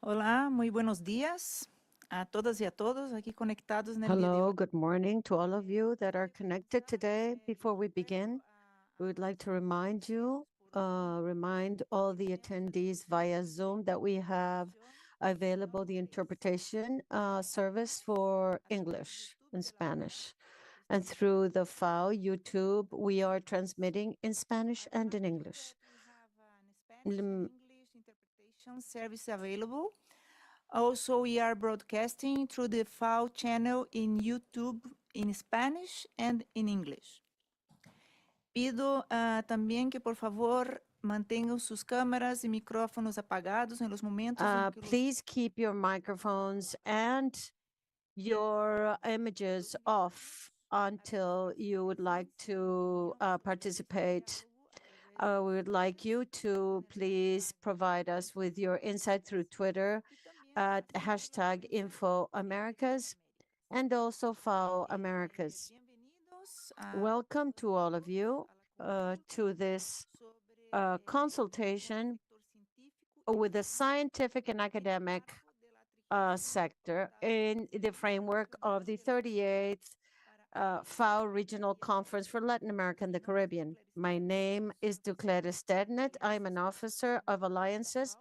Olá, muy buenos días a todas y a todos aquí conectados en el día de Hello, hoy. good morning to all of you that are connected today. Before we begin, we would like to remind all the attendees via Zoom that we have available the interpretation service for English and Spanish. And through the FAO YouTube, we are transmitting in Spanish and in English. We have an Spanish and English interpretation service available. Also, we are broadcasting through the FAO channel in YouTube in Spanish and in English. Pido también que por favor mantengan sus cámaras y micrófonos apagados en los momentos en que Please keep your microphones and your images off until you would like to participate. We would like you to please provide us with your insight through Twitter at hashtag InfoAmericas and also FAO Americas. Welcome to all of you to this consultation with the scientific and academic sector in the framework of the 38th FAO Regional Conference for Latin America and the Caribbean. My name is Duclere Stednet. I'm an officer of alliances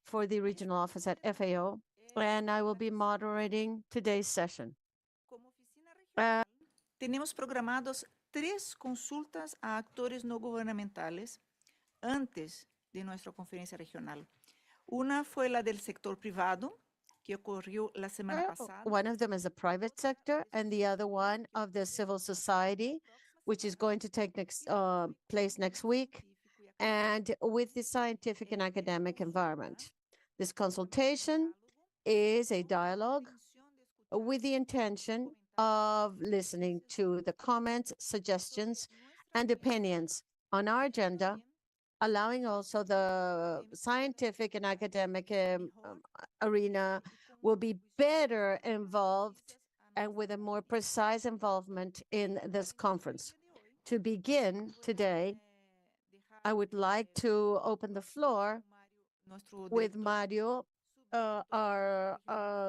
for the regional office at FAO, and I will be moderating today's session. Tenemos programados 3 consultas a actores no gubernamentales antes de nuestra conferencia regional. Una fue la del sector privado, que ocurrió la semana pasada. One of them is the private sector, and the other one of the civil society, which is going to take place next week, and with the scientific and academic environment. This consultation is a dialogue with the intention of listening to the comments, suggestions, and opinions on our agenda, allowing also the scientific and academic arena will be better involved and with a more precise involvement in this conference. To begin today, I would like to open the floor with Mario, our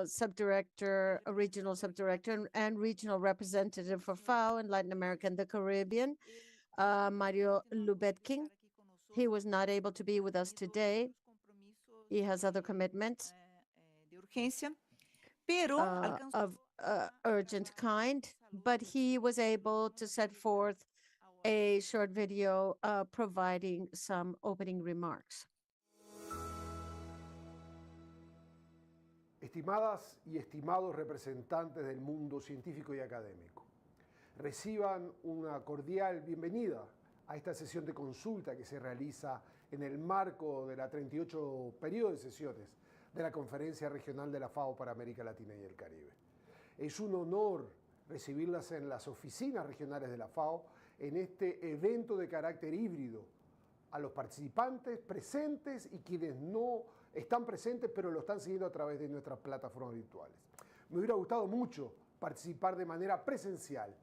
subdirector, regional subdirector, and regional representative for FAO in Latin America and the Caribbean, Mario Lubetkin. He was not able to be with us today. He has other commitments of urgent kind, but he was able to set forth a short video providing some opening remarks. Estimadas y estimados representantes del mundo científico y académico, reciban una cordial bienvenida a esta sesión de consulta que se realiza en el marco de la 38 periodo de sesiones de la Conferencia Regional de la FAO para América Latina y el Caribe. Es un honor recibirlas en las oficinas regionales de la FAO en este evento de carácter híbrido. A los participantes presentes y quienes no están presentes pero lo están siguiendo a través de nuestras plataformas virtuales. Me hubiera gustado mucho participar de manera presencial,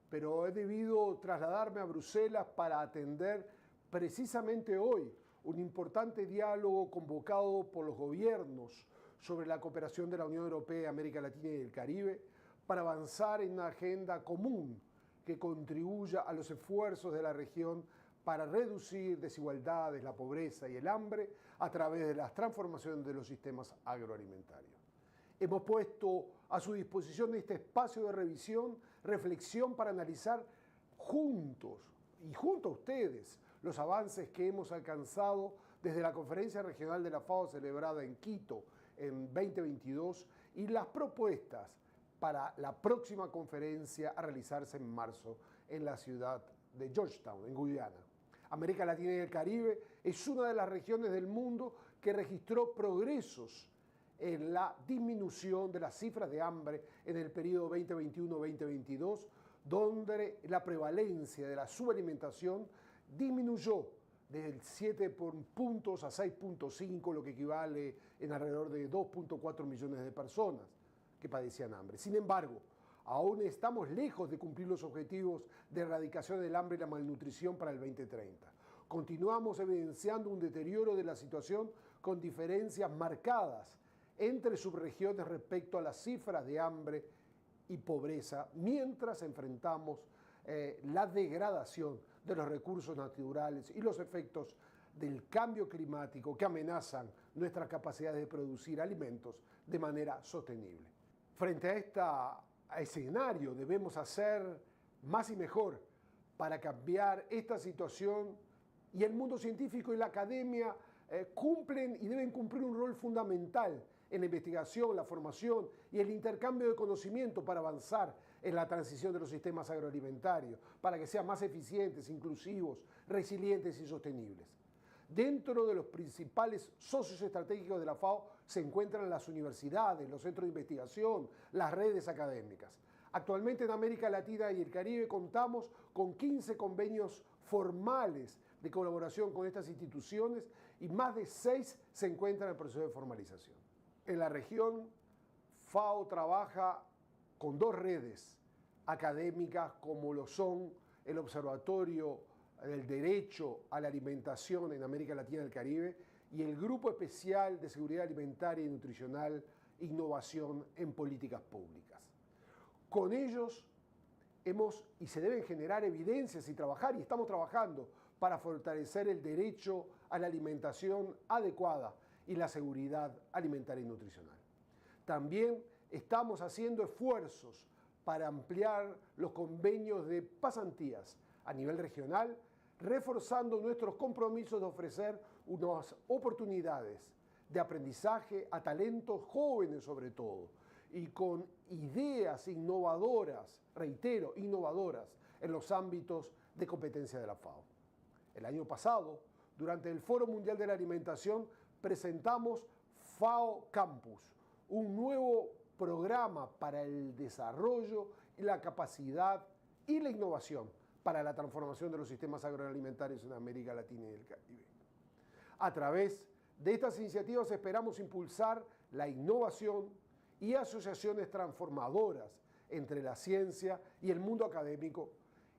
pero he debido trasladarme a Bruselas para atender precisamente hoy un importante diálogo convocado por los gobiernos sobre la cooperación de la Unión Europea, América Latina y el Caribe para avanzar en una agenda común que contribuya a los esfuerzos de la región para reducir desigualdades, la pobreza y el hambre a través de las transformaciones de los sistemas agroalimentarios. Hemos puesto a su disposición este espacio de revisión, reflexión para analizar juntos y junto a ustedes los avances que hemos alcanzado desde la Conferencia Regional de la FAO celebrada en Quito en 2022 y las propuestas para la próxima conferencia a realizarse en marzo en la ciudad de Georgetown, en Guyana. América Latina y el Caribe es una de las regiones del mundo que registró progresos en la disminución de las cifras de hambre en el periodo 2021-2022, donde la prevalencia de la subalimentación disminuyó de 7 puntos a 6.5, lo que equivale en alrededor de 2.4 millones de personas que padecían hambre. Sin embargo, aún estamos lejos de cumplir los objetivos de erradicación del hambre y la malnutrición para el 2030. Continuamos evidenciando un deterioro de la situación con diferencias marcadas entre subregiones respecto a las cifras de hambre y pobreza, mientras enfrentamos la degradación de los recursos naturales y los efectos del cambio climático que amenazan nuestra capacidad de producir alimentos de manera sostenible. Frente a este escenario debemos hacer más y mejor para cambiar esta situación, y el mundo científico y la academia cumplen y deben cumplir un rol fundamental en la investigación, la formación y el intercambio de conocimiento para avanzar en la transición de los sistemas agroalimentarios, para que sean más eficientes, inclusivos, resilientes y sostenibles. Dentro de los principales socios estratégicos de la FAO se encuentran las universidades, los centros de investigación, las redes académicas. Actualmente en América Latina y el Caribe contamos con 15 convenios formales de colaboración con estas instituciones y más de 6 se encuentran en proceso de formalización. En la región, FAO trabaja con 2 redes académicas como lo son el Observatorio del Derecho a la Alimentación en América Latina y el Caribe y el Grupo Especial de Seguridad Alimentaria y Nutricional, Innovación en Políticas Públicas. Con ellos y se deben generar evidencias y estamos trabajando para fortalecer el derecho a la alimentación adecuada y la seguridad alimentaria y nutricional. También estamos haciendo esfuerzos para ampliar los convenios de pasantías a nivel regional, reforzando nuestros compromisos de ofrecer unas oportunidades de aprendizaje a talentos jóvenes sobre todo, y con ideas innovadoras, reitero, innovadoras en los ámbitos de competencia de la FAO. El año pasado, durante el Foro Mundial de la Alimentación, presentamos FAO Campus, un nuevo programa para el desarrollo y la capacidad y la innovación para la transformación de los sistemas agroalimentarios en América Latina y el Caribe. A través de estas iniciativas esperamos impulsar la innovación y asociaciones transformadoras entre la ciencia y el mundo académico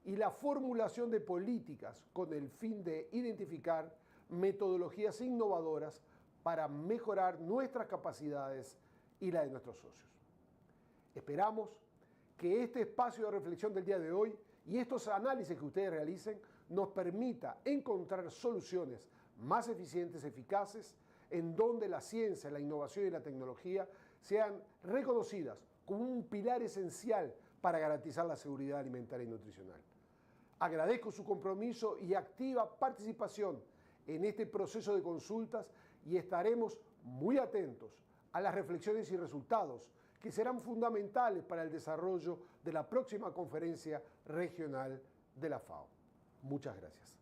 y la formulación de políticas con el fin de identificar metodologías innovadoras para mejorar nuestras capacidades y la de nuestros socios. Esperamos que este espacio de reflexión del día de hoy y estos análisis que ustedes realicen nos permita encontrar soluciones más eficientes, eficaces, en donde la ciencia, la innovación y la tecnología sean reconocidas como un pilar esencial para garantizar la seguridad alimentaria y nutricional. Agradezco su compromiso y activa participación en este proceso de consultas y estaremos muy atentos a las reflexiones y resultados que serán fundamentales para el desarrollo de la próxima conferencia regional de la FAO. Muchas gracias.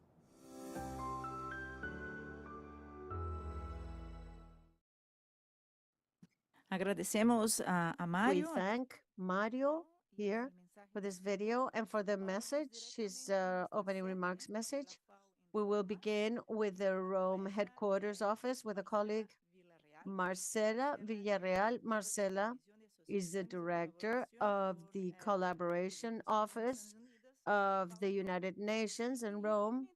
Agradecemos a We Mario. thank Mario here for this video and for the message, his opening remarks message. We will begin with the Rome headquarters office with a colleague, Marcela Villarreal. Marcela is the director of the collaboration office of the United Nations in Rome,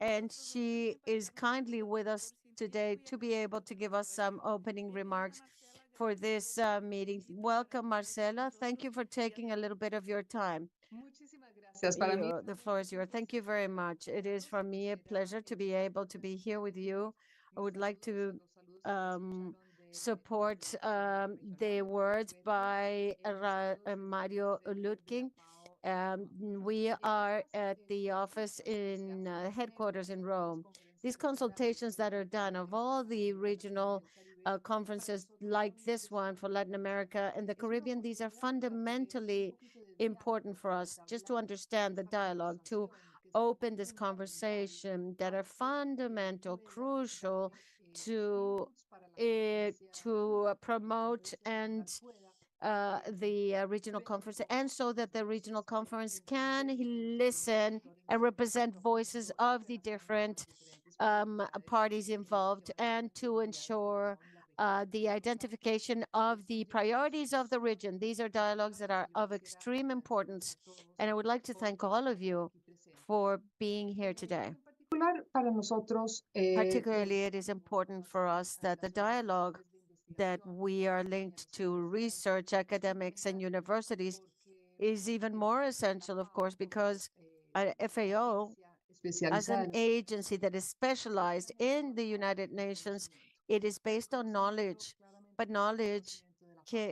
and she is kindly with us today to be able to give us some opening remarks for this meeting. Welcome, Marcela. Thank you for taking a little bit of your time. The floor is yours. Thank you very much. It is for me a pleasure to be able to be here with you. I would like to support the words by Mario Lutking. We are at the office in headquarters in Rome. These consultations that are done of all the regional conferences like this one for Latin America and the Caribbean, these are fundamentally important for us just to understand the dialogue, to open this conversation that are fundamental, crucial to promote and the regional conference, and so that the regional conference can listen and represent voices of the different parties involved, and to ensure the identification of the priorities of the region. These are dialogues that are of extreme importance, and I would like to thank all of you for being here today. Particularly, it is important for us that the dialogue that we are linked to research, academics, and universities is even more essential, of course, because FAO, as an agency that is specialized in the United Nations, it is based on knowledge, but knowledge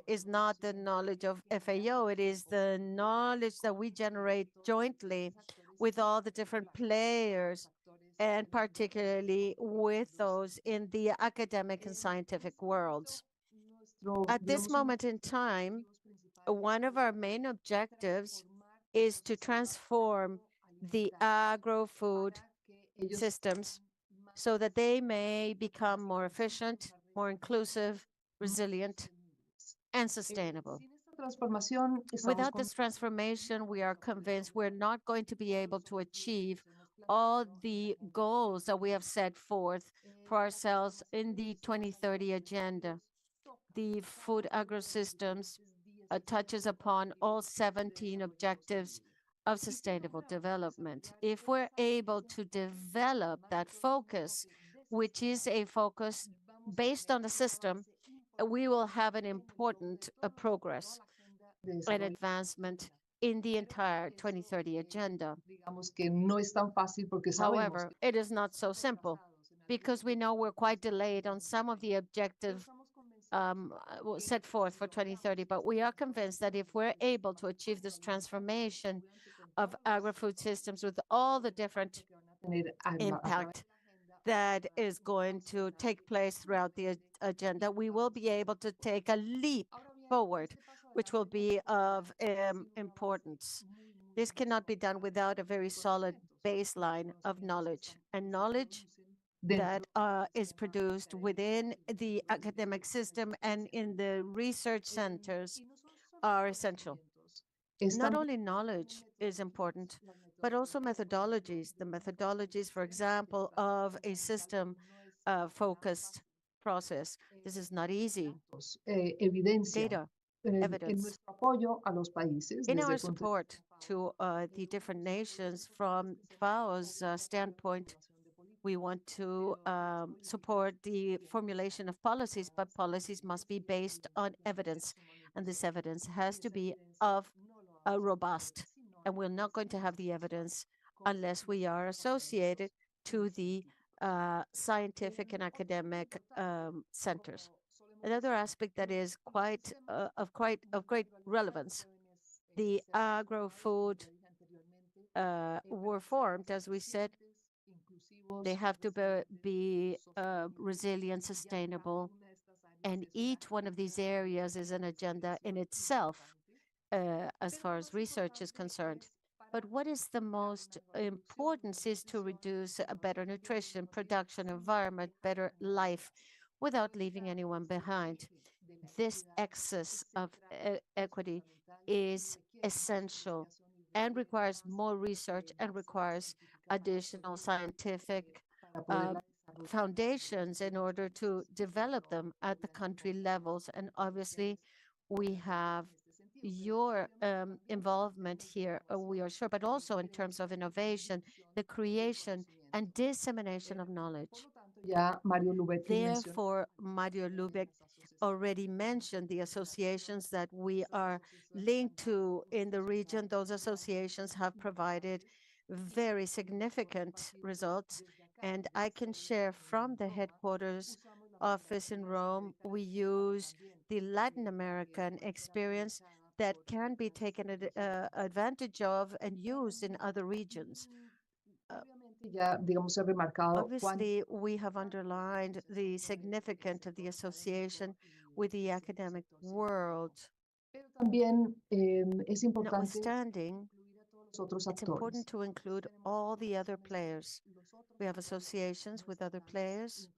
is not the knowledge of FAO. It is the knowledge that we generate jointly with all the different players, and particularly with those in the academic and scientific worlds. At this moment in time, one of our main objectives is to transform the agro-food systems so that they may become more efficient, more inclusive, resilient, and sustainable. Without this transformation, we are convinced we're not going to be able to achieve all the goals that we have set forth for ourselves in the 2030 agenda. The food agrosystems touches upon all 17 objectives of sustainable development. If we're able to develop that focus, which is a focus based on the system, we will have an important progress and advancement in the entire 2030 agenda. However, it is not so simple because we know we're quite delayed on some of the objectives set forth for 2030, but we are convinced that if we're able to achieve this transformation of agri-food systems with all the different impact that is going to take place throughout the agenda, we will be able to take a leap forward, which will be of importance. This cannot be done without a very solid baseline of knowledge, and knowledge that is produced within the academic system and in the research centers are essential. Not only knowledge is important, but also methodologies. The methodologies, for example, of a system focused process. This is not easy. Data, evidence. In our support to the different nations from FAO's standpoint, we want to support the formulation of policies, but policies must be based on evidence. And this evidence has to be of robust. And we're not going to have the evidence unless we are associated to the scientific and academic centers. Another aspect that is of great relevance, the agro-food were formed, as we said. They have to be resilient, sustainable, and each one of these areas is an agenda in itself as far as research is concerned. But what is the most important is to reduce a better nutrition, production, environment, better life, without leaving anyone behind. This excess of equity is essential and requires more research and requires additional scientific foundations in order to develop them at the country levels. And obviously, we have your involvement here, we are sure, but also in terms of innovation, the creation and dissemination of knowledge. Therefore, Mario Lubeck already mentioned the associations that we are linked to in the region. Those associations have provided very significant results. And I can share from the headquarters office in Rome, we use the Latin American experience that can be taken advantage of and used in other regions. Obviously, we have underlined the significance of the association with the academic world. Notwithstanding, it's important to include all the other players. We have associations with other players,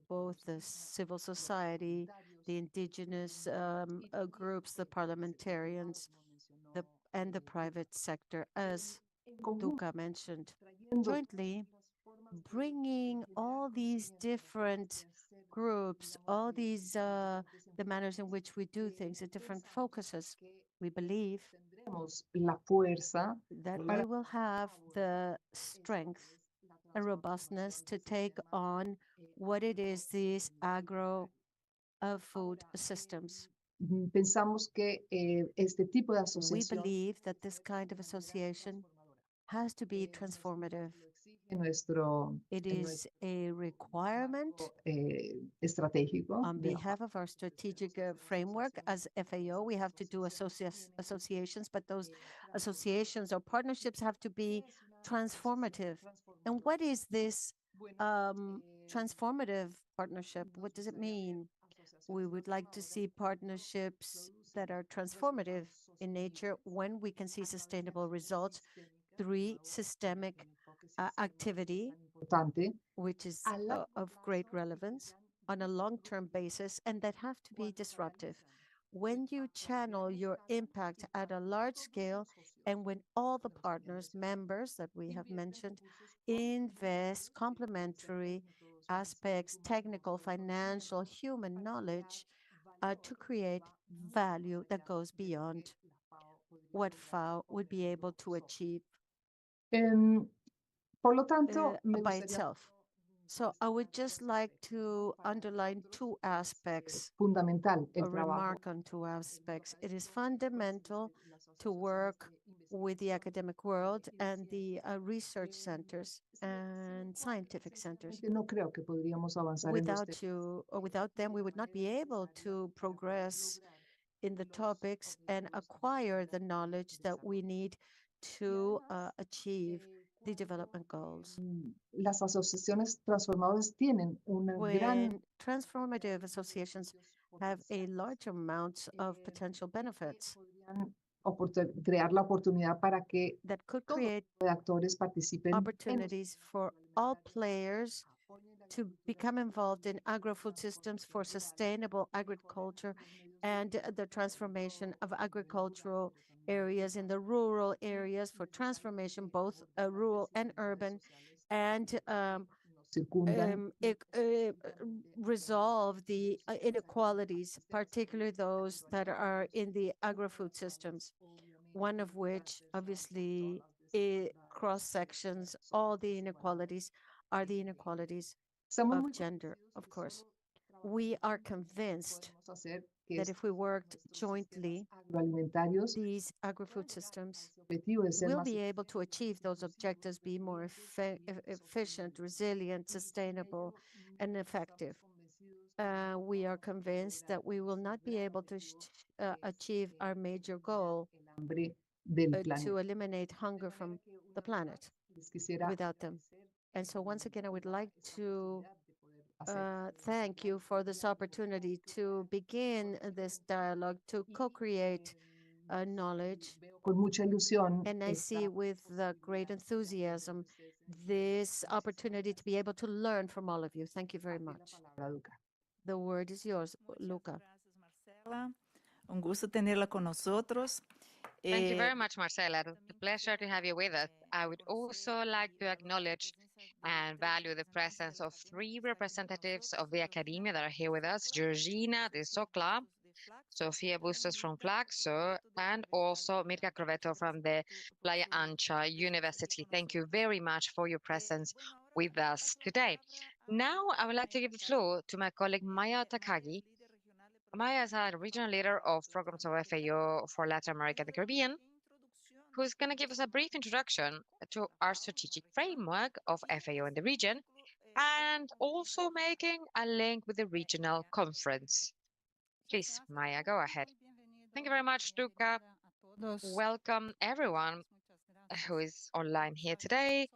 both the civil society, the indigenous groups, the parliamentarians, and the private sector, as Duca mentioned. Jointly, bringing all these different groups, all these the manners in which we do things, the different focuses, we believe that we will have the strength and robustness to take on what it is these agro food systems. Pensamos que este tipo de We asociación believe that this kind of association has to be transformative. en nuestro, It en is a requirement nuestro estratégico on de la behalf of our strategic framework. As FAO, we have to do associations, but those associations or partnerships have to be transformative. And what is this transformative partnership? What does it mean? We would like to see partnerships that are transformative in nature when we can see sustainable results through systemic activity, importante which is of great relevance on a long-term basis, and that have to be disruptive. When you channel your impact at a large scale, and when all the partners, members that we have mentioned, invest complementary aspects, technical, financial, human knowledge, to create value that goes beyond what FAO would be able to achieve Por lo tanto, me by gustaría itself. So I would just like to underline two aspects, fundamental a el trabajo remark on two aspects. It is fundamental to work with the academic world and the research centers and scientific centers. No creo que podríamos avanzar en los Without them, we would not be able to progress in the topics and acquire the knowledge that we need to achieve the development goals. Las asociaciones transformadoras tienen una gran When transformative associations have a large amount of potential benefits crear la oportunidad para que that could todos create los actores participen en opportunities for all players to become involved in agro-food systems for sustainable agriculture and the transformation of agricultural areas in the rural areas for transformation, both rural and urban, and resolve the inequalities, particularly those that are in the agro-food systems, one of which obviously cross-sections all the inequalities are the inequalities of gender, of course. We are convinced that if we worked jointly, these agri-food systems will be able to achieve those objectives, be more efficient, resilient, sustainable, and effective. We are convinced that we will not be able to achieve our major goal to eliminate hunger from the planet without them. And so once again, I would like to thank you for this opportunity to begin this dialogue, to co-create knowledge. And I see with great enthusiasm this opportunity to be able to learn from all of you. Thank you very much. The word is yours, Luca. Marcela. Un gusto tenerla con nosotros. Thank you very much, Marcela. It's a pleasure to have you with us. I would also like to acknowledge and value the presence of three representatives of the academia that are here with us, Georgina de Socla, Sofia Bustos from Flaxo, and also Mirka Crovetto from the Playa Ancha University. Thank you very much for your presence with us today. Now, I would like to give the floor to my colleague Maya Takagi. Maya is a regional leader of programs of FAO for Latin America and the Caribbean, who's going to give us a brief introduction to our strategic framework of FAO in the region, and also making a link with the regional conference. Please, Maya, go ahead. Thank you very much, Luca. Welcome, everyone who is online here today.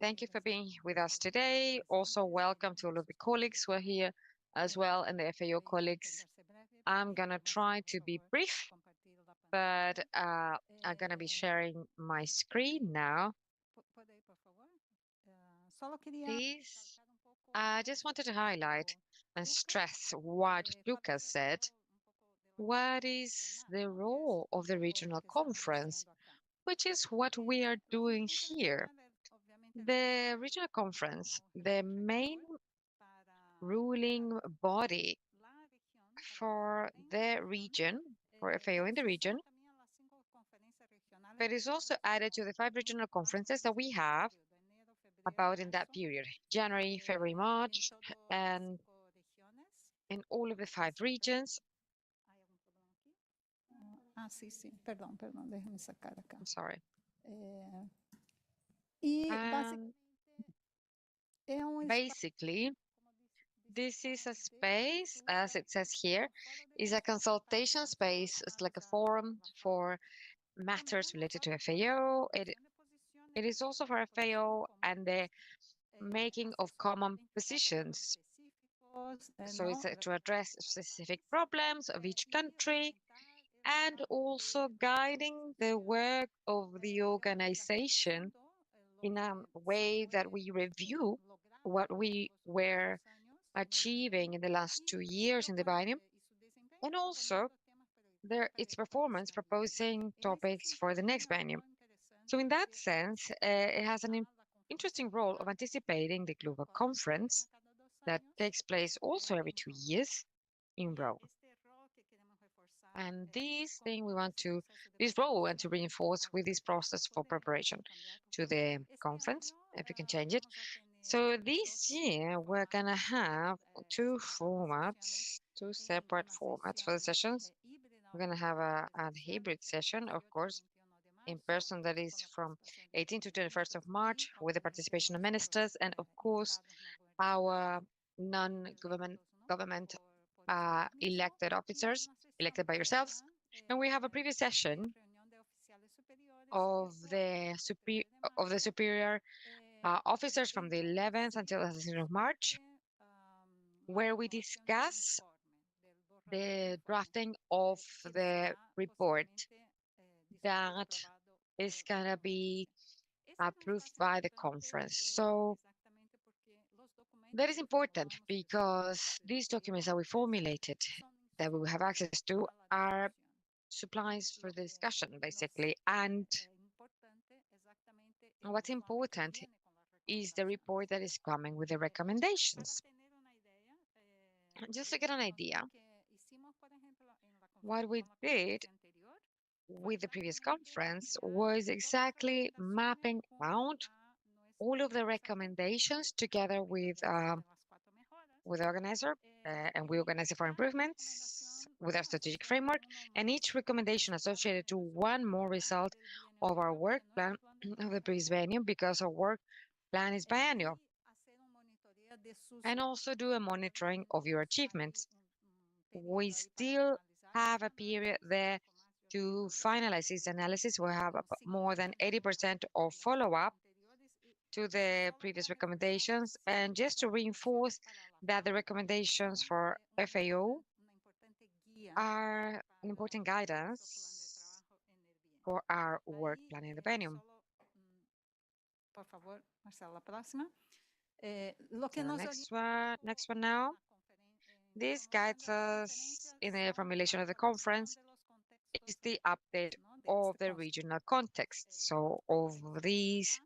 Thank you for being with us today. Also, welcome to all of the colleagues who are here as well, and the FAO colleagues. I'm going to try to be brief, but I'm going to be sharing my screen now. Please. I just wanted to highlight and stress what Lucas said. What is the role of the regional conference, which is what we are doing here? The regional conference, the main ruling body for the region, for FAO in the region, but is also added to the 5 regional conferences that we have about in that period, January, February, March, and in all of the 5 regions. Sí, sí, perdón, déjame sacar acá. I'm sorry. Y basically, this is a space, as it says here, is a consultation space. It's like a forum for matters related to FAO. It is also for FAO and the making of common positions. So it's to address specific problems of each country and also guiding the work of the organization in a way that we review what we were achieving in the last 2 years in the biennium, and also its performance proposing topics for the next biennium. So in that sense, it has an interesting role of anticipating the global conference that takes place also every 2 years in Rome. And this role we want to reinforce with this process for preparation to the conference, if we can change it. So this year, we're going to have 2 separate formats for the sessions. We're going to have a hybrid session, of course, in person, that is from 18th to 21st of March, with the participation of ministers and, of course, our non-government elected officers, elected by yourselves. And we have a previous session of the superior officers from the 11th until the 16th of March, where we discuss the drafting of the report that is going to be approved by the conference. So that is important because these documents that we formulated, that we will have access to, are supplies for the discussion, basically. And what's important is the report that is coming with the recommendations. Just to get an idea, what we did with the previous conference was exactly mapping out all of the recommendations together with the organizer, and we organize it for improvements with our strategic framework, and each recommendation associated to one more result of our work plan of the previous biennium, because our work plan is biennial, and also do a monitoring of your achievements. We still have a period there to finalize this analysis. We have more than 80% of follow-up to the previous recommendations. And just to reinforce that the recommendations for FAO are an important guidance for our work plan in the biennium. Next one now. This guides us in the formulation of the conference is the update of the regional context. So of these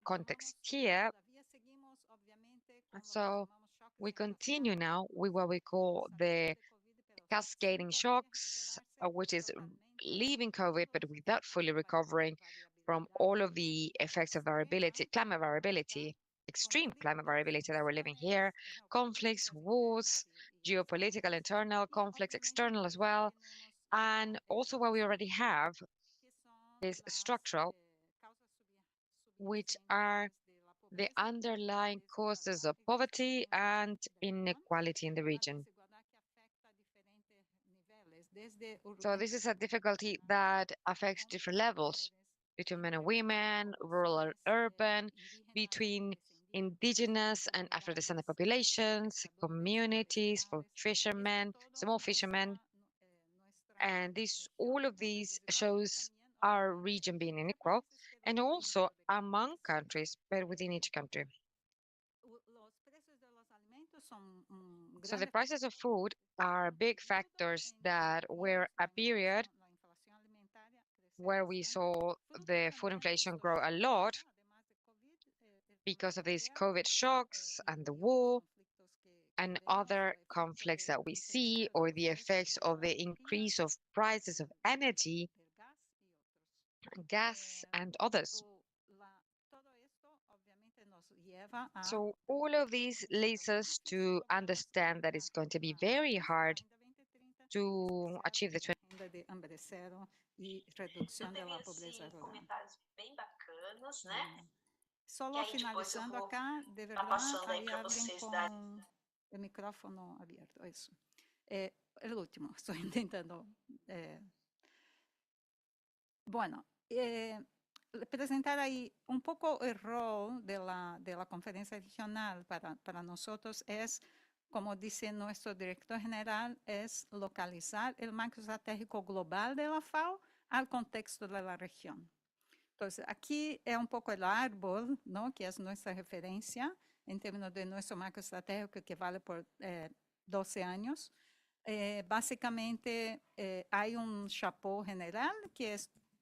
contexts here, so we continue now with what we call the cascading shocks, which is leaving COVID, but without fully recovering from all of the effects of variability, climate variability, extreme climate variability that we're living here, conflicts, wars, geopolitical internal conflicts, external as well. And also what we already have is structural, which are the underlying causes of poverty and inequality in the region. So this is a difficulty that affects different levels between men and women, rural and urban, between indigenous and Afro-descendant populations, communities for fishermen, small fishermen. And all of these shows our region being unequal, and also among countries, but within each country. So the prices of food are big factors that were a period where we saw the food inflation grow a lot because of these COVID shocks and the war and other conflicts that we see, or the effects of the increase of prices of energy, gas, and others. So all of these leads us to understand that it's going to be very hard to achieve the 20. Renda de hambre cero e redução da pobreza rural. Comentários bem bacanas, né? Só finalizando acá, de verdade, aí aí para alguém vocês com darem. o microfone aberto, isso. O último, estou intentando. Bueno, presentar aí um pouco o rol da conferência regional para nós é, como disse nosso diretor general, é localizar o marco estratégico global da FAO ao contexto da região. Então, aqui é um pouco o árbol, não, que é nossa referência em termos de nosso marco estratégico, que vale por 12 anos. Basicamente, há chapéu general, que é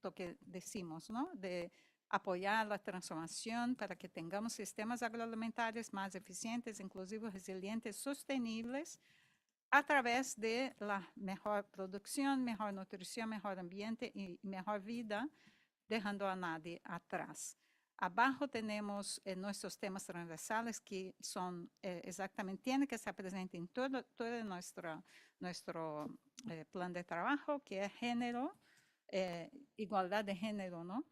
o que decimos, ¿no? De apoyar la transformación para que tengamos sistemas agroalimentares más eficientes, inclusivos, resilientes, sostenibles, a través de la mejor producción, mejor nutrición, mejor ambiente y mejor vida, dejando a nadie atrás. Abajo tenemos nuestros temas transversales que son exactamente, tienen que estar presentes en todo nuestro plan de trabajo, que es género, igualdad de género, ¿no?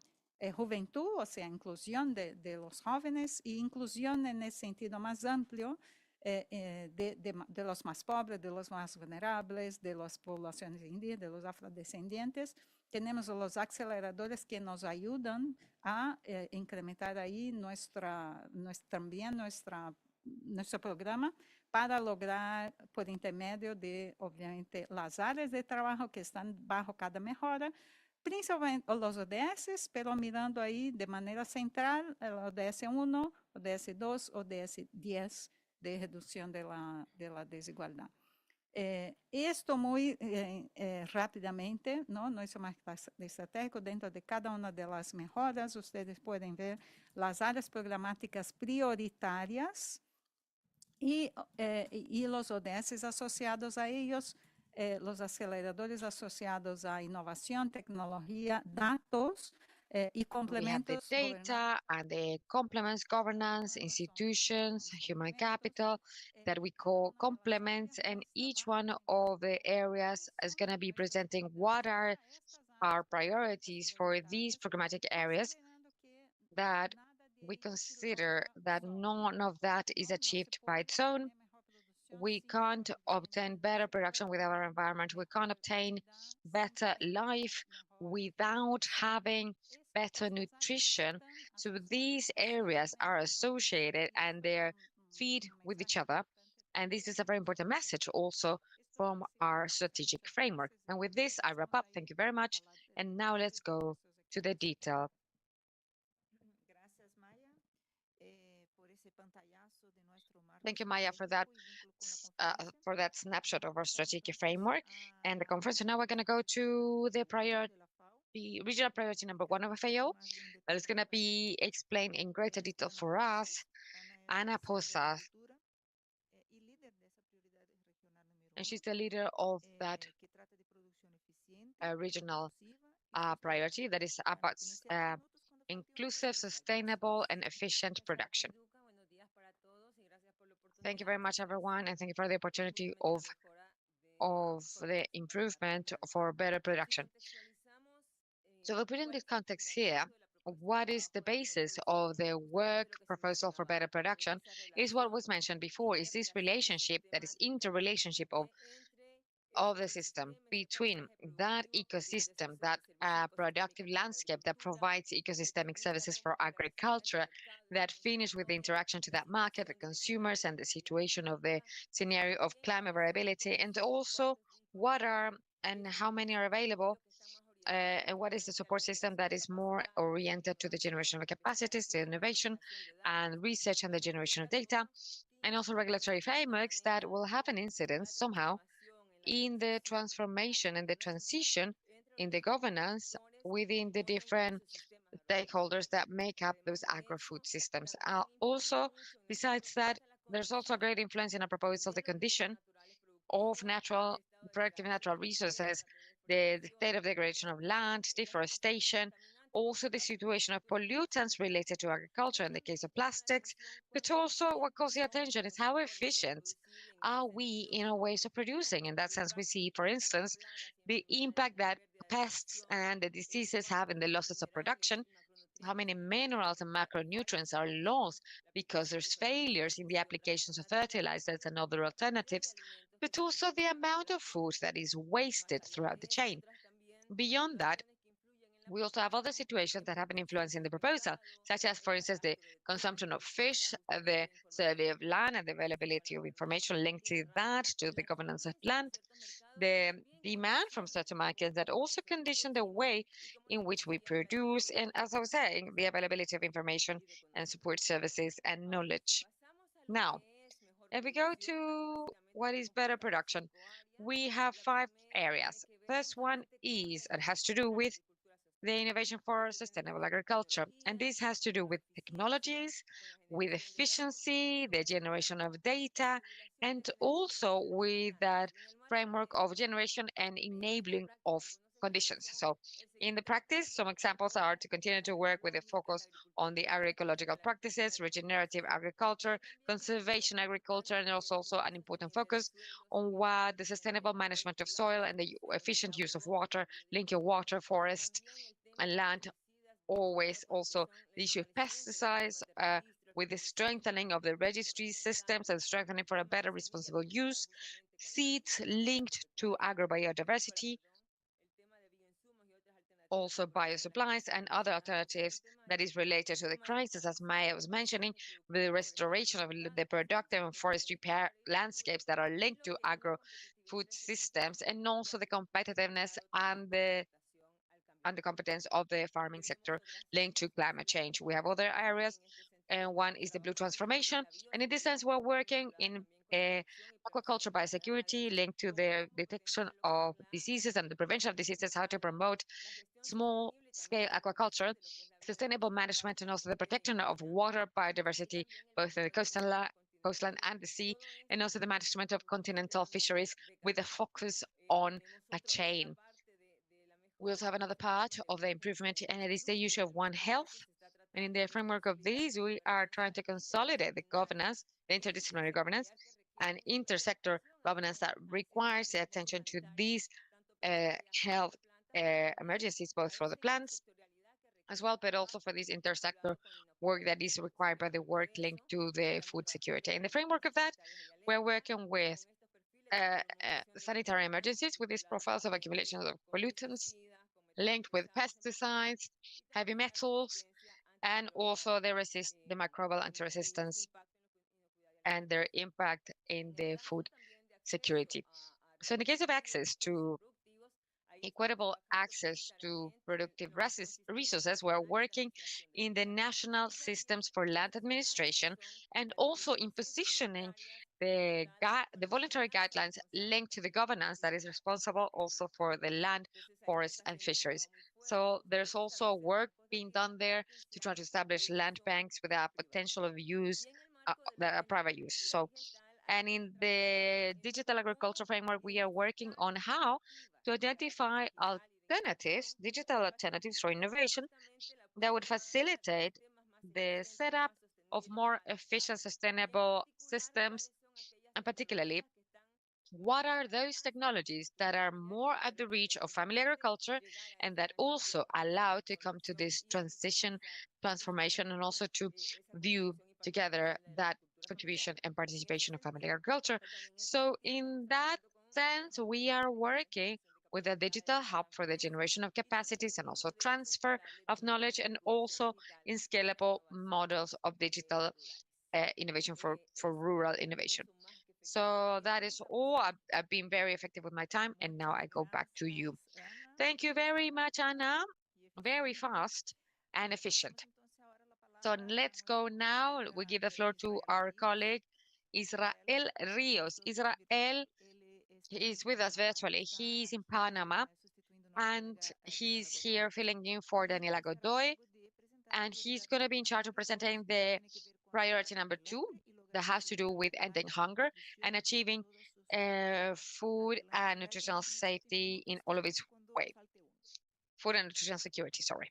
Juventud, o sea, inclusión de los jóvenes y inclusión en el sentido más amplio de los más pobres, de los más vulnerables, de las poblaciones indígenas, de los afrodescendientes. Tenemos los aceleradores que nos ayudan a incrementar ahí también nuestro programa para lograr, por intermedio de, obviamente, las áreas de trabajo que están bajo cada mejora, principalmente los ODS, pero mirando ahí de manera central el ODS 1, ODS 2, ODS 10 de reducción de la desigualdad. Esto muy rápidamente, ¿no? Nuestro marco estratégico, dentro de cada una de las mejoras, ustedes pueden ver las áreas programáticas prioritarias y los ODS asociados a ellos, los aceleradores asociados a innovación, tecnología, datos y complementos. We have the data and the complements, governance, institutions, human capital that we call complements, and each one of the areas is going to be presenting what are our priorities for these programmatic areas that we consider that none of that is achieved by its own. We can't obtain better production with our environment. We can't obtain better life without having better nutrition. So these areas are associated and they feed with each other. And this is a very important message also from our strategic framework. And with this, I wrap up. Thank you very much. And now let's go to the detail. Thank you, Maya, for that snapshot of our strategic framework and the conference. So now we're going to go to the regional priority number 1 of FAO. That is going to be explained in greater detail for us. Ana Posa, and she's the leader of that regional priority that is about inclusive, sustainable, and efficient production. Thank you very much, everyone, and thank you for the opportunity of the improvement for better production. So we put in this context here, what is the basis of the work proposal for better production is what was mentioned before, is this relationship, that is interrelationship of the system between that ecosystem, that productive landscape that provides ecosystemic services for agriculture, that finish with the interaction to that market, the consumers, and the situation of the scenario of climate variability, and also what are and how many are available, and what is the support system that is more oriented to the generation of capacities, the innovation and research and the generation of data, and also regulatory frameworks that will have an incidence somehow in the transformation and the transition in the governance within the different stakeholders that make up those agro-food systems. Also, besides that, there's also a great influence in our proposal, the condition of productive natural resources, the state of degradation of land, deforestation, also the situation of pollutants related to agriculture in the case of plastics, but also what calls the attention is how efficient are we in our ways of producing. In that sense, we see, for instance, the impact that pests and the diseases have in the losses of production, how many minerals and macronutrients are lost because there's failures in the applications of fertilizers and other alternatives, but also the amount of food that is wasted throughout the chain. Beyond that, we also have other situations that have an influence in the proposal, such as, for instance, the consumption of fish, the survey of land, and the availability of information linked to that, to the governance of land, the demand from certain markets that also condition the way in which we produce, and as I was saying, the availability of information and support services and knowledge. Now, if we go to what is better production, we have 5 areas. First one is, it has to do with the innovation for sustainable agriculture. And this has to do with technologies, with efficiency, the generation of data, and also with that framework of generation and enabling of conditions. So in the practice, some examples are to continue to work with a focus on the agroecological practices, regenerative agriculture, conservation agriculture, and also an important focus on what the sustainable management of soil and the efficient use of water, linking water, forest, and land, always also the issue of pesticides, with the strengthening of the registry systems and strengthening for a better responsible use, seeds linked to agrobiodiversity, also biosupplies and other alternatives that is related to the crisis, as Maya was mentioning, with the restoration of the productive and forestry landscapes that are linked to agro-food systems, and also the competitiveness and the competence of the farming sector linked to climate change. We have other areas, and one is the blue transformation. And in this sense, we're working in aquaculture biosecurity linked to the detection of diseases and the prevention of diseases, how to promote small-scale aquaculture, sustainable management, and also the protection of water biodiversity, both in the coastline and the sea, and also the management of continental fisheries with a focus on a chain. We also have another part of the improvement, and it is the issue of One Health. And in the framework of these, we are trying to consolidate the governance, the interdisciplinary governance, and intersector governance that requires the attention to these health emergencies, both for the plants as well, but also for this intersector work that is required by the work linked to the food security. In the framework of that, we're working with sanitary emergencies with these profiles of accumulation of pollutants linked with pesticides, heavy metals, and also they resist the microbial anti-resistance and their impact in the food security. So in the case of access to equitable access to productive resources, we're working in the national systems for land administration and also in positioning the voluntary guidelines linked to the governance that is responsible also for the land, forests, and fisheries. So there's also work being done there to try to establish land banks with a potential of use, private use. So, and in the digital agriculture framework, we are working on how to identify alternatives, digital alternatives for innovation that would facilitate the setup of more efficient, sustainable systems, and particularly what are those technologies that are more at the reach of family agriculture and that also allow to come to this transformation, and also to view together that contribution and participation of family agriculture. So in that sense, we are working with a digital hub for the generation of capacities and also transfer of knowledge, and also in scalable models of digital innovation for rural innovation. So that is all. I've been very effective with my time, and now I go back to you. Thank you very much, Anna. Very fast and efficient. So let's go now. We give the floor to our colleague, Israel Rios. Israel is with us virtually. He's in Panama, and he's here filling in for Daniela Godoy, and he's going to be in charge of presenting the priority number 2 that has to do with ending hunger and achieving food and nutritional safety in all of its way. Food and nutritional security, sorry.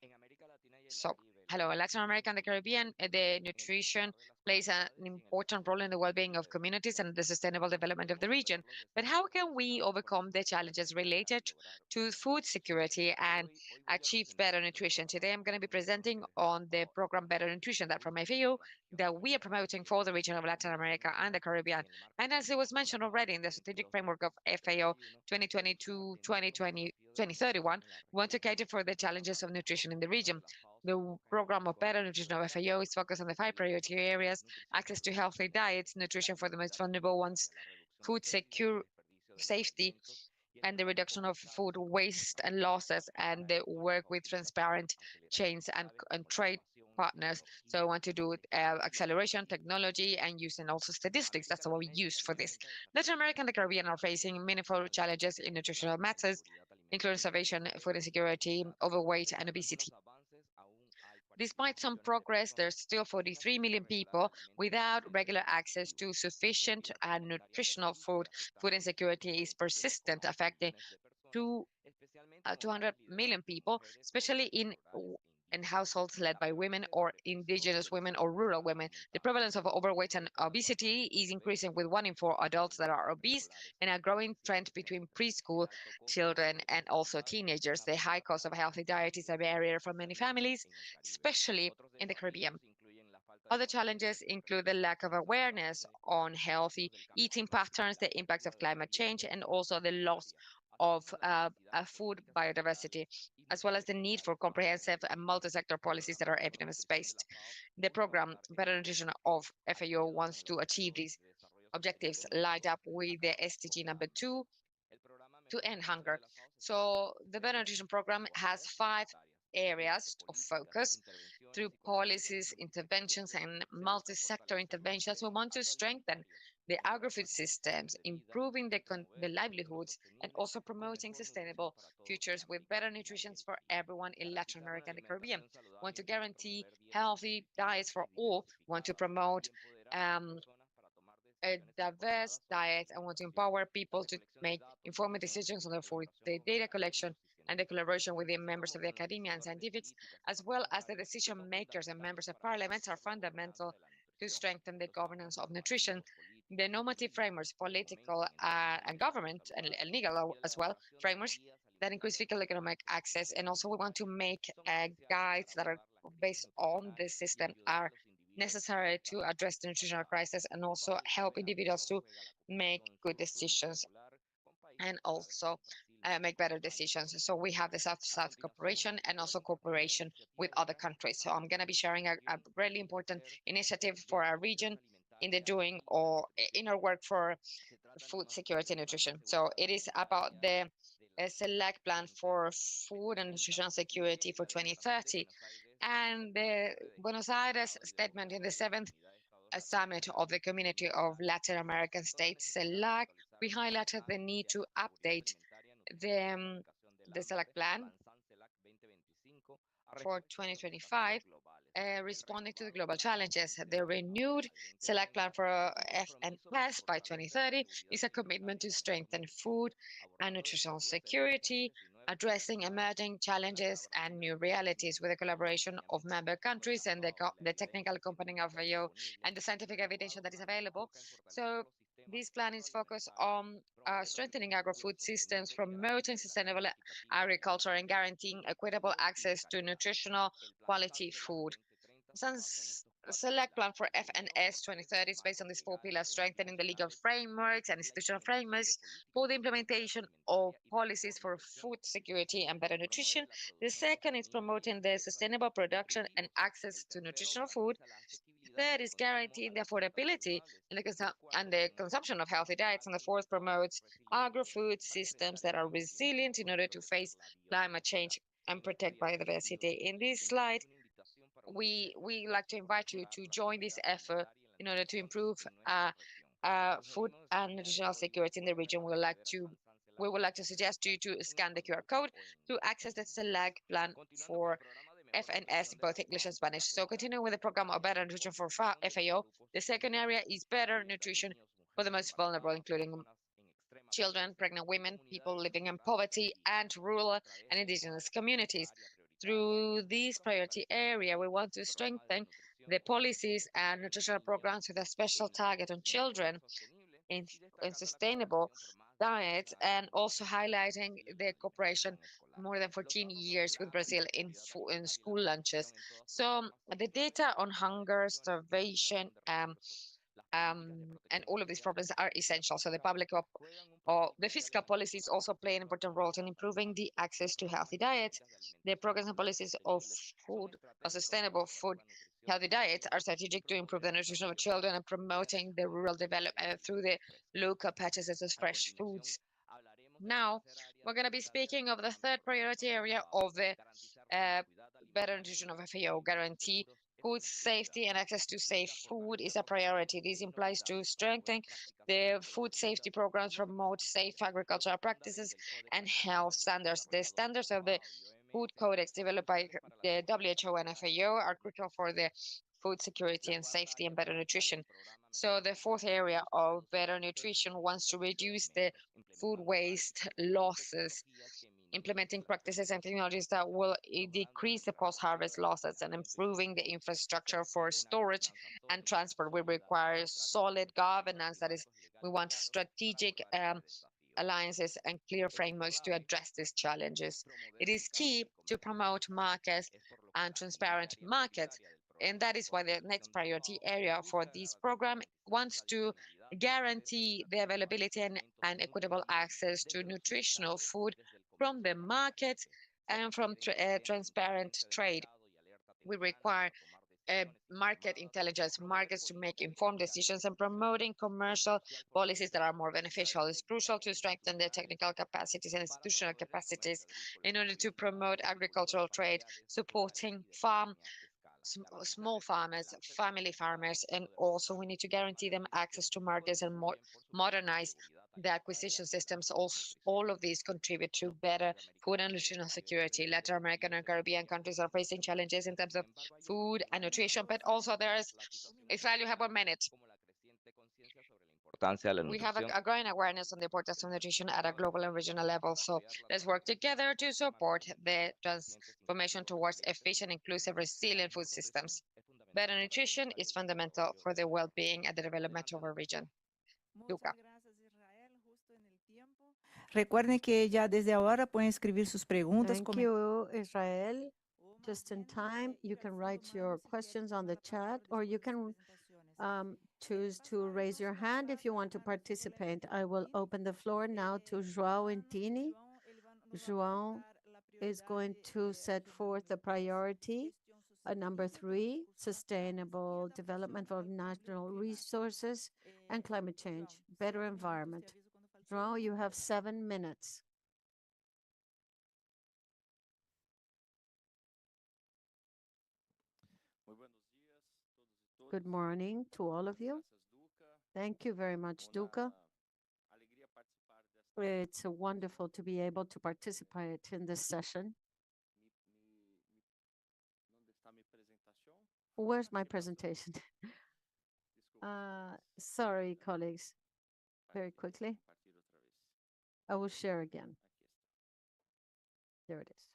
So, hello, in Latin America and the Caribbean, the nutrition plays an important role in the well-being of communities and the sustainable development of the region. But how can we overcome the challenges related to food security and achieve better nutrition? Today, I'm going to be presenting on the program Better Nutrition that from FAO that we are promoting for the region of Latin America and the Caribbean. And as it was mentioned already in the strategic framework of FAO 2022-2031, we want to cater for the challenges of nutrition in the region. The program of Better Nutrition of FAO is focused on the 5 priority areas: access to healthy diets, nutrition for the most vulnerable ones, food secure safety, and the reduction of food waste and losses, and the work with transparent chains and trade partners. So I want to do acceleration, technology, and using also statistics. That's what we use for this. Latin America and the Caribbean are facing meaningful challenges in nutritional matters, including starvation, food insecurity, overweight, and obesity. Despite some progress, there's still 43 million people without regular access to sufficient and nutritional food. Food insecurity is persistent, affecting 200 million people, especially in households led by women or indigenous women or rural women. The prevalence of overweight and obesity is increasing, with 1 in 4 adults that are obese, and a growing trend between preschool children and also teenagers. The high cost of a healthy diet is a barrier for many families, especially in the Caribbean. Other challenges include the lack of awareness on healthy eating patterns, the impacts of climate change, and also the loss of food biodiversity, as well as the need for comprehensive and multi-sector policies that are evidence-based. The program Better Nutrition of FAO wants to achieve these objectives lined up with the SDG number 2 to end hunger. So the Better Nutrition Program has 5 areas of focus. Through policies, interventions, and multi-sector interventions, we want to strengthen the agri-food systems, improving the livelihoods, and also promoting sustainable futures with better nutrition for everyone in Latin America and the Caribbean. We want to guarantee healthy diets for all. We want to promote um, a diverse diet, and want to empower people to make informed decisions on their food. The data collection and the collaboration with the members of the academia and scientifics, as well as the decision makers and members of parliament, are fundamental to strengthen the governance of nutrition. The normative frameworks, political and government and legal as well, frameworks that increase fiscal economic access. And also we want to make guides that are based on the system are necessary to address the nutritional crisis and also help individuals to make good decisions and also make better decisions. So we have the South-South cooperation and also cooperation with other countries. So I'm going to be sharing a really important initiative for our region in the doing or in our work for food security and nutrition. So it is about the select plan for food and nutritional security for 2030. And the Buenos Aires statement in the 7th summit of the Community of Latin American States, CELAC, we highlighted the need to update the select plan for 2025, responding to the global challenges. The renewed select plan for FNS by 2030 is a commitment to strengthen food and nutritional security, addressing emerging challenges and new realities with the collaboration of member countries and the technical accompanying of FAO and the scientific evidence that is available. So this plan is focused on strengthening agro-food systems, promoting sustainable agriculture, and guaranteeing equitable access to nutritional quality food. Since select plan for FNS 2030 is based on these 4 pillars: strengthening the legal frameworks and institutional frameworks for the implementation of policies for food security and better nutrition. The second is promoting the sustainable production and access to nutritional food. Third is guaranteeing the affordability and the consumption of healthy diets. And the fourth promotes agro-food systems that are resilient in order to face climate change and protect biodiversity. In this slide, we like to invite you to join this effort in order to improve food and nutritional security in the region. We would like to suggest you to scan the QR code to access the select plan for FNS, both English and Spanish. So continuing with the program of better nutrition for FAO, the second area is better nutrition for the most vulnerable, including children, pregnant women, people living in poverty, and rural and indigenous communities. Through this priority area, we want to strengthen the policies and nutritional programs with a special target on children in, in sustainable diet, and also highlighting the cooperation more than 14 years with Brazil in school lunches. So the data on hunger, starvation, and all of these problems are essential. So the or the fiscal policies also play an important role in improving the access to healthy diet. The programs and policies of food, of sustainable food, healthy diets are strategic to improve the nutrition of children and promoting the rural development through the local purchases of fresh foods. Now, we're going to be speaking of the third priority area of the better nutrition of FAO. Guarantee food safety and access to safe food is a priority. This implies to strengthen the food safety programs, promote safe agricultural practices and health standards. The standards of the food codex developed by the WHO and FAO are crucial for the food security and safety and better nutrition. So the fourth area of better nutrition wants to reduce the food waste losses, implementing practices and technologies that will decrease the post-harvest losses and improving the infrastructure for storage and transport. We require solid governance. That is, we want strategic alliances and clear frameworks to address these challenges. It is key to promote markets and transparent markets. And that is why the next priority area for this program wants to guarantee the availability and equitable access to nutritional food from the market and from transparent trade. We require market intelligence, markets to make informed decisions, and promoting commercial policies that are more beneficial. It's crucial to strengthen the technical capacities and institutional capacities in order to promote agricultural trade, supporting small farmers, family farmers, and also we need to guarantee them access to markets and modernize the acquisition systems. All of these contribute to better food and nutritional security. Latin American and Caribbean countries are facing challenges in terms of food and nutrition, but also there's, Israel, you have 1 minute. We have a growing awareness on the importance of nutrition at a global and regional level. So let's work together to support the transformation towards efficient, inclusive, resilient food systems. Better nutrition is fundamental for the well-being and the development of our region. Luca. Recuerden que ya desde ahora pueden escribir sus preguntas. Thank you, Israel. Just in time, you can write your questions on the chat, or you can choose to raise your hand if you want to participate. I will open the floor now to João Intini. João is going to set forth the priority, number 3, sustainable development of natural resources and climate change, better environment. João, you have 7 minutes. Good morning to all of you. Thank you very much, Duca. It's wonderful to be able to participate in this session. Where's my presentation? Sorry, colleagues. Very quickly. I will share again. There it is.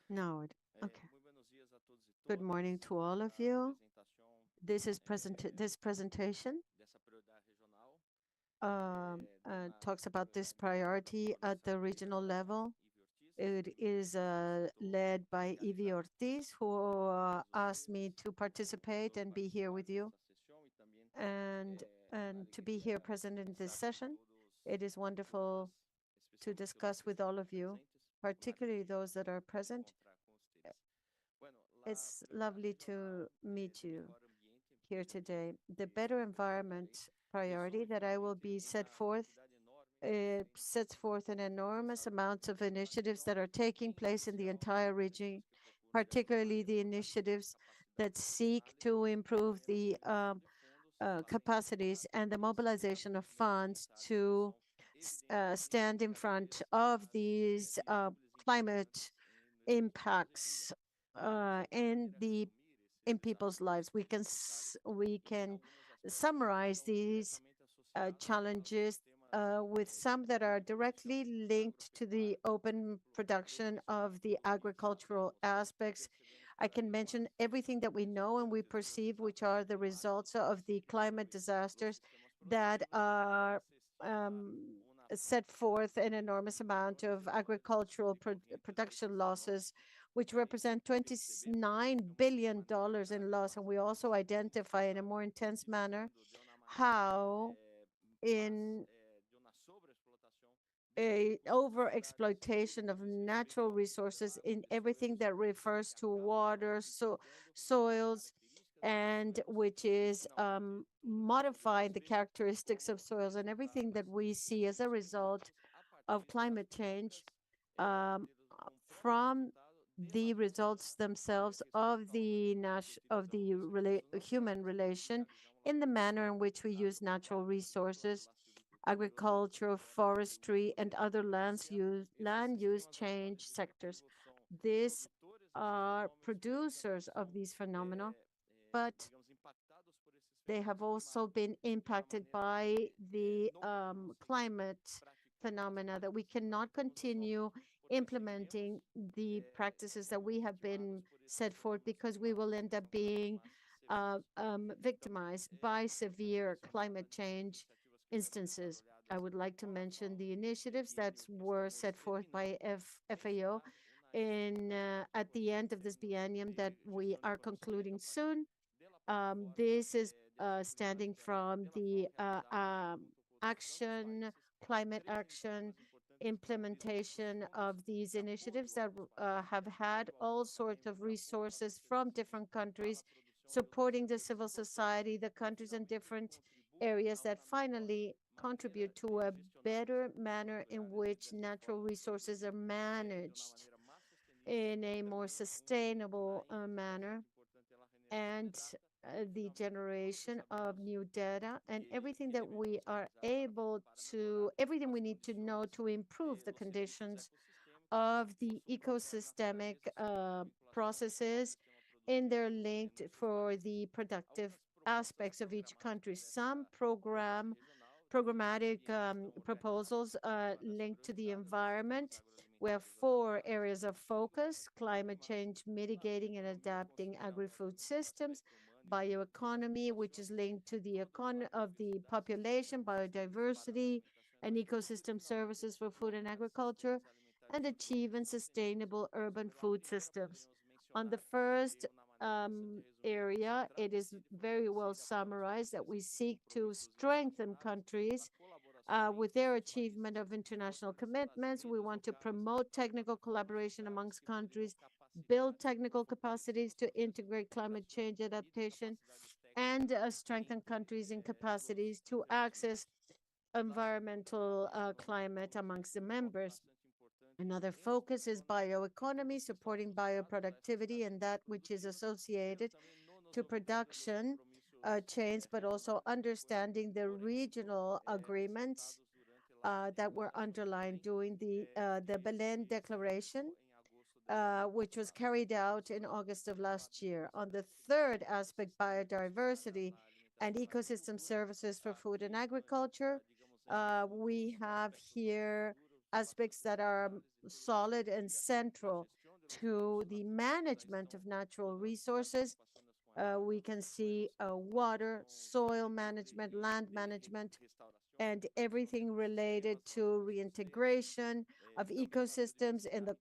No, okay. Good morning to all of you. This presentation talks about this priority at the regional level. It is led by Ivy Ortiz, who asked me to participate and be here with you, and to be here present in this session. It is wonderful to discuss with all of you, particularly those that are present. It's lovely to meet you here today. The better environment priority that I will be sets forth an enormous amount of initiatives that are taking place in the entire region, particularly the initiatives that seek to improve the capacities and the mobilization of funds to stand in front of these climate impacts in people's lives. We can summarize these challenges with some that are directly linked to the open production of the agricultural aspects. I can mention everything that we know and we perceive, which are the results of the climate disasters that are um, set forth an enormous amount of agricultural production losses, which represent $29 billion in loss. And we also identify in a more intense manner how in a over exploitation of natural resources in everything that refers to water, soils, and which is modifying the characteristics of soils, and everything that we see as a result of climate change um, from the results themselves of the human relation in the manner in which we use natural resources, agriculture, forestry, and other land use change sectors. These are producers of these phenomena, but they have also been impacted by the climate phenomena, that we cannot continue implementing the practices that we have been set forth, because we will end up being victimized by severe climate change instances. I would like to mention the initiatives that were set forth by FAO at the end of this biennium that we are concluding soon. This is standing from the action, climate action, implementation of these initiatives that have had all sorts of resources from different countries, supporting the civil society, the countries and different areas that finally contribute to a better manner in which natural resources are managed in a more sustainable manner, and the generation of new data and everything that we are able to, everything we need to know to improve the conditions of the ecosystemic processes in their linked for the productive aspects of each country. Some programmatic proposals linked to the environment. We have 4 areas of focus: climate change, mitigating and adapting agri-food systems; bioeconomy, which is linked to the of the population, biodiversity, and ecosystem services for food and agriculture; and achieving sustainable urban food systems. On the first area, it is very well summarized that we seek to strengthen countries with their achievement of international commitments. We want to promote technical collaboration amongst countries, build technical capacities to integrate climate change adaptation, and strengthen countries in capacities to access environmental climate amongst the members. Another focus is bioeconomy, supporting bioproductivity and that which is associated to production chains, but also understanding the regional agreements that were underlined during the Belém Declaration, which was carried out in August of last year. On the third aspect, biodiversity and ecosystem services for food and agriculture, we have here aspects that are solid and central to the management of natural resources. We can see water, soil management, land management, and everything related to reintegration of ecosystems in the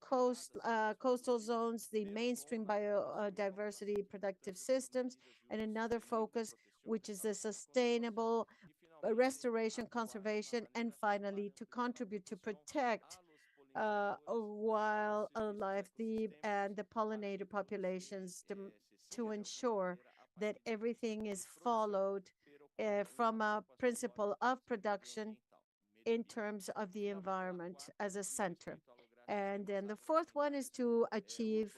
coastal zones, the mainstream biodiversity productive systems, and another focus, which is the sustainable restoration, conservation, and finally to contribute to protect wildlife and the pollinator populations to ensure that everything is followed from a principle of production in terms of the environment as a center. And then the fourth one is to achieve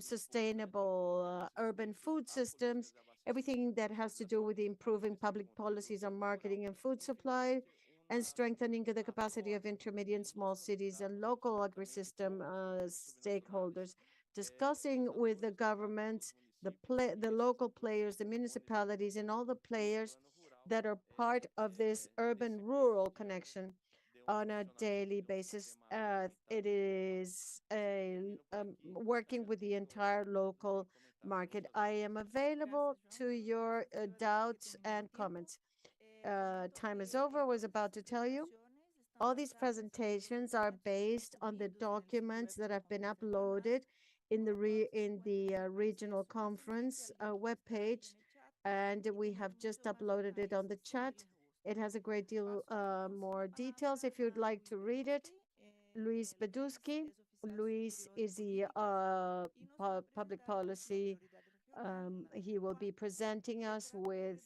sustainable urban food systems, everything that has to do with improving public policies on marketing and food supply, and strengthening the capacity of intermediate and small cities and local agri-system stakeholders, discussing with the governments the local players, the municipalities, and all the players that are part of this urban-rural connection on a daily basis. It is working with the entire local market. I am available to your doubts and comments. Time is over. I was about to tell you. All these presentations are based on the documents that have been uploaded in the regional conference webpage, and we have just uploaded it on the chat. It has a great deal more details if you'd like to read it. Luis Beduski. Luis is the public policy. He will be presenting us with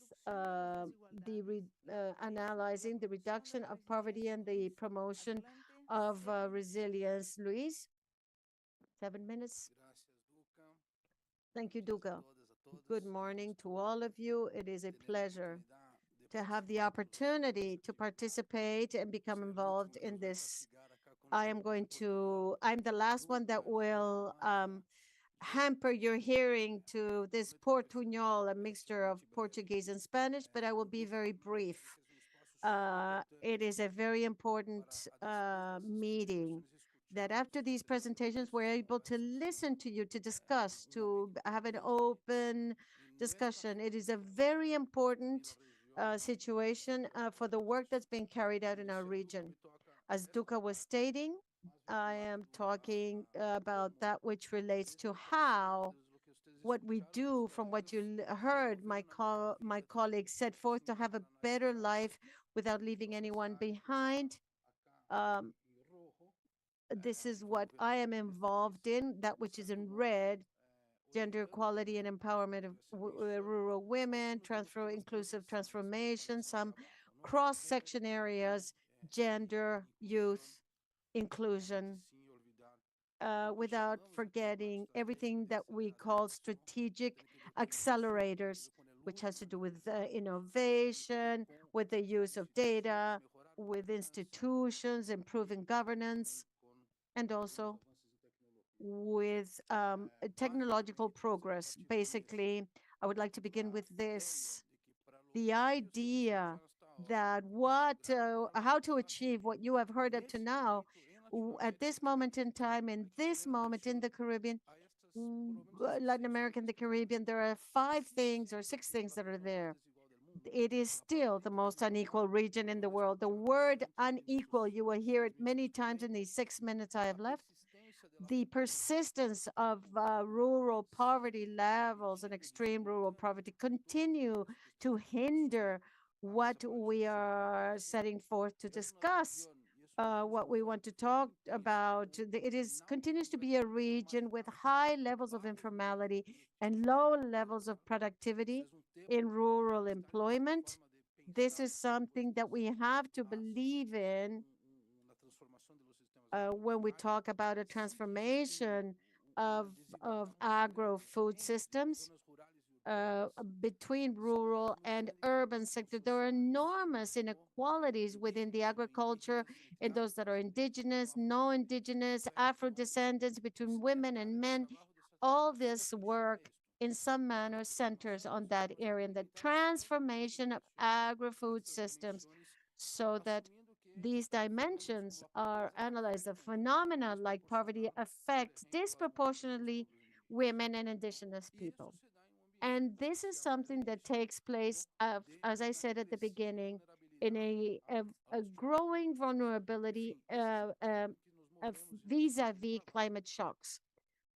analyzing the reduction of poverty and the promotion of resilience. Luis, 7 minutes. Thank you, Duca. Good morning to all of you. It is a pleasure to have the opportunity to participate and become involved in this. I'm the last one that will hamper your hearing to this portuñol, a mixture of Portuguese and Spanish, but I will be very brief. It is a very important meeting that after these presentations, we're able to listen to you, to discuss, to have an open discussion. It is a very important situation for the work that's being carried out in our region. As Duca was stating, I am talking about that which relates to how what we do from what you heard my colleagues set forth to have a better life without leaving anyone behind. This is what I am involved in, that which is in red, gender equality and empowerment of rural women, inclusive transformation, some cross-section areas, gender, youth, inclusion, without forgetting everything that we call strategic accelerators, which has to do with innovation, with the use of data, with institutions, improving governance, and also with technological progress. Basically, I would like to begin with this. The idea that how to achieve what you have heard up to now, at this moment in time, in this moment in the Caribbean, Latin America and the Caribbean, there are 5 things or 6 things that are there. It is still the most unequal region in the world. The word unequal, you will hear it many times in these 6 minutes I have left. The persistence of rural poverty levels and extreme rural poverty continue to hinder what we are setting forth to discuss, what we want to talk about. It continues to be a region with high levels of informality and low levels of productivity in rural employment. This is something that we have to believe in when we talk about a transformation of agro-food systems between rural and urban sector. There are enormous inequalities within the agriculture in those that are indigenous, no indigenous, Afro-descendants, between women and men. All this work in some manner centers on that area, and the transformation of agri-food systems, so that these dimensions are analyzed. The phenomena like poverty affect disproportionately women and indigenous people. And this is something that takes place, as I said at the beginning, in a growing vulnerability vis-a-vis climate shocks.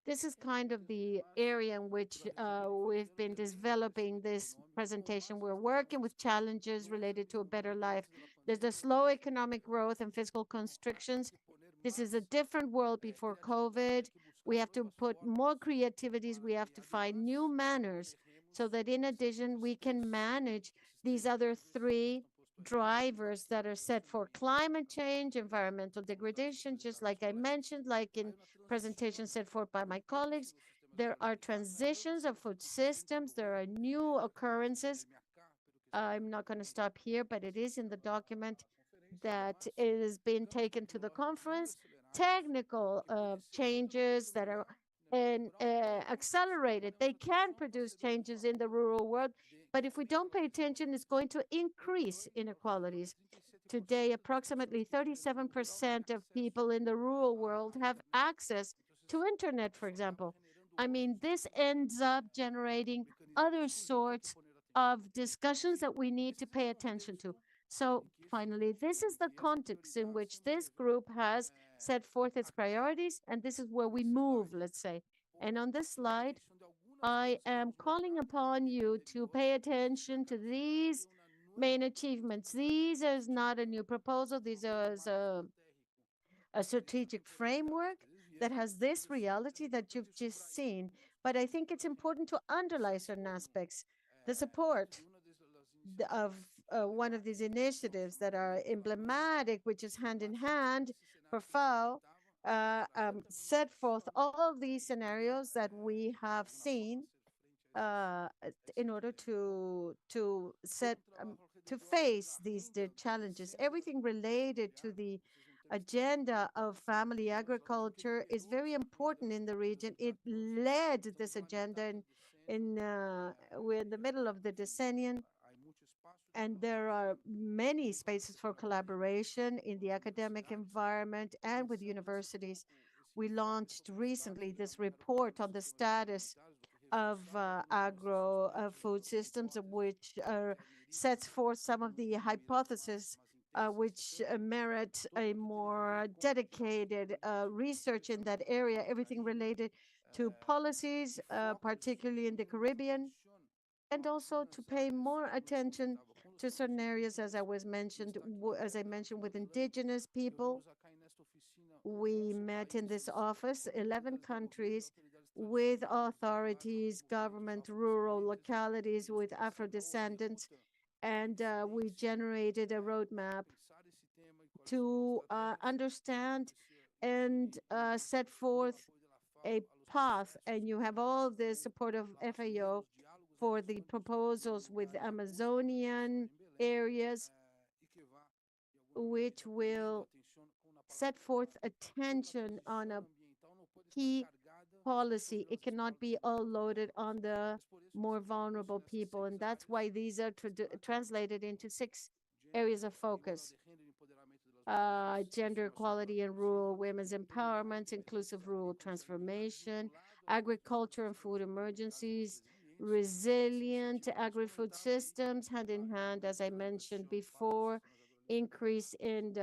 This is kind of the area in which we've been developing this presentation. We're working with challenges related to a better life. There's the slow economic growth and fiscal constrictions. This is a different world before COVID. We have to put more creativities. We have to find new manners so that in addition, we can manage these other 3 drivers that are set for climate change, environmental degradation, just like I mentioned, like in presentation set forth by my colleagues. There are transitions of food systems. There are new occurrences. I'm not going to stop here, but it is in the document that it has been taken to the conference. Technical changes that are and accelerate it. They can produce changes in the rural world, but if we don't pay attention, it's going to increase inequalities. Today, approximately 37% of people in the rural world have access to internet, for example. I mean, this ends up generating other sorts of discussions that we need to pay attention to. So finally, this is the context in which this group has set forth its priorities, and this is where we move, let's say. And on this slide, I am calling upon you to pay attention to these main achievements. These is not a new proposal. These are a strategic framework that has this reality that you've just seen. But I think it's important to underline certain aspects. The support of one of these initiatives that are emblematic, which is hand in hand for FAO, set forth all these scenarios that we have seen uh, in order to face these challenges. Everything related to the agenda of family agriculture is very important in the region. It led this agenda we're in the middle of the decennium, and there are many spaces for collaboration in the academic environment and with universities. We launched recently this report on the status of agro food systems, which sets forth some of the hypotheses which merit a more dedicated research in that area, everything related to policies, particularly in the Caribbean, and also to pay more attention to certain areas, as I mentioned, with indigenous people. We met in this office, 11 countries, with authorities, government, rural localities, with Afro descendants, and we generated a roadmap to understand and set forth a path. And you have all the support of FAO for the proposals with Amazonian areas, which will set forth attention on a key policy. It cannot be all loaded on the more vulnerable people. And that's why these are translated into 6 areas of focus. Gender equality and rural women's empowerment, inclusive rural transformation, agriculture and food emergencies, resilient agri-food systems, hand in hand, as I mentioned before, increase in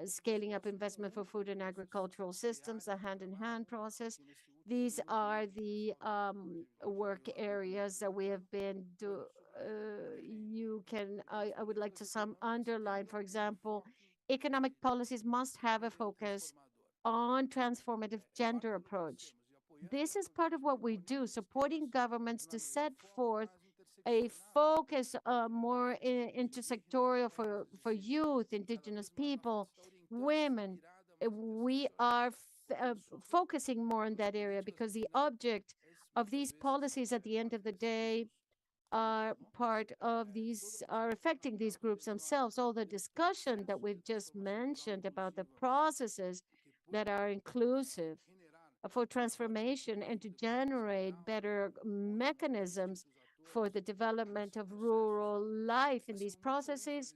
scaling up investment for food and agricultural systems, a hand-in-hand process. These are the work areas that we have been I would like to underline, for example, economic policies must have a focus on transformative gender approach. This is part of what we do, supporting governments to set forth a focus more intersectorial for youth, indigenous people, women. We are focusing more on that area because the object of these policies at the end of the day are affecting these groups themselves. All the discussion that we've just mentioned about the processes that are inclusive for transformation and to generate better mechanisms for the development of rural life in these processes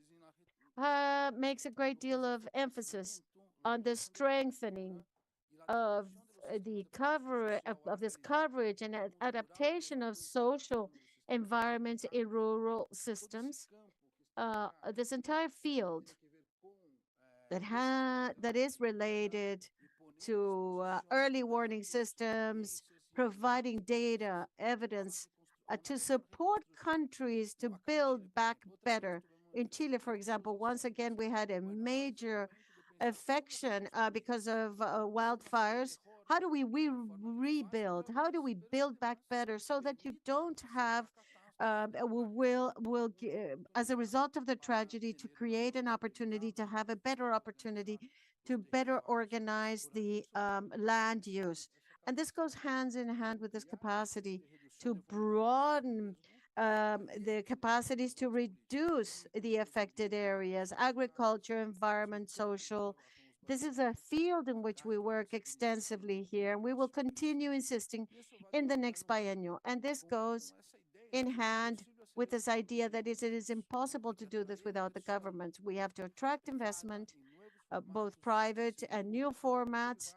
makes a great deal of emphasis on the strengthening of this coverage and adaptation of social environments in rural systems. This entire field that is related to early warning systems, providing data, evidence to support countries to build back better. In Chile, for example, once again, we had a major affection because of wildfires. How do we rebuild? How do we build back better so that you don't have as a result of the tragedy, to create an opportunity to have a better opportunity to better organize the land use. And this goes hands in hand with this capacity to broaden the capacities to reduce the affected areas, agriculture, environment, social, This is a field in which we work extensively here, and we will continue insisting in the next biennial. And this goes in hand with this idea that it is impossible to do this without the government. We have to attract investment, both private and new formats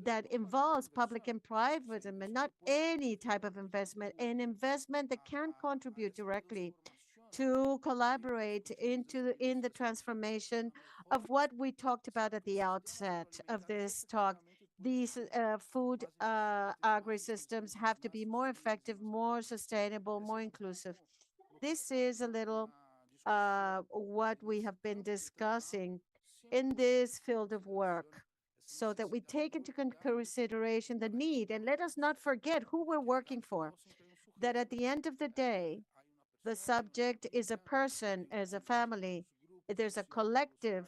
that involves public and private, and not any type of investment, an investment that can contribute directly to collaborate in the transformation of what we talked about at the outset of this talk. These food agri-systems have to be more effective, more sustainable, more inclusive. This is a little what we have been discussing in this field of work, so that we take into consideration the need, and let us not forget who we're working for, that at the end of the day, the subject is a person, as a family. There's a collective.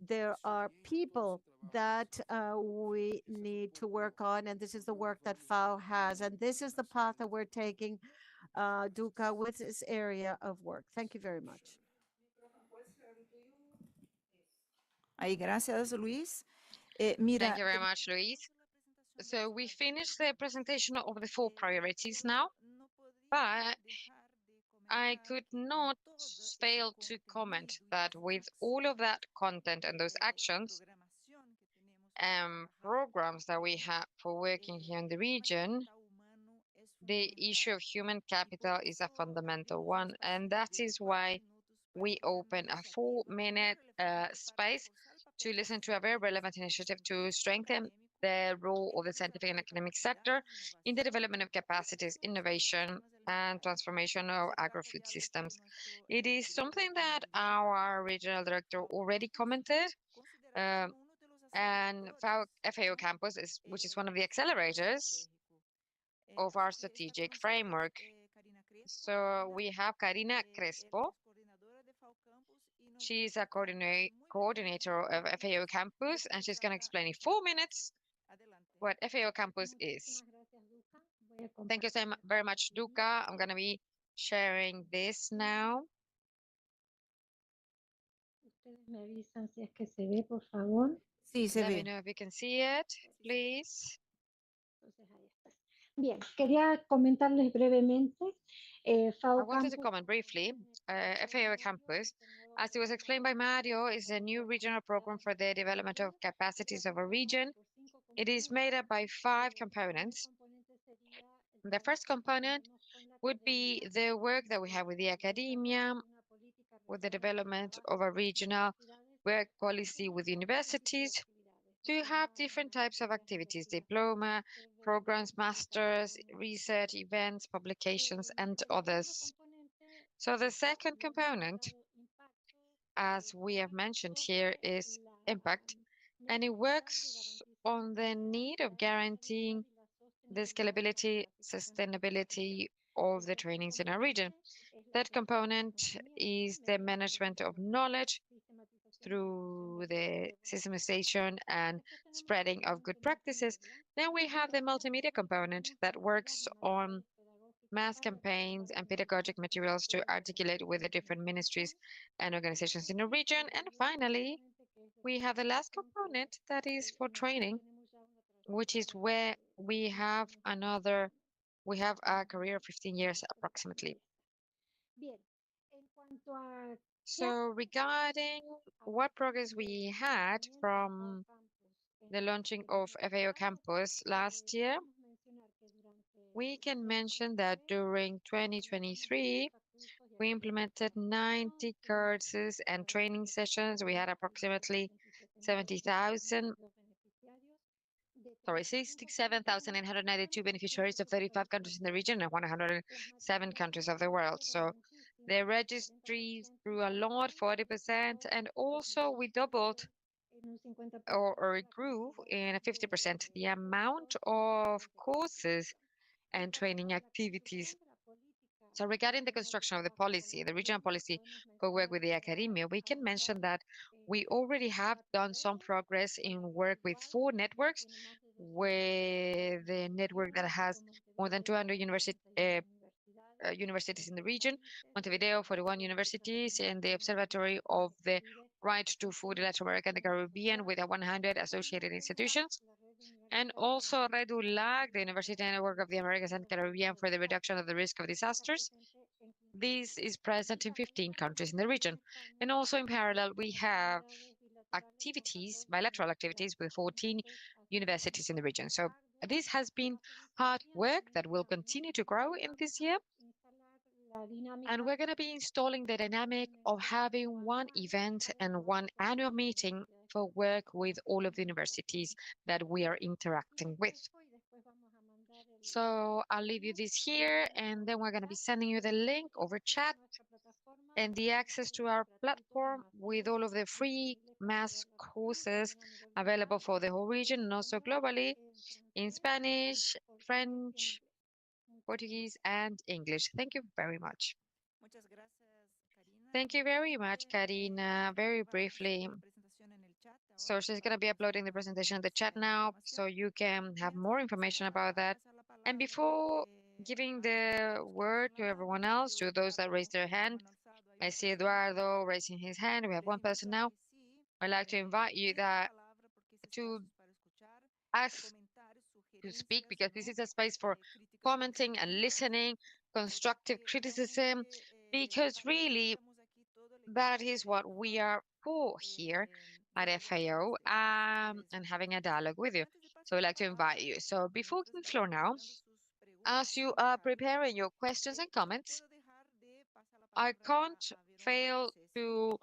There are people that we need to work on, and this is the work that FAO has, and this is the path that we're taking, Duca, with this area of work. Thank you very much. Ahí, gracias, Luis. Thank Mira, you very much, Luis. So we finished the presentation of the 4 priorities now, but I could not fail to comment that with all of that content and those actions and programs that we have for working here in the region, the issue of human capital is a fundamental one, and that is why we open a 4-minute space to listen to a very relevant initiative to strengthen the role of the scientific and academic sector in the development of capacities, innovation, and transformation of agri-food systems. It is something that our regional director already commented, and FAO Campus, which is one of the accelerators of our strategic framework. So we have Karina Crespo. She's a coordinator of FAO Campus, and she's going to explain in 4 minutes what FAO Campus is. Thank you so very much, Duca. I'm going to be sharing this now. sí, se Let me ve. know if you can see it, please. Bien, quería comentarles brevemente. I FAO wanted to Campus comment briefly. FAO Campus, as it was explained by Mario, is a new regional program for the development of capacities of a region. It is made up by 5 components. The first component would be the work that we have with the academia, with the development of a regional work policy with universities, to have different types of activities: diploma, programs, masters, research, events, publications, and others. So the second component, as we have mentioned here, is impact, and it works on the need of guaranteeing the scalability, sustainability of the trainings in our region. That component is the management of knowledge through the systematization and spreading of good practices. Then we have the multimedia component that works on mass campaigns and pedagogic materials to articulate with the different ministries and organizations in the region. And finally, we have the last component that is for training, which is where we have a career of 15 years approximately. So regarding what progress we had from the launching of FAO Campus last year, we can mention that during 2023, we implemented 90 courses and training sessions. We had approximately 67,892 beneficiaries of 35 countries in the region and 107 countries of the world. So the registries grew a lot, 40%, and also we doubled or it grew in 50% the amount of courses and training activities. So regarding the construction of the policy, the regional policy for work with the academia, we can mention that we already have done some progress in work with 4 networks, with the network that has more than 200 universities in the region, Montevideo, 41 universities, and the Observatory of the right to food in Latin America and the Caribbean with 100 associated institutions. And also REDULAC, the University Network of the Americas and Caribbean for the reduction of the risk of disasters. This is present in 15 countries in the region. And also in parallel, we have activities, bilateral activities with 14 universities in the region. So this has been hard work that will continue to grow in this year. And we're going to be installing the dynamic of having one event and one annual meeting for work with all of the universities that we are interacting with. So I'll leave you this here, and then we're going to be sending you the link over chat and the access to our platform with all of the free mass courses available for the whole region and also globally in Spanish, French, Portuguese, and English. Thank you very much. Thank you very much, Karina. Very briefly. So she's going to be uploading the presentation in the chat now, so you can have more information about that. And before giving the word to everyone else, to those that raised their hand, I see Eduardo raising his hand. We have one person now. I'd like to invite you to ask to speak, because this is a space for commenting and listening, constructive criticism, because really that is what we are for here at FAO, and having a dialogue with you. So I'd like to invite you. So before giving the floor now, as you are preparing your questions and comments, I can't fail to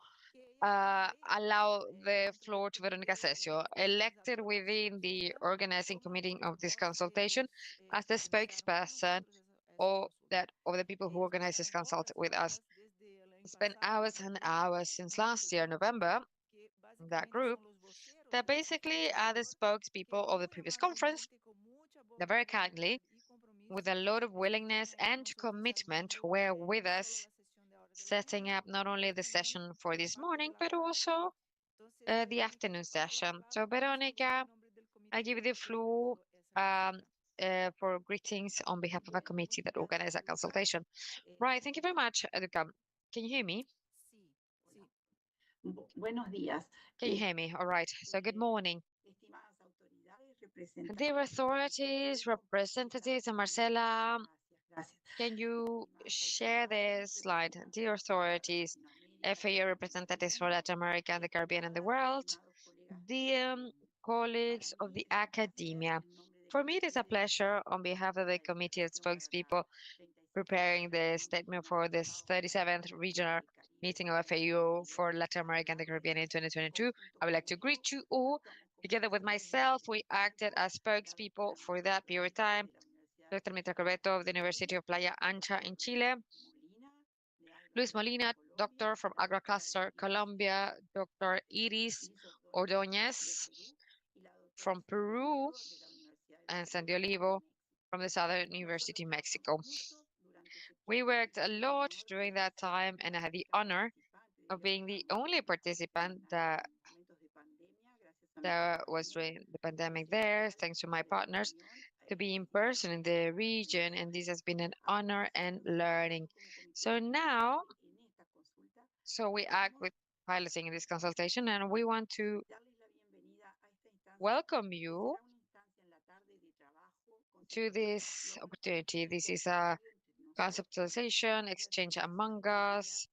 allow the floor to Veronica Sesio, elected within the organizing committee of this consultation as the spokesperson of the people who organize this consult with us. Spent hours and hours since last year, November, in that group, that basically are the spokespeople of the previous conference. They're very kindly, with a lot of willingness and commitment, were with us, setting up not only the session for this morning, but also the afternoon session. So, Veronica, I give you the floor for greetings on behalf of a committee that organized a consultation. Right, thank you very much, Educa. Can you hear me? Buenos días. Can you hear me? All right, so good morning. Dear authorities, representatives, and Marcela, can you share this slide? Dear authorities, FAO representatives for Latin America and the Caribbean and the world, dear colleagues of the academia, for me it is a pleasure on behalf of the committee of spokespeople preparing the statement for this 37th regional meeting of FAO for Latin America and the Caribbean in 2022. I would like to greet you all. Together with myself, we acted as spokespeople for that period of time. Dr. Mitra Corbeto of the University of Playa Ancha in Chile, Luis Molina, doctor from Agra Cluster, Colombia, Dr. Iris Ordóñez from Peru, and Sandy Olivo from the Southern University, Mexico. We worked a lot during that time, and I had the honor of being the only participant that was during the pandemic there, thanks to my partners, to be in person in the region, and this has been an honor and learning. So now, we act with piloting this consultation, and we want to welcome you to this opportunity. This is a conceptualization, exchange among us,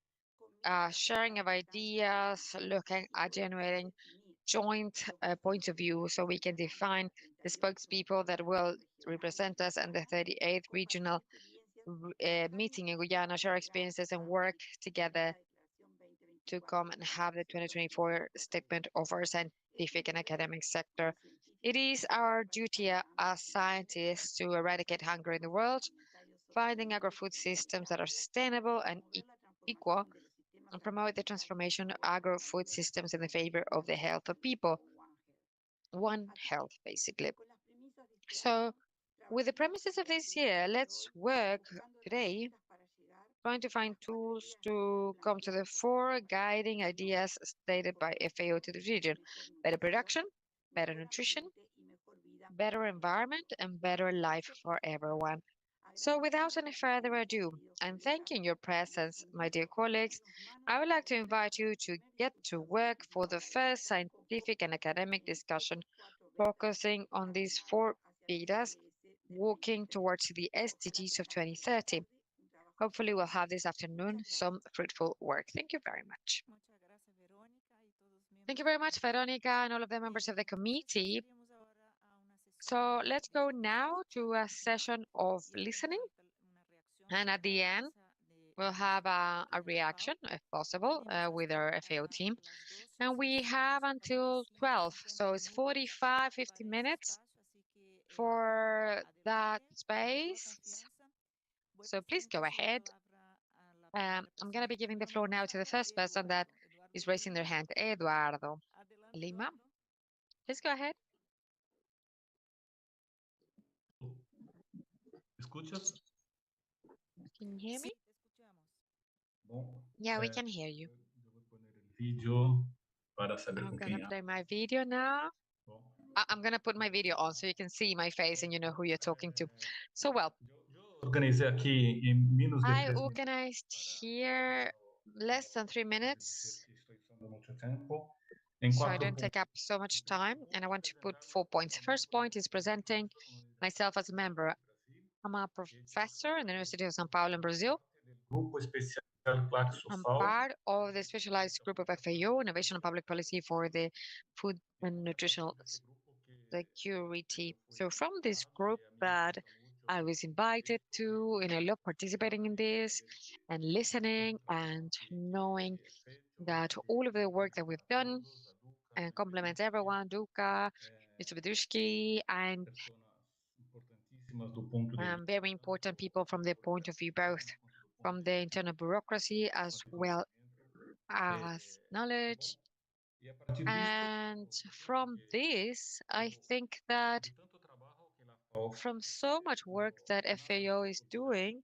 sharing of ideas, looking at generating joint points of view so we can define the spokespeople that will represent us and the 38th regional meeting in Guyana, share experiences and work together to come and have the 2024 statement of our scientific and academic sector. It is our duty as scientists to eradicate hunger in the world, finding agro-food systems that are sustainable and equal, and promote the transformation of agro-food systems in the favor of the health of people. One health, basically. So, with the premises of this year, let's work today trying to find tools to come to the four guiding ideas stated by FAO to the region: better production, better nutrition, better environment, and better life for everyone. So without any further ado, and thanking your presence, my dear colleagues, I would like to invite you to get to work for the first scientific and academic discussion focusing on these four pillars, walking towards the SDGs of 2030. Hopefully we'll have this afternoon some fruitful work. Thank you very much. Thank you very much, Veronica, and all of the members of the committee. So let's go now to a session of listening. And at the end, we'll have a reaction, if possible, with our FAO team. And we have until 12, so it's 45, 50 minutes for that space. So please go ahead. I'm going to be giving the floor now to the first person that is raising their hand, Eduardo Lima. Please go ahead. ¿Escuchas? Can you hear me? Bom, Yeah, we can hear you. eu vou poner el vídeo para saber I'm com going to quem play my video now. Bom, I'm going to put my video on so you can see my face and you know who you're talking to. So, well, eu organizei aqui em menos de I 3 minutos. organized here less than 3 minutes, Estou usando muito tempo. Em so I quatro don't take up so much time, and I want to put 4 points. First point is presenting myself as a member. I'm a professor in the University of São Paulo in Brazil. Grupo especial Claxo I'm FAO. part of the specialized group of FAO, Innovation and Public Policy for the Food and Nutritional Security. So from this group that I was invited to, and I love participating in this and listening and knowing that all of the work that we've done and complements everyone, Duka, Mr. Bedushki, and very important people from their point of view, both from the internal bureaucracy as well as knowledge. And from this, I think that from so much work that FAO is doing,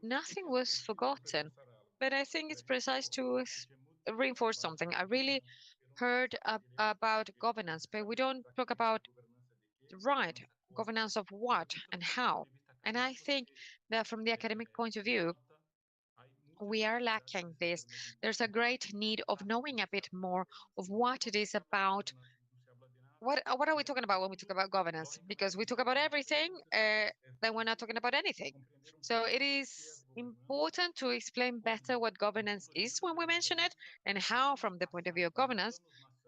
nothing was forgotten. But I think it's precise to reinforce something. I really heard about governance, but we don't talk about right governance of what and how. And I think that from the academic point of view, we are lacking this. There's a great need of knowing a bit more of what it is about. What are we talking about when we talk about governance? Because we talk about everything, then we're not talking about anything. So it is important to explain better what governance is when we mention it, and how, from the point of view of governance,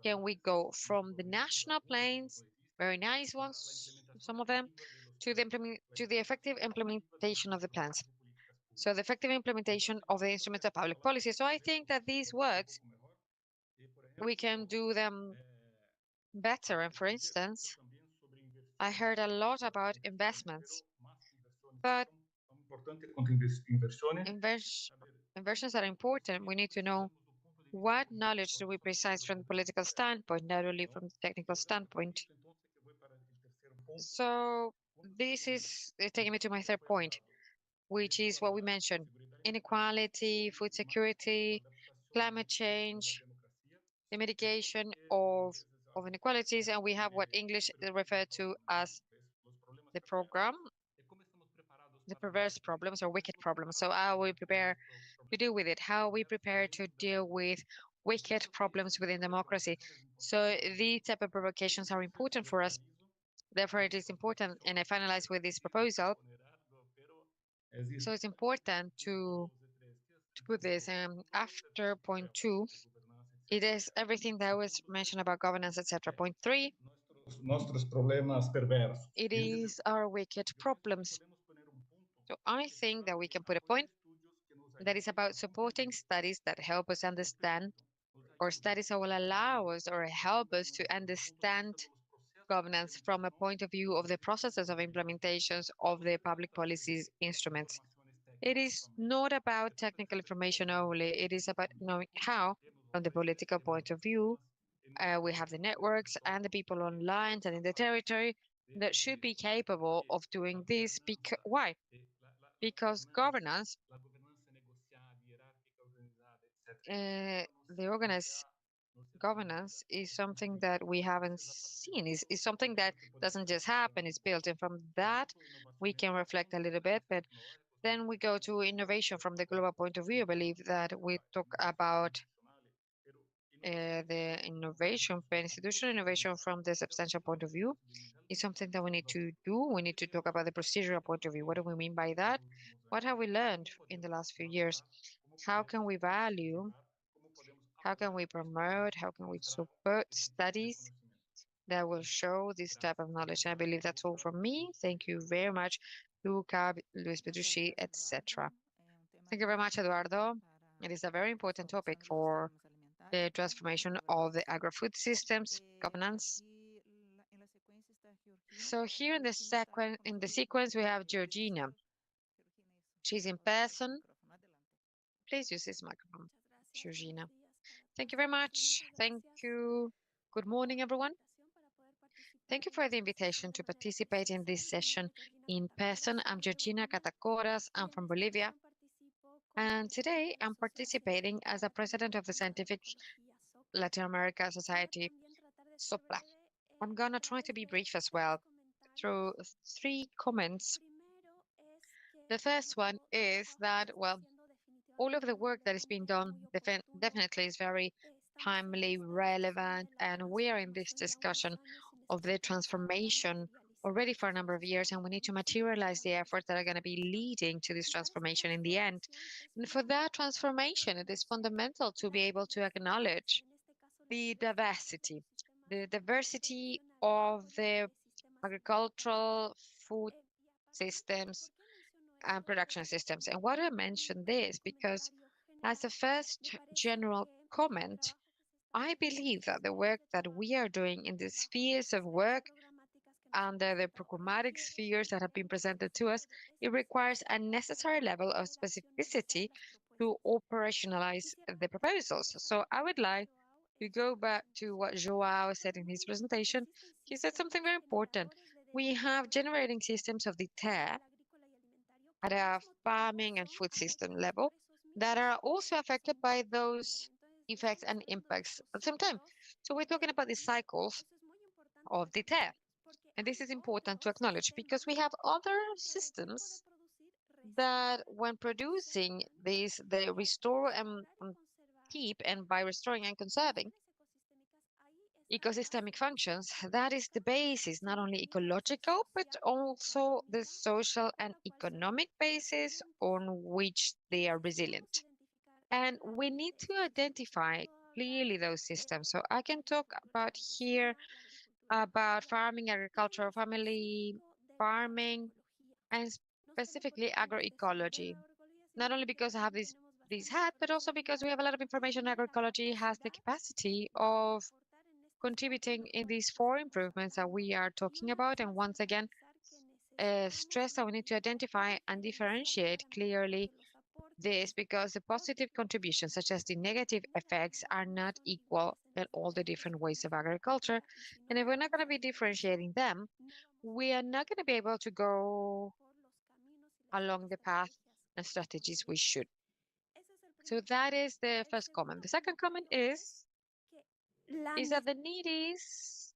can we go from the national planes, very nice ones, some of them, to the effective implementation of the plans. So the effective implementation of the instruments of public policy. So I think that these works, we can do them better. And for instance, I heard a lot about investments, but inversions are important. We need to know what knowledge do we precise from the political standpoint, not only from the technical standpoint. So this is taking me to my third point, which is what we mentioned: inequality, food security, climate change, the mitigation of inequalities, and we have what English refer to as the program, the perverse problems or wicked problems. So how we prepare to deal with it, how we prepare to deal with wicked problems within democracy. So these type of provocations are important for us. Therefore, it is important, and I finalize with this proposal. So it's important to put this after point 2. It is everything that was mentioned about governance, etc. Point 3, it is our wicked problems. So I think that we can put a point that is about supporting studies that help us understand, or studies that will allow us or help us to understand governance from a point of view of the processes of implementations of the public policies instruments. It is not about technical information only. It is about knowing how, from the political point of view, we have the networks and the people online and in the territory that should be capable of doing this. Why? Because governance, the governance is something that we haven't seen. Is something that doesn't just happen, it's built. And from that, we can reflect a little bit. But then we go to innovation from the global point of view. I believe that we talk about the innovation, but institutional innovation from the substantial point of view is something that we need to do. We need to talk about the procedural point of view. What do we mean by that? What have we learned in the last few years? How can we value? How can we promote? How can we support studies that will show this type of knowledge? I believe that's all from me. Thank you very much, Luca, Luis Petrucci, etc. Thank you very much, Eduardo. It is a very important topic for the transformation of the agri-food systems governance. So here in the sequence, we have Georgina. She's in person. Please use this microphone, Georgina. Thank you very much. Thank you. Good morning, everyone. Thank you for the invitation to participate in this session in person. I'm Georgina Catacoras. I'm from Bolivia. And today I'm participating as a president of the Scientific Latin America Society, SOPLA. I'm going to try to be brief as well through 3 comments. The first one is that, well, all of the work that is being done definitely is very timely, relevant, and we are in this discussion of the transformation already for a number of years, and we need to materialize the efforts that are going to be leading to this transformation in the end. And for that transformation, it is fundamental to be able to acknowledge the diversity of the agricultural food systems and production systems. And why do I mention this? Because as a first general comment, I believe that the work that we are doing in the spheres of work under the programmatic spheres that have been presented to us, it requires a necessary level of specificity to operationalize the proposals. So I would like to go back to what Joao said in his presentation. He said something very important. We have generating systems of the TER at a farming and food system level that are also affected by those effects and impacts at the same time. So we're talking about the cycles of the TER. And this is important to acknowledge because we have other systems that when producing these, they restore and keep, and by restoring and conserving ecosystemic functions, that is the basis, not only ecological, but also the social and economic basis on which they are resilient. And we need to identify clearly those systems. So I can talk about here about farming, agricultural, family farming, and specifically agroecology. Not only because I have this hat, but also because we have a lot of information. Agroecology has the capacity of contributing in these 4 improvements that we are talking about. And once again, stress that we need to identify and differentiate clearly this, because the positive contributions, such as the negative effects, are not equal in all the different ways of agriculture. And if we're not going to be differentiating them, we are not going to be able to go along the path and strategies we should. So that is the first comment. The second comment is that the need is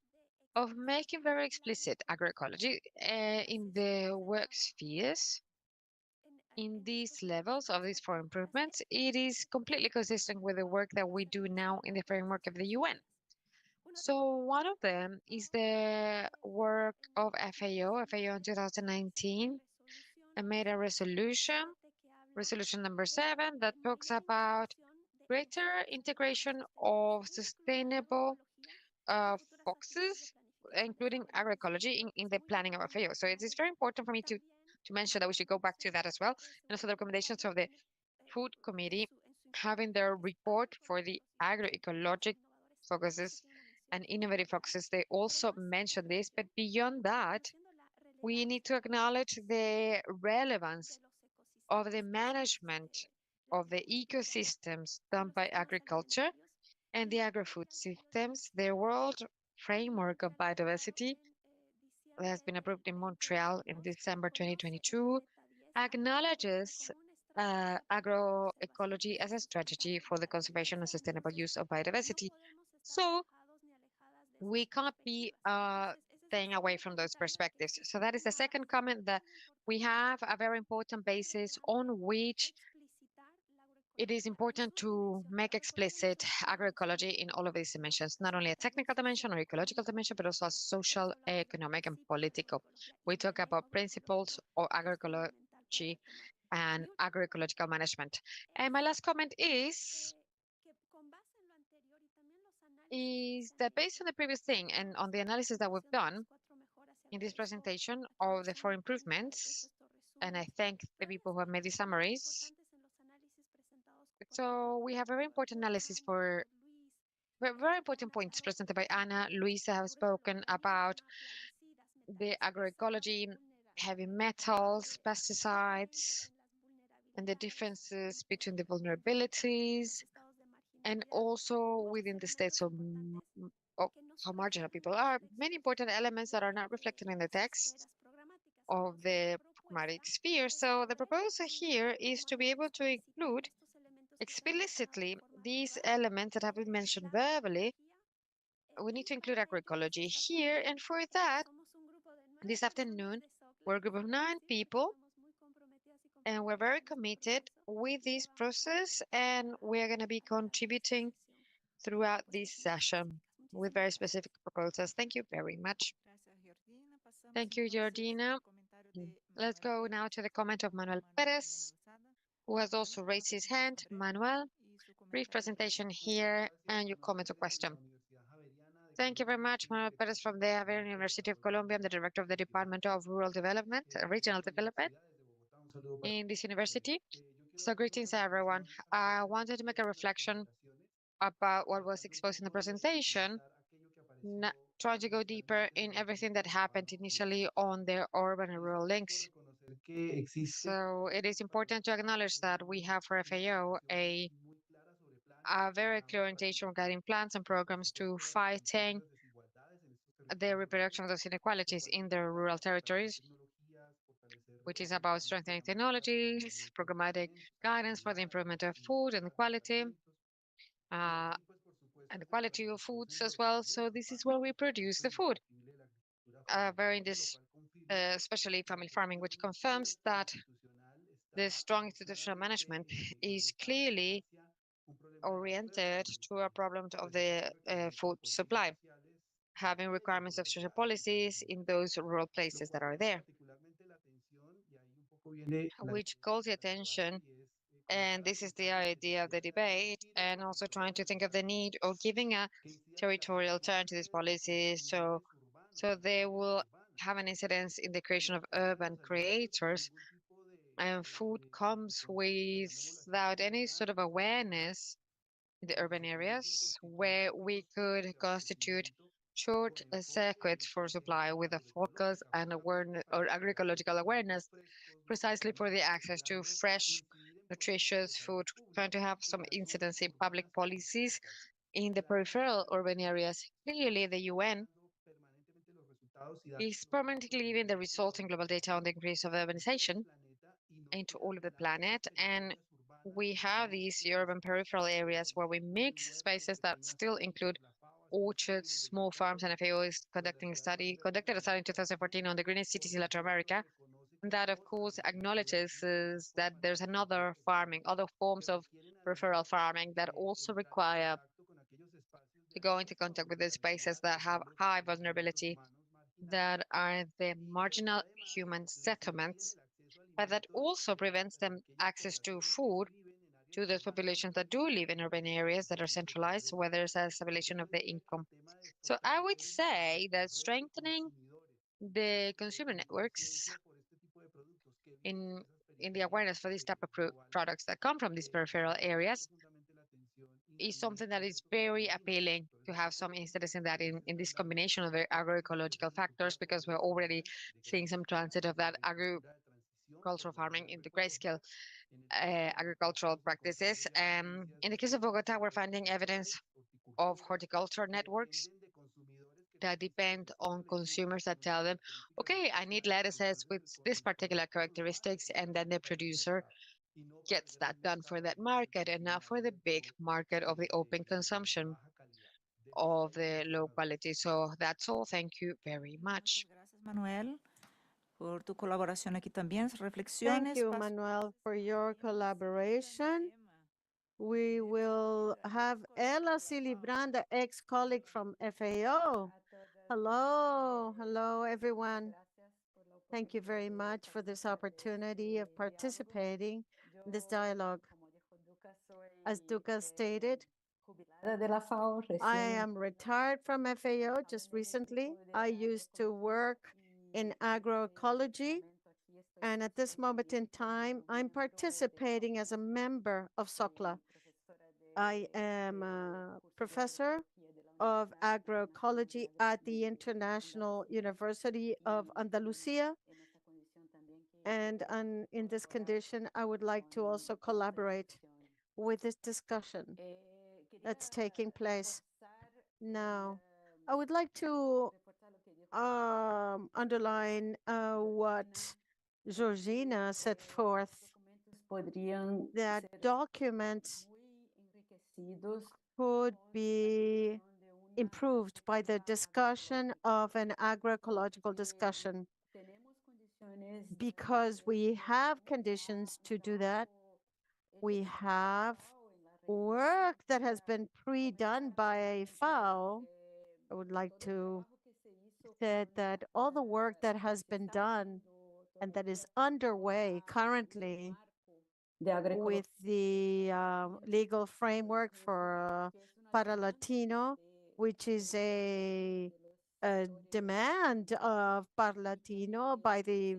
of making very explicit agroecology in the work spheres. In these levels of these 4 improvements, it is completely consistent with the work that we do now in the framework of the UN. So one of them is the work of FAO in 2019, and made a resolution number 7, that talks about greater integration of sustainable focuses, including agroecology, in the planning of FAO. So it is very important for me to mention that we should go back to that as well. And also the recommendations of the Food Committee, having their report for the agroecologic focuses and innovative focuses, they also mention this. But beyond that, we need to acknowledge the relevance of the management of the ecosystems done by agriculture and the agri-food systems. The World Framework of Biodiversity that has been approved in Montreal in December 2022 acknowledges agroecology as a strategy for the conservation and sustainable use of biodiversity. So we can't be staying away from those perspectives. So that is the second comment, that we have a very important basis on which it is important to make explicit agroecology in all of these dimensions, not only a technical dimension or ecological dimension, but also a social, economic, and political. We talk about principles of agroecology and agroecological management. And my last comment is that based on the previous thing and on the analysis that we've done in this presentation of the four improvements, and I thank the people who have made these summaries. So we have very important analysis for very important points presented by Anna. Luisa have spoken about the agroecology, heavy metals, pesticides, and the differences between the vulnerabilities, and also within the states of how marginal people are. Many important elements that are not reflected in the text of the programmatic sphere. So the proposal here is to be able to include explicitly these elements that have been mentioned verbally. We need to include agroecology here, and for that, this afternoon, we're a group of 9 people, and we're very committed with this process, and we're going to be contributing throughout this session with very specific proposals. Thank you very much. Thank you, Georgina. Let's go now to the comment of Manuel Perez, who has also raised his hand. Manuel, brief presentation here and your comment or question. Thank you very much, Manuel Perez from the Javeriana University of Colombia. I'm the director of the Department of Rural Development, Regional Development in this university. So greetings, everyone. I wanted to make a reflection about what was exposed in the presentation, trying to go deeper in everything that happened initially on the urban and rural links. So it is important to acknowledge that we have for FAO a very clear orientation regarding plans and programs to fighting the reproduction of those inequalities in the rural territories, which is about strengthening technologies, programmatic guidance for the improvement of food and the quality of foods as well. So this is where we produce the food. Very in this, especially family farming, which confirms that the strong institutional management is clearly oriented to a problem of the food supply, having requirements of social policies in those rural places that are there, which calls the attention. And this is the idea of the debate, and also trying to think of the need of giving a territorial turn to these policies, so they will have an incidence in the creation of urban creators. And food comes without any sort of awareness in the urban areas, where we could constitute short circuits for supply with a focus and awareness or agroecological awareness, precisely for the access to fresh, nutritious food, trying to have some incidence in public policies in the peripheral urban areas. Clearly, the UN is permanently giving the resulting global data on the increase of urbanization into all of the planet. And we have these urban peripheral areas where we mix spaces that still include orchards, small farms, and FAO is conducted a study in 2014 on the greenest cities in Latin America. And that, of course, acknowledges that there's other forms of peripheral farming that also require to go into contact with the spaces that have high vulnerability, that are the marginal human settlements, but that also prevents them access to food to those populations that do live in urban areas that are centralized, where there's a stabilization of the income. So I would say that strengthening the consumer networks in the awareness for these type of products that come from these peripheral areas is something that is very appealing to have some incidence in that, in this combination of the agroecological factors, because we're already seeing some transit of that agricultural farming into grayscale agricultural practices. In the case of Bogota, we're finding evidence of horticulture networks that depend on consumers that tell them, okay, I need lettuces with this particular characteristics, and then the producer gets that done for that market, and not for the big market of the open consumption of the low quality. So that's all. Thank you very much. Gracias, Manuel, por tu colaboración aquí también. Thank Reflexiones. you, Manuel, for your collaboration. We will have Ella Silibranda, ex-colleague from FAO. Hello, hello, everyone. Thank you very much for this opportunity of participating in this dialogue. As Duca stated, I am retired from FAO just recently. I used to work in agroecology, and at this moment in time, I'm participating as a member of SOCLA. I am a professor of agroecology at the International University of Andalusia. And in this condition, I would like to also collaborate with this discussion that's taking place now. I would like to underline what Georgina set forth, that documents could be improved by the discussion of an agroecological discussion. Because we have conditions to do that, we have work that has been pre-done by FAO. I would like to say that all the work that has been done and that is underway currently with the legal framework for Para Latino, which is a demand of Para Latino by the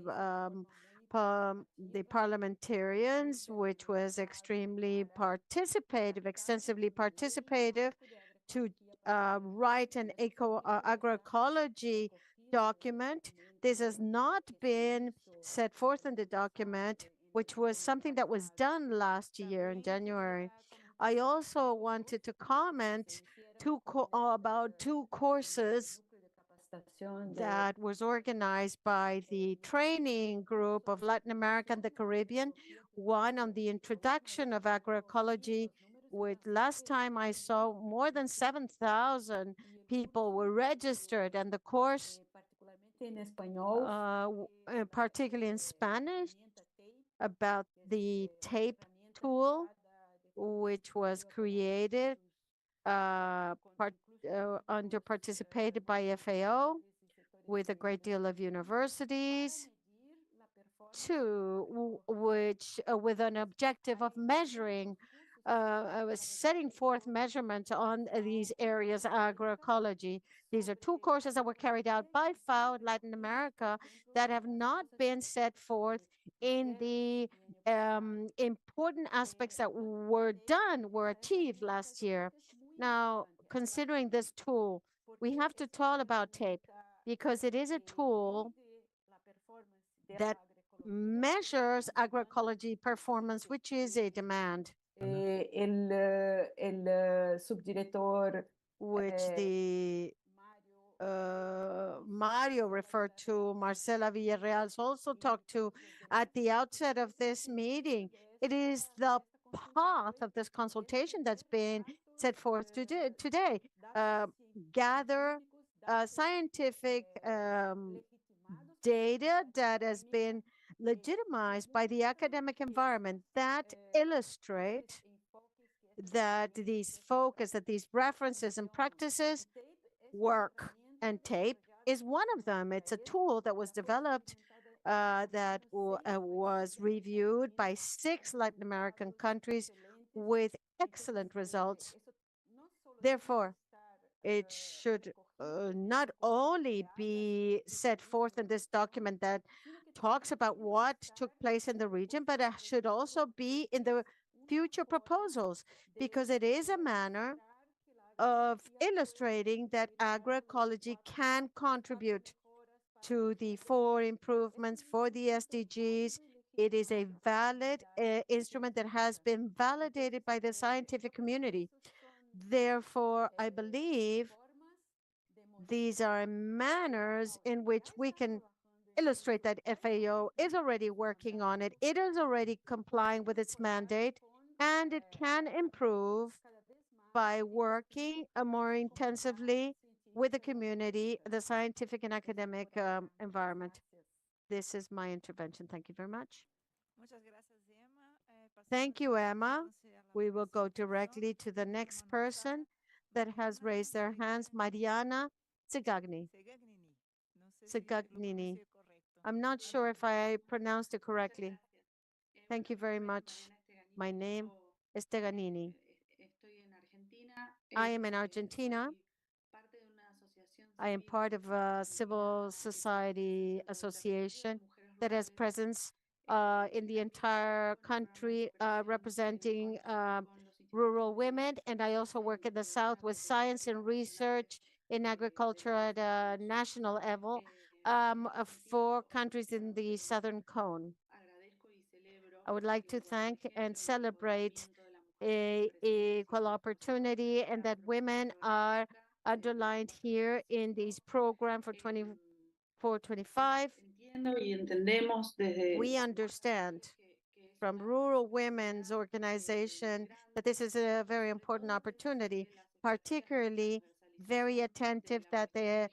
parliamentarians, which was extremely participative, extensively participative, to write an agroecology document. This has not been set forth in the document, which was something that was done last year in January. I also wanted to comment about two courses that was organized by the training group of Latin America and the Caribbean, one on the introduction of agroecology, with last time I saw more than 7,000 people were registered, and the course, particularly in Spanish, about the tape tool, which was created participated by FAO with a great deal of universities, which with an objective of measuring, setting forth measurements on these areas, agroecology. These are two courses that were carried out by FAO Latin America that have not been set forth in the important aspects that were achieved last year. Now, considering this tool, we have to talk about tape because it is a tool that measures agroecology performance, which is a demand. Which the Mario referred to, Marcela Villarreal also talked to at the outset of this meeting. It is the path of this consultation that's been set forth today. Gather scientific data that has been legitimized by the academic environment that illustrate that these focus, that these references and practices work, and tape is one of them. It's a tool that was developed that was reviewed by 6 Latin American countries with excellent results. Therefore, it should not only be set forth in this document that talks about what took place in the region, but it should also be in the future proposals, because it is a manner of illustrating that agroecology can contribute to the 4 improvements for the SDGs. It is a valid instrument that has been validated by the scientific community. Therefore, I believe these are manners in which we can illustrate that FAO is already working on it. It is already complying with its mandate, and it can improve by working more intensively with the community, the scientific and academic environment. This is my intervention. Thank you very much. Thank you, Emma. We will go directly to the next person that has raised their hands, Mariana Segagni. Segagnini. I'm not sure if I pronounced it correctly. Thank you very much. My name is Teganini. I am in Argentina. I am part of a civil society association that has presence in the entire country, representing rural women. And I also work in the South with science and research in agriculture at a national level for countries in the Southern Cone. I would like to thank and celebrate equal opportunity and that women are underlined here in this program for 24-25. We understand from Rural Women's Organization that this is a very important opportunity, particularly very attentive that the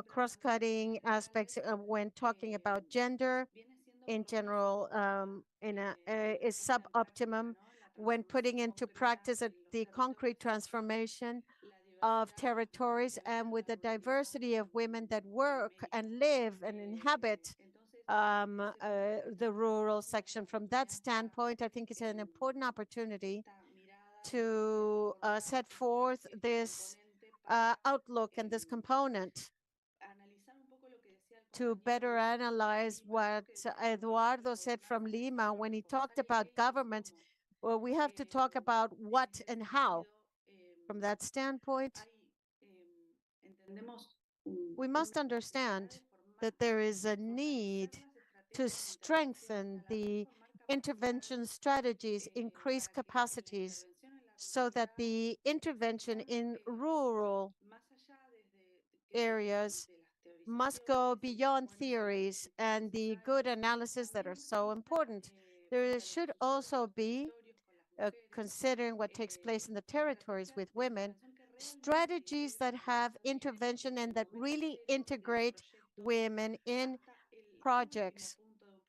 cross-cutting aspects when talking about gender in general is suboptimum when putting into practice the concrete transformation of territories and with the diversity of women that work and live and inhabit the rural section. From that standpoint, I think it's an important opportunity to set forth this outlook and this component to better analyze what Eduardo said from Lima when he talked about government. Well, we have to talk about what and how. From that standpoint, we must understand that there is a need to strengthen the intervention strategies, increase capacities, so that the intervention in rural areas must go beyond theories and the good analysis that are so important. There should also be, considering what takes place in the territories with women, strategies that have intervention and that really integrate women in projects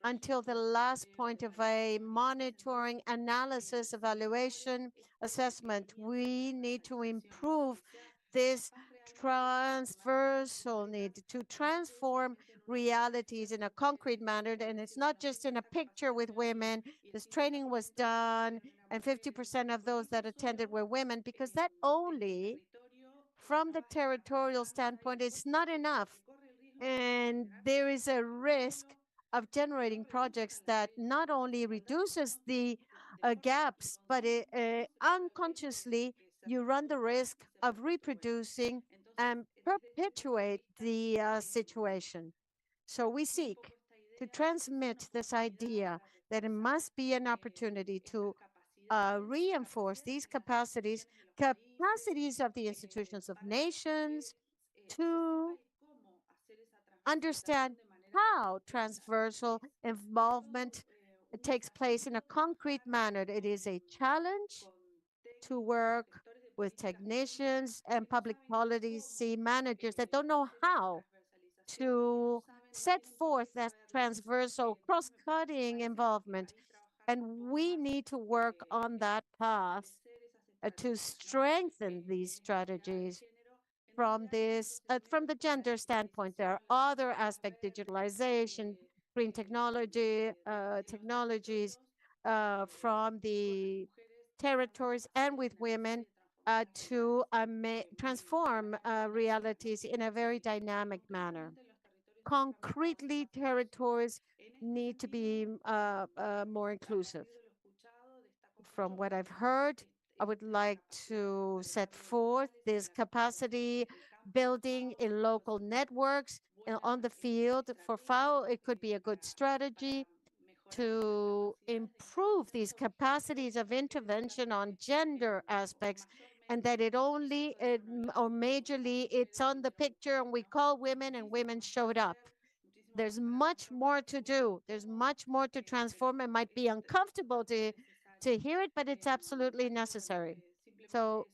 until the last point of a monitoring, analysis, evaluation, assessment. We need to improve this transversal need to transform realities in a concrete manner. And it's not just in a picture with women. This training was done, and 50% of those that attended were women, because that only, from the territorial standpoint, is not enough. And there is a risk of generating projects that not only reduces the gaps, but unconsciously you run the risk of reproducing and perpetuate the situation. So we seek to transmit this idea that it must be an opportunity to reinforce these capacities of the institutions of nations to understand how transversal involvement takes place in a concrete manner. It is a challenge to work with technicians and public policy managers that don't know how to set forth that transversal cross-cutting involvement. And we need to work on that path to strengthen these strategies from the gender standpoint. There are other aspects, digitalization, green technologies from the territories and with women to transform realities in a very dynamic manner. Concretely, territories need to be more inclusive. From what I've heard, I would like to set forth this capacity building in local networks and on the field. For FAO, it could be a good strategy to improve these capacities of intervention on gender aspects, and that it only, or majorly, it's on the picture and we call women and women showed up. There's much more to do. There's much more to transform. It might be uncomfortable to hear it, but it's absolutely necessary. So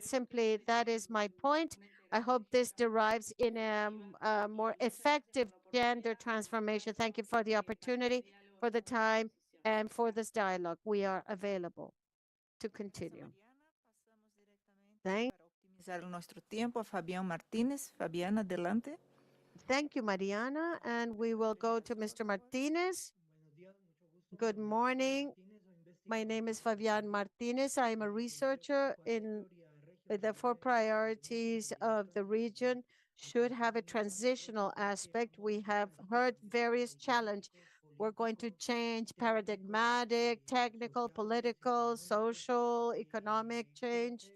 simply, that is my point. I hope this derives in a more effective gender transformation. Thank you for the opportunity, for the time, and for this dialogue. We are available to continue. Thank, Para optimizar nuestro tiempo, a Fabián Martínez. Fabián, adelante. thank you, Mariana. And we will go to Mr. Martinez. Good morning. My name is Fabián Martínez. I am a researcher in the four priorities of the region should have a transitional aspect. We have heard various challenges. We're going to change paradigmatic, technical, political, social, economic change.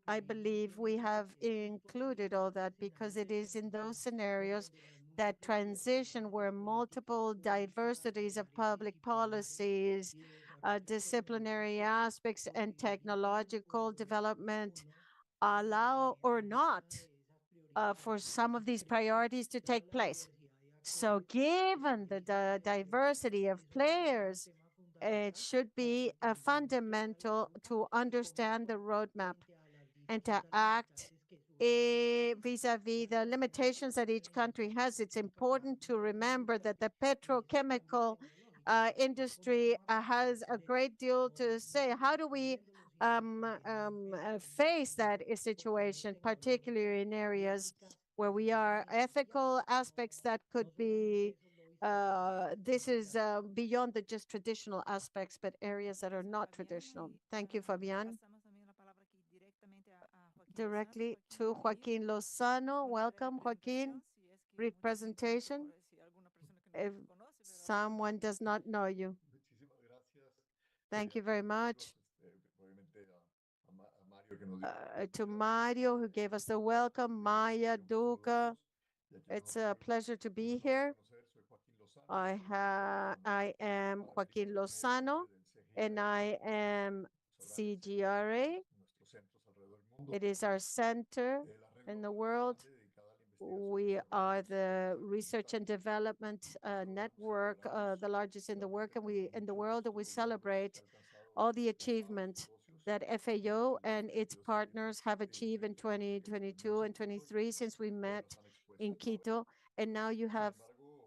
I believe we have included all that because it is in those scenarios that transition where multiple diversities of public policies, disciplinary aspects, and technological development allow or not for some of these priorities to take place. So given the diversity of players, it should be a fundamental to understand the roadmap and to act vis-a-vis the limitations that each country has. It's important to remember that the petrochemical industry has a great deal to say. How do we face that situation, particularly in areas where we are ethical aspects that could be this is beyond the just traditional aspects, but areas that are not traditional. Thank you, Fabian. Directly to Joaquin Lozano. Welcome, Joaquin. Brief presentation. If someone does not know you. Thank you very much. To Mario, who gave us the welcome, Maya, Duca. It's a pleasure to be here. I am Joaquin Lozano, and I am CGRA. It is our center in the world. We are the research and development network, the largest in the world, and we celebrate all the achievements that FAO and its partners have achieved in 2022 and 23 since we met in Quito. And now you have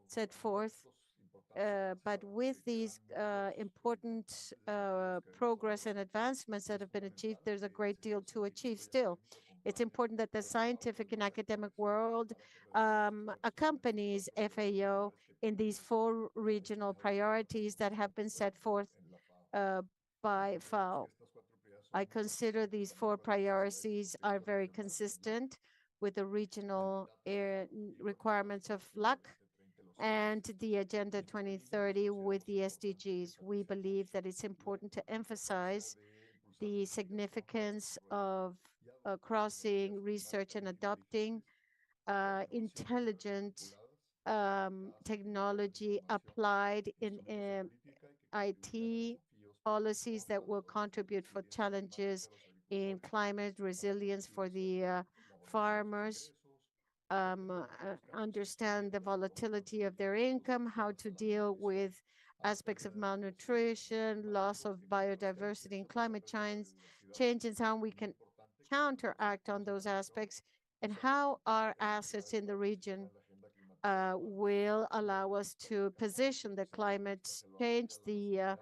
set forth but with these important progress and advancements that have been achieved, there's a great deal to achieve still. It's important that the scientific and academic world accompanies FAO in these four regional priorities that have been set forth by FAO. I consider these four priorities are very consistent with the regional requirements of LAC and the Agenda 2030 with the SDGs. We believe that it's important to emphasize the significance of crossing research and adopting intelligent technology applied in IT policies that will contribute for challenges in climate resilience for the farmers, understand the volatility of their income, how to deal with aspects of malnutrition, loss of biodiversity and climate change, and how we can counteract on those aspects, and how our assets in the region will allow us to position the climate change, the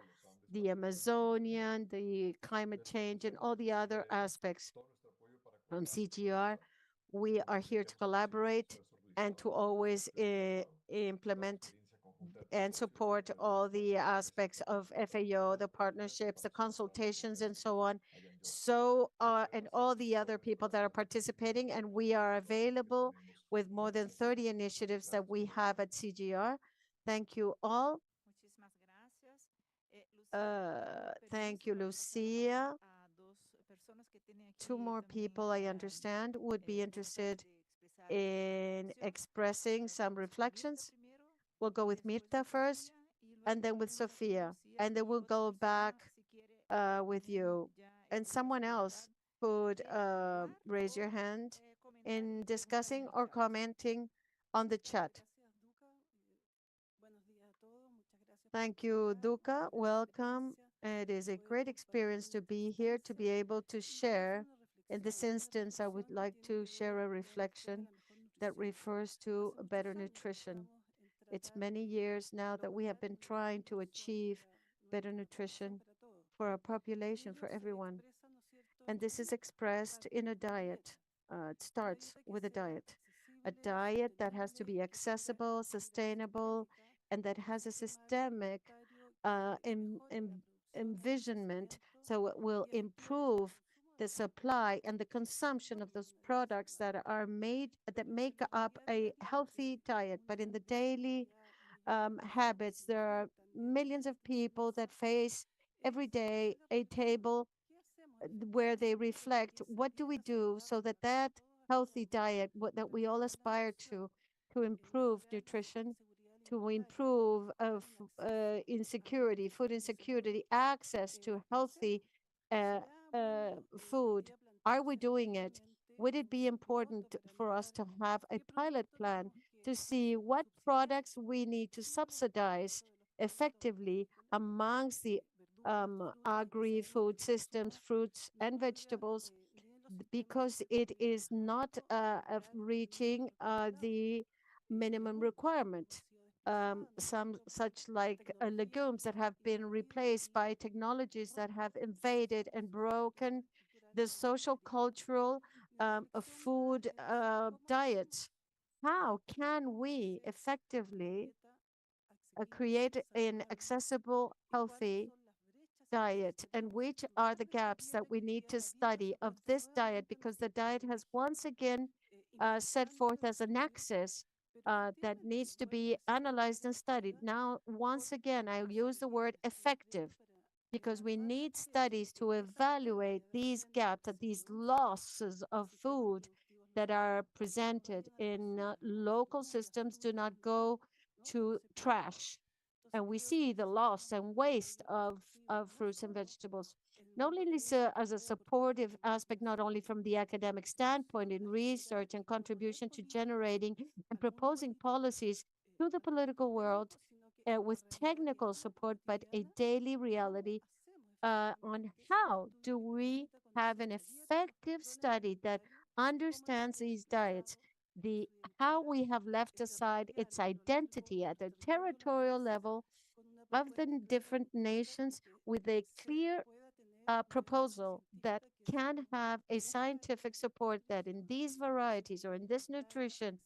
Amazonian, the climate change, and all the other aspects from CGR. We are here to collaborate and to always implement and support all the aspects of FAO, the partnerships, the consultations, and so on. So, and all the other people that are participating, and we are available with more than 30 initiatives that we have at CGR. Thank you all. Thank you, Lucia. Two more people, I understand, would be interested in expressing some reflections. We'll go with Mirta first, and then with Sofia, and then we'll go back with you. And someone else could raise your hand in discussing or commenting on the chat. Thank you, Duca. Welcome, It is a great experience to be here, to be able to share. In this instance, I would like to share a reflection that refers to better nutrition. It's many years now that we have been trying to achieve better nutrition for our population, for everyone. And this is expressed in a diet. It starts with a diet that has to be accessible, sustainable, and that has a systemic envisionment, so it will improve the supply and the consumption of those products that are made, that make up a healthy diet. But in the daily habits, there are millions of people that face every day a table where they reflect, what do we do so that that healthy diet that we all aspire to improve nutrition, to improve insecurity, food insecurity, access to healthy uh, food. Are we doing it? Would it be important for us to have a pilot plan to see what products we need to subsidize effectively amongst the agri-food systems, fruits and vegetables, because it is not reaching the minimum requirement. Some such like legumes that have been replaced by technologies that have invaded and broken the social cultural food diets. How can we effectively create an accessible, healthy diet, and which are the gaps that we need to study of this diet, because the diet has once again set forth as an axis that needs to be analyzed and studied. Now, once again, I use the word effective, because we need studies to evaluate these gaps, these losses of food that are presented in local systems do not go to trash. And we see the loss and waste of fruits and vegetables, not only as a supportive aspect, not only from the academic standpoint in research and contribution to generating and proposing policies to the political world with technical support, but a daily reality on how do we have an effective study that understands these diets, the how we have left aside its identity at the territorial level of the different nations, with a clear proposal that can have a scientific support that in these varieties or in this nutrition,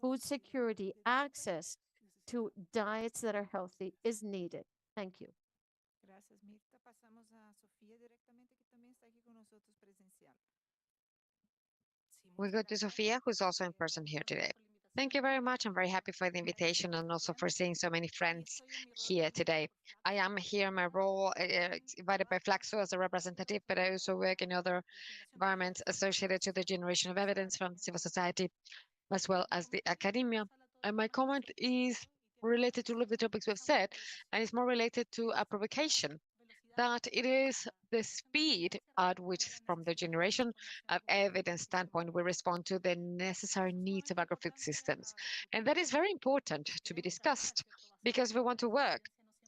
food security, access to diets that are healthy is needed. Thank you. Gracias, Mirta. Pasamos a Sofía directamente, que también está aquí con nosotros presencial. We go to Sofia, who's also in person here today. Thank you very much. I'm very happy for the invitation and also for seeing so many friends here today. I am here in my role, invited by Flaxo as a representative, but I also work in other environments associated to the generation of evidence from civil society, as well as the academia. And my comment is related to all of the topics we've said, and it's more related to a provocation, that it is the speed at which, from the generation of evidence standpoint, we respond to the necessary needs of agri-food systems. And that is very important to be discussed, because we want to work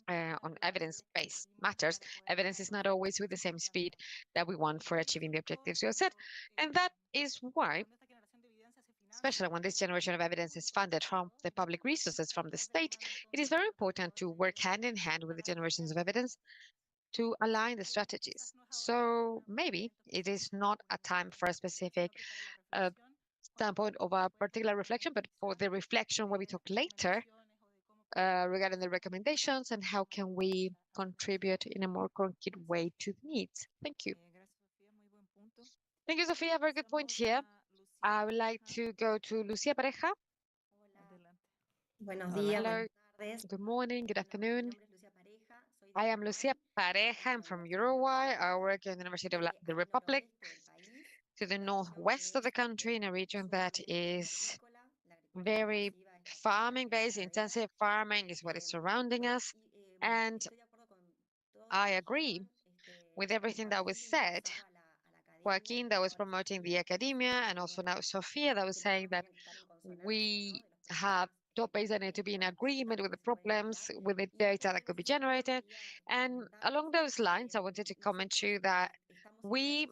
on evidence-based matters. Evidence is not always with the same speed that we want for achieving the objectives we have set. And that is why, especially when this generation of evidence is funded from the public resources from the state, it is very important to work hand in hand with the generations of evidence to align the strategies. So maybe it is not a time for a specific standpoint of a particular reflection, but for the reflection when we talk later regarding the recommendations and how can we contribute in a more concrete way to the needs. Thank you. Thank you, Sofia. Very good point here. I would like to go to Lucia Pareja. Buenos días, Hello. buenas tardes. Good morning, good Mi afternoon. nombre es Lucia Pareja. Soy I am Lucia Pareja. I'm from Uruguay. I work in the University of the Republic, to the northwest of the country, in a region that is very farming-based. Intensive farming is what is surrounding us. And I agree with everything that was said. Joaquin, that was promoting the academia, and also now Sofia, that was saying that we have topics that need to be in agreement with the problems, with the data that could be generated. And along those lines, I wanted to comment to you that we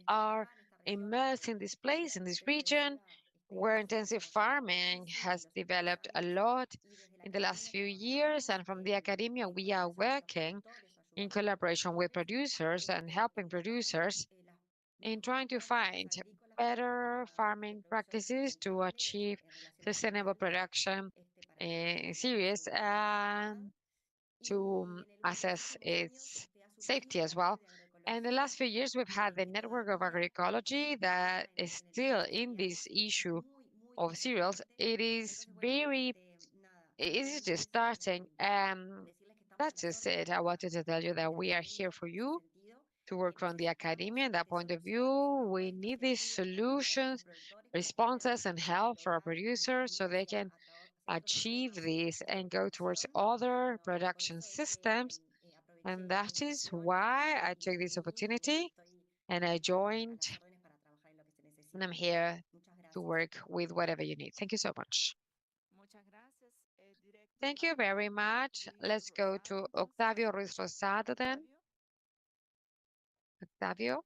are immersed in this place, in this region, where intensive farming has developed a lot in the last few years. And from the academia, we are working in collaboration with producers and helping producers in trying to find better farming practices to achieve sustainable production in series and to assess its safety as well. And the last few years, we've had the network of agroecology that is still in this issue of cereals. It is just starting. That's just it. I wanted to tell you that we are here for you to work from the academia. In that point of view, we need these solutions, responses, and help for our producers so they can achieve this and go towards other production systems. And that is why I took this opportunity and I joined, and I'm here to work with whatever you need. Thank you so much. Thank you very much. Let's go to Octavio Ruiz Rosado then. Octavio.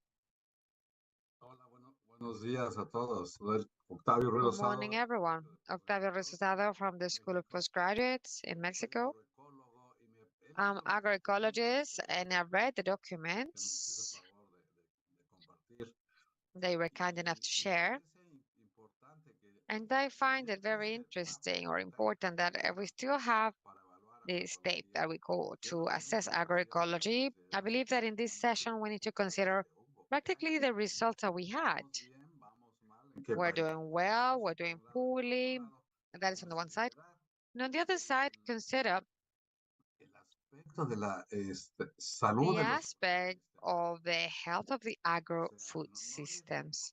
Buenos días a todos. Soy Octavio Ruiz Good morning, Rosado. everyone. Octavio Ruiz Rosado from the School of Postgraduates in Mexico. I'm agroecologist and I've read the documents they were kind enough to share. And I find it very interesting or important that we still have this tape that we call to assess agroecology. I believe that in this session, we need to consider practically the results that we had. We're doing well, we're doing poorly. That is on the one side. And on the other side, consider the aspect of the health of the agro-food systems.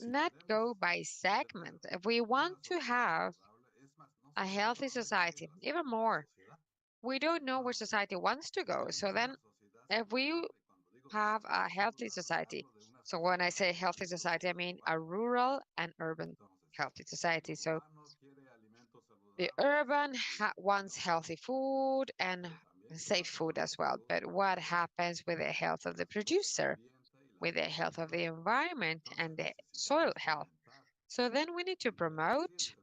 Not go by segment. If we want to have a healthy society, even more, we don't know where society wants to go. So then if we have a healthy society, so when I say healthy society, I mean a rural and urban healthy society. So the urban wants healthy food and safe food as well. But what happens with the health of the producer, with the health of the environment and the soil health? So then we need to promote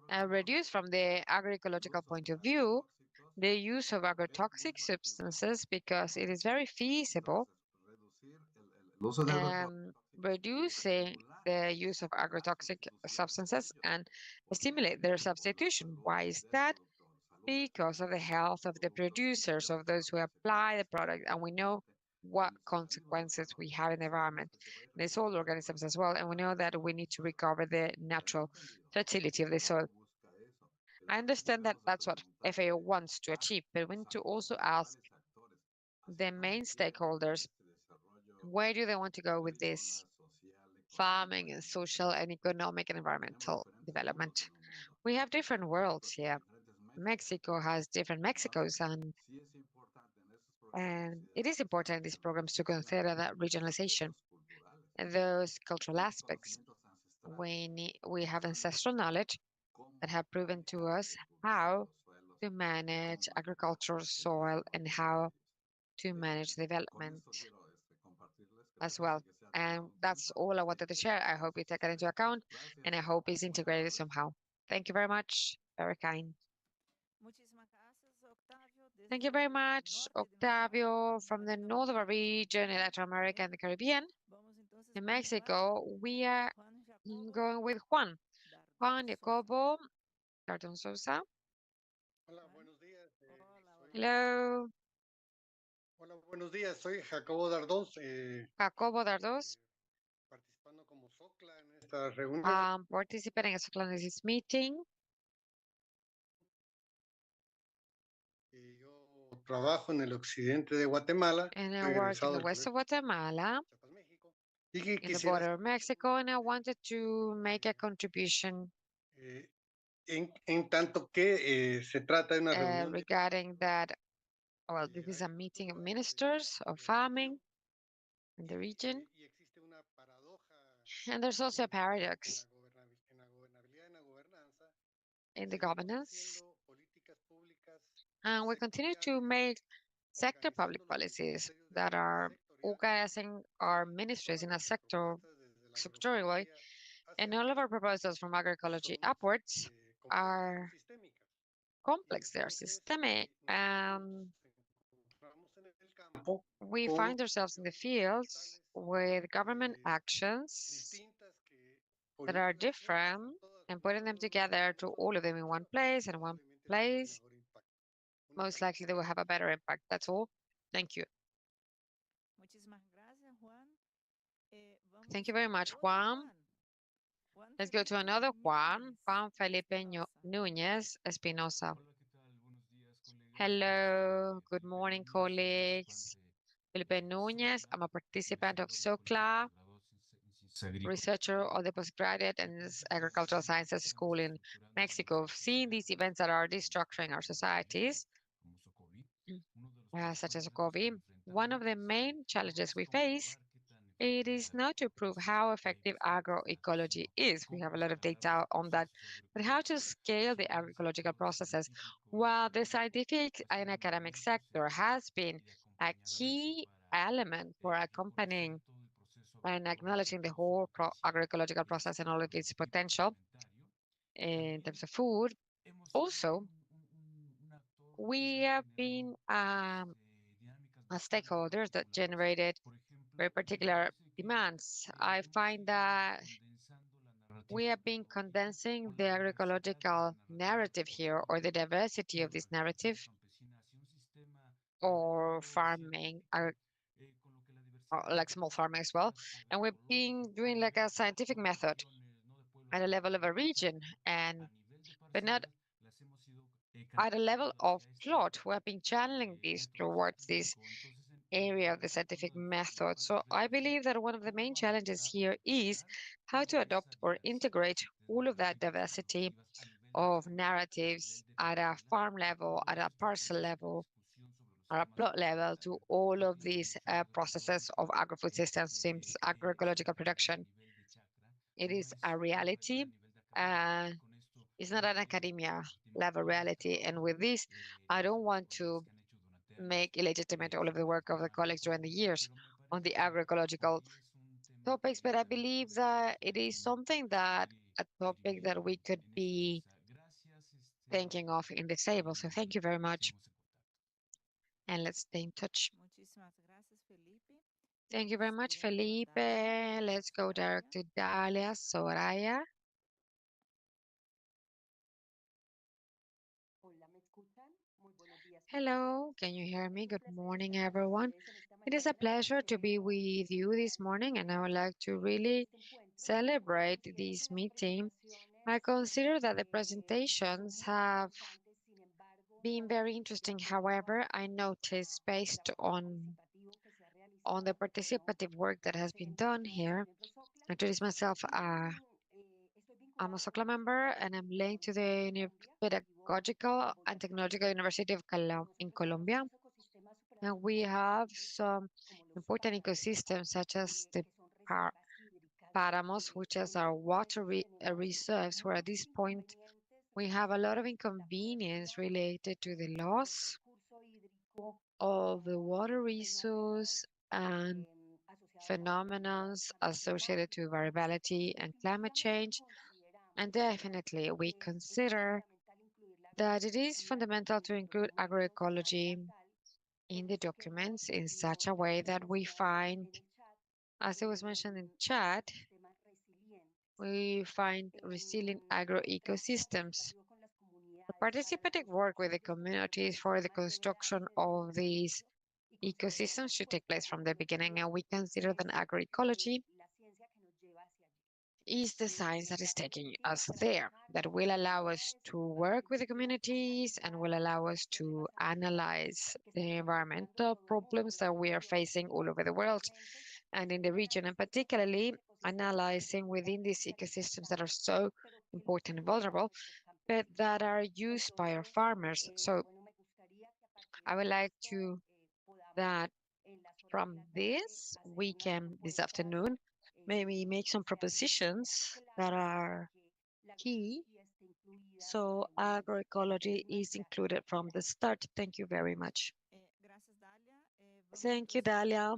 and reduce from the agroecological point of view the use of agrotoxic substances because it is very feasible reducing the use of agrotoxic substances and stimulate their substitution. Why is that? Because of the health of the producers, of those who apply the product, and we know what consequences we have in the environment, the soil organisms as well, and we know that we need to recover the natural fertility of the soil. I understand that that's what FAO wants to achieve, but we need to also ask the main stakeholders, where do they want to go with this farming and social and economic and environmental development? We have different worlds here. Mexico has different Mexicos, and it is important in these programs to consider that regionalization and those cultural aspects. We have ancestral knowledge that have proven to us how to manage agricultural soil and how to manage development as well. And that's all I wanted to share. I hope you take it into account and I hope it's integrated somehow. Thank you very much. Very kind. Thank you very much, Octavio, from the north of our region in Latin America and the Caribbean. In Mexico, we are going with Juan. Juan Jacobo Cardon Sosa. Hello. Hola, buenos días. Soy Jacobo Dardos. Jacobo Dardos. Participando como SOCLA en esta reunión. Participating as SOCLA in this meeting. Yo trabajo en el occidente de Guatemala. And I work in the west of Guatemala, in the border of Mexico, and I wanted to make a contribution en tanto que se trata de una reunión regarding that. Well, this is a meeting of ministers of farming in the region. And there's also a paradox in the governance, and we continue to make sector public policies that are organizing our ministries in a sectorial way, and all of our proposals from agroecology upwards are complex, they're systemic, and we find ourselves in the fields with government actions that are different, and putting them together to all of them in one place and one place, most likely they will have a better impact. That's all. Thank you. Thank you very much, Juan. Let's go to another Juan, Juan Felipe Núñez Espinosa. Hello, good morning, colleagues. Felipe Núñez, I'm a participant of SOCLA, researcher of the postgraduate and agricultural sciences school in Mexico. Seeing these events that are destructuring our societies, such as COVID, one of the main challenges we face, it is not to prove how effective agroecology is. We have a lot of data on that, but how to scale the agroecological processes. While the scientific and academic sector has been a key element for accompanying and acknowledging the whole agroecological process and all of its potential in terms of food, also, we have been stakeholders that generated very particular demands. I find that we have been condensing the agroecological narrative here, or the diversity of this narrative, or farming, or like small farming as well. And we've been doing like a scientific method at a level of a region, but not at a level of plot. We have been channeling this towards this area of the scientific method. So I believe that one of the main challenges here is how to adopt or integrate all of that diversity of narratives at a farm level, at a parcel level, at a plot level, to all of these processes of agri-food systems, agroecological production. It is a reality. It's not an academia level reality. And with this, I don't want to make illegitimate all of the work of the colleagues during the years on the agroecological topics, but I believe that it is something that a topic that we could be thinking of in this table. So thank you very much, and let's stay in touch. Thank you very much, Felipe. Let's go direct to Dalia Soraya. Hello, can you hear me? Good morning, everyone. It is a pleasure to be with you this morning, and I would like to really celebrate this meeting. I consider that the presentations have been very interesting. However, I noticed based on the participative work that has been done here, I introduce myself. I'm a SOCLA member, and I'm linked to the Pedagogical and Technological University of in Colombia. And we have some important ecosystems, such as the páramos, which is our water reserves, where at this point we have a lot of inconvenience related to the loss of the water resource and phenomena associated to variability and climate change. And definitely we consider that it is fundamental to include agroecology in the documents in such a way that we find, as it was mentioned in chat, we find resilient agroecosystems. The participative work with the communities for the construction of these ecosystems should take place from the beginning, and we consider that agroecology is the science that is taking us there, that will allow us to work with the communities and will allow us to analyze the environmental problems that we are facing all over the world and in the region, and particularly analyzing within these ecosystems that are so important and vulnerable, but that are used by our farmers. So I would like to that from this we can this afternoon maybe make some propositions that are key So agroecology is included from the start. Thank you very much. Thank you, Dalia.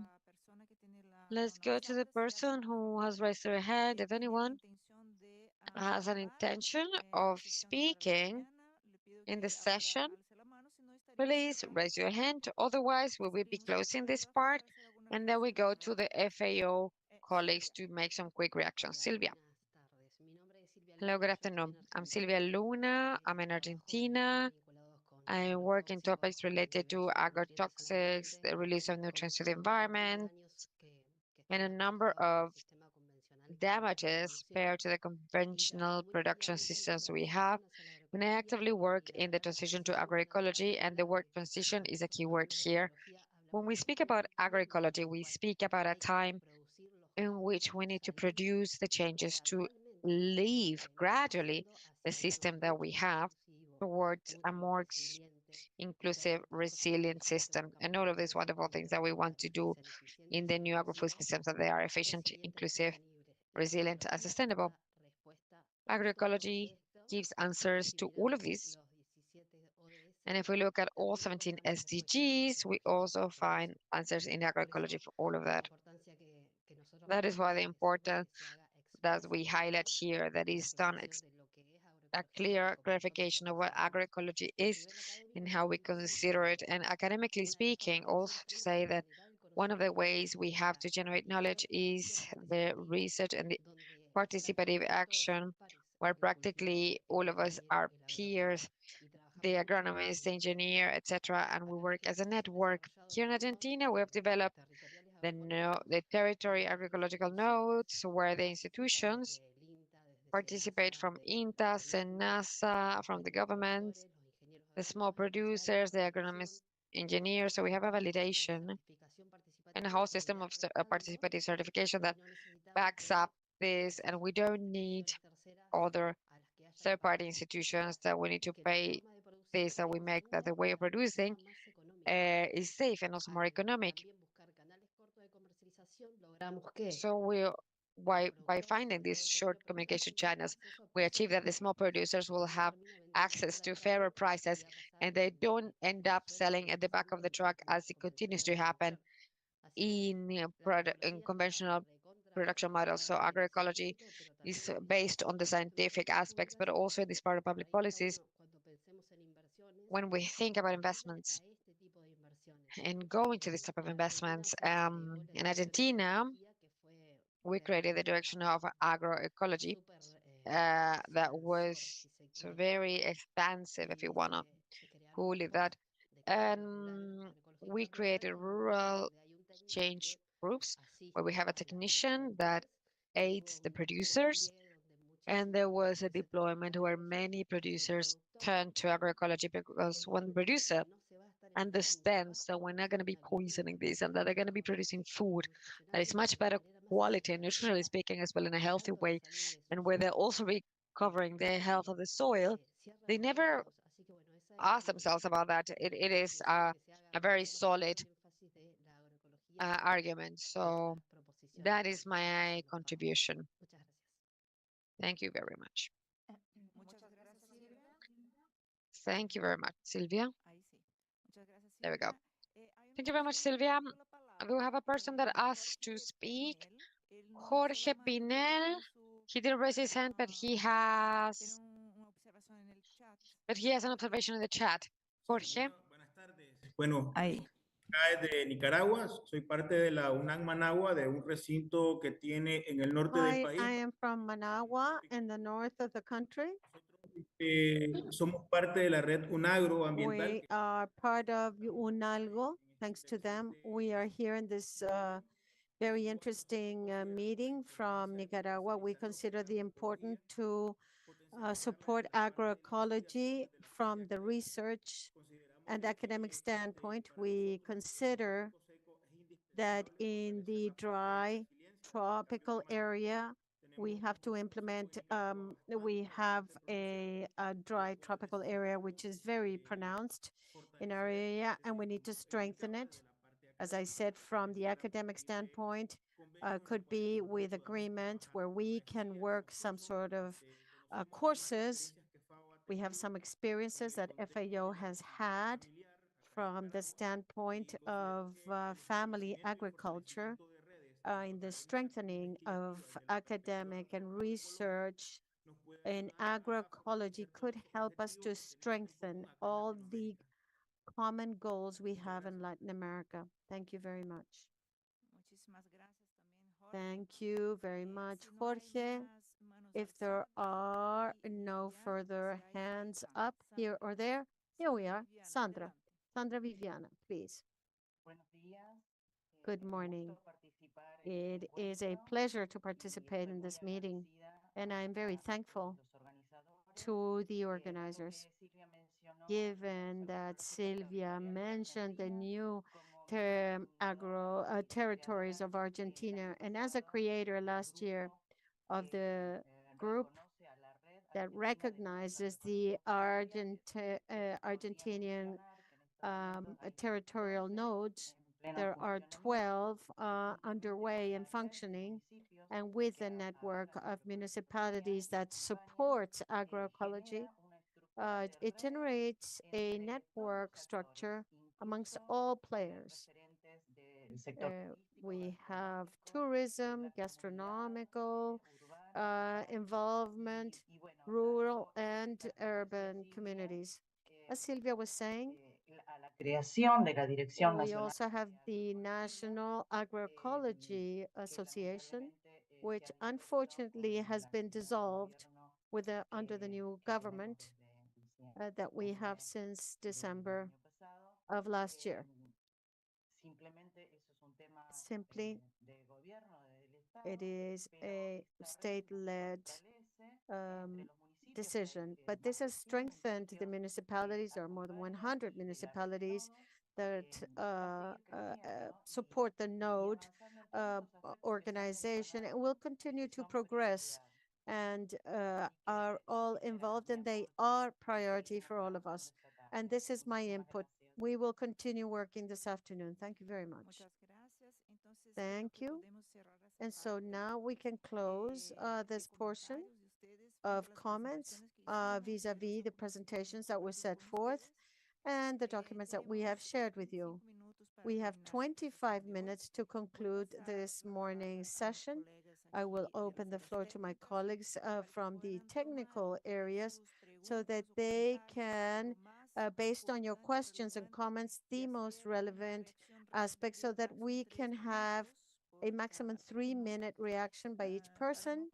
Let's go to the person who has raised their hand. If anyone has an intention of speaking in the session, please raise your hand. Otherwise, we will be closing this part, and then we go to the FAO colleagues to make some quick reactions. Silvia. Hello, good afternoon. I'm Silvia Luna. I'm in Argentina. I work in topics related to agrotoxics, the release of nutrients to the environment, and a number of damages paired to the conventional production systems we have. When I actively work in the transition to agroecology, and the word transition is a key word here. When we speak about agroecology, we speak about a time in which we need to produce the changes to leave gradually the system that we have towards a more inclusive, resilient system, and all of these wonderful things that we want to do in the new agro-food systems, that they are efficient, inclusive, resilient, and sustainable. Agroecology gives answers to all of these. And if we look at all 17 SDGs, we also find answers in agroecology for all of that. That is why the importance that we highlight here, that is done a clear clarification of what agroecology is and how we consider it. And academically speaking, also to say that one of the ways we have to generate knowledge is the research and the participative action, where practically all of us are peers, the agronomist, the engineer, etc., and we work as a network. Here in Argentina, we have developed the territory agroecological nodes, where the institutions participate from INTA, SENASA, from the government, the small producers, the agronomist engineers. So we have a validation and a whole system of participative certification that backs up this, and we don't need other third-party institutions that we need to pay this, that we make that the way of producing is safe and also more economic. So by finding these short communication channels, we achieve that the small producers will have access to fairer prices, and they don't end up selling at the back of the truck, as it continues to happen in conventional production models. So agroecology is based on the scientific aspects, but also this part of public policies. When we think about investments and going to this type of investments, in Argentina, we created the direction of agroecology that was very expansive, if you want to call it that. And we created rural change groups, where we have a technician that aids the producers. And there was a deployment where many producers turned to agroecology, because when the producer understands that we're not going to be poisoning this, and that they're going to be producing food that is much better quality and nutritionally speaking, as well, in a healthy way, and where they're also recovering the health of the soil, they never ask themselves about that. It is a very solid argument. So that is my contribution. Thank you very much. Thank you very much, Sylvia. There we go. Thank you very much, Sylvia. We have a person that asked to speak. Jorge Pinel. He didn't raise his hand, but he has an observation in the chat. Jorge. Bueno, de Nicaragua, soy parte de la UNAM Managua, de un recinto que tiene en el norte del país. I am from Managua, in the north of the country. Somos parte de la red UNAGRO ambiental. We are part of UNALGO. Thanks to them, we are here in this very interesting meeting from Nicaragua. We consider the important to support agroecology from the research and academic standpoint. We consider that in the dry tropical area, we have to implement, we have a dry tropical area, which is very pronounced in our area, and we need to strengthen it. As I said, from the academic standpoint, could be with agreement where we can work some sort of courses We have some experiences that FAO has had from the standpoint of family agriculture in the strengthening of academic and research in agroecology could help us to strengthen all the common goals we have in Latin America. Thank you very much. Thank you very much, Jorge. If there are no further hands up here or there, here we are. Sandra. Sandra Viviana, please. Good morning. It is a pleasure to participate in this meeting, and I'm very thankful to the organizers. Given that Sylvia mentioned the new territories of Argentina, and as a creator last year of the group that recognizes the Argentinian territorial nodes, there are 12 underway and functioning, and with a network of municipalities that supports agroecology, it generates a network structure amongst all players. We have tourism, gastronomical involvement, rural and urban communities. As Silvia was saying, we also have the National Agroecology Association, which unfortunately has been dissolved under the new government that we have since December of last year. Simply, it is a state-led decision, but this has strengthened the municipalities. There are more than 100 municipalities that support the node organization and will continue to progress and are all involved, and they are priority for all of us. And this is my input. We will continue working this afternoon. Thank you very much. Thank you. And so now we can close this portion of comments vis-a-vis the presentations that were set forth and the documents that we have shared with you. We have 25 minutes to conclude this morning's session. I will open the floor to my colleagues from the technical areas so that they can, based on your questions and comments, the most relevant aspects so that we can have a maximum 3-minute reaction by each person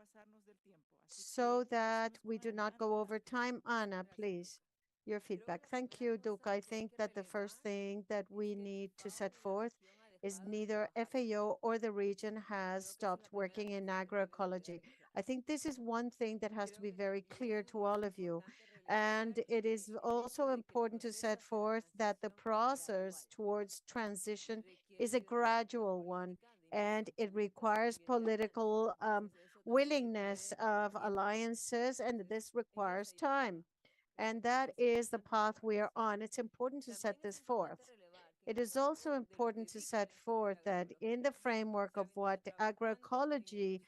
so that we do not go over time. Anna, please, your feedback. Thank you, Duke. I think that the first thing that we need to set forth is neither FAO or the region has stopped working in agroecology. I think this is one thing that has to be very clear to all of you. And it is also important to set forth that the process towards transition is a gradual one, and it requires political willingness of alliances, and this requires time. And that is the path we are on. It's important to set this forth. It is also important to set forth that in the framework of what agroecology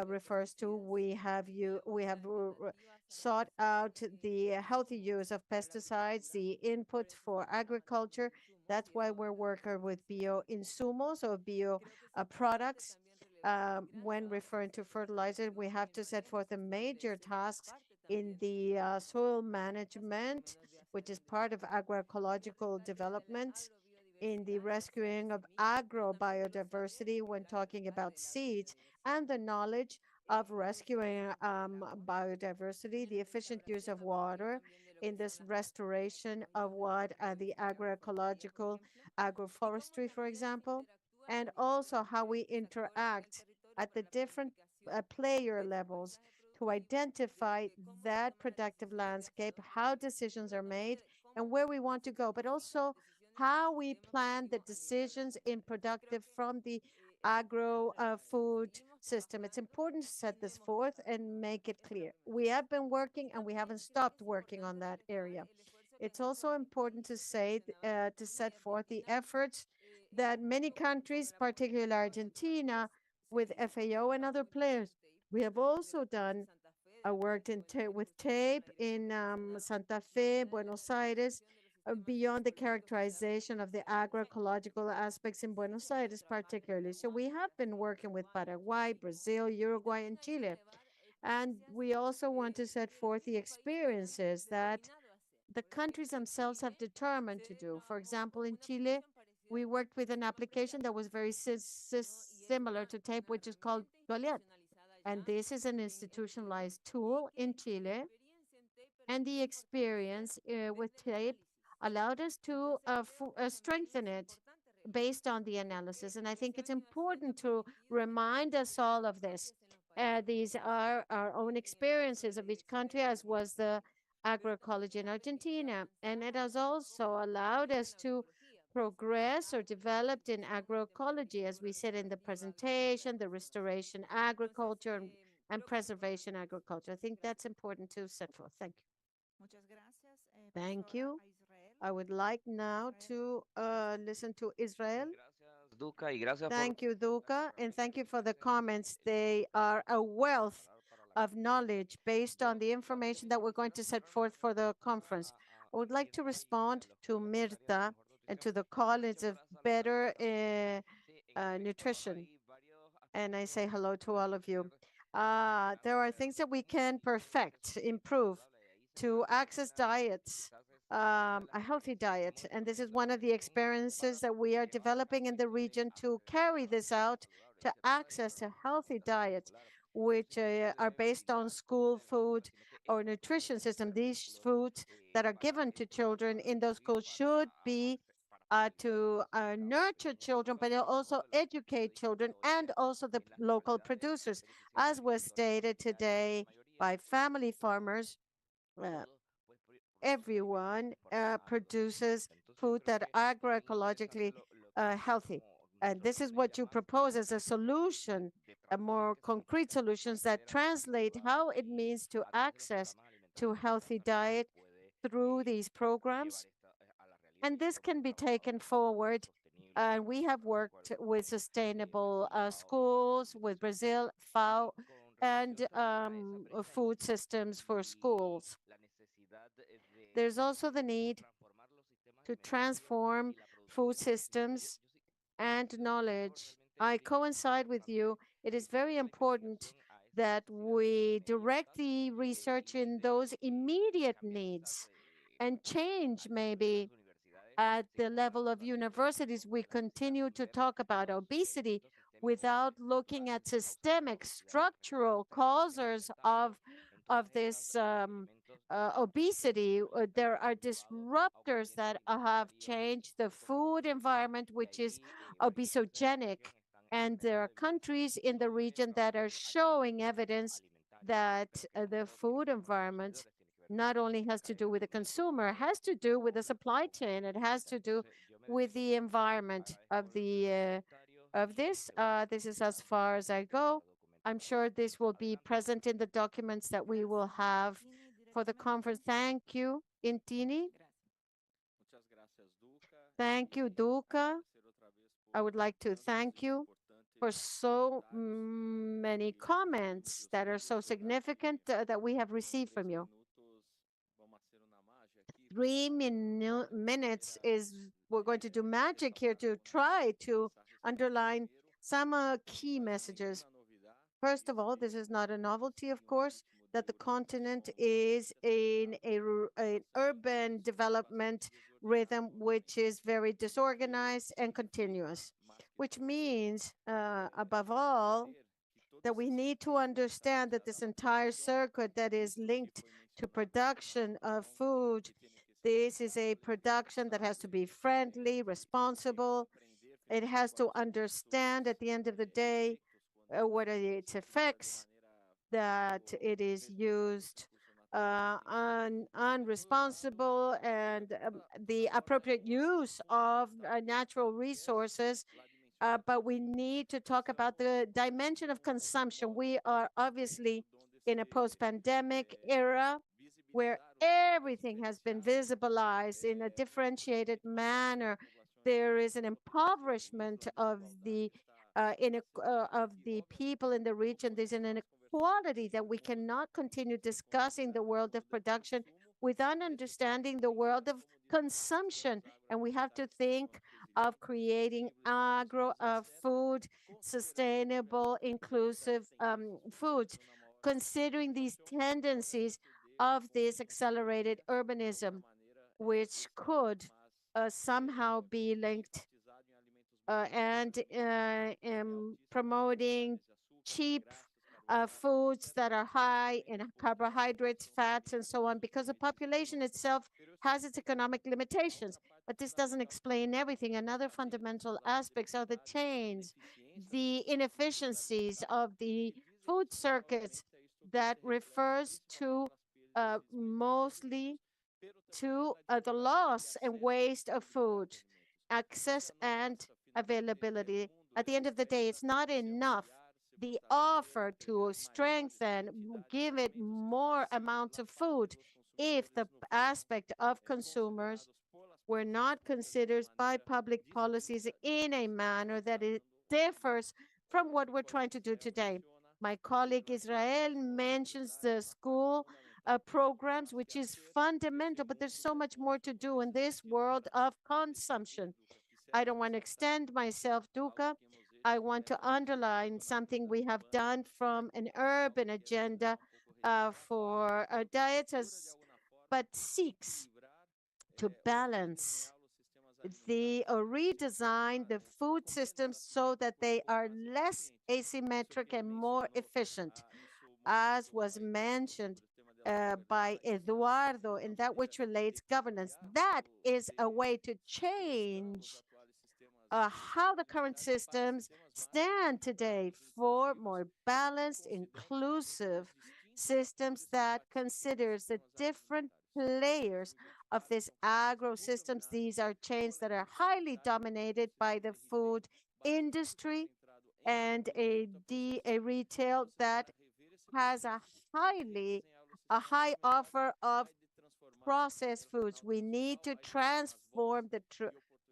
refers to, we have sought out the healthy use of pesticides, the input for agriculture. That's why we're working with bio-insumos or bio products. When referring to fertilizer, we have to set forth the major tasks in the soil management, which is part of agroecological development, in the rescuing of agrobiodiversity when talking about seeds, and the knowledge of rescuing biodiversity, the efficient use of water in this restoration of what the agroecological agroforestry, for example, and also how we interact at the different player levels to identify that productive landscape, how decisions are made, and where we want to go, but also how we plan the decisions in productive from the agro-food system. It's important to set this forth and make it clear. We have been working and we haven't stopped working on that area. It's also important to say, to set forth the efforts that many countries, particularly Argentina, with FAO and other players, we have also done I worked with tape in Santa Fe, Buenos Aires, beyond the characterization of the agroecological aspects in Buenos Aires particularly. So we have been working with Paraguay, Brazil, Uruguay, and Chile. And we also want to set forth the experiences that the countries themselves have determined to do. For example, in Chile, we worked with an application that was very similar to tape, which is called Goliath. And this is an institutionalized tool in Chile. And the experience with tape allowed us to strengthen it based on the analysis. And I think it's important to remind us all of this. These are our own experiences of each country, as was the agroecology in Argentina. And it has also allowed us to progress or developed in agroecology, as we said in the presentation, the restoration agriculture and preservation agriculture. I think that's important to set forth. Thank you. Thank you. I would like now to listen to Israel. Thank you, Duca, and thank you for the comments. They are a wealth of knowledge based on the information that we're going to set forth for the conference. I would like to respond to Mirta and to the college of better nutrition. And I say hello to all of you. There are things that we can perfect, improve, to access diets, a healthy diet. And this is one of the experiences that we are developing in the region to carry this out, to access a healthy diet, which are based on school food or nutrition system. These foods that are given to children in those schools should be to nurture children, but also educate children and also the local producers, as was stated today by family farmers. Everyone produces food that are agroecologically healthy. And this is what you propose as a solution, a more concrete solutions that translate how it means to access to healthy diet through these programs. And this can be taken forward. And we have worked with sustainable schools, with Brazil, FAO, and food systems for schools. There's also the need to transform food systems and knowledge. I coincide with you. It is very important that we direct the research in those immediate needs and change maybe at the level of universities. We continue to talk about obesity without looking at systemic structural causes of this obesity. There are disruptors that have changed the food environment, which is obesogenic. And there are countries in the region that are showing evidence that the food environment not only has to do with the consumer, has to do with the supply chain. It has to do with the environment of the of this. This is as far as I go. I'm sure this will be present in the documents that we will have for the conference. Thank you, Intini. Thank you, Duca. I would like to thank you for so many comments that are so significant that we have received from you. 3 minutes is, we're going to do magic here to try to underline some key messages. First of all, this is not a novelty, of course, that the continent is in an urban development rhythm, which is very disorganized and continuous, which means, above all, that we need to understand that this entire circuit that is linked to production of food, this is a production that has to be friendly, responsible. It has to understand at the end of the day what are its effects, that it is used unresponsible, and the appropriate use of natural resources. But we need to talk about the dimension of consumption. We are obviously in a post-pandemic era where everything has been visibilized in a differentiated manner. There is an impoverishment of the people in the region. There's an inequality, that we cannot continue discussing the world of production without understanding the world of consumption. And we have to think of creating agro food, sustainable, inclusive foods, considering these tendencies of this accelerated urbanism, which could somehow be linked and promoting cheap foods that are high in carbohydrates, fats, and so on, because the population itself has its economic limitations. But this doesn't explain everything. Another fundamental aspects are the chains, the inefficiencies of the food circuits that refers to mostly to the loss and waste of food, access and availability. At the end of the day, it's not enough the offer to strengthen, give it more amounts of food if the aspect of consumers were not considered by public policies in a manner that it differs from what we're trying to do today. My colleague Israel mentions the school programs, which is fundamental, but there's so much more to do in this world of consumption. I don't want to extend myself, Duca. I want to underline something we have done from an urban agenda for diets, but seeks to balance or redesign the food systems so that they are less asymmetric and more efficient, as was mentioned by Eduardo in that which relates governance. That is a way to change how the current systems stand today for more balanced, inclusive systems that considers the different players of this agro systems. These are chains that are highly dominated by the food industry and a retail that has a high offer of processed foods. We need to transform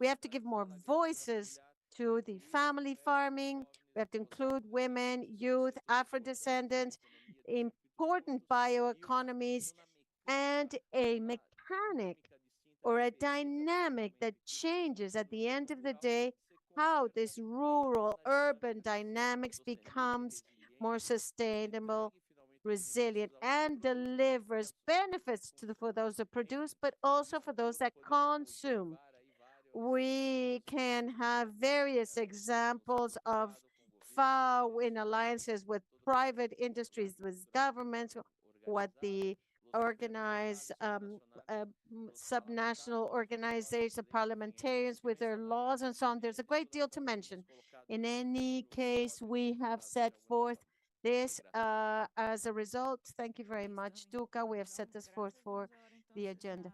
we have to give more voices to the family farming. We have to include women, youth, Afro-descendants, important bioeconomies, and a mechanic or a dynamic that changes at the end of the day how this rural urban dynamics becomes more sustainable, resilient, and delivers benefits for those that produce, but also for those that consume. We can have various examples of FAO in alliances with private industries, with governments, what the organized subnational organization, parliamentarians with their laws and so on. There's a great deal to mention. In any case, we have set forth this as a result. Thank you very much, Duca. We have set this forth for the agenda.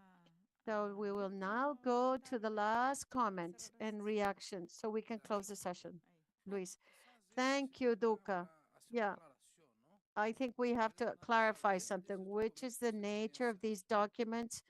So we will now go to the last comment and reaction so we can close the session. Luis. Thank you, Duca. Yeah. I think we have to clarify something, which is the nature of these documents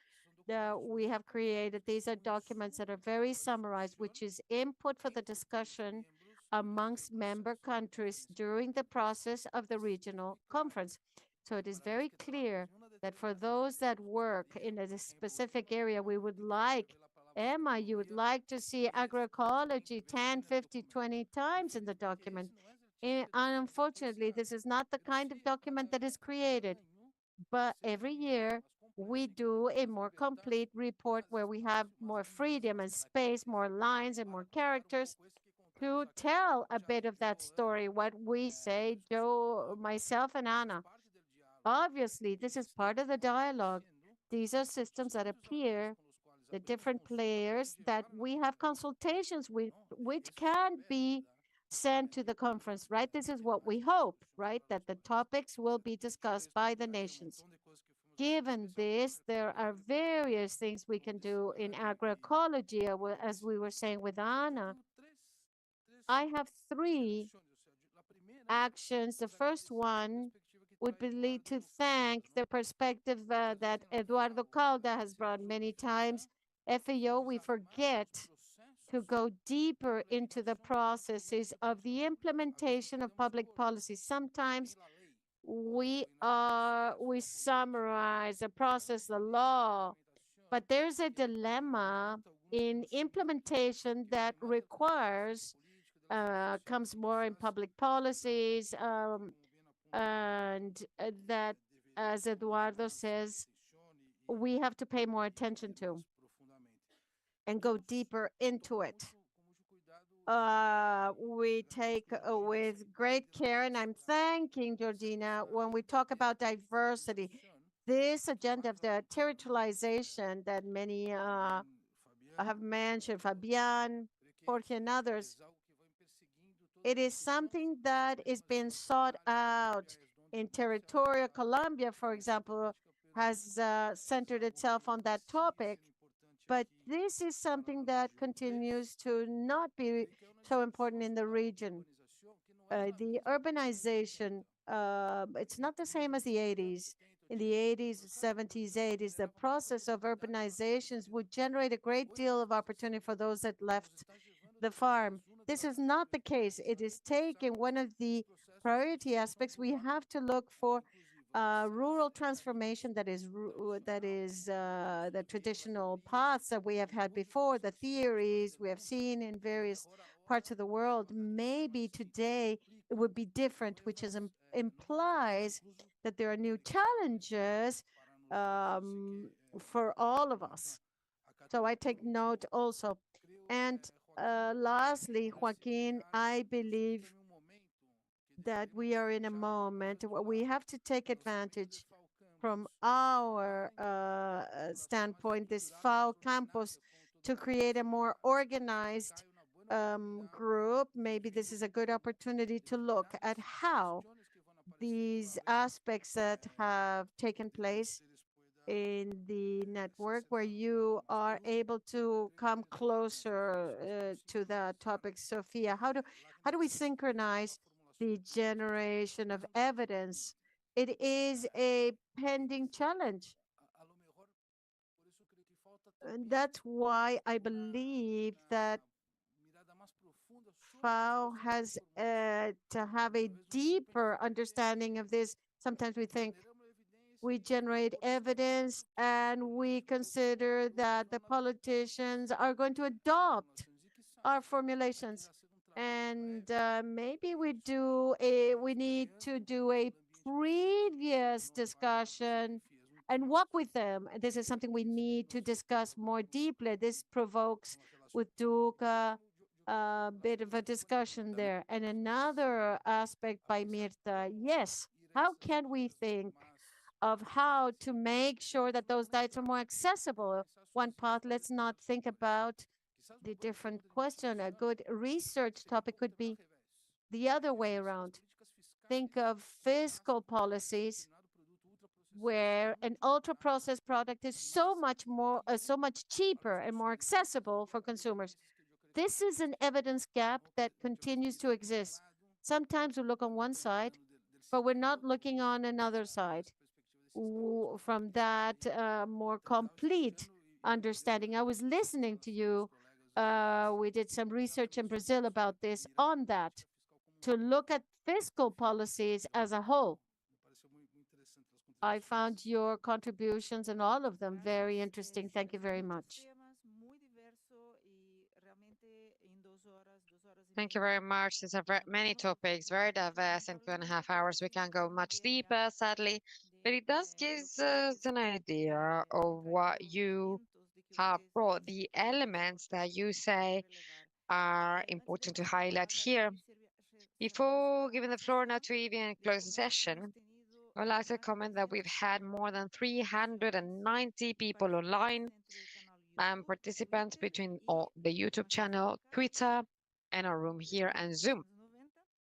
that we have created. These are documents that are very summarized, which is input for the discussion amongst member countries during the process of the regional conference. So it is very clear that for those that work in a specific area, we would like, Emma, you would like to see agroecology 10, 50, 20 times in the document. And unfortunately, this is not the kind of document that is created. But every year, we do a more complete report where we have more freedom and space, more lines and more characters to tell a bit of that story, what we say, Joe, myself, and Anna. Obviously, this is part of the dialogue. These are systems that appear, the different players that we have consultations with, which can be sent to the conference, right? This is what we hope, right? That the topics will be discussed by the nations. Given this, there are various things we can do in agroecology, as we were saying with Anna. I have three actions. The first one would be to thank the perspective that Eduardo Calda has brought many times. FAO, we forget to go deeper into the processes of the implementation of public policy. Sometimes we summarize the process, the law, but there's a dilemma in implementation that requires comes more in public policies, and that, as Eduardo says, we have to pay more attention to and go deeper into it. We take with great care, and I'm thanking Georgina, when we talk about diversity, this agenda of the territorialization that many have mentioned, Fabian, Jorge, and others, it is something that is being sought out in territorial. Colombia, for example, has centered itself on that topic. But this is something that continues to not be so important in the region. The urbanization, it's not the same as the 80s. In the 80s, 70s, 80s, the process of urbanizations would generate a great deal of opportunity for those that left the farm. This is not the case. It is taken one of the priority aspects. We have to look for rural transformation that is the traditional paths that we have had before, the theories we have seen in various parts of the world. Maybe today it would be different, which implies that there are new challenges for all of us. So I take note also. And lastly, Joaquin, I believe that we are in a moment where we have to take advantage from our standpoint, this FAO campus, to create a more organized group. Maybe this is a good opportunity to look at how these aspects that have taken place in the network, where you are able to come closer to the topic. Sophia, how do we synchronize the generation of evidence? It is a pending challenge. And that's why I believe that FAO has to have a deeper understanding of this. Sometimes we think we generate evidence and we consider that the politicians are going to adopt our formulations. And maybe we need to do a previous discussion and walk with them. This is something we need to discuss more deeply. This provokes with Duca a bit of a discussion there. And another aspect by Mirta, yes, how can we think of how to make sure that those diets are more accessible? One part, let's not think about the different question. A good research topic could be the other way around. Think of fiscal policies where an ultra-processed product is so much cheaper and more accessible for consumers. This is an evidence gap that continues to exist. Sometimes we look on one side, but we're not looking on another side from that more complete understanding. I was listening to you. We did some research in Brazil about this, on that, to look at fiscal policies as a whole. I found your contributions and all of them very interesting. Thank you very much. Thank you very much. These are many topics, very diverse. In 2.5 hours, we can go much deeper, sadly, but it does give us an idea of what you have brought, the elements that you say are important to highlight here. Before giving the floor now to Evie and close the session, I'd like to comment that we've had more than 390 people online and participants between the YouTube channel, Twitter, and our room here and Zoom.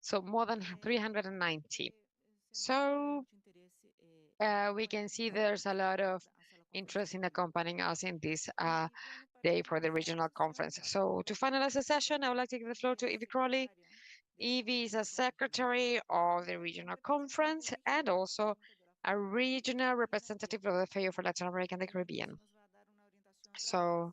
So more than 390. So we can see there's a lot of interest in accompanying us in this day for the regional conference. So to finalize the session, I would like to give the floor to Evie Crowley. Evie is a secretary of the regional conference and also a regional representative of the FAO for Latin America and the Caribbean. So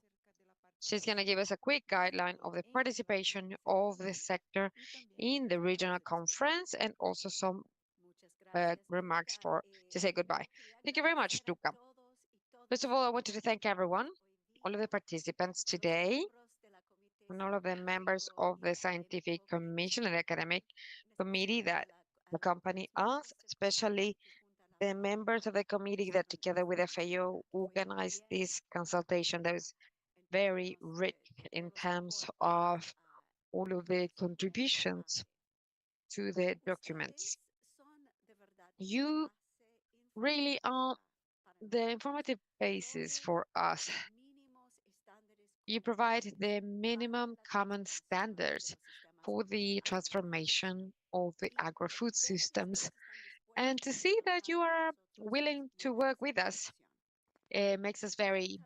she's going to give us a quick guideline of the participation of the sector in the regional conference and also some remarks to say goodbye. Thank you very much, Luca. First of all, I wanted to thank everyone, all of the participants today, and all of the members of the Scientific Commission and Academic Committee that accompany us, especially the members of the committee that together with FAO organized this consultation that was very rich in terms of all of the contributions to the documents. You really are the informative basis for us. You provide the minimum common standards for the transformation of the agro-food systems. And to see that you are willing to work with us makes us very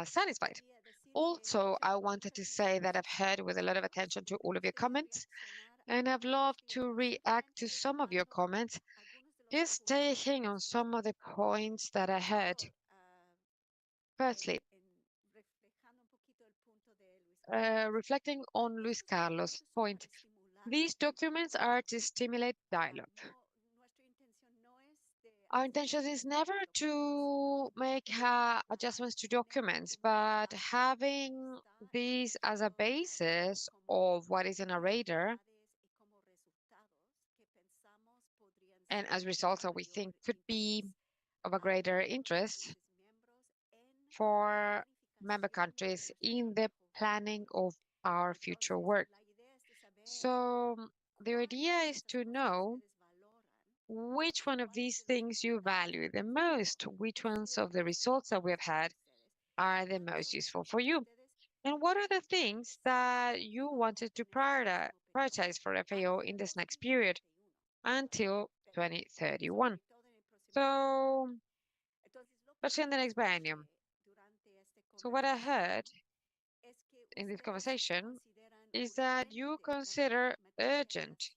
satisfied. Also, I wanted to say that I've heard with a lot of attention to all of your comments, and I've loved to react to some of your comments, just taking on some of the points that I heard. Firstly, reflecting on Luis Carlos' point, these documents are to stimulate dialogue. Our intention is never to make adjustments to documents, but having these as a basis of what is in a radar, and as results that we think could be of a greater interest for member countries in the planning of our future work. So the idea is to know which one of these things you value the most, which ones of the results that we've had are the most useful for you, and what are the things that you wanted to prioritize for FAO in this next period until 2031. So let's see in the next biennium. So what I heard in this conversation is that you consider urgent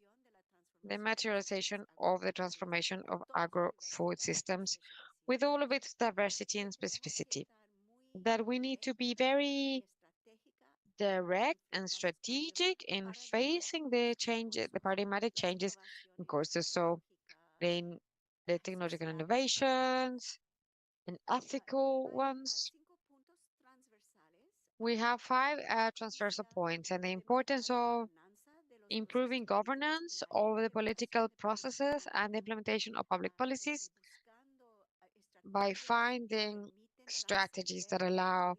the materialization of the transformation of agro-food systems with all of its diversity and specificity, that we need to be very direct and strategic in facing the changes, the paradigmatic changes in courses. So the technological innovations and ethical ones. We have 5 transversal points, and the importance of improving governance of the political processes and the implementation of public policies by finding strategies that allow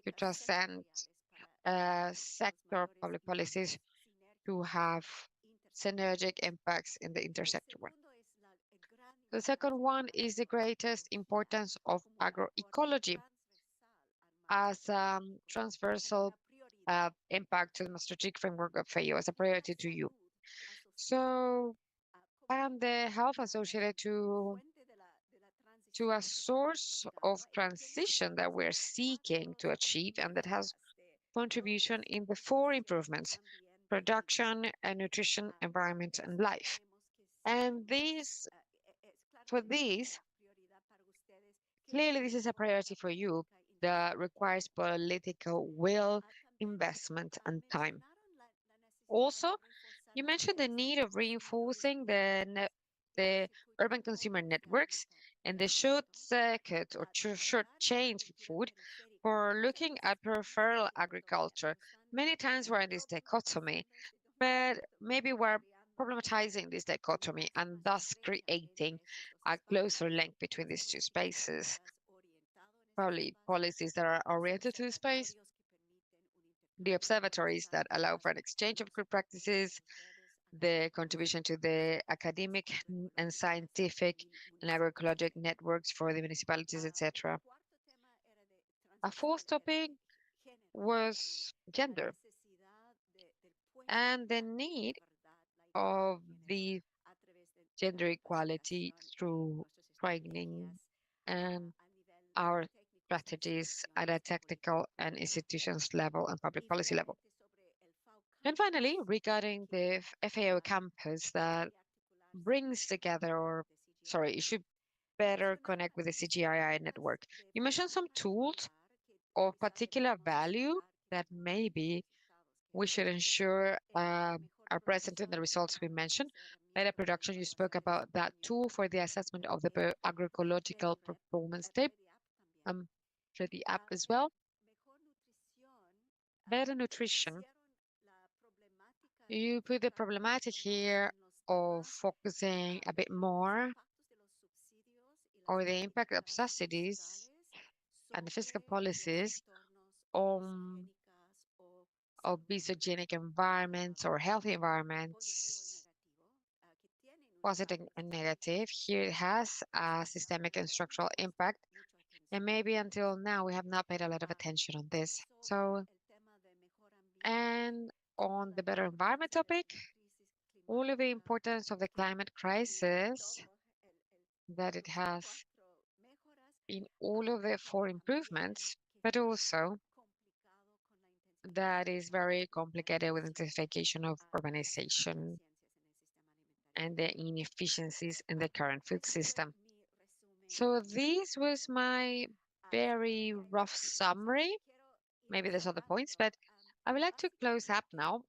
to transcend sector public policies to have synergic impacts in the intersector one. The second one is the greatest importance of agroecology as transversal impact to the strategic framework of FAO as a priority to you. So, and the health associated to a source of transition that we're seeking to achieve, and that has contribution in the 4 improvements: production, and nutrition, environment, and life. And for these, clearly this is a priority for you that requires political will, investment, and time. Also, you mentioned the need of reinforcing the urban consumer networks and the short circuit or short chains for food for looking at peripheral agriculture. Many times we're in this dichotomy, but maybe we're problematizing this dichotomy and thus creating a closer link between these two spaces. Probably policies that are oriented to the space, the observatories that allow for an exchange of good practices, the contribution to the academic and scientific and agroecologic networks for the municipalities, etc. A 4th topic was gender and the need of the gender equality through training and our strategies at a technical and institutions level and public policy level. And finally, regarding the FAO campus that brings together, or sorry, it should better connect with the CGII network. You mentioned some tools of particular value that maybe we should ensure are present in the results we mentioned. Better production, you spoke about that tool for the assessment of the agroecological performance tape, for the app as well. Better nutrition. You put the problematic here of focusing a bit more on the impact of subsidies and the fiscal policies on obesogenic environments or healthy environments, positive and negative. Here it has a systemic and structural impact. And maybe until now, we have not paid a lot of attention on this. So, and on the better environment topic, all of the importance of the climate crisis that it has in all of the 4 improvements, but also that is very complicated with intensification of urbanization and the inefficiencies in the current food system. So this was my very rough summary. Maybe there's other points, but I would like to close up now.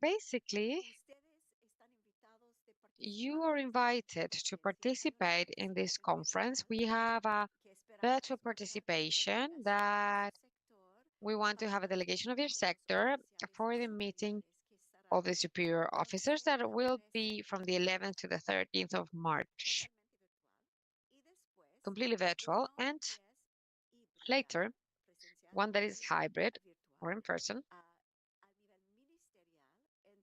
Basically, you are invited to participate in this conference. We have a virtual participation that we want to have a delegation of your sector for the meeting of the superior officers that will be from the 11th to the 13th of March. Completely virtual, and later, one that is hybrid or in person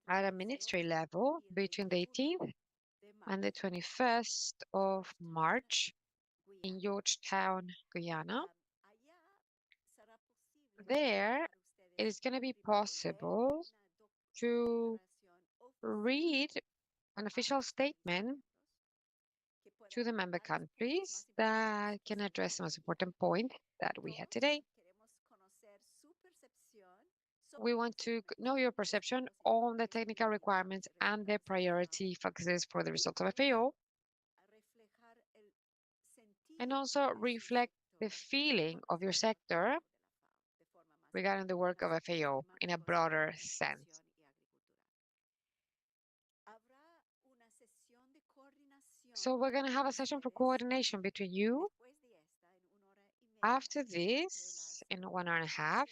at a ministry level between the 18th and the 21st of March in Georgetown, Guyana. There, it is going to be possible to read an official statement to the member countries that can address the most important point that we had today. We want to know your perception on the technical requirements and the priority focuses for the results of FAO, and also reflect the feeling of your sector regarding the work of FAO in a broader sense. So we're going to have a session for coordination between you. After this, in 1 hour and a half,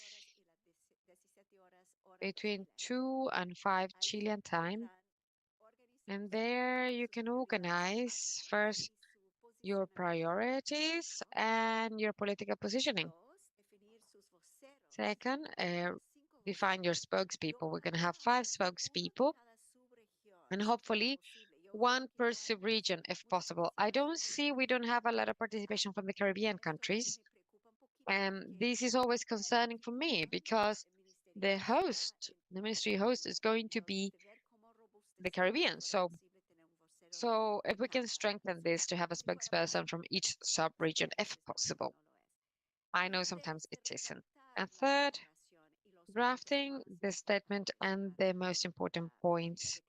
between 2 and 5 Chilean time. And there you can organize first your priorities and your political positioning. Second, define your spokespeople. We're going to have 5 spokespeople and hopefully 1 per sub-region if possible. We don't have a lot of participation from the Caribbean countries. And this is always concerning for me because the ministry host is going to be the Caribbean. So if we can strengthen this to have a spokesperson from each sub-region if possible. I know sometimes it isn't. And third, drafting the statement and the most important points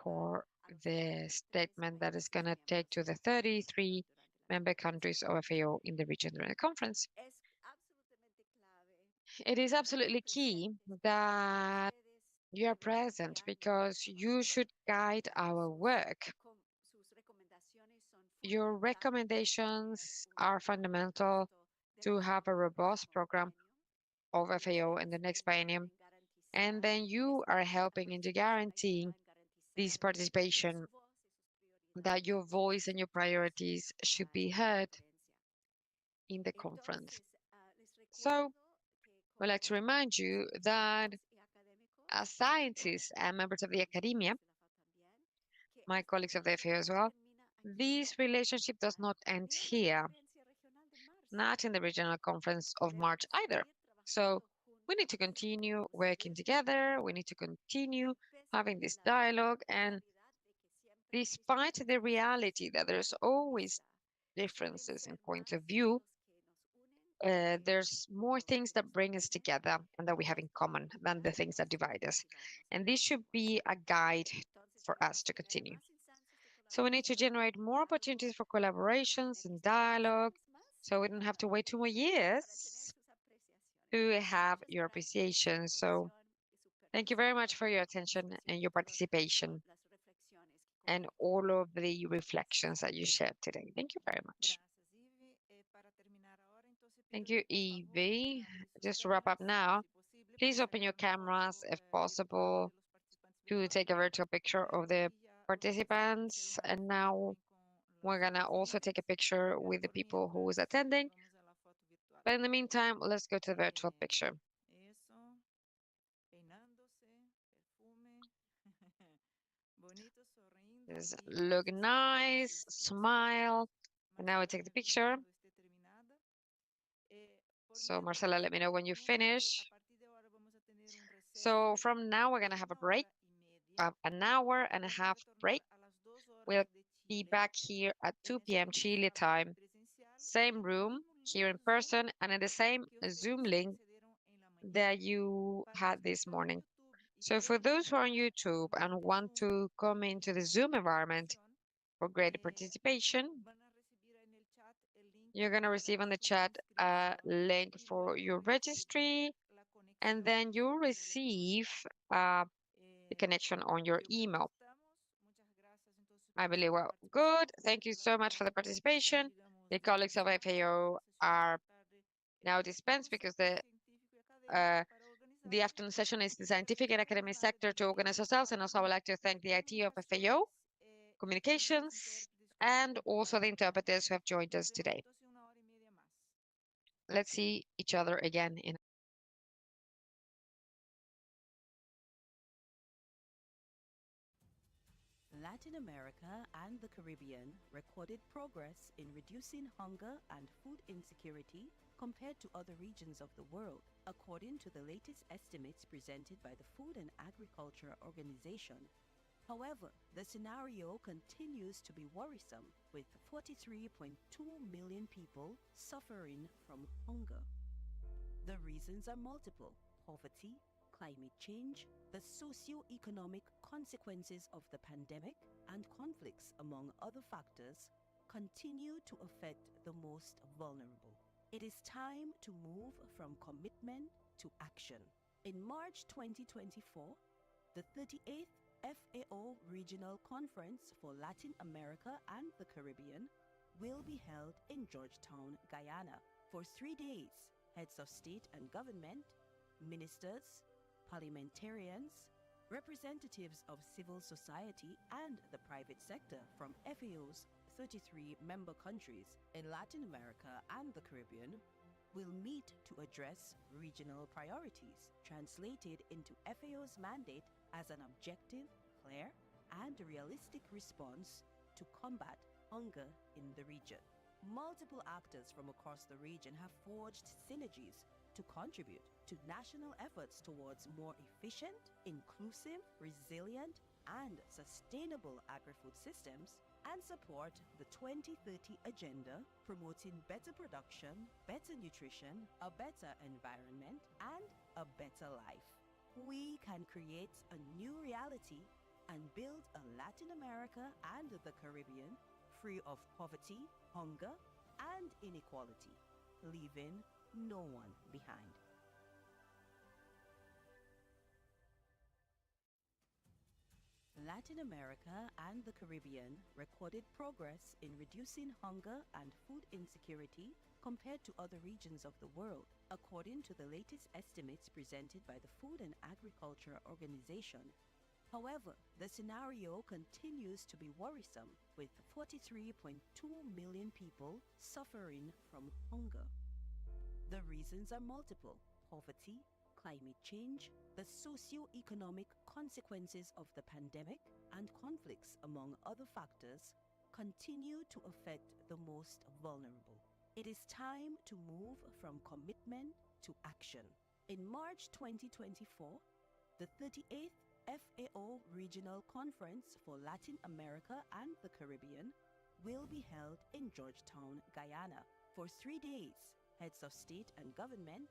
for the statement that is going to take to the 33 member countries of FAO in the region during the conference. It is absolutely key that you are present because you should guide our work. Your recommendations are fundamental to have a robust program of FAO in the next biennium, and then you are helping into guaranteeing this participation, that your voice and your priorities should be heard in the conference. So I'd like to remind you that as scientists and members of the academia, my colleagues of the FAO as well, this relationship does not end here, not in the regional conference of March either. So we need to continue working together. We need to continue having this dialogue. And despite the reality that there's always differences in point of view, there's more things that bring us together and that we have in common than the things that divide us. And this should be a guide for us to continue. So we need to generate more opportunities for collaborations and dialogue, so we don't have to wait 2 more years to have your appreciation. So thank you very much for your attention and your participation. and all of the reflections that you shared today. Thank you very much. Thank you, Evie. Just to wrap up now, please open your cameras if possible to take a virtual picture of the participants. And now we're gonna also take a picture with the people who is attending. But in the meantime, let's go to the virtual picture. Just look nice, smile, and now we take the picture. So Marcela, let me know when you finish. So from now, we're gonna have a break, an hour and a half break. We'll be back here at 2 p.m. Chile time, same room here in person and in the same Zoom link that you had this morning. So for those who are on YouTube and want to come into the Zoom environment for greater participation, you're going to receive on the chat a link for your registry, and then you'll receive the connection on your email. I believe we're good. Thank you so much for the participation. The colleagues of FAO are now dispensed because the afternoon session is the scientific and academic sector to organize ourselves. And also I would like to thank the IT of FAO, communications, and also the interpreters who have joined us today. Let's see each other again in Latin America and the Caribbean recorded progress in reducing hunger and food insecurity compared to other regions of the world, according to the latest estimates presented by the Food and Agriculture Organization. However, the scenario continues to be worrisome, with 43.2 million people suffering from hunger. The reasons are multiple: poverty, climate change, the socio-economic consequences of the pandemic, and conflicts, among other factors, continue to affect the most vulnerable. It is time to move from commitment to action. In March 2024, the 38th FAO Regional Conference for Latin America and the Caribbean will be held in Georgetown, Guyana. For 3 days, heads of state and government, ministers, parliamentarians, representatives of civil society and the private sector from FAO's 33 member countries in Latin America and the Caribbean will meet to address regional priorities, translated into FAO's mandate as an objective, clear, and realistic response to combat hunger in the region. Multiple actors from across the region have forged synergies to contribute to national efforts towards more efficient, inclusive, resilient, and sustainable agri-food systems, and support the 2030 agenda promoting better production, better nutrition, a better environment, and a better life. We can create a new reality and build a Latin America and the Caribbean free of poverty, hunger, and inequality, leaving no one behind. Latin America and the Caribbean recorded progress in reducing hunger and food insecurity compared to other regions of the world, according to the latest estimates presented by the Food and Agriculture Organization. However, the scenario continues to be worrisome, with 43.2 million people suffering from hunger. The reasons are multiple: poverty, climate change, the socio-economic consequences of the pandemic, and conflicts, among other factors, continue to affect the most vulnerable. It is time to move from commitment to action. In March 2024, the 38th FAO Regional Conference for Latin America and the Caribbean will be held in Georgetown, Guyana. For 3 days, heads of state and government,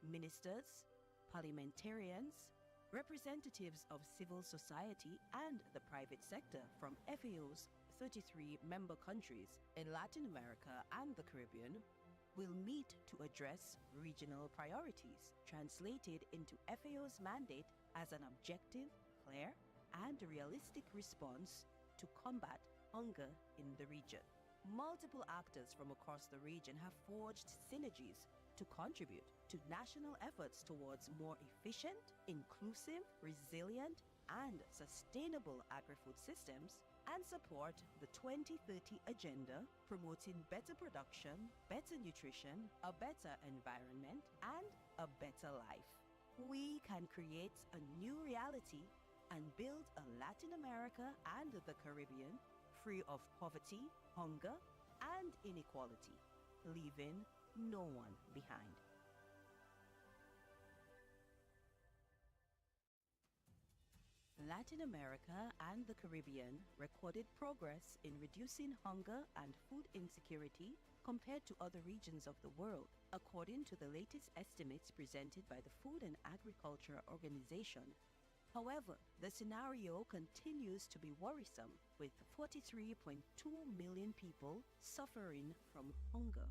ministers, parliamentarians, representatives of civil society and the private sector from FAO's 33 member countries in Latin America and the Caribbean will meet to address regional priorities, translated into FAO's mandate as an objective, clear, and realistic response to combat hunger in the region. Multiple actors from across the region have forged synergies to contribute to national efforts towards more efficient, inclusive, resilient, and sustainable agri-food systems and support the 2030 agenda promoting better production, better nutrition, a better environment, and a better life. We can create a new reality and build a Latin America and the Caribbean free of poverty, hunger, and inequality, leaving no one behind. Latin America and the Caribbean recorded progress in reducing hunger and food insecurity compared to other regions of the world, according to the latest estimates presented by the Food and Agriculture Organization. However, the scenario continues to be worrisome, with 43.2 million people suffering from hunger.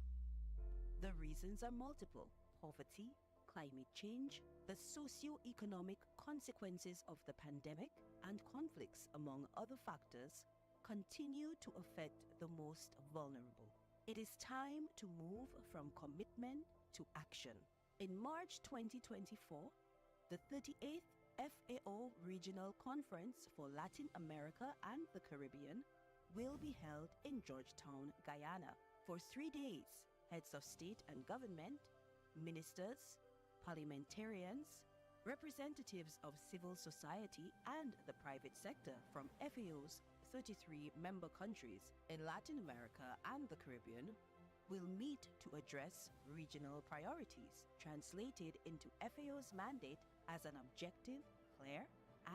The reasons are multiple: poverty, climate change, the socio-economic consequences of the pandemic, and conflicts, among other factors, continue to affect the most vulnerable. It is time to move from commitment to action. In March 2024, the 38th FAO Regional Conference for Latin America and the Caribbean will be held in Georgetown, Guyana. For 3 days, heads of state and government, ministers, parliamentarians, representatives of civil society and the private sector from FAO's 33 member countries in Latin America and the Caribbean will meet to address regional priorities, translated into FAO's mandate as an objective, clear,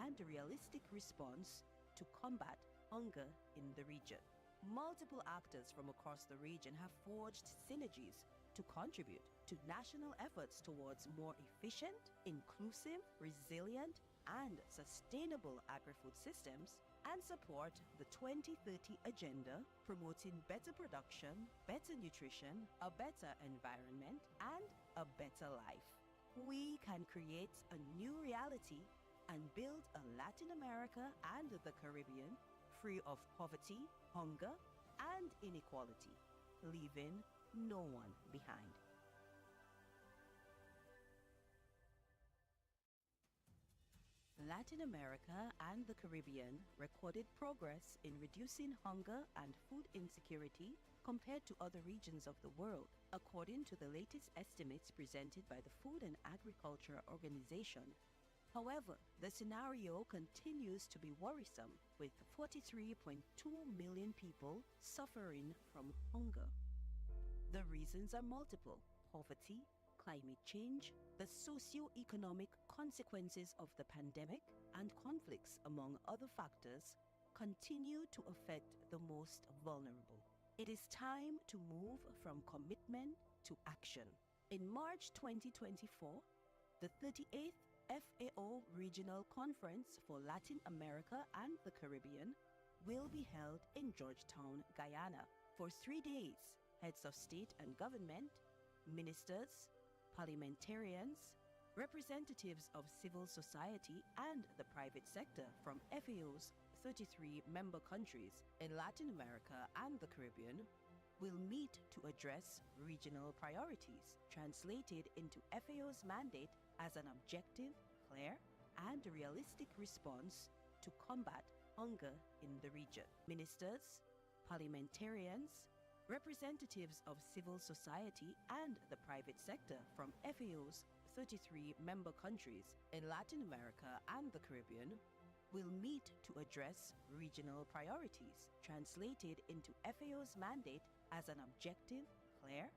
and realistic response to combat hunger in the region. Multiple actors from across the region have forged synergies to contribute to national efforts towards more efficient, inclusive, resilient, and sustainable agri-food systems and support the 2030 agenda promoting better production, better nutrition, a better environment, and a better life. We can create a new reality and build a Latin America and the Caribbean free of poverty, hunger, and inequality, leaving no one behind. Latin America and the Caribbean recorded progress in reducing hunger and food insecurity compared to other regions of the world, according to the latest estimates presented by the Food and Agriculture Organization. However, the scenario continues to be worrisome, with 43.2 million people suffering from hunger. The reasons are multiple: poverty, climate change, the socio-economic consequences of the pandemic, and conflicts, among other factors, continue to affect the most vulnerable. It is time to move from commitment to action. In March 2024, the 38th FAO Regional Conference for Latin America and the Caribbean will be held in Georgetown, Guyana. For 3 days, heads of state and government, ministers, parliamentarians, representatives of civil society and the private sector from FAO's 33 member countries in Latin America and the Caribbean will meet to address regional priorities, translated into FAO's mandate as an objective, clear, and realistic response to combat hunger in the region. Ministers, parliamentarians, representatives of civil society and the private sector from FAO's 33 member countries in Latin America and the Caribbean will meet to address regional priorities, translated into FAO's mandate as an objective, clear,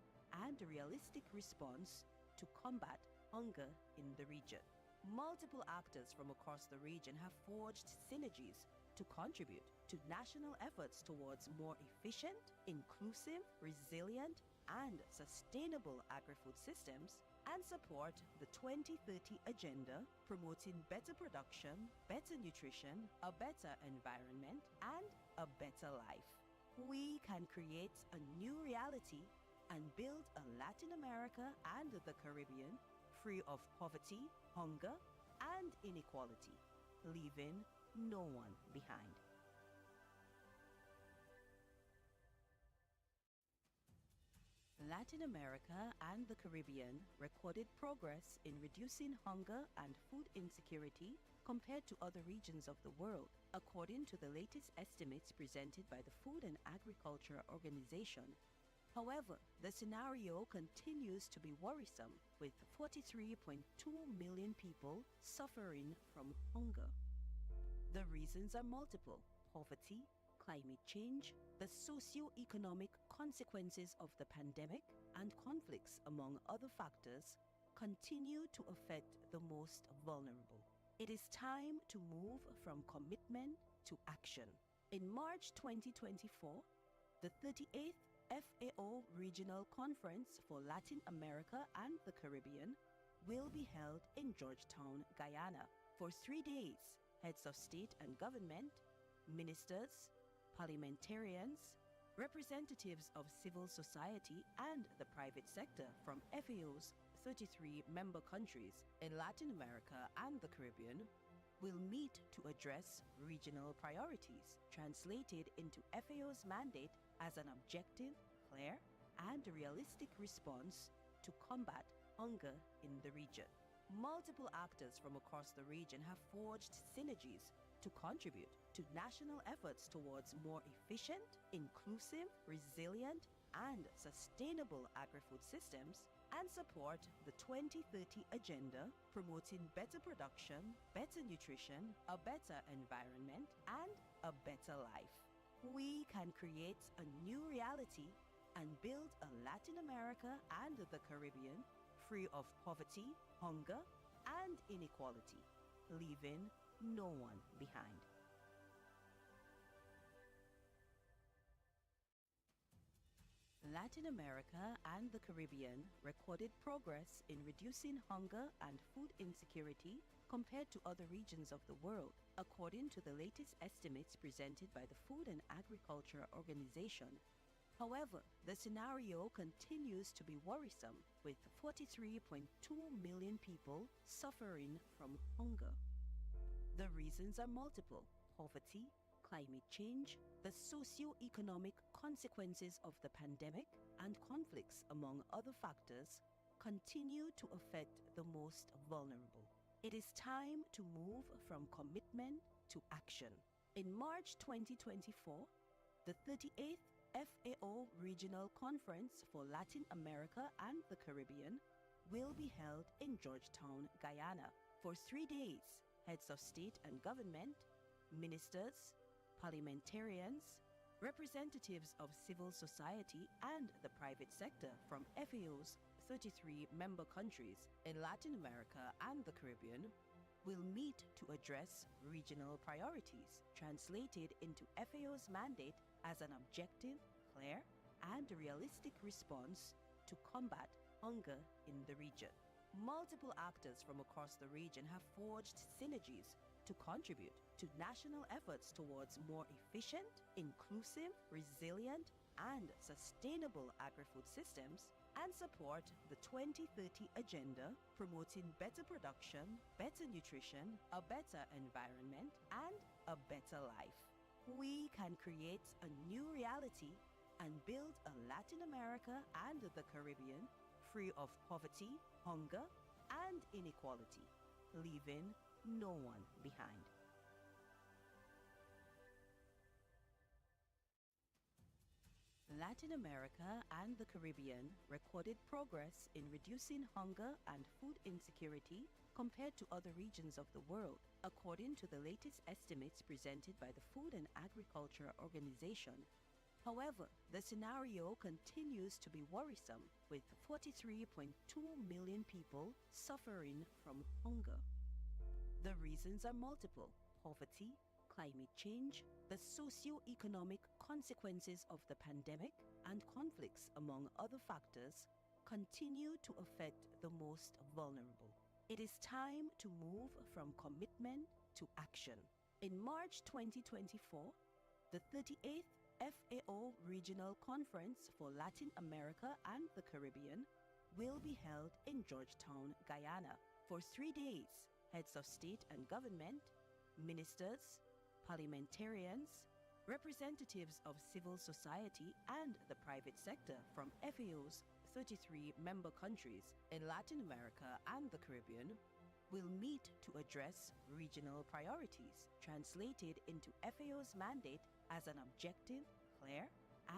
and realistic response to combat hunger in the region. Multiple actors from across the region have forged synergies to contribute to national efforts towards more efficient, inclusive, resilient, and sustainable agri-food systems and support the 2030 agenda promoting better production, better nutrition, a better environment, and a better life. We can create a new reality and build a Latin America and the Caribbean free of poverty, hunger, and inequality, leaving no one behind. Latin America and the Caribbean recorded progress in reducing hunger and food insecurity compared to other regions of the world, according to the latest estimates presented by the Food and Agriculture Organization. However, the scenario continues to be worrisome, with 43.2 million people suffering from hunger. The reasons are multiple: poverty, climate change, the socio-economic consequences of the pandemic, and conflicts, among other factors, continue to affect the most vulnerable. It is time to move from commitment to action. In March 2024, the 38th FAO Regional Conference for Latin America and the Caribbean will be held in Georgetown, Guyana. For 3 days, heads of state and government, ministers, parliamentarians, representatives of civil society and the private sector from FAO's 33 member countries in Latin America and the Caribbean will meet to address regional priorities, translated into FAO's mandate as an objective, clear, and realistic response to combat hunger in the region. Multiple actors from across the region have forged synergies to contribute to national efforts towards more efficient, inclusive, resilient, and sustainable agri-food systems, and support the 2030 agenda promoting better production, better nutrition, a better environment, and a better life. We can create a new reality and build a Latin America and the Caribbean free of poverty, hunger, and inequality, leaving no one behind. Latin America and the Caribbean recorded progress in reducing hunger and food insecurity compared to other regions of the world, according to the latest estimates presented by the Food and Agriculture Organization. However, the scenario continues to be worrisome, with 43.2 million people suffering from hunger. The reasons are multiple: poverty, climate change, the socio-economic consequences of the pandemic, and conflicts, among other factors, continue to affect the most vulnerable. It is time to move from commitment to action. In March 2024, the 38th FAO Regional Conference for Latin America and the Caribbean will be held in Georgetown, Guyana. For 3 days, heads of state and government, ministers, parliamentarians, representatives of civil society and the private sector from FAO's 33 member countries in Latin America and the Caribbean will meet to address regional priorities, translated into FAO's mandate as an objective, clear, and realistic response to combat hunger in the region. Multiple actors from across the region have forged synergies to contribute to national efforts towards more efficient, inclusive, resilient, and sustainable agri-food systems, and support the 2030 agenda promoting better production, better nutrition, a better environment, and a better life. We can create a new reality and build a Latin America and the Caribbean free of poverty, hunger, and inequality, leaving no one behind. Latin America and the Caribbean recorded progress in reducing hunger and food insecurity compared to other regions of the world, according to the latest estimates presented by the Food and Agriculture Organization. However, the scenario continues to be worrisome, with 43.2 million people suffering from hunger. The reasons are multiple: poverty, climate change, the socio-economic consequences of the pandemic, and conflicts, among other factors, continue to affect the most vulnerable. It is time to move from commitment to action. In March 2024, the 38th FAO Regional Conference for Latin America and the Caribbean will be held in Georgetown, Guyana. For 3 days, heads of state and government, ministers, parliamentarians, representatives of civil society and the private sector from FAO's 33 member countries in Latin America and the Caribbean will meet to address regional priorities, translated into FAO's mandate as an objective, clear,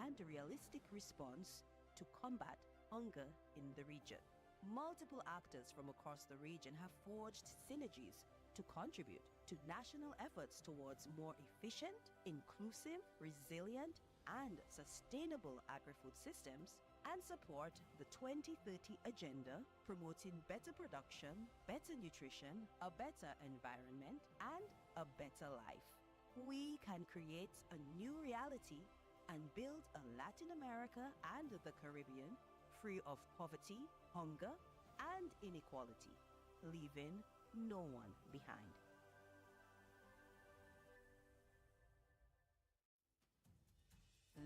and realistic response to combat hunger in the region. Multiple actors from across the region have forged synergies to contribute to national efforts towards more efficient, inclusive, resilient, and sustainable agri-food systems, and support the 2030 agenda promoting better production, better nutrition, a better environment, and a better life. We can create a new reality and build a Latin America and the Caribbean free of poverty, hunger, and inequality, leaving no one behind.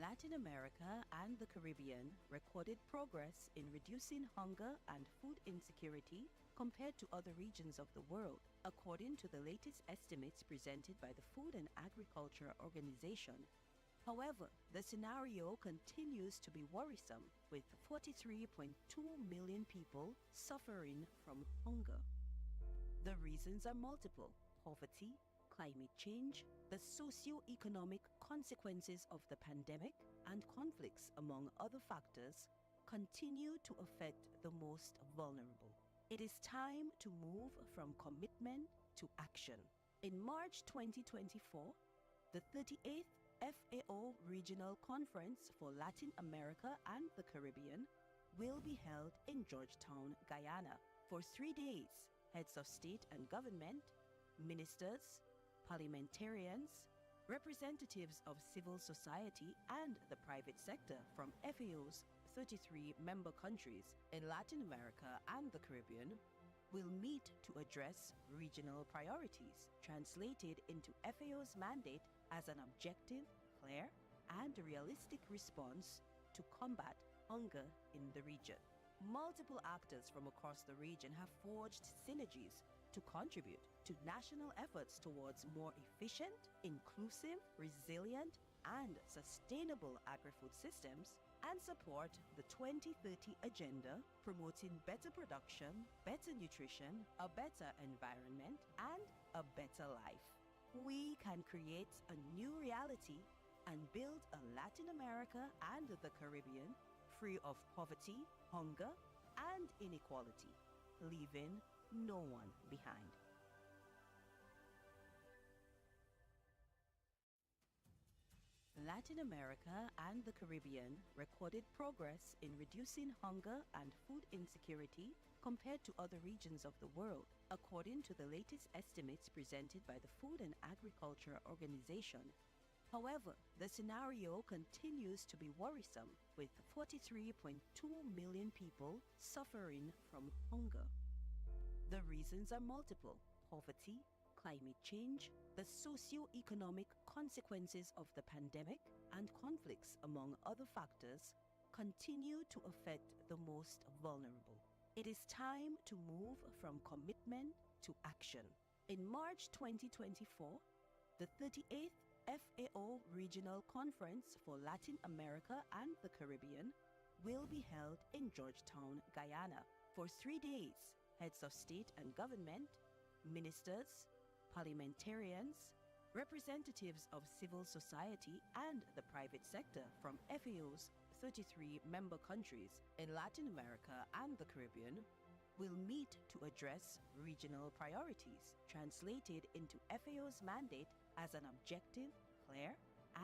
Latin America and the Caribbean recorded progress in reducing hunger and food insecurity compared to other regions of the world, according to the latest estimates presented by the Food and Agriculture Organization. However, the scenario continues to be worrisome, with 43.2 million people suffering from hunger. The reasons are multiple: poverty, climate change, the socio-economic consequences of the pandemic, and conflicts, among other factors, continue to affect the most vulnerable. It is time to move from commitment to action. In March 2024, the 38th FAO Regional Conference for Latin America and the Caribbean will be held in Georgetown, Guyana. For 3 days, heads of state and government, ministers, parliamentarians, representatives of civil society and the private sector from FAO's 33 member countries in Latin America and the Caribbean will meet to address regional priorities, translated into FAO's mandate as an objective, clear, and realistic response to combat hunger in the region. Multiple actors from across the region have forged synergies to contribute to national efforts towards more efficient, inclusive, resilient, and sustainable agri-food systems, and support the 2030 agenda promoting better production, better nutrition, a better environment, and a better life. We can create a new reality and build a Latin America and the Caribbean free of poverty, hunger, and inequality, leaving no one behind. Latin America and the Caribbean recorded progress in reducing hunger and food insecurity compared to other regions of the world, according to the latest estimates presented by the Food and Agriculture Organization. However, the scenario continues to be worrisome, with 43.2 million people suffering from hunger. The reasons are multiple: poverty, climate change, the socio-economic consequences of the pandemic, and conflicts, among other factors, continue to affect the most vulnerable. It is time to move from commitment to action. In March 2024, the 38th FAO Regional Conference for Latin America and the Caribbean will be held in Georgetown, Guyana. For 3 days, heads of state and government, ministers, parliamentarians, representatives of civil society and the private sector from FAO's 33 member countries in Latin America and the Caribbean will meet to address regional priorities, translated into FAO's mandate as an objective, clear,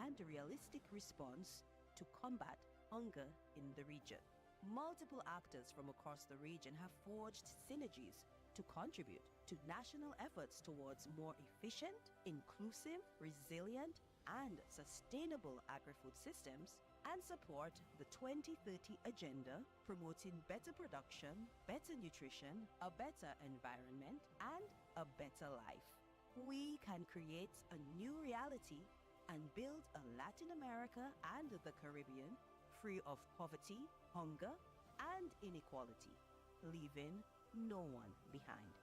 and realistic response to combat hunger in the region. Multiple actors from across the region have forged synergies to contribute to national efforts towards more efficient, inclusive, resilient, and sustainable agri-food systems, and support the 2030 agenda promoting better production, better nutrition, a better environment, and a better life. We can create a new reality and build a Latin America and the Caribbean free of poverty, hunger, and inequality, leaving no one behind.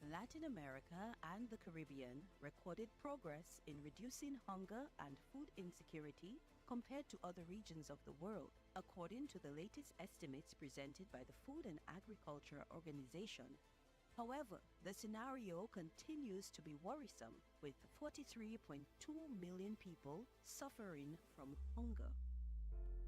Latin America and the Caribbean recorded progress in reducing hunger and food insecurity compared to other regions of the world, according to the latest estimates presented by the Food and Agriculture Organization. However, the scenario continues to be worrisome, with 43.2 million people suffering from hunger.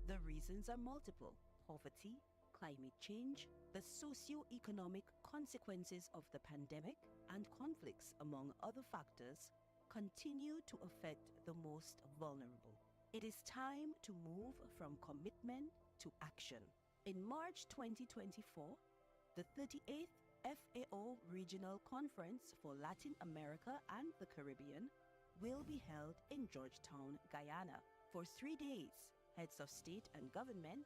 The reasons are multiple: poverty, climate change, the socio-economic consequences of the pandemic, and conflicts, among other factors, continue to affect the most vulnerable. It is time to move from commitment to action. In March 2024, the 38th FAO Regional Conference for Latin America and the Caribbean will be held in Georgetown, Guyana. For 3 days, heads of state and government,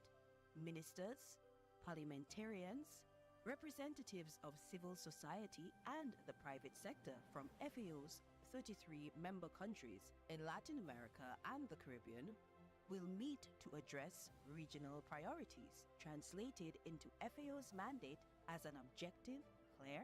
ministers, parliamentarians, representatives of civil society and the private sector from FAO's 33 member countries in Latin America and the Caribbean will meet to address regional priorities, translated into FAO's mandate as an objective, clear,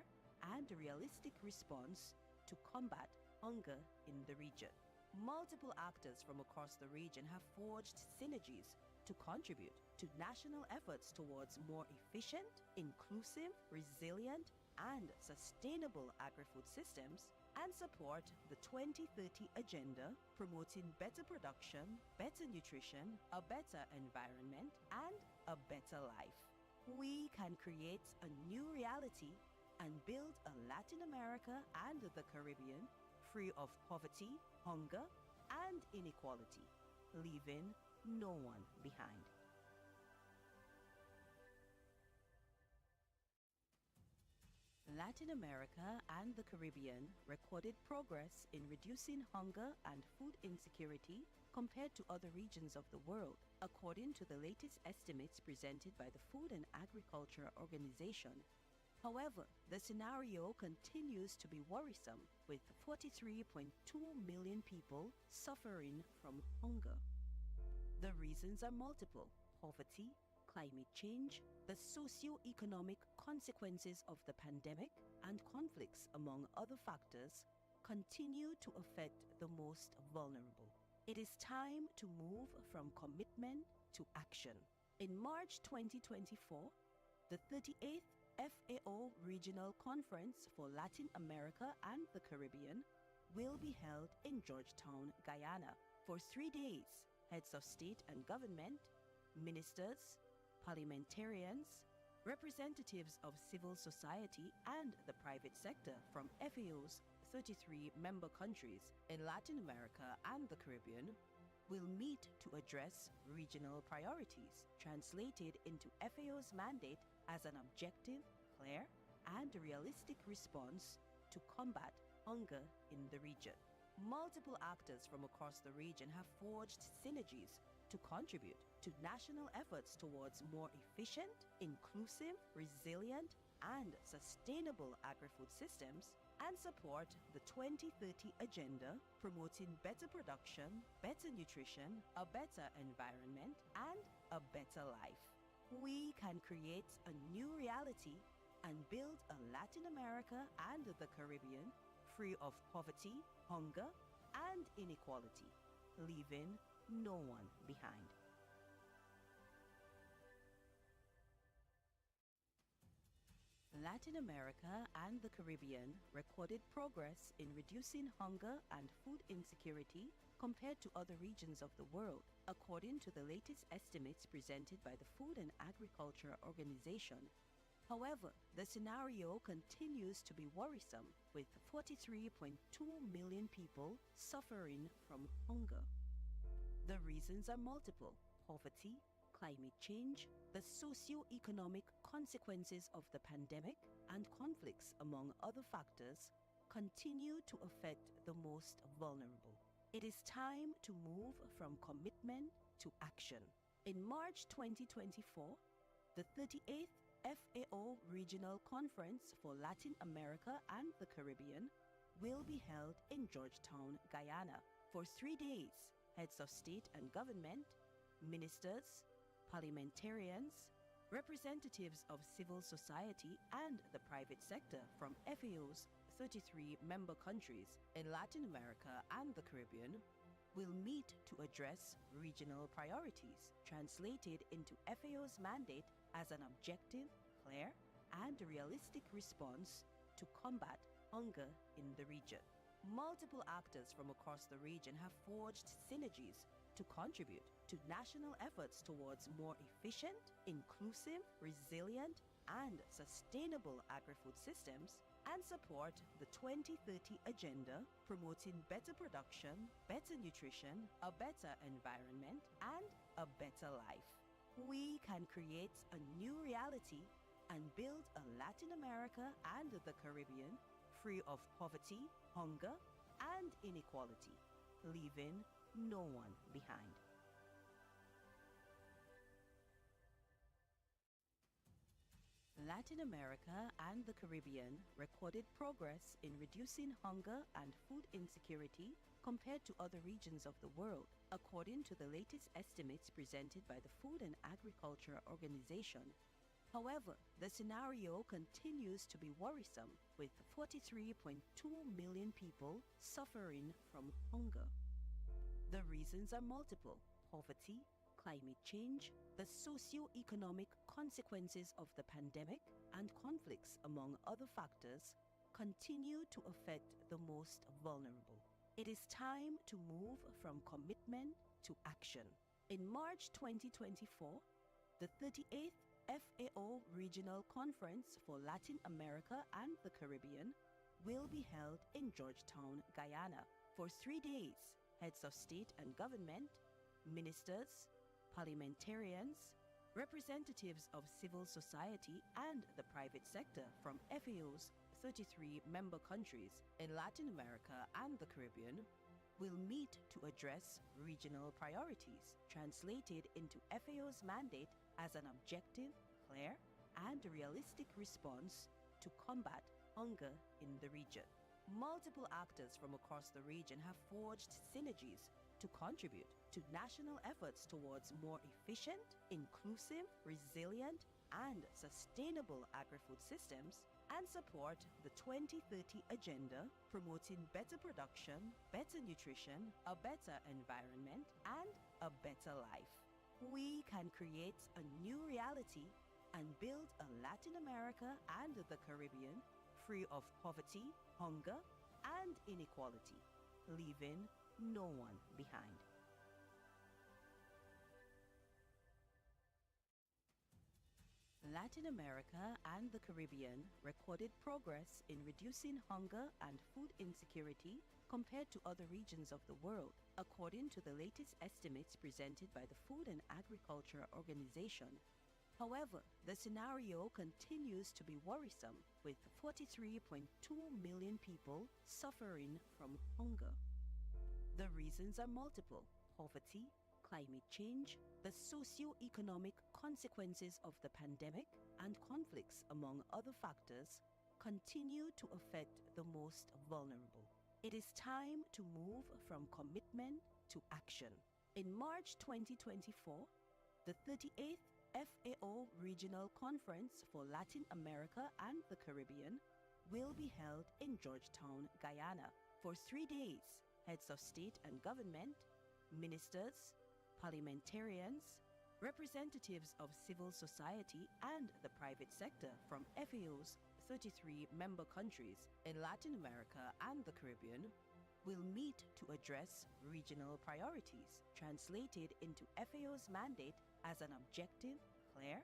and realistic response to combat hunger in the region. Multiple actors from across the region have forged synergies to contribute to national efforts towards more efficient, inclusive, resilient, and sustainable agri-food systems, and support the 2030 agenda promoting better production, better nutrition, a better environment, and a better life. We can create a new reality and build a Latin America and the Caribbean free of poverty, hunger, and inequality, leaving no one behind. Latin America and the Caribbean recorded progress in reducing hunger and food insecurity compared to other regions of the world, according to the latest estimates presented by the Food and Agriculture Organization. However, the scenario continues to be worrisome, with 43.2 million people suffering from hunger. The reasons are multiple: poverty, climate change, the socio-economic consequences of the pandemic, and conflicts, among other factors, continue to affect the most vulnerable. It is time to move from commitment to action. In March 2024, the 38th FAO Regional Conference for Latin America and the Caribbean will be held in Georgetown, Guyana. For 3 days, heads of state and government, ministers, parliamentarians, representatives of civil society and the private sector from FAO's 33 member countries in Latin America and the Caribbean will meet to address regional priorities, translated into FAO's mandate as an objective, clear, and realistic response to combat hunger in the region. Multiple actors from across the region have forged synergies to contribute to national efforts towards more efficient, inclusive, resilient, and sustainable agri-food systems, and support the 2030 agenda promoting better production, better nutrition, a better environment, and a better life. We can create a new reality and build a Latin America and the Caribbean free of poverty, hunger, and inequality, leaving no one behind. Latin America and the Caribbean recorded progress in reducing hunger and food insecurity compared to other regions of the world, according to the latest estimates presented by the Food and Agriculture Organization. However, the scenario continues to be worrisome, with 43.2 million people suffering from hunger. The reasons are multiple: poverty, climate change, the socio-economic consequences of the pandemic, and conflicts, among other factors, continue to affect the most vulnerable. It is time to move from commitment to action. In March 2024, the 38th FAO Regional Conference for Latin America and the Caribbean will be held in Georgetown, Guyana. For 3 days, heads of state and government, ministers, parliamentarians, representatives of civil society and the private sector from FAO's 33 member countries in Latin America and the Caribbean will meet to address regional priorities, translated into FAO's mandate as an objective, clear, and realistic response to combat hunger in the region. Multiple actors from across the region have forged synergies to contribute to national efforts towards more efficient, inclusive, resilient, and sustainable agri-food systems, and support the 2030 agenda promoting better production, better nutrition, a better environment, and a better life. We can create a new reality and build a Latin America and the Caribbean free of poverty, hunger, and inequality, leaving no one behind. Latin America and the Caribbean recorded progress in reducing hunger and food insecurity compared to other regions of the world, according to the latest estimates presented by the Food and Agriculture Organization. However, the scenario continues to be worrisome, with 43.2 million people suffering from hunger. The reasons are multiple: poverty, climate change, the socio-economic consequences of the pandemic, and conflicts, among other factors, continue to affect the most vulnerable. It is time to move from commitment to action. In March 2024, the 38th FAO Regional Conference for Latin America and the Caribbean will be held in Georgetown, Guyana. For 3 days, heads of state and government, ministers, parliamentarians, representatives of civil society and the private sector from FAO's 33 member countries in Latin America and the Caribbean will meet to address regional priorities, translated into FAO's mandate as an objective, clear, and realistic response to combat hunger in the region. Multiple actors from across the region have forged synergies to contribute to national efforts towards more efficient, inclusive, resilient, and sustainable agri-food systems, and support the 2030 agenda promoting better production, better nutrition, a better environment, and a better life. We can create a new reality and build a Latin America and the Caribbean free of poverty, hunger, and inequality, leaving no one behind. Latin America and the Caribbean recorded progress in reducing hunger and food insecurity compared to other regions of the world, according to the latest estimates presented by the Food and Agriculture Organization. However, the scenario continues to be worrisome, with 43.2 million people suffering from hunger. The reasons are multiple: poverty, climate change, the socio-economic consequences of the pandemic, and conflicts, among other factors, continue to affect the most vulnerable. It is time to move from commitment to action. In March 2024, the 38th FAO Regional Conference for Latin America and the Caribbean will be held in Georgetown, Guyana. For 3 days, heads of state and government, ministers, parliamentarians, representatives of civil society and the private sector from FAO's 33 member countries in Latin America and the Caribbean will meet to address regional priorities, translated into FAO's mandate as an objective, clear,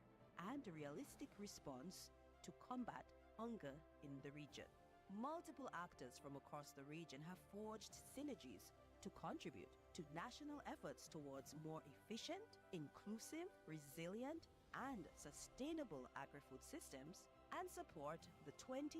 and realistic response to combat hunger in the region. Multiple actors from across the region have forged synergies to contribute to national efforts towards more efficient, inclusive, resilient, and sustainable agri-food systems, and support the 2030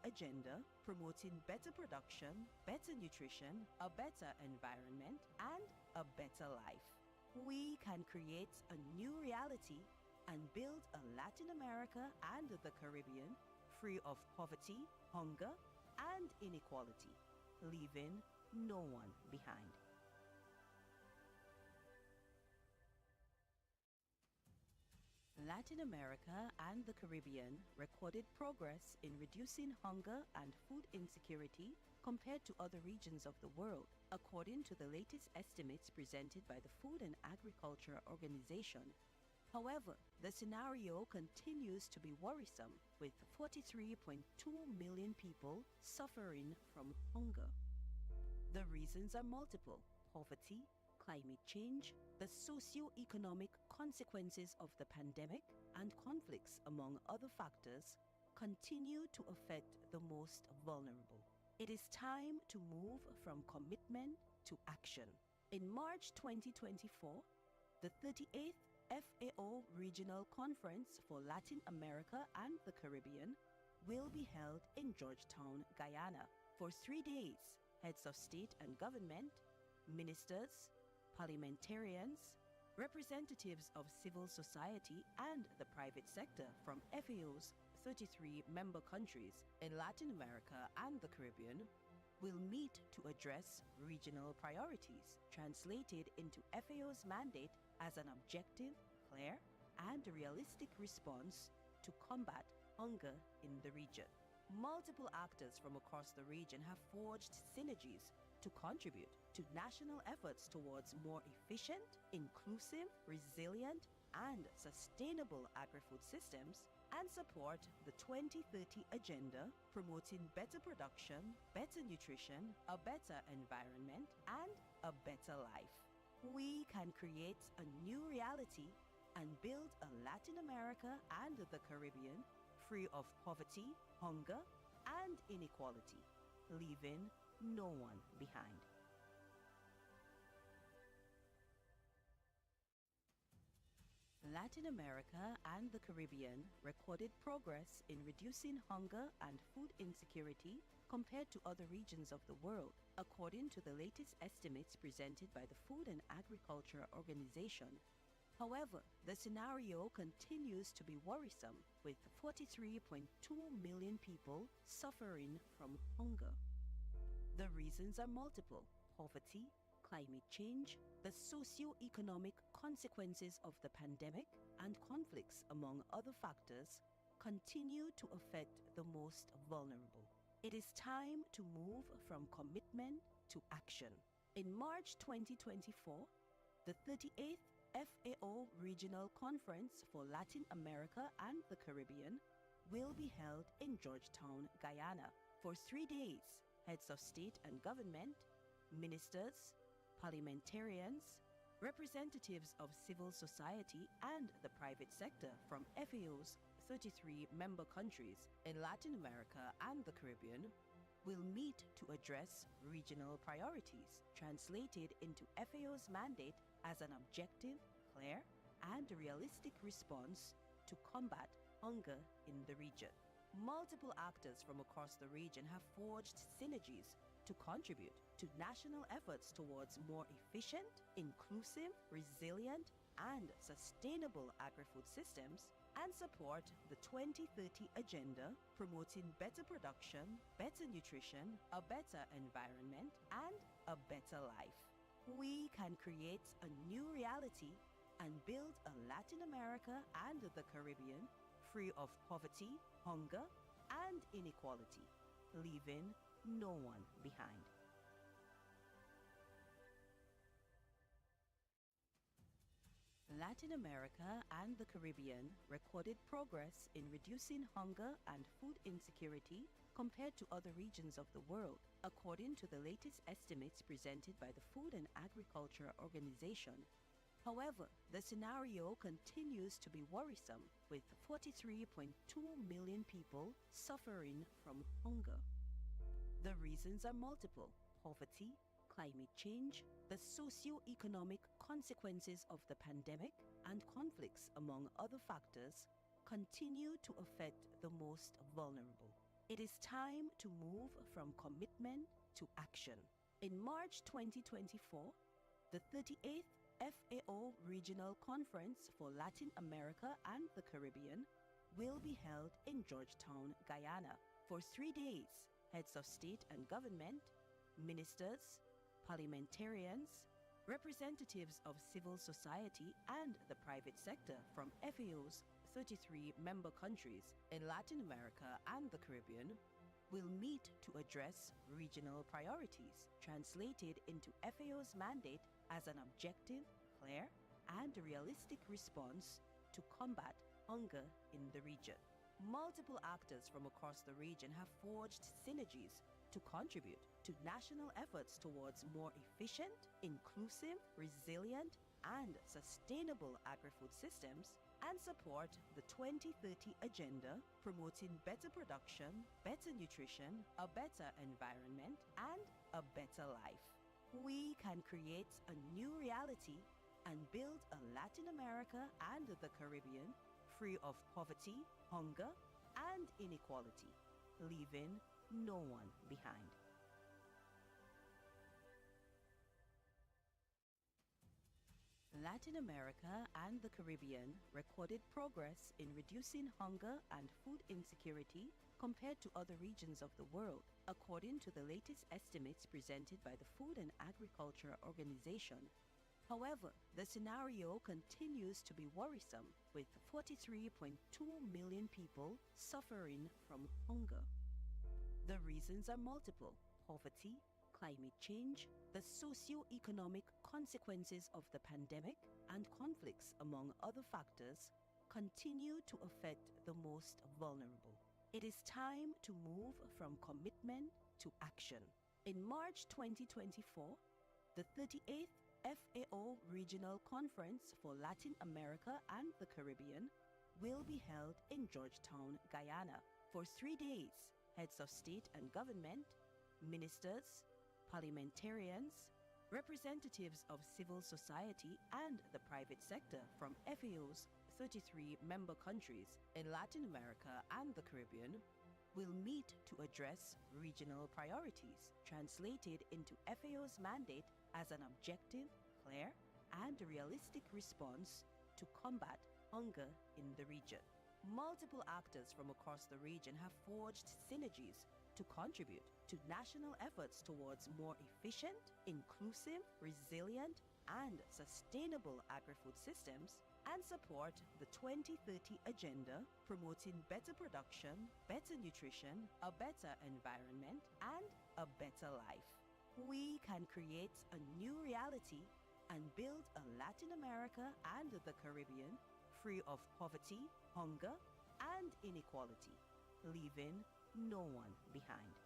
agenda promoting better production, better nutrition, a better environment, and a better life. We can create a new reality and build a Latin America and the Caribbean free of poverty, hunger, and inequality, leaving no one behind. Latin America and the Caribbean recorded progress in reducing hunger and food insecurity compared to other regions of the world, according to the latest estimates presented by the Food and Agriculture Organization. However, the scenario continues to be worrisome, with 43.2 million people suffering from hunger. The reasons are multiple: poverty, climate change, the socio-economic consequences of the pandemic, and conflicts, among other factors, continue to affect the most vulnerable. It is time to move from commitment to action. In March 2024, the 38th FAO Regional Conference for Latin America and the Caribbean will be held in Georgetown, Guyana. For 3 days, heads of state and government, ministers, parliamentarians, representatives of civil society and the private sector from FAO's 33 member countries in Latin America and the Caribbean will meet to address regional priorities, translated into FAO's mandate as an objective, clear, and realistic response to combat hunger in the region. Multiple actors from across the region have forged synergies to contribute to national efforts towards more efficient, inclusive, resilient, and sustainable agri-food systems, and support the 2030 agenda promoting better production, better nutrition, a better environment, and a better life. We can create a new reality and build a Latin America and the Caribbean free of poverty, hunger, and inequality, leaving no one behind. Latin America and the Caribbean recorded progress in reducing hunger and food insecurity compared to other regions of the world, according to the latest estimates presented by the Food and Agriculture Organization. However, the scenario continues to be worrisome, with 43.2 million people suffering from hunger. The reasons are multiple: poverty, climate change, the socio-economic consequences of the pandemic, and conflicts, among other factors, continue to affect the most vulnerable. It is time to move from commitment to action. In March 2024, the 38th FAO Regional Conference for Latin America and the Caribbean will be held in Georgetown, Guyana. For 3 days, heads of state and government, ministers, parliamentarians, representatives of civil society and the private sector from FAO's 33 member countries in Latin America and the Caribbean will meet to address regional priorities, translated into FAO's mandate as an objective, clear, and realistic response to combat hunger in the region. Multiple actors from across the region have forged synergies to contribute to national efforts towards more efficient, inclusive, resilient, and sustainable agri-food systems, and support the 2030 agenda promoting better production, better nutrition, a better environment, and a better life. We can create a new reality and build a Latin America and the Caribbean free of poverty, hunger, and inequality, leaving no one behind. Latin America and the Caribbean recorded progress in reducing hunger and food insecurity compared to other regions of the world, according to the latest estimates presented by the Food and Agriculture Organization. However, the scenario continues to be worrisome, with 43.2 million people suffering from hunger. The reasons are multiple: poverty, climate change, the socio-economic consequences of the pandemic, and conflicts, among other factors, continue to affect the most vulnerable. It is time to move from commitment to action. In March 2024, the 38th FAO Regional Conference for Latin America and the Caribbean will be held in Georgetown, Guyana. For 3 days, heads of state and government, ministers, parliamentarians, representatives of civil society and the private sector from FAO's 33 member countries in Latin America and the Caribbean will meet to address regional priorities, translated into FAO's mandate as an objective, clear, and realistic response to combat hunger in the region. Multiple actors from across the region have forged synergies to contribute to national efforts towards more efficient, inclusive, resilient, and sustainable agri-food systems, and support the 2030 agenda promoting better production, better nutrition, a better environment, and a better life. We can create a new reality and build a Latin America and the Caribbean free of poverty, hunger, and inequality, leaving no one behind. Latin America and the Caribbean recorded progress in reducing hunger and food insecurity compared to other regions of the world, according to the latest estimates presented by the Food and Agriculture Organization. However, the scenario continues to be worrisome, with 43.2 million people suffering from hunger. The reasons are multiple: poverty, climate change, the socio-economic consequences of the pandemic, and conflicts, among other factors, continue to affect the most vulnerable. It is time to move from commitment to action. In March 2024, the 38th FAO Regional Conference for Latin America and the Caribbean will be held in Georgetown, Guyana. For 3 days, heads of state and government, ministers, parliamentarians, representatives of civil society and the private sector from FAO's 33 member countries in Latin America and the Caribbean will meet to address regional priorities, translated into FAO's mandate as an objective, clear, and realistic response to combat hunger in the region. Multiple actors from across the region have forged synergies to contribute to national efforts towards more efficient, inclusive, resilient, and sustainable agri-food systems, and support the 2030 agenda promoting better production, better nutrition, a better environment, and a better life. We can create a new reality and build a Latin America and the Caribbean free of poverty, hunger, and inequality, leaving no one behind.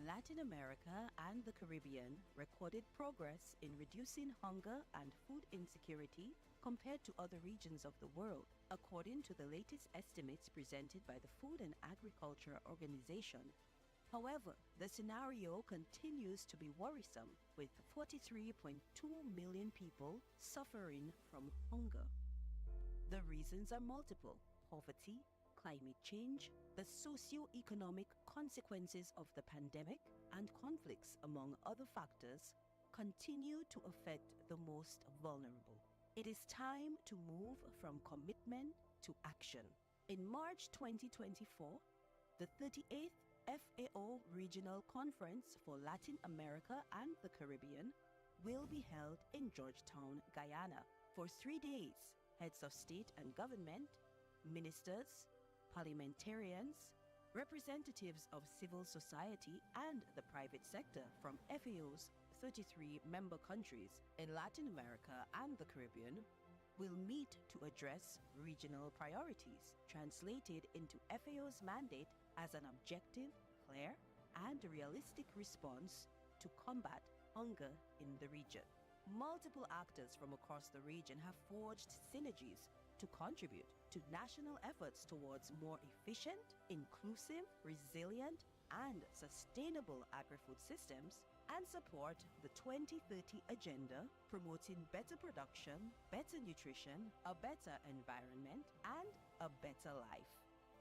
Latin America and the Caribbean recorded progress in reducing hunger and food insecurity compared to other regions of the world, according to the latest estimates presented by the Food and Agriculture Organization. However, the scenario continues to be worrisome, with 43.2 million people suffering from hunger. The reasons are multiple: poverty, climate change, the socio-economic consequences of the pandemic, and conflicts, among other factors, continue to affect the most vulnerable. It is time to move from commitment to action. In March 2024, the 38th FAO Regional Conference for Latin America and the Caribbean will be held in Georgetown, Guyana. For 3 days, heads of state and government, ministers, parliamentarians, representatives of civil society and the private sector from FAO's 33 member countries in Latin America and the Caribbean will meet to address regional priorities, translated into FAO's mandate as an objective, clear, and realistic response to combat hunger in the region. Multiple actors from across the region have forged synergies to contribute to national efforts towards more efficient, inclusive, resilient, and sustainable agri-food systems, and support the 2030 agenda promoting better production, better nutrition, a better environment, and a better life.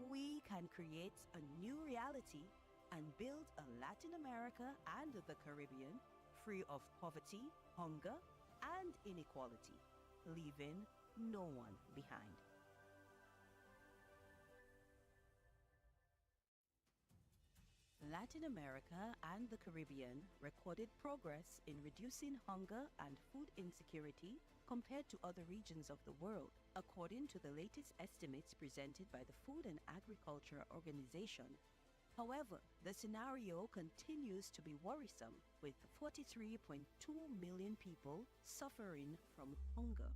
We can create a new reality and build a Latin America and the Caribbean free of poverty, hunger, and inequality, leaving no one behind. Latin America and the Caribbean recorded progress in reducing hunger and food insecurity compared to other regions of the world, according to the latest estimates presented by the Food and Agriculture Organization. However, the scenario continues to be worrisome, with 43.2 million people suffering from hunger.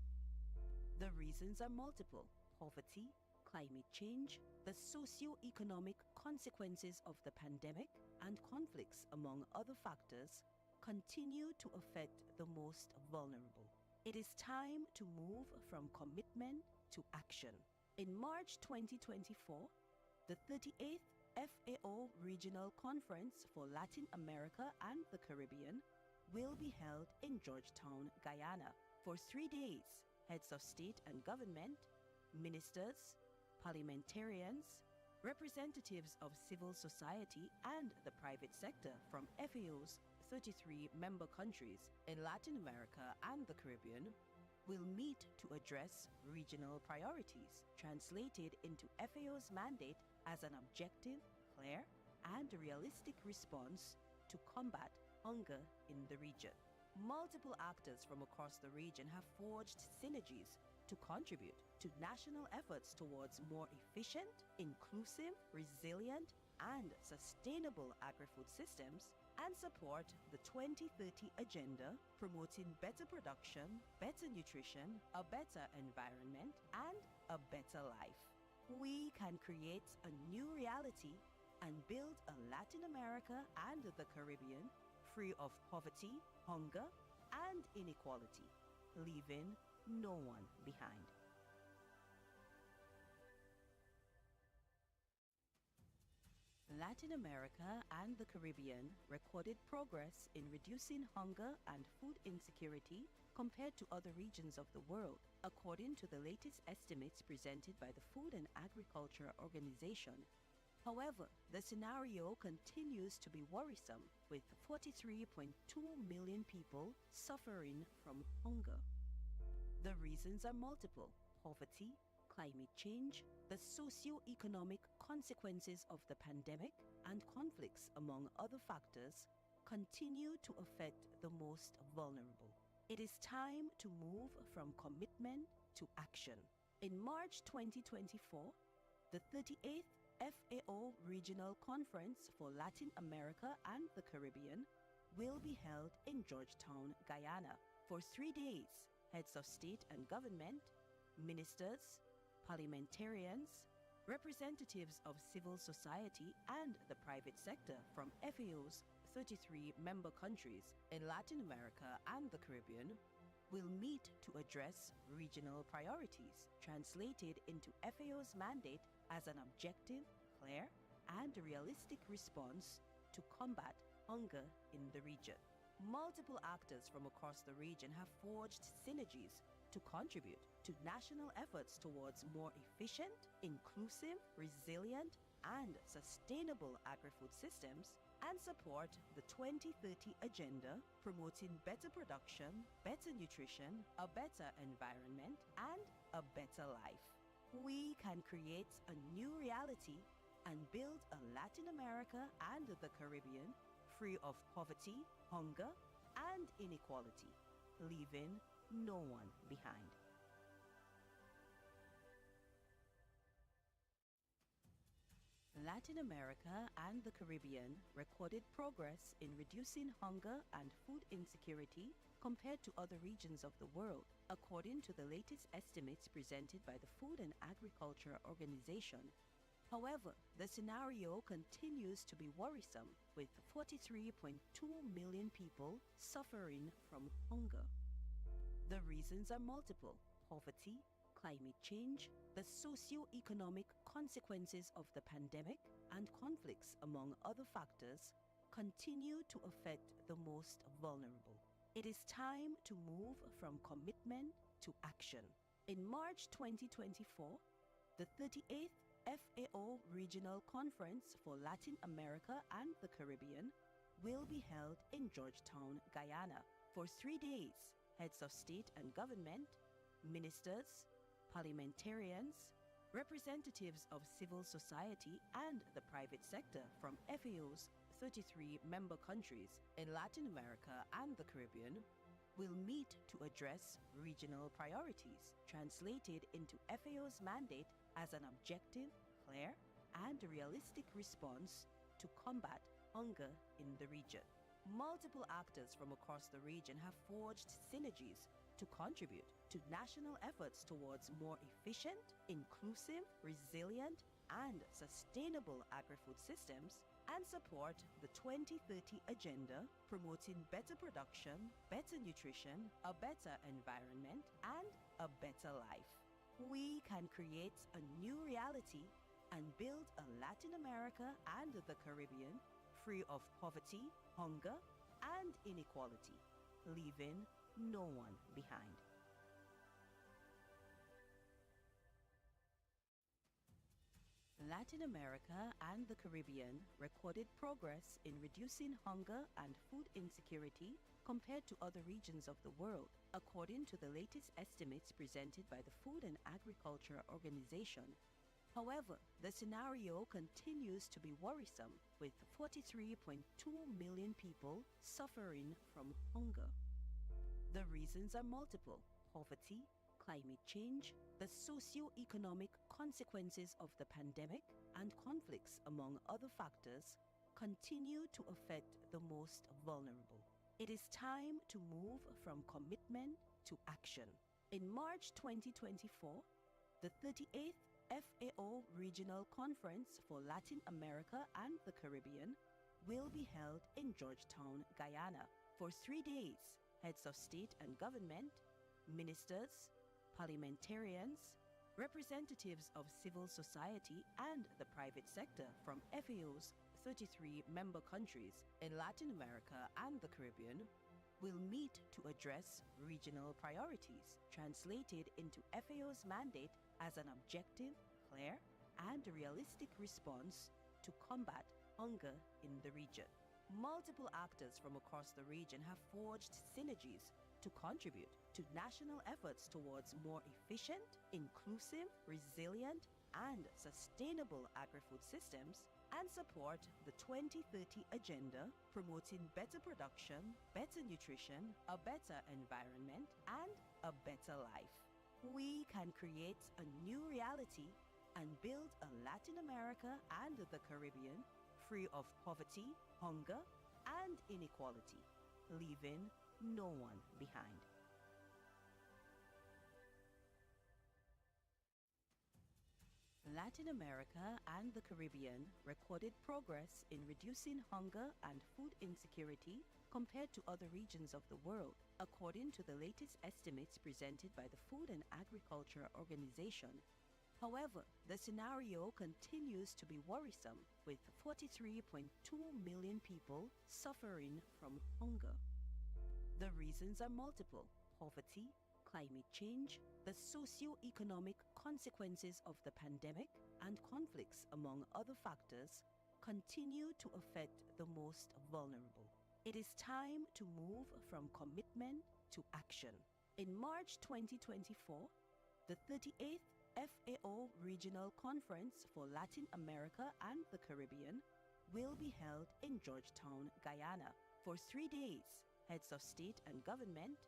The reasons are multiple: poverty, climate change, the socio-economic consequences of the pandemic, and conflicts, among other factors, continue to affect the most vulnerable. It is time to move from commitment to action. In March 2024, the 38th FAO Regional Conference for Latin America and the Caribbean will be held in Georgetown, Guyana. For 3 days, heads of state and government, ministers, parliamentarians, representatives of civil society and the private sector from FAO's 33 member countries in Latin America and the Caribbean will meet to address regional priorities, translated into FAO's mandate as an objective, clear, and realistic response to combat hunger in the region. Multiple actors from across the region have forged synergies to contribute to national efforts towards more efficient, inclusive, resilient, and sustainable agri-food systems, and support the 2030 agenda promoting better production, better nutrition, a better environment, and a better life. We can create a new reality and build a Latin America and the Caribbean free of poverty, hunger, and inequality, leaving no one behind. Latin America and the Caribbean recorded progress in reducing hunger and food insecurity compared to other regions of the world, according to the latest estimates presented by the Food and Agriculture Organization. However, the scenario continues to be worrisome, with 43.2 million people suffering from hunger. The reasons are multiple: poverty, climate change, the socio-economic consequences of the pandemic, and conflicts, among other factors, continue to affect the most vulnerable. It is time to move from commitment to action. In March 2024, the 38th FAO Regional Conference for Latin America and the Caribbean will be held in Georgetown, Guyana. For 3 days, heads of state and government, ministers, parliamentarians, representatives of civil society and the private sector from FAO's 33 member countries in Latin America and the Caribbean will meet to address regional priorities, translated into FAO's mandate as an objective, clear, and realistic response to combat hunger in the region. Multiple actors from across the region have forged synergies to contribute to national efforts towards more efficient, inclusive, resilient, and sustainable agri-food systems, and support the 2030 agenda promoting better production, better nutrition, a better environment, and a better life. We can create a new reality and build a Latin America and the Caribbean free of poverty, hunger, and inequality, leaving no one behind. Latin America and the Caribbean recorded progress in reducing hunger and food insecurity compared to other regions of the world, according to the latest estimates presented by the Food and Agriculture Organization. However, the scenario continues to be worrisome, with 43.2 million people suffering from hunger. The reasons are multiple: poverty, climate change, the socio-economic consequences of the pandemic, and conflicts, among other factors, continue to affect the most vulnerable. It is time to move from commitment to action. In March 2024, the 38th FAO Regional Conference for Latin America and the Caribbean will be held in Georgetown, Guyana. For 3 days, heads of state and government, ministers, parliamentarians, Representatives of civil society and the private sector from FAO's 33 member countries in Latin America and the Caribbean will meet to address regional priorities, translated into FAO's mandate as an objective, clear, and realistic response to combat hunger in the region. Multiple actors from across the region have forged synergies to contribute to national efforts towards more efficient, inclusive, resilient, and sustainable agri-food systems, and support the 2030 agenda promoting better production, better nutrition, a better environment, and a better life. We can create a new reality and build a Latin America and the Caribbean free of poverty, hunger, and inequality, leaving no one behind. Latin America and the Caribbean recorded progress in reducing hunger and food insecurity compared to other regions of the world, according to the latest estimates presented by the Food and Agriculture Organization. However, the scenario continues to be worrisome, with 43.2 million people suffering from hunger. The reasons are multiple: poverty, climate change, the socio-economic consequences of the pandemic, and conflicts, among other factors, continue to affect the most vulnerable. It is time to move from commitment to action. In March 2024, the 38th FAO Regional Conference for Latin America and the Caribbean will be held in Georgetown, Guyana. For 3 days, heads of state and government, ministers, parliamentarians, representatives of civil society and the private sector from FAO's 33 member countries in Latin America and the Caribbean will meet to address regional priorities, translated into FAO's mandate as an objective, clear, and realistic response to combat hunger in the region. Multiple actors from across the region have forged synergies to contribute to national efforts towards more efficient, inclusive, resilient, and sustainable agri-food systems, and support the 2030 agenda promoting better production, better nutrition, a better environment, and a better life. We can create a new reality and build a Latin America and the Caribbean free of poverty, hunger, and inequality, leaving no one behind. Latin America and the Caribbean recorded progress in reducing hunger and food insecurity compared to other regions of the world, according to the latest estimates presented by the Food and Agriculture Organization. However, the scenario continues to be worrisome, with 43.2 million people suffering from hunger. The reasons are multiple: poverty, climate change, the socio-economic consequences of the pandemic, and conflicts, among other factors, continue to affect the most vulnerable. It is time to move from commitment to action. In March 2024, the 38th FAO Regional Conference for Latin America and the Caribbean will be held in Georgetown, Guyana. For 3 days, heads of state and government,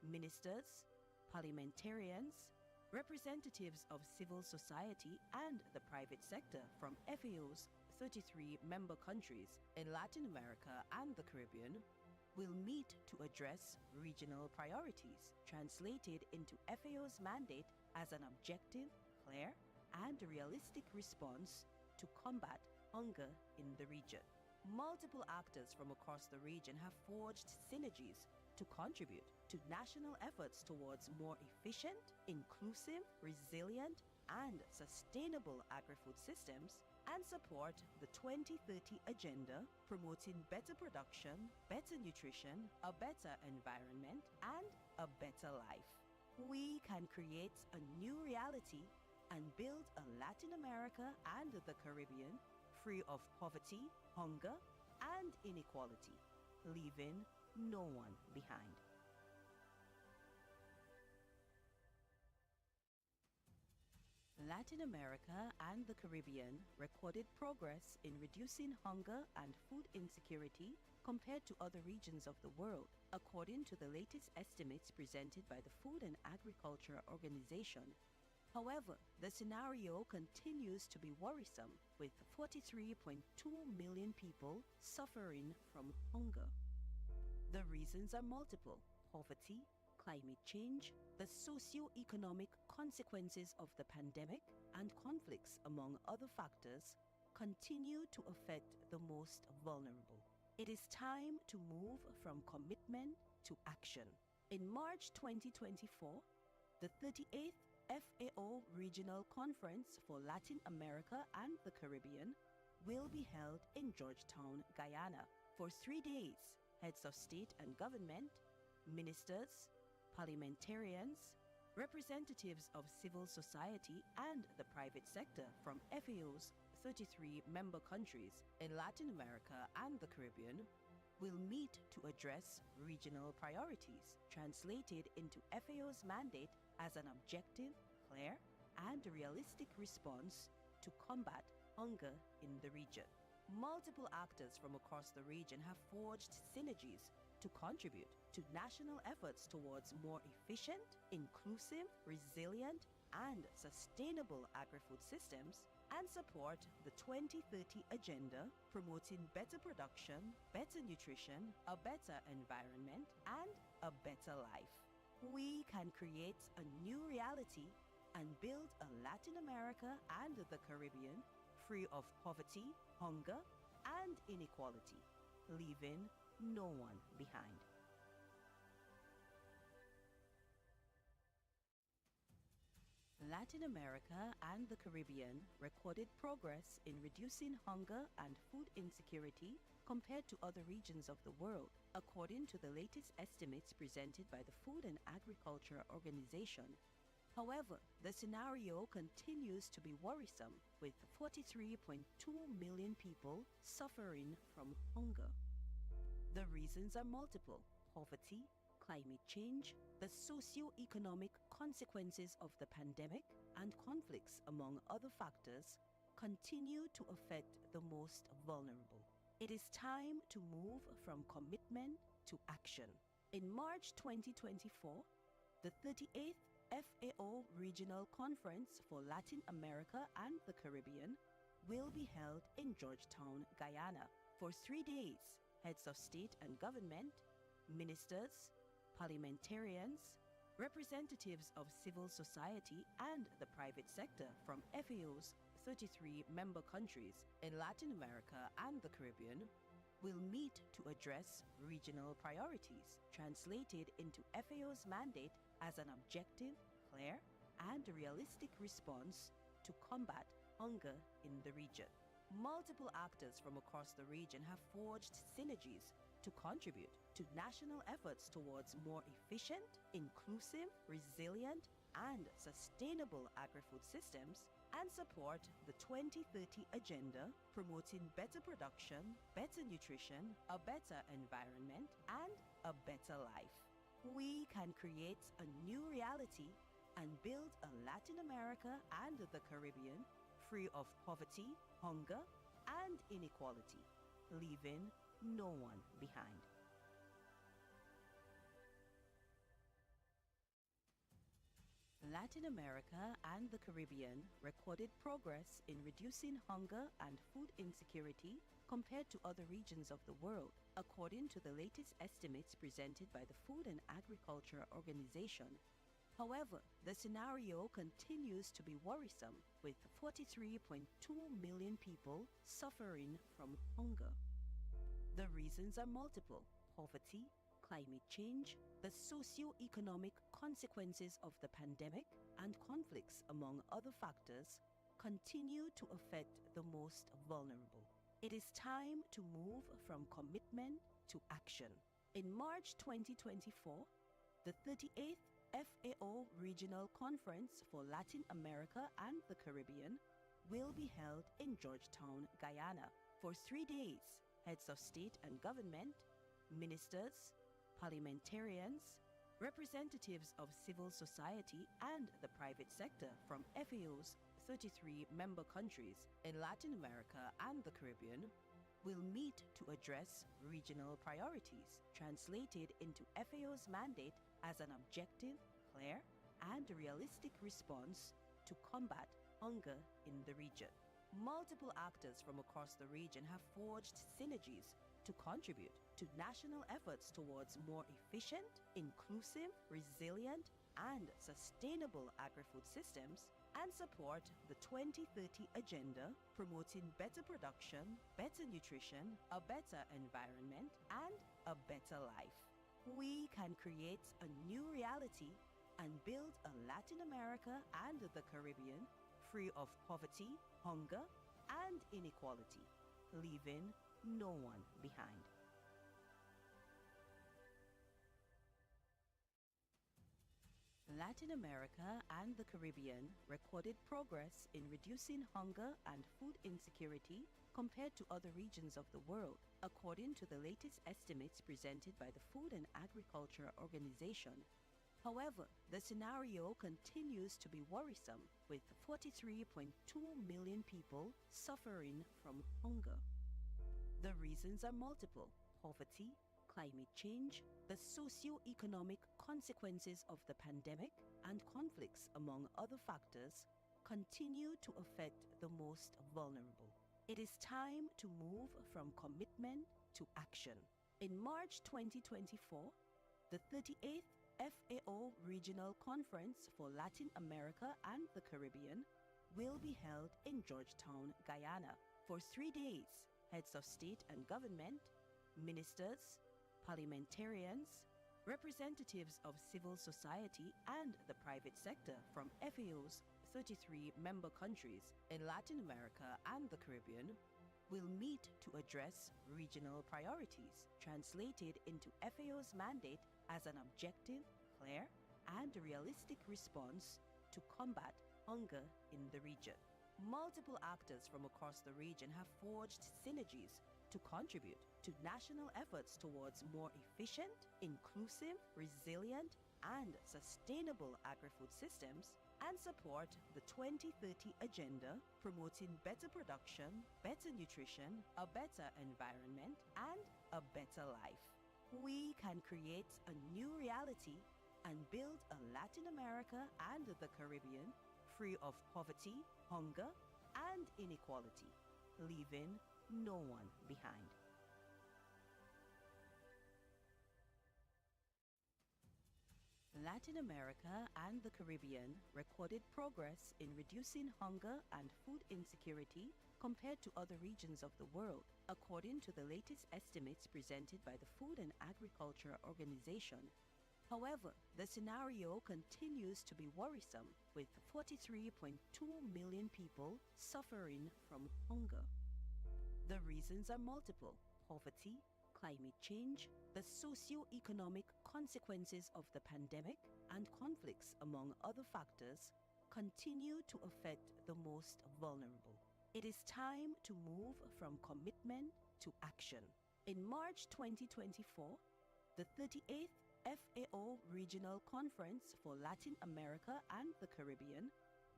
ministers, parliamentarians, representatives of civil society and the private sector from FAO's 33 member countries in Latin America and the Caribbean will meet to address regional priorities, translated into FAO's mandate as an objective, clear, and realistic response to combat hunger in the region. Multiple actors from across the region have forged synergies to contribute to national efforts towards more efficient, inclusive, resilient, and sustainable agri-food systems, and support the 2030 agenda promoting better production, better nutrition, a better environment, and a better life. We can create a new reality and build a Latin America and the Caribbean free of poverty, hunger, and inequality, leaving no one behind. Latin America and the Caribbean recorded progress in reducing hunger and food insecurity compared to other regions of the world, according to the latest estimates presented by the Food and Agriculture Organization. However, the scenario continues to be worrisome, with 43.2 million people suffering from hunger. The reasons are multiple: poverty, climate change, the socio-economic consequences of the pandemic, and conflicts, among other factors, continue to affect the most vulnerable. It is time to move from commitment to action. In March 2024, the 38th FAO Regional Conference for Latin America and the Caribbean will be held in Georgetown, Guyana. For 3 days, heads of state and government, ministers, parliamentarians, representatives of civil society and the private sector from FAO's 33 member countries in Latin America and the Caribbean will meet to address regional priorities, translated into FAO's mandate as an objective, clear, and realistic response to combat hunger in the region. Multiple actors from across the region have forged synergies to contribute to national efforts towards more efficient, inclusive, resilient, and sustainable agri-food systems, and support the 2030 agenda promoting better production, better nutrition, a better environment, and a better life. We can create a new reality and build a Latin America and the Caribbean free of poverty, hunger, and inequality, leaving no one behind. Latin America and the Caribbean recorded progress in reducing hunger and food insecurity compared to other regions of the world, according to the latest estimates presented by the Food and Agriculture Organization. However, the scenario continues to be worrisome, with 43.2 million people suffering from hunger. The reasons are multiple: poverty, climate change, the socio-economic consequences of the pandemic, and conflicts, among other factors, continue to affect the most vulnerable. It is time to move from commitment to action. In March 2024, the 38th FAO Regional Conference for Latin America and the Caribbean will be held in Georgetown, Guyana. For 3 days, heads of state and government, ministers, parliamentarians, representatives of civil society and the private sector from FAO's 33 member countries in Latin America and the Caribbean will meet to address regional priorities, translated into FAO's mandate as an objective, clear, and realistic response to combat hunger in the region. Multiple actors from across the region have forged synergies to contribute to national efforts towards more efficient, inclusive, resilient, and sustainable agri-food systems, and support the 2030 agenda promoting better production, better nutrition, a better environment, and a better life. We can create a new reality and build a Latin America and the Caribbean free of poverty, hunger, and inequality, leaving no one behind. Latin America and the Caribbean recorded progress in reducing hunger and food insecurity compared to other regions of the world, according to the latest estimates presented by the Food and Agriculture Organization. However, the scenario continues to be worrisome, with 43.2 million people suffering from hunger. The reasons are multiple: poverty, climate change, the socio-economic consequences of the pandemic, and conflicts, among other factors, continue to affect the most vulnerable. It is time to move from commitment to action. In March 2024, the 38th FAO Regional Conference for Latin America and the Caribbean will be held in Georgetown, Guyana. For 3 days, heads of state and government, ministers, parliamentarians, representatives of civil society and the private sector from FAO's 33 member countries in Latin America and the Caribbean will meet to address regional priorities, translated into FAO's mandate as an objective, clear, and realistic response to combat hunger in the region. Multiple actors from across the region have forged synergies to contribute to national efforts towards more efficient, inclusive, resilient, and sustainable agri-food systems, and support the 2030 agenda promoting better production, better nutrition, a better environment, and a better life. We can create a new reality and build a Latin America and the Caribbean free of poverty, hunger, and inequality, leaving no one behind. Latin America and the Caribbean recorded progress in reducing hunger and food insecurity compared to other regions of the world, according to the latest estimates presented by the Food and Agriculture Organization. However, the scenario continues to be worrisome, with 43.2 million people suffering from hunger. The reasons are multiple: poverty, climate change, the socio-economic consequences of the pandemic, and conflicts, among other factors, continue to affect the most vulnerable. It is time to move from commitment to action. In March 2024, the 38th FAO Regional Conference for Latin America and the Caribbean will be held in Georgetown, Guyana. For 3 days, heads of state and government, ministers, parliamentarians, representatives of civil society and the private sector from FAO's 33 member countries in Latin America and the Caribbean will meet to address regional priorities, translated into FAO's mandate as an objective, clear, and realistic response to combat hunger in the region. Multiple actors from across the region have forged synergies to contribute to national efforts towards more efficient, inclusive, resilient, and sustainable agri-food systems, and support the 2030 agenda promoting better production, better nutrition, a better environment, and a better life. We can create a new reality and build a Latin America and the Caribbean free of poverty, hunger, and inequality, leaving no one behind. Latin America and the Caribbean recorded progress in reducing hunger and food insecurity compared to other regions of the world, according to the latest estimates presented by the Food and Agriculture Organization. However, the scenario continues to be worrisome, with 43.2 million people suffering from hunger. The reasons are multiple: poverty, climate change, the socio-economic consequences of the pandemic, and conflicts, among other factors, continue to affect the most vulnerable. It is time to move from commitment to action. In March 2024, the 38th FAO Regional Conference for Latin America and the Caribbean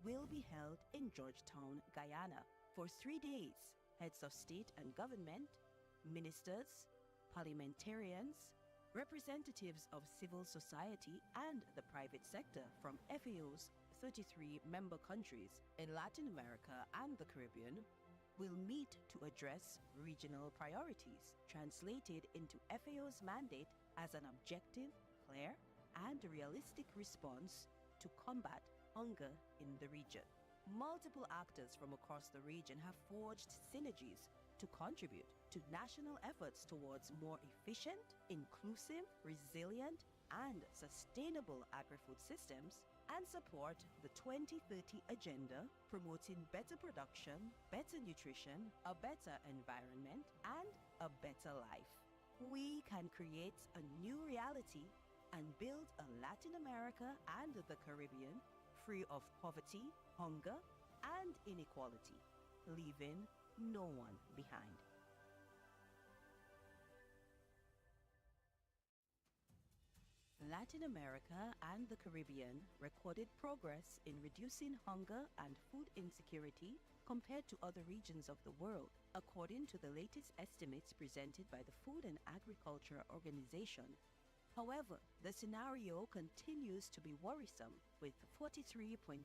will be held in Georgetown, Guyana. For 3 days, heads of state and government, ministers, parliamentarians, representatives of civil society and the private sector from FAO's 33 member countries in Latin America and the Caribbean will meet to address regional priorities, translated into FAO's mandate as an objective, clear, and realistic response to combat hunger in the region. Multiple actors from across the region have forged synergies to contribute to national efforts towards more efficient, inclusive, resilient, and sustainable agri-food systems, and support the 2030 agenda promoting better production, better nutrition, a better environment, and a better life. We can create a new reality and build a Latin America and the Caribbean free of poverty, hunger, and inequality, leaving no one behind. Latin America and the Caribbean recorded progress in reducing hunger and food insecurity compared to other regions of the world, according to the latest estimates presented by the Food and Agriculture Organization. However, the scenario continues to be worrisome, with 43.2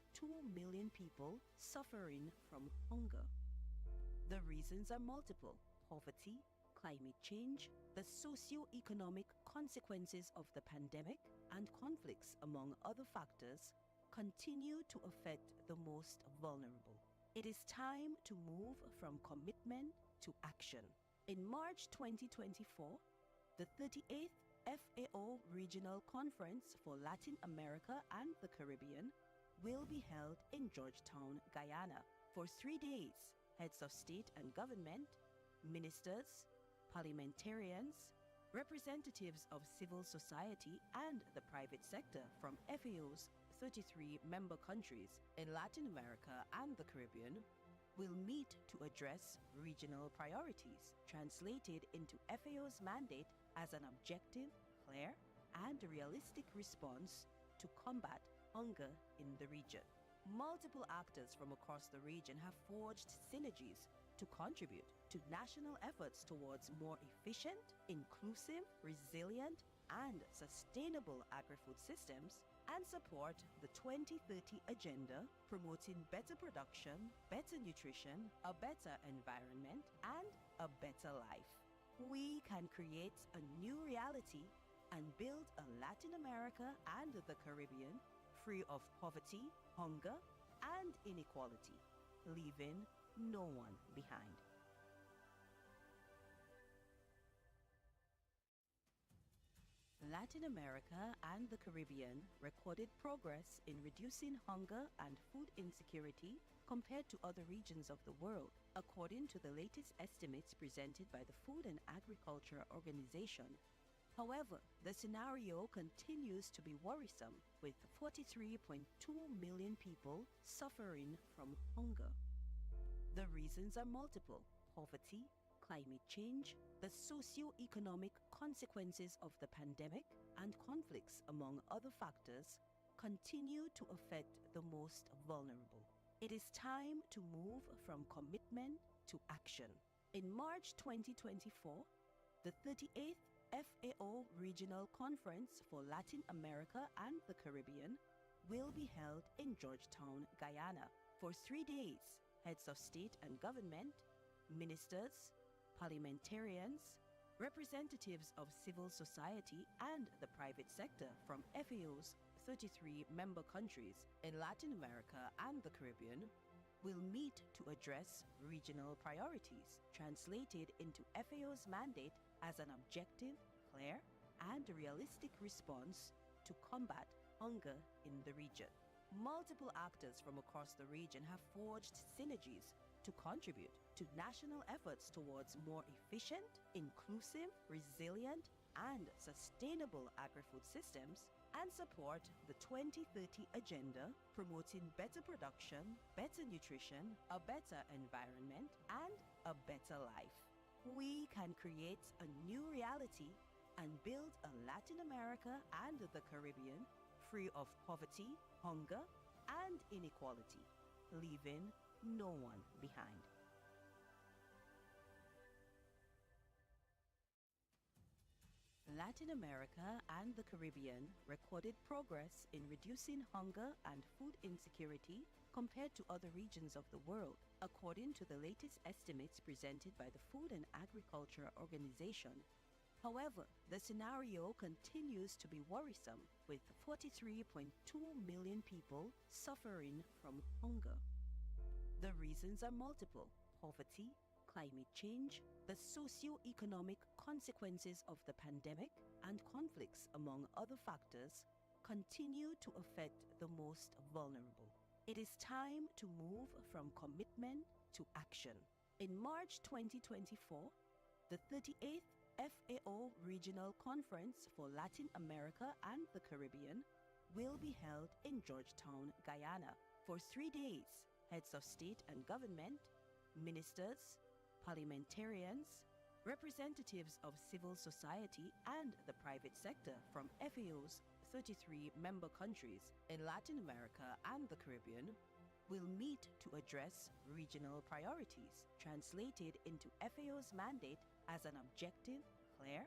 million people suffering from hunger. The reasons are multiple: poverty, climate change, the socio-economic consequences of the pandemic, and conflicts, among other factors, continue to affect the most vulnerable. It is time to move from commitment to action. In March 2024, the 38th FAO Regional Conference for Latin America and the Caribbean will be held in Georgetown, Guyana. For 3 days, heads of state and government, ministers, parliamentarians, representatives of civil society and the private sector from FAO's 33 member countries in Latin America and the Caribbean will meet to address regional priorities, translated into FAO's mandate as an objective, clear, and realistic response to combat hunger in the region. Multiple actors from across the region have forged synergies to contribute to national efforts towards more efficient, inclusive, resilient, and sustainable agri-food systems, and support the 2030 agenda promoting better production, better nutrition, a better environment, and a better life. We can create a new reality and build a Latin America and the Caribbean free of poverty, hunger, and inequality, leaving no one behind. Latin America and the Caribbean recorded progress in reducing hunger and food insecurity compared to other regions of the world, according to the latest estimates presented by the Food and Agriculture Organization. However, the scenario continues to be worrisome, with 43.2 million people suffering from hunger. The reasons are multiple: poverty, climate change, the socio-economic consequences of the pandemic, and conflicts, among other factors, continue to affect the most vulnerable. It is time to move from commitment to action. In March 2024, the 38th FAO Regional Conference for Latin America and the Caribbean will be held in Georgetown, Guyana. For 3 days, heads of state and government, ministers, parliamentarians, representatives of civil society and the private sector from FAO's 33 member countries in Latin America and the Caribbean will meet to address regional priorities, translated into FAO's mandate as an objective, clear, and realistic response to combat hunger in the region. Multiple actors from across the region have forged synergies to contribute to national efforts towards more efficient, inclusive, resilient, and sustainable agri-food systems, and support the 2030 agenda promoting better production, better nutrition, a better environment, and a better life. We can create a new reality and build a Latin America and the Caribbean free of poverty, hunger, and inequality, leaving no one behind. Latin America and the Caribbean recorded progress in reducing hunger and food insecurity compared to other regions of the world, according to the latest estimates presented by the Food and Agriculture Organization. However, the scenario continues to be worrisome, with 43.2 million people suffering from hunger. The reasons are multiple: poverty, climate change, the socio-economic consequences of the pandemic, and conflicts, among other factors, continue to affect the most vulnerable. It is time to move from commitment to action. In March 2024, the 38th FAO Regional Conference for Latin America and the Caribbean will be held in Georgetown, Guyana. For 3 days, heads of state and government, ministers, parliamentarians, Representatives of civil society and the private sector from FAO's 33 member countries in Latin America and the Caribbean will meet to address regional priorities, translated into FAO's mandate as an objective, clear,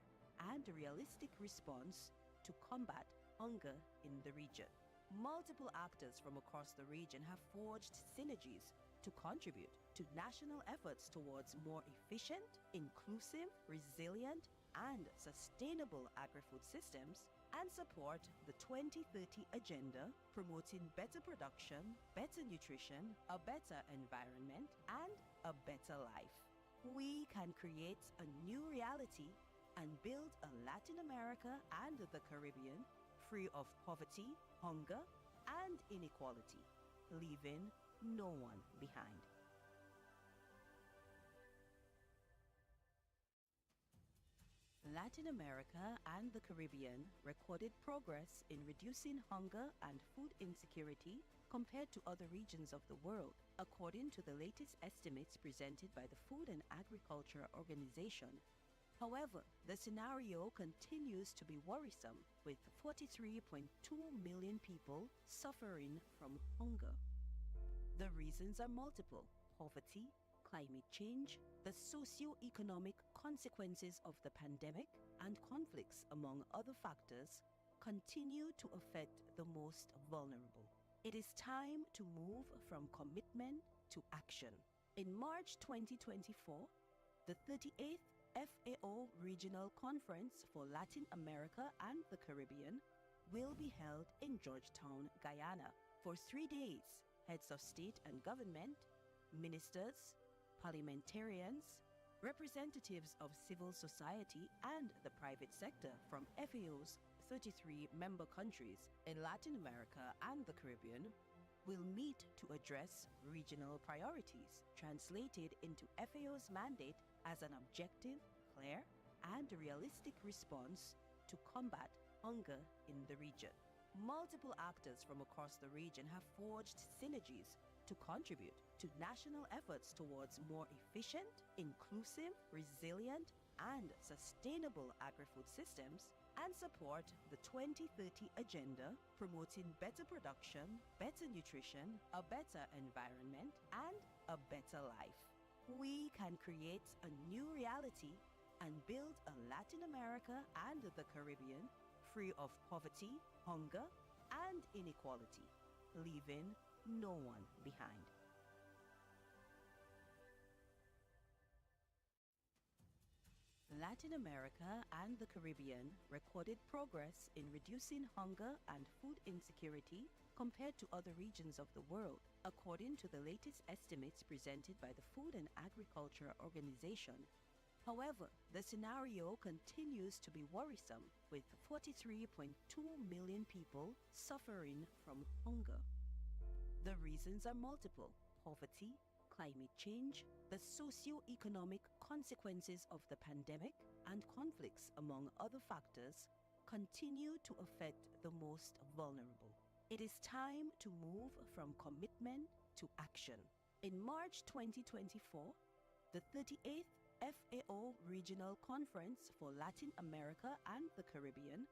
and realistic response to combat hunger in the region. Multiple actors from across the region have forged synergies to contribute to national efforts towards more efficient, inclusive, resilient, and sustainable agri-food systems and support the 2030 agenda promoting better production, better nutrition, a better environment, and a better life. We can create a new reality and build a Latin America and the Caribbean free of poverty, hunger, and inequality, leaving no one behind. Latin America and the Caribbean recorded progress in reducing hunger and food insecurity compared to other regions of the world, according to the latest estimates presented by the Food and Agriculture Organization. However, the scenario continues to be worrisome, with 43.2 million people suffering from hunger. The reasons are multiple: poverty, climate change, the socio-economic consequences of the pandemic, and conflicts, among other factors, continue to affect the most vulnerable. It is time to move from commitment to action. In March 2024, the 38th FAO Regional Conference for Latin America and the Caribbean will be held in Georgetown, Guyana. For 3 days, heads of state and government, ministers, parliamentarians, representatives of civil society and the private sector from FAO's 33 member countries in Latin America and the Caribbean will meet to address regional priorities, translated into FAO's mandate as an objective, clear, and realistic response to combat hunger in the region. Multiple actors from across the region have forged synergies to contribute to national efforts towards more efficient, inclusive, resilient, and sustainable agri-food systems and support the 2030 agenda promoting better production, better nutrition, a better environment, and a better life. We can create a new reality and build a Latin America and the Caribbean free of poverty, hunger, and inequality, leaving no one behind. Latin America and the Caribbean recorded progress in reducing hunger and food insecurity compared to other regions of the world, according to the latest estimates presented by the Food and Agriculture Organization. However, the scenario continues to be worrisome, with 43.2 million people suffering from hunger. The reasons are multiple: poverty, climate change, the socio-economic consequences of the pandemic, and conflicts, among other factors, continue to affect the most vulnerable. It is time to move from commitment to action. In March 2024, the 38th FAO Regional Conference for Latin America and the Caribbean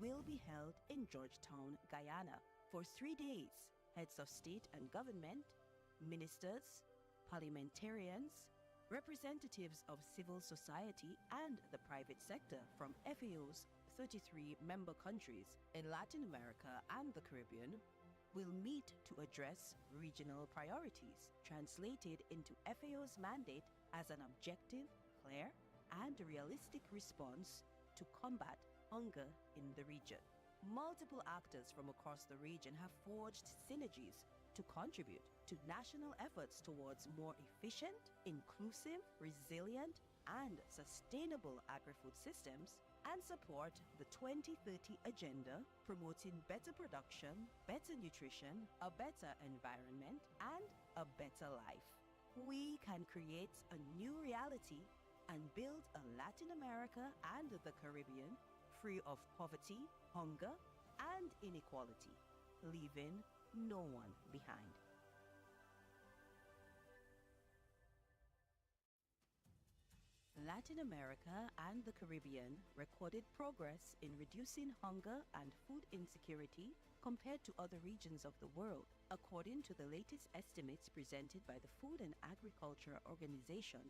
will be held in Georgetown, Guyana. For 3 days, heads of state and government, ministers, parliamentarians, representatives of civil society and the private sector from FAO's 33 member countries in Latin America and the Caribbean will meet to address regional priorities, translated into FAO's mandate as an objective, clear, and realistic response to combat hunger in the region. Multiple actors from across the region have forged synergies to contribute to national efforts towards more efficient, inclusive, resilient, and sustainable agri-food systems and support the 2030 agenda promoting better production, better nutrition, a better environment, and a better life. We can create a new reality and build a Latin America and the Caribbean free of poverty, hunger, and inequality, leaving no one behind. Latin America and the Caribbean recorded progress in reducing hunger and food insecurity compared to other regions of the world, according to the latest estimates presented by the Food and Agriculture Organization.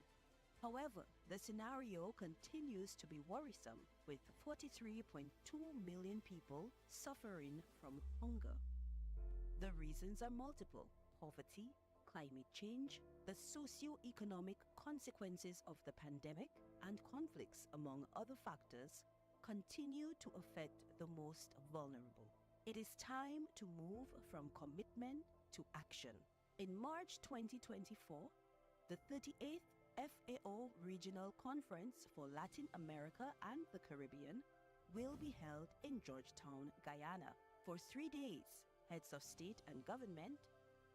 However, the scenario continues to be worrisome, with 43.2 million people suffering from hunger. The reasons are multiple: poverty, climate change, the socio-economic consequences of the pandemic, and conflicts, among other factors, continue to affect the most vulnerable. It is time to move from commitment to action. In March 2024, the 38th FAO Regional Conference for Latin America and the Caribbean will be held in Georgetown, Guyana. For 3 days, heads of state and government,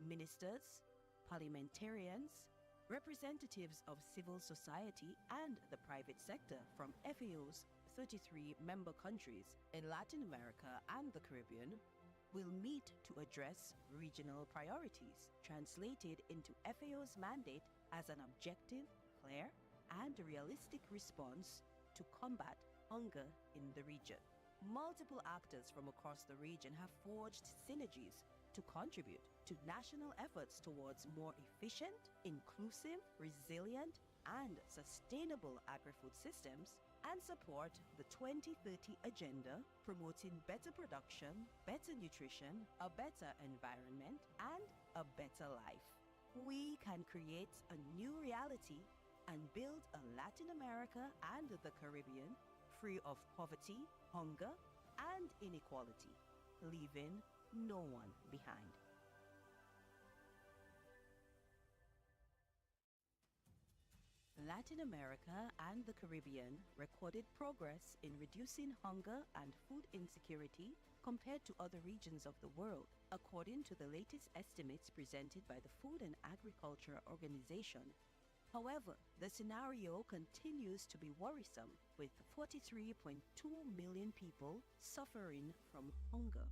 ministers, parliamentarians, representatives of civil society and the private sector from FAO's 33 member countries in Latin America and the Caribbean will meet to address regional priorities, translated into FAO's mandate as an objective, clear, and realistic response to combat hunger in the region. Multiple actors from across the region have forged synergies to contribute to national efforts towards more efficient, inclusive, resilient, and sustainable agri-food systems, and support the 2030 agenda promoting better production, better nutrition, a better environment, and a better life. We can create a new reality and build a Latin America and the Caribbean free of poverty, hunger, and inequality, leaving no one behind. Latin America and the Caribbean recorded progress in reducing hunger and food insecurity compared to other regions of the world, according to the latest estimates presented by the Food and Agriculture Organization. However, the scenario continues to be worrisome, with 43.2 million people suffering from hunger.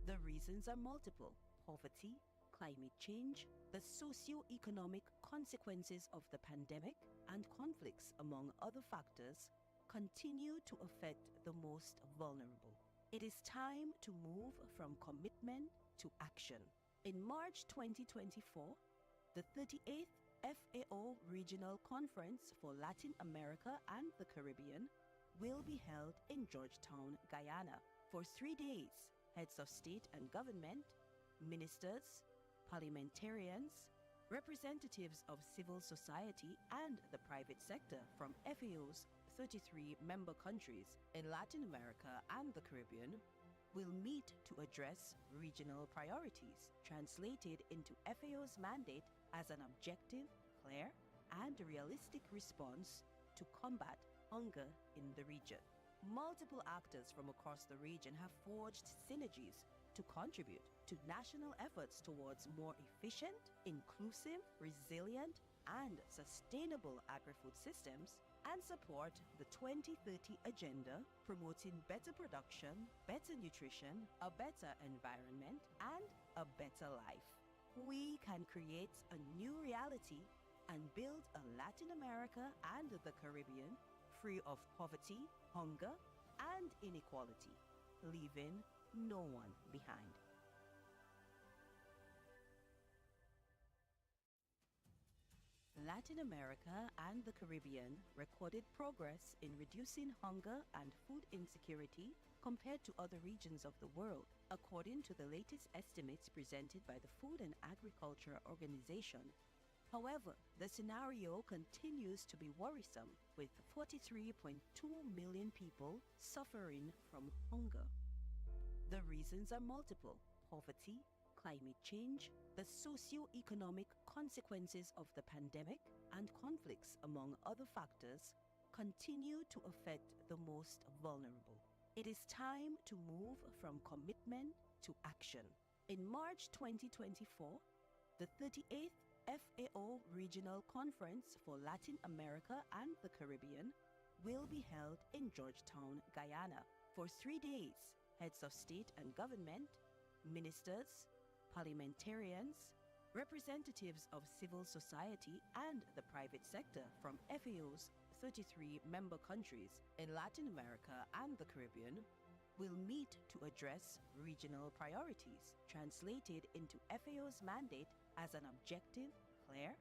The reasons are multiple: poverty, climate change, the socio-economic consequences of the pandemic, and conflicts, among other factors, continue to affect the most vulnerable. It is time to move from commitment to action. In March 2024, the 38th FAO Regional Conference for Latin America and the Caribbean will be held in Georgetown, Guyana. For 3 days, heads of state and government, ministers, parliamentarians, representatives of civil society and the private sector from FAO's 33 member countries in Latin America and the Caribbean will meet to address regional priorities, translated into FAO's mandate as an objective, clear, and realistic response to combat hunger in the region. Multiple actors from across the region have forged synergies to contribute to national efforts towards more efficient, inclusive, resilient, and sustainable agri-food systems, and support the 2030 agenda promoting better production, better nutrition, a better environment, and a better life. We can create a new reality and build a Latin America and the Caribbean free of poverty, hunger, and inequality, leaving no one behind. Latin America and the Caribbean recorded progress in reducing hunger and food insecurity compared to other regions of the world, according to the latest estimates presented by the Food and Agriculture Organization. However, the scenario continues to be worrisome, with 43.2 million people suffering from hunger. The reasons are multiple: poverty, climate change, the socio-economic consequences of the pandemic, and conflicts, among other factors, continue to affect the most vulnerable. It is time to move from commitment to action. In March 2024, the 38th FAO Regional Conference for Latin America and the Caribbean will be held in Georgetown, Guyana. For 3 days, heads of state and government, ministers, parliamentarians, representatives of civil society and the private sector from FAO's 33 member countries in Latin America and the Caribbean will meet to address regional priorities, translated into FAO's mandate as an objective, clear,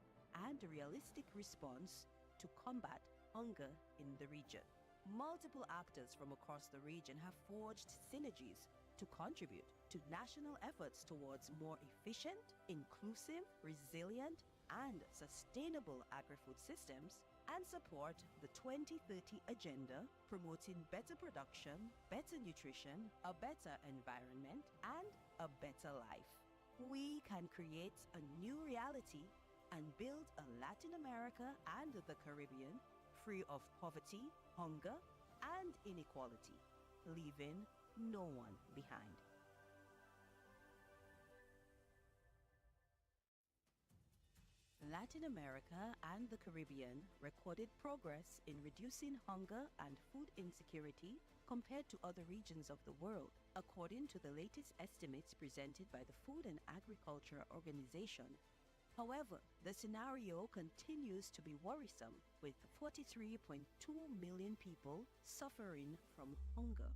and realistic response to combat hunger in the region. Multiple actors from across the region have forged synergies to contribute to national efforts towards more efficient, inclusive, resilient, and sustainable agri-food systems, and support the 2030 agenda promoting better production, better nutrition, a better environment, and a better life. We can create a new reality and build a Latin America and the Caribbean free of poverty, hunger, and inequality, leaving no one behind. Latin America and the Caribbean recorded progress in reducing hunger and food insecurity compared to other regions of the world, according to the latest estimates presented by the Food and Agriculture Organization. However, the scenario continues to be worrisome, with 43.2 million people suffering from hunger.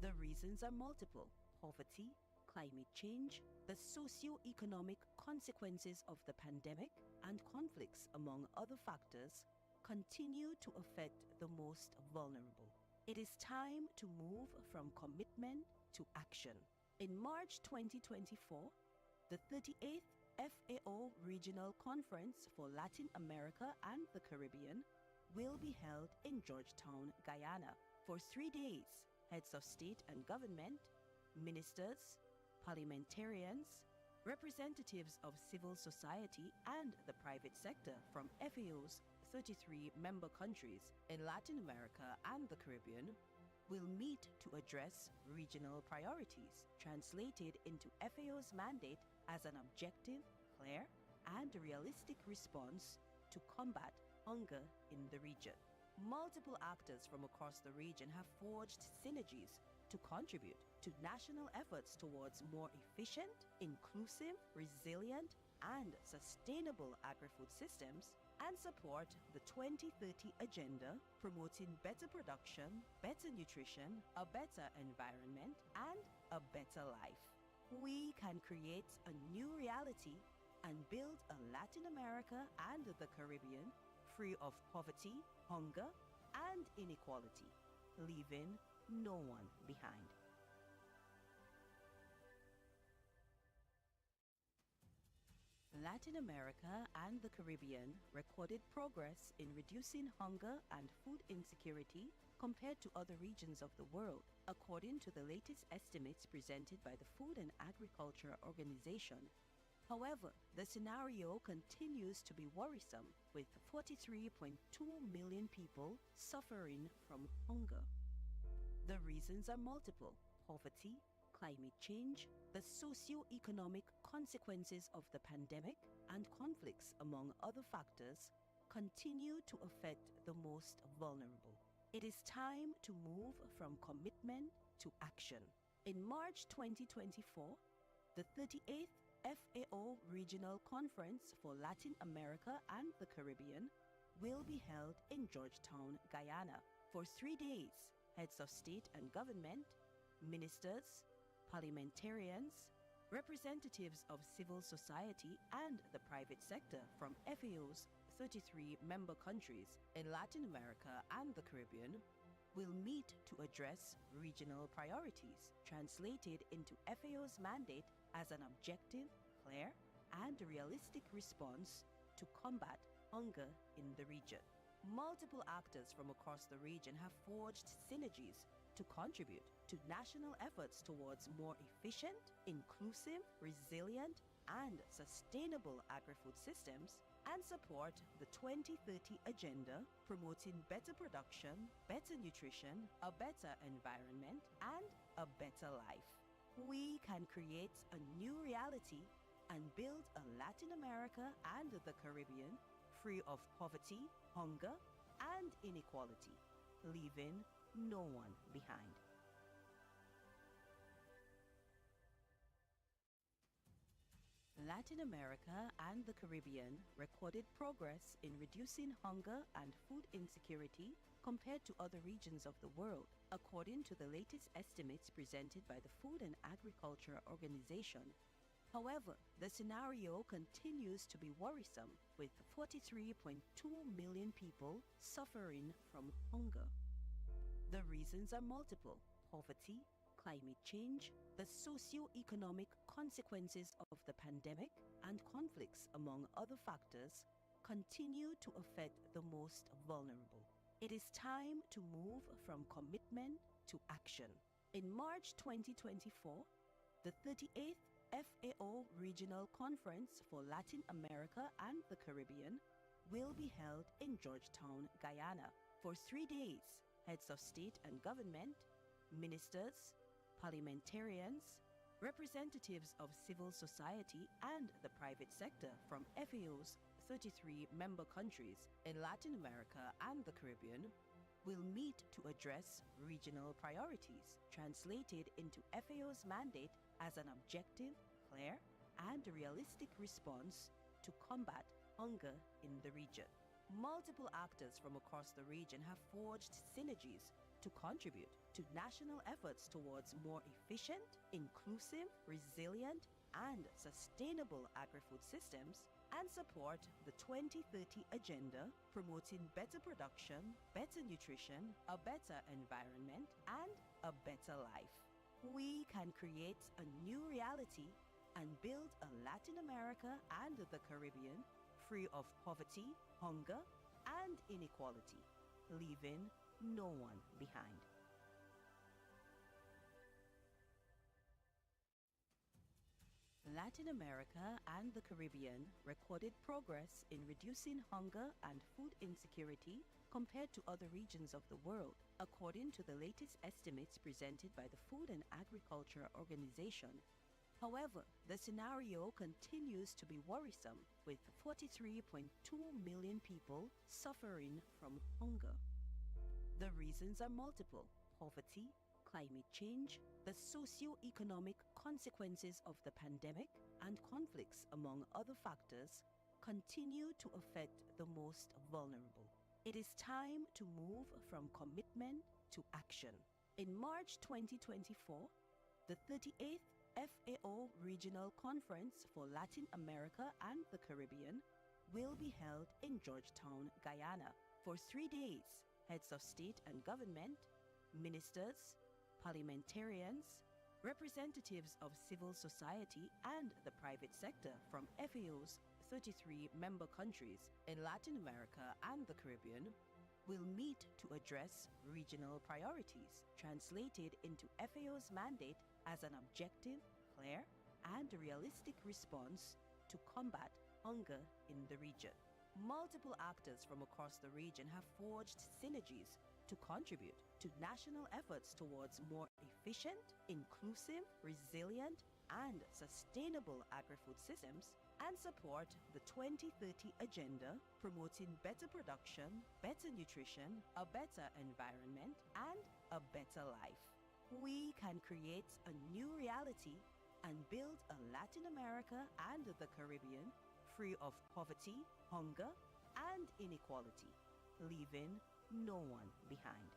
The reasons are multiple: poverty, climate change, the socio-economic consequences of the pandemic, and conflicts, among other factors, continue to affect the most vulnerable. It is time to move from commitment to action. In March 2024, the 38th FAO Regional Conference for Latin America and the Caribbean will be held in Georgetown, Guyana. For 3 days, heads of state and government, ministers, parliamentarians, representatives of civil society and the private sector from FAO's 33 member countries in Latin America and the Caribbean will meet to address regional priorities, translated into FAO's mandate as an objective, clear, and realistic response to combat hunger in the region. Multiple actors from across the region have forged synergies to contribute to national efforts towards more efficient, inclusive, resilient, and sustainable agri-food systems, and support the 2030 agenda promoting better production, better nutrition, a better environment, and a better life. We can create a new reality and build a Latin America and the Caribbean free of poverty, hunger, and inequality, leaving no one behind. Latin America and the Caribbean recorded progress in reducing hunger and food insecurity compared to other regions of the world, according to the latest estimates presented by the Food and Agriculture Organization. However, the scenario continues to be worrisome, with 43.2 million people suffering from hunger. The reasons are multiple: poverty, climate change, the socio-economic consequences of the pandemic, and conflicts, among other factors, continue to affect the most vulnerable. It is time to move from commitment to action. In March 2024, the 38th FAO Regional Conference for Latin America and the Caribbean will be held in Georgetown, Guyana. For 3 days, heads of state and government, ministers, parliamentarians, representatives of civil society and the private sector from FAO's 33 member countries in Latin America and the Caribbean will meet to address regional priorities, translated into FAO's mandate as an objective, clear, and realistic response to combat hunger in the region. Multiple actors from across the region have forged synergies to contribute to national efforts towards more efficient, inclusive, resilient, and sustainable agri-food systems, and support the 2030 agenda promoting better production, better nutrition, a better environment, and a better life. We can create a new reality and build a Latin America and the Caribbean free of poverty, hunger, and inequality, leaving no one behind. Latin America and the Caribbean recorded progress in reducing hunger and food insecurity compared to other regions of the world, according to the latest estimates presented by the Food and Agriculture Organization. However, the scenario continues to be worrisome, with 43.2 million people suffering from hunger. The reasons are multiple: poverty, climate change, the socio-economic consequences of the pandemic, and conflicts, among other factors, continue to affect the most vulnerable. It is time to move from commitment to action. In March 2024, the 38th FAO Regional Conference for Latin America and the Caribbean will be held in Georgetown, Guyana. For 3 days, heads of state and government, ministers, parliamentarians, representatives of civil society and the private sector from FAO's 33 member countries in Latin America and the Caribbean will meet to address regional priorities, translated into FAO's mandate as an objective, clear, and realistic response to combat hunger in the region. Multiple actors from across the region have forged synergies to contribute to national efforts towards more efficient, inclusive, resilient, and sustainable agri-food systems, and support the 2030 agenda promoting better production, better nutrition, a better environment, and a better life. We can create a new reality and build a Latin America and the Caribbean free of poverty, hunger, and inequality, leaving no one behind. Latin America and the Caribbean recorded progress in reducing hunger and food insecurity compared to other regions of the world, according to the latest estimates presented by the Food and Agriculture Organization. However, the scenario continues to be worrisome, with 43.2 million people suffering from hunger. The reasons are multiple: poverty, climate change, the socio-economic consequences of the pandemic, and conflicts, among other factors, continue to affect the most vulnerable. It is time to move from commitment to action. In March 2024, the 38th FAO Regional Conference for Latin America and the Caribbean will be held in Georgetown, Guyana. For 3 days, heads of state and government, ministers, parliamentarians, representatives of civil society and the private sector from FAO's 33 member countries in Latin America and the Caribbean will meet to address regional priorities, translated into FAO's mandate as an objective, clear, and realistic response to combat hunger in the region. Multiple actors from across the region have forged synergies to contribute to national efforts towards more efficient, inclusive, resilient, and sustainable agri-food systems, and support the 2030 agenda promoting better production, better nutrition, a better environment, and a better life. We can create a new reality and build a Latin America and the Caribbean free of poverty, hunger, and inequality, leaving no one behind.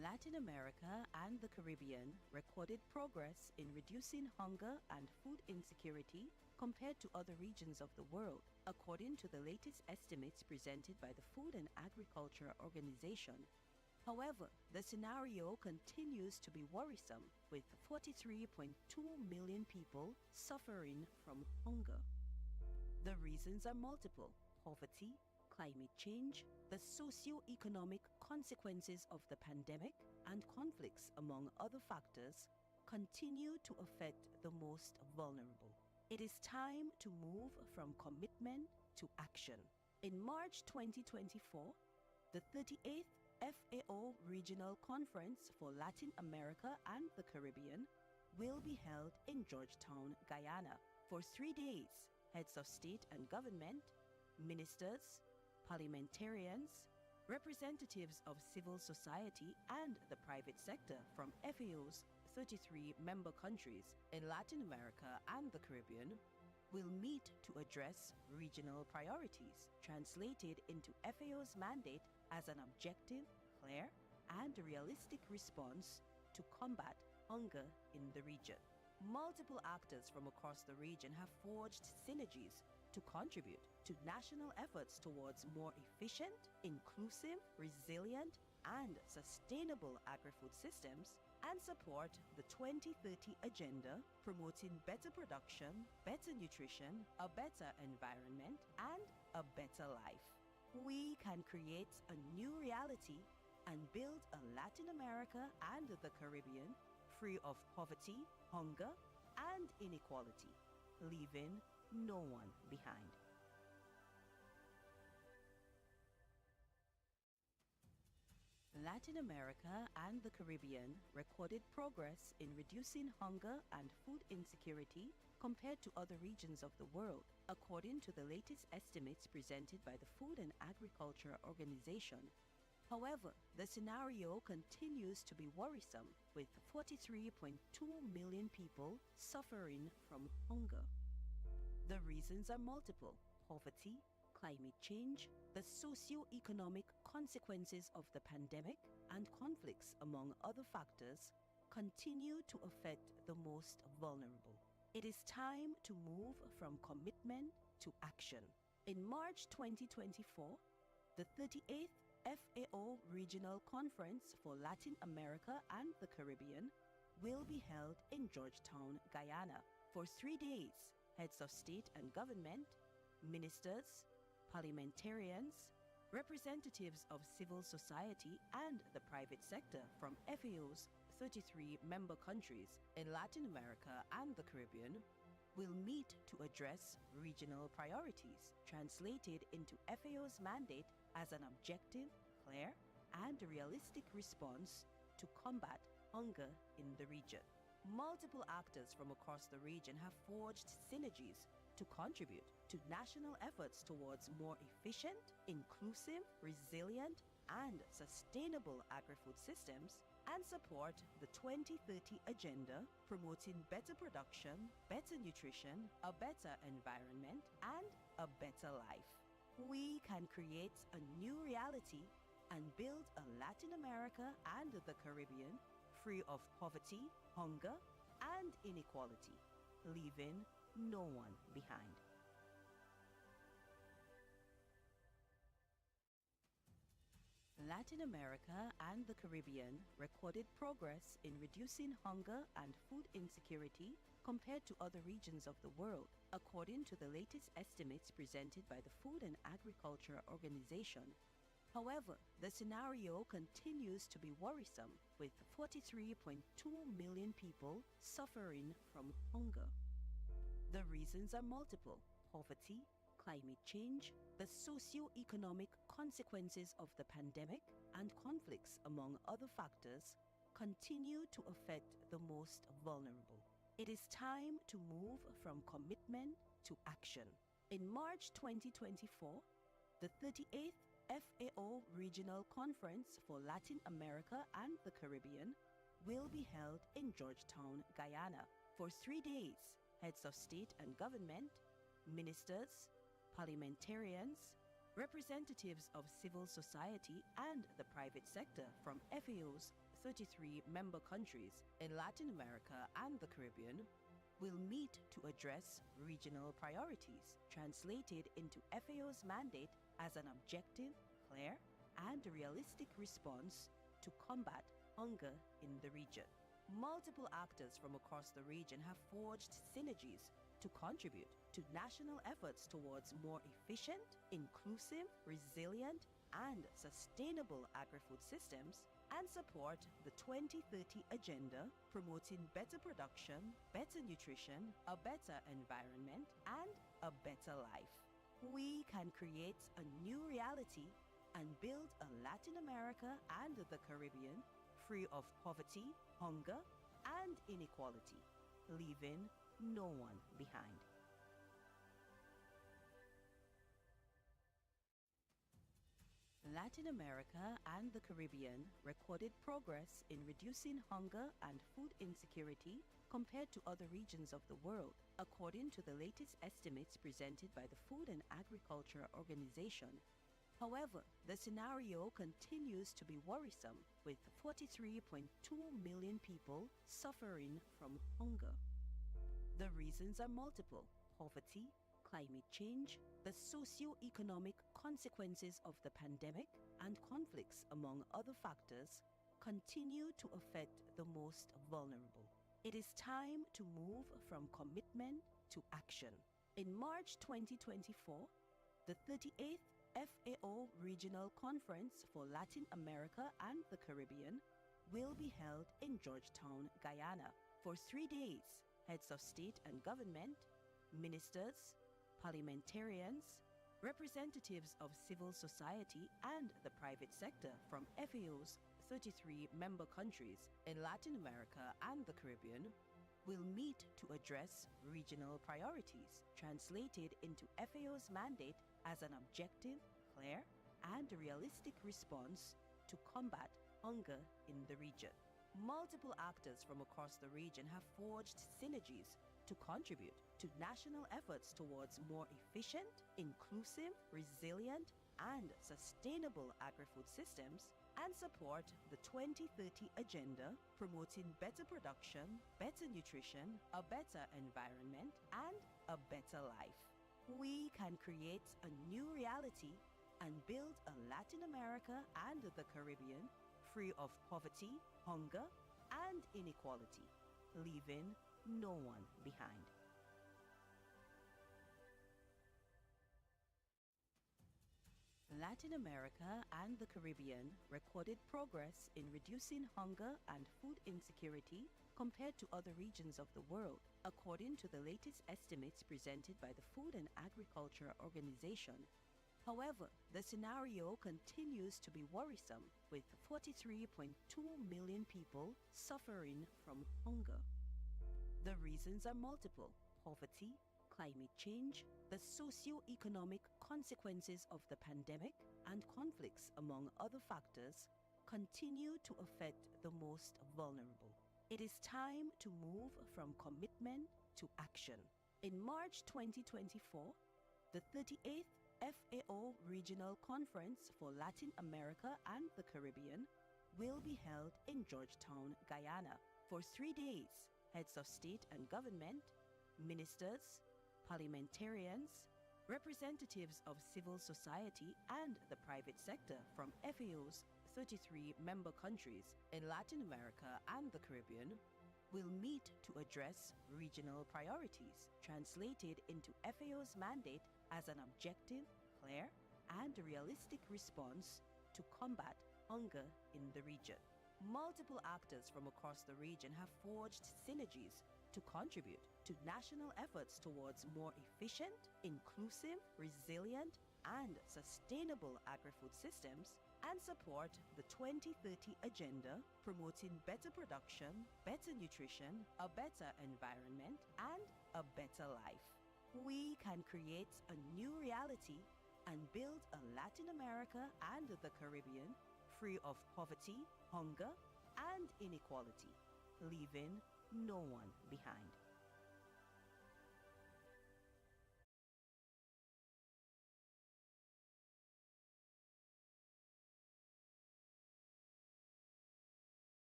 Latin America and the Caribbean recorded progress in reducing hunger and food insecurity compared to other regions of the world, according to the latest estimates presented by the Food and Agriculture Organization. However, the scenario continues to be worrisome, with 43.2 million people suffering from hunger. The reasons are multiple: poverty, climate change, the socio-economic consequences of the pandemic, and conflicts, among other factors, continue to affect the most vulnerable. It is time to move from commitment to action. In March 2024, the 38th FAO Regional Conference for Latin America and the Caribbean will be held in Georgetown, Guyana. For 3 days, heads of state and government, ministers, parliamentarians, representatives of civil society and the private sector from FAO's 33 member countries in Latin America and the Caribbean will meet to address regional priorities, translated into FAO's mandate as an objective, clear, and realistic response to combat hunger in the region. Multiple actors from across the region have forged synergies to contribute to national efforts towards more efficient, inclusive, resilient, and sustainable agri-food systems, and support the 2030 agenda promoting better production, better nutrition, a better environment, and a better life. We can create a new reality and build a Latin America and the Caribbean free of poverty, hunger, and inequality, leaving no one behind. Latin America and the Caribbean recorded progress in reducing hunger and food insecurity compared to other regions of the world, according to the latest estimates presented by the Food and Agriculture Organization. However, the scenario continues to be worrisome, with 43.2 million people suffering from hunger. The reasons are multiple: poverty, climate change, the socio-economic consequences of the pandemic, and conflicts, among other factors, continue to affect the most vulnerable. It is time to move from commitment to action. In March 2024, the 38th FAO Regional Conference for Latin America and the Caribbean will be held in Georgetown, Guyana. For 3 days, heads of state and government, ministers, parliamentarians, representatives of civil society and the private sector from FAO's 33 member countries in Latin America and the Caribbean will meet to address regional priorities, translated into FAO's mandate as an objective, clear, and realistic response to combat hunger in the region. Multiple actors from across the region have forged synergies to contribute to national efforts towards more efficient, inclusive, resilient, and sustainable agri-food systems, and support the 2030 agenda promoting better production, better nutrition, a better environment, and a better life. We can create a new reality and build a Latin America and the Caribbean free of poverty, hunger, and inequality, leaving no one behind. Latin America and the Caribbean recorded progress in reducing hunger and food insecurity compared to other regions of the world, according to the latest estimates presented by the Food and Agriculture Organization. However, the scenario continues to be worrisome, with 43.2 million people suffering from hunger. The reasons are multiple: poverty, climate change, the socio-economic consequences of the pandemic, and conflicts, among other factors, continue to affect the most vulnerable. It is time to move from commitment to action. In March 2024, the 38th FAO Regional Conference for Latin America and the Caribbean will be held in Georgetown, Guyana. For 3 days, heads of state and government, ministers, parliamentarians, representatives of civil society and the private sector from FAO's 33 member countries in Latin America and the Caribbean will meet to address regional priorities, translated into FAO's mandate as an objective, clear, and realistic response to combat hunger in the region. Multiple actors from across the region have forged synergies to contribute to national efforts towards more efficient, inclusive, resilient, and sustainable agri-food systems, and support the 2030 agenda promoting better production, better nutrition, a better environment, and a better life. We can create a new reality and build a Latin America and the Caribbean free of poverty, hunger, and inequality, leaving no one behind. Latin America and the Caribbean recorded progress in reducing hunger and food insecurity compared to other regions of the world, according to the latest estimates presented by the Food and Agriculture Organization. However, the scenario continues to be worrisome, with 43.2 million people suffering from hunger. The reasons are multiple: poverty, climate change, the socio-economic consequences of the pandemic, and conflicts, among other factors, continue to affect the most vulnerable. It is time to move from commitment to action. In March 2024, the 38th FAO Regional Conference for Latin America and the Caribbean will be held in Georgetown, Guyana. For 3 days, heads of state and government, ministers, parliamentarians, representatives of civil society and the private sector from FAO's 33 member countries in Latin America and the Caribbean will meet to address regional priorities, translated into FAO's mandate as an objective, clear, and realistic response to combat hunger in the region. Multiple actors from across the region have forged synergies to contribute to national efforts towards more efficient, inclusive, resilient, and sustainable agri-food systems, and support the 2030 agenda promoting better production, better nutrition, a better environment, and a better life. We can create a new reality and build a Latin America and the Caribbean free of poverty, hunger, and inequality, leaving no one behind. Latin America and the Caribbean recorded progress in reducing hunger and food insecurity compared to other regions of the world, according to the latest estimates presented by the Food and Agriculture Organization. However, the scenario continues to be worrisome, with 43.2 million people suffering from hunger. The reasons are multiple: poverty, climate change, the socio-economic consequences of the pandemic, and conflicts, among other factors, continue to affect the most vulnerable. It is time to move from commitment to action. In March 2024, the 38th FAO Regional Conference for Latin America and the Caribbean will be held in Georgetown, Guyana. For 3 days, heads of state and government, ministers, parliamentarians, representatives of civil society and the private sector from FAO's 33 member countries in Latin America and the Caribbean will meet to address regional priorities, translated into FAO's mandate as an objective, clear, and realistic response to combat hunger in the region. Multiple actors from across the region have forged synergies to contribute to national efforts towards more efficient, inclusive, resilient, and sustainable agri-food systems, and support the 2030 agenda promoting better production, better nutrition, a better environment, and a better life. We can create a new reality and build a Latin America and the Caribbean free of poverty, hunger, and inequality, leaving no one behind.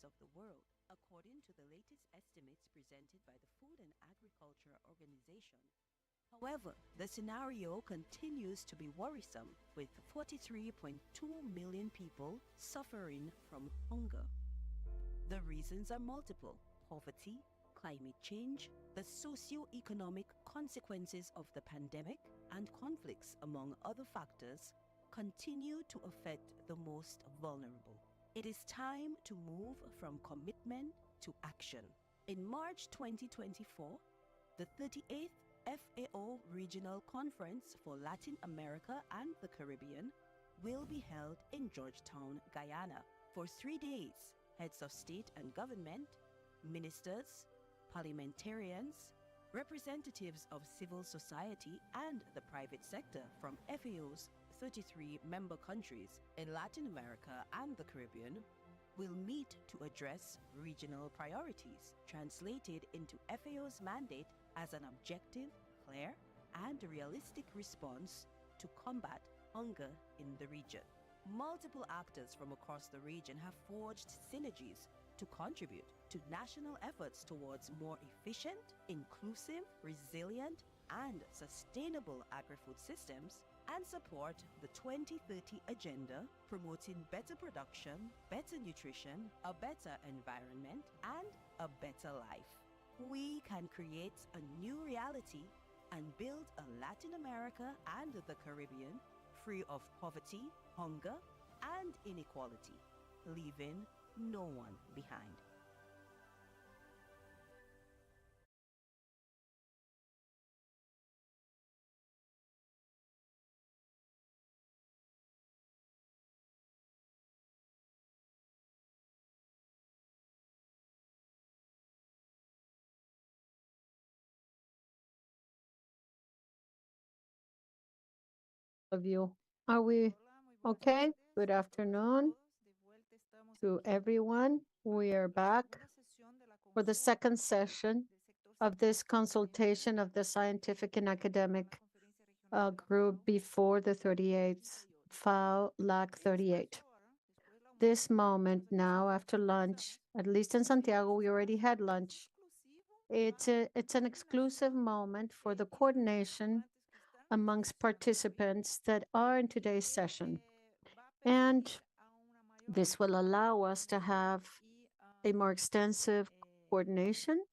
Of the world, according to the latest estimates presented by the Food and Agriculture Organization. However, the scenario continues to be worrisome, with 43.2 million people suffering from hunger. The reasons are multiple: poverty, climate change, the socio-economic consequences of the pandemic, and conflicts, among other factors, continue to affect the most vulnerable. It is time to move from commitment to action. In March 2024, the 38th FAO Regional Conference for Latin America and the Caribbean will be held in Georgetown, Guyana. For 3 days, heads of state and government, ministers, parliamentarians, representatives of civil society and the private sector from FAO's 33 member countries in Latin America and the Caribbean will meet to address regional priorities, translated into FAO's mandate as an objective, clear, and realistic response to combat hunger in the region. Multiple actors from across the region have forged synergies to contribute to national efforts towards more efficient, inclusive, resilient, and sustainable agri-food systems, and support the 2030 agenda promoting better production, better nutrition, a better environment, and a better life. We can create a new reality and build a Latin America and the Caribbean free of poverty, hunger, and inequality, leaving no one behind. Of you. Are we okay? Good afternoon to everyone. We are back for the second session of this consultation of the scientific and academic group before the 38th FAO LAC 38. This moment now, after lunch, at least in Santiago, we already had lunch. It's an exclusive moment for the coordination amongst participants that are in today's session. And this will allow us to have a more extensive coordination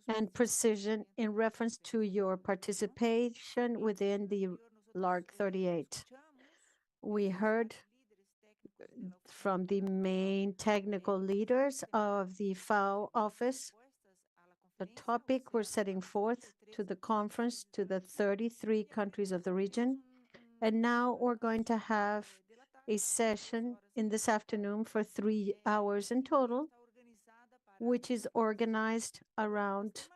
and precision in reference to your participation within the LARC 38. We heard from the main technical leaders of the FAO office the topic we're setting forth to the conference to the 33 countries of the region. And now we're going to have a session in this afternoon for 3 hours in total, which is organized around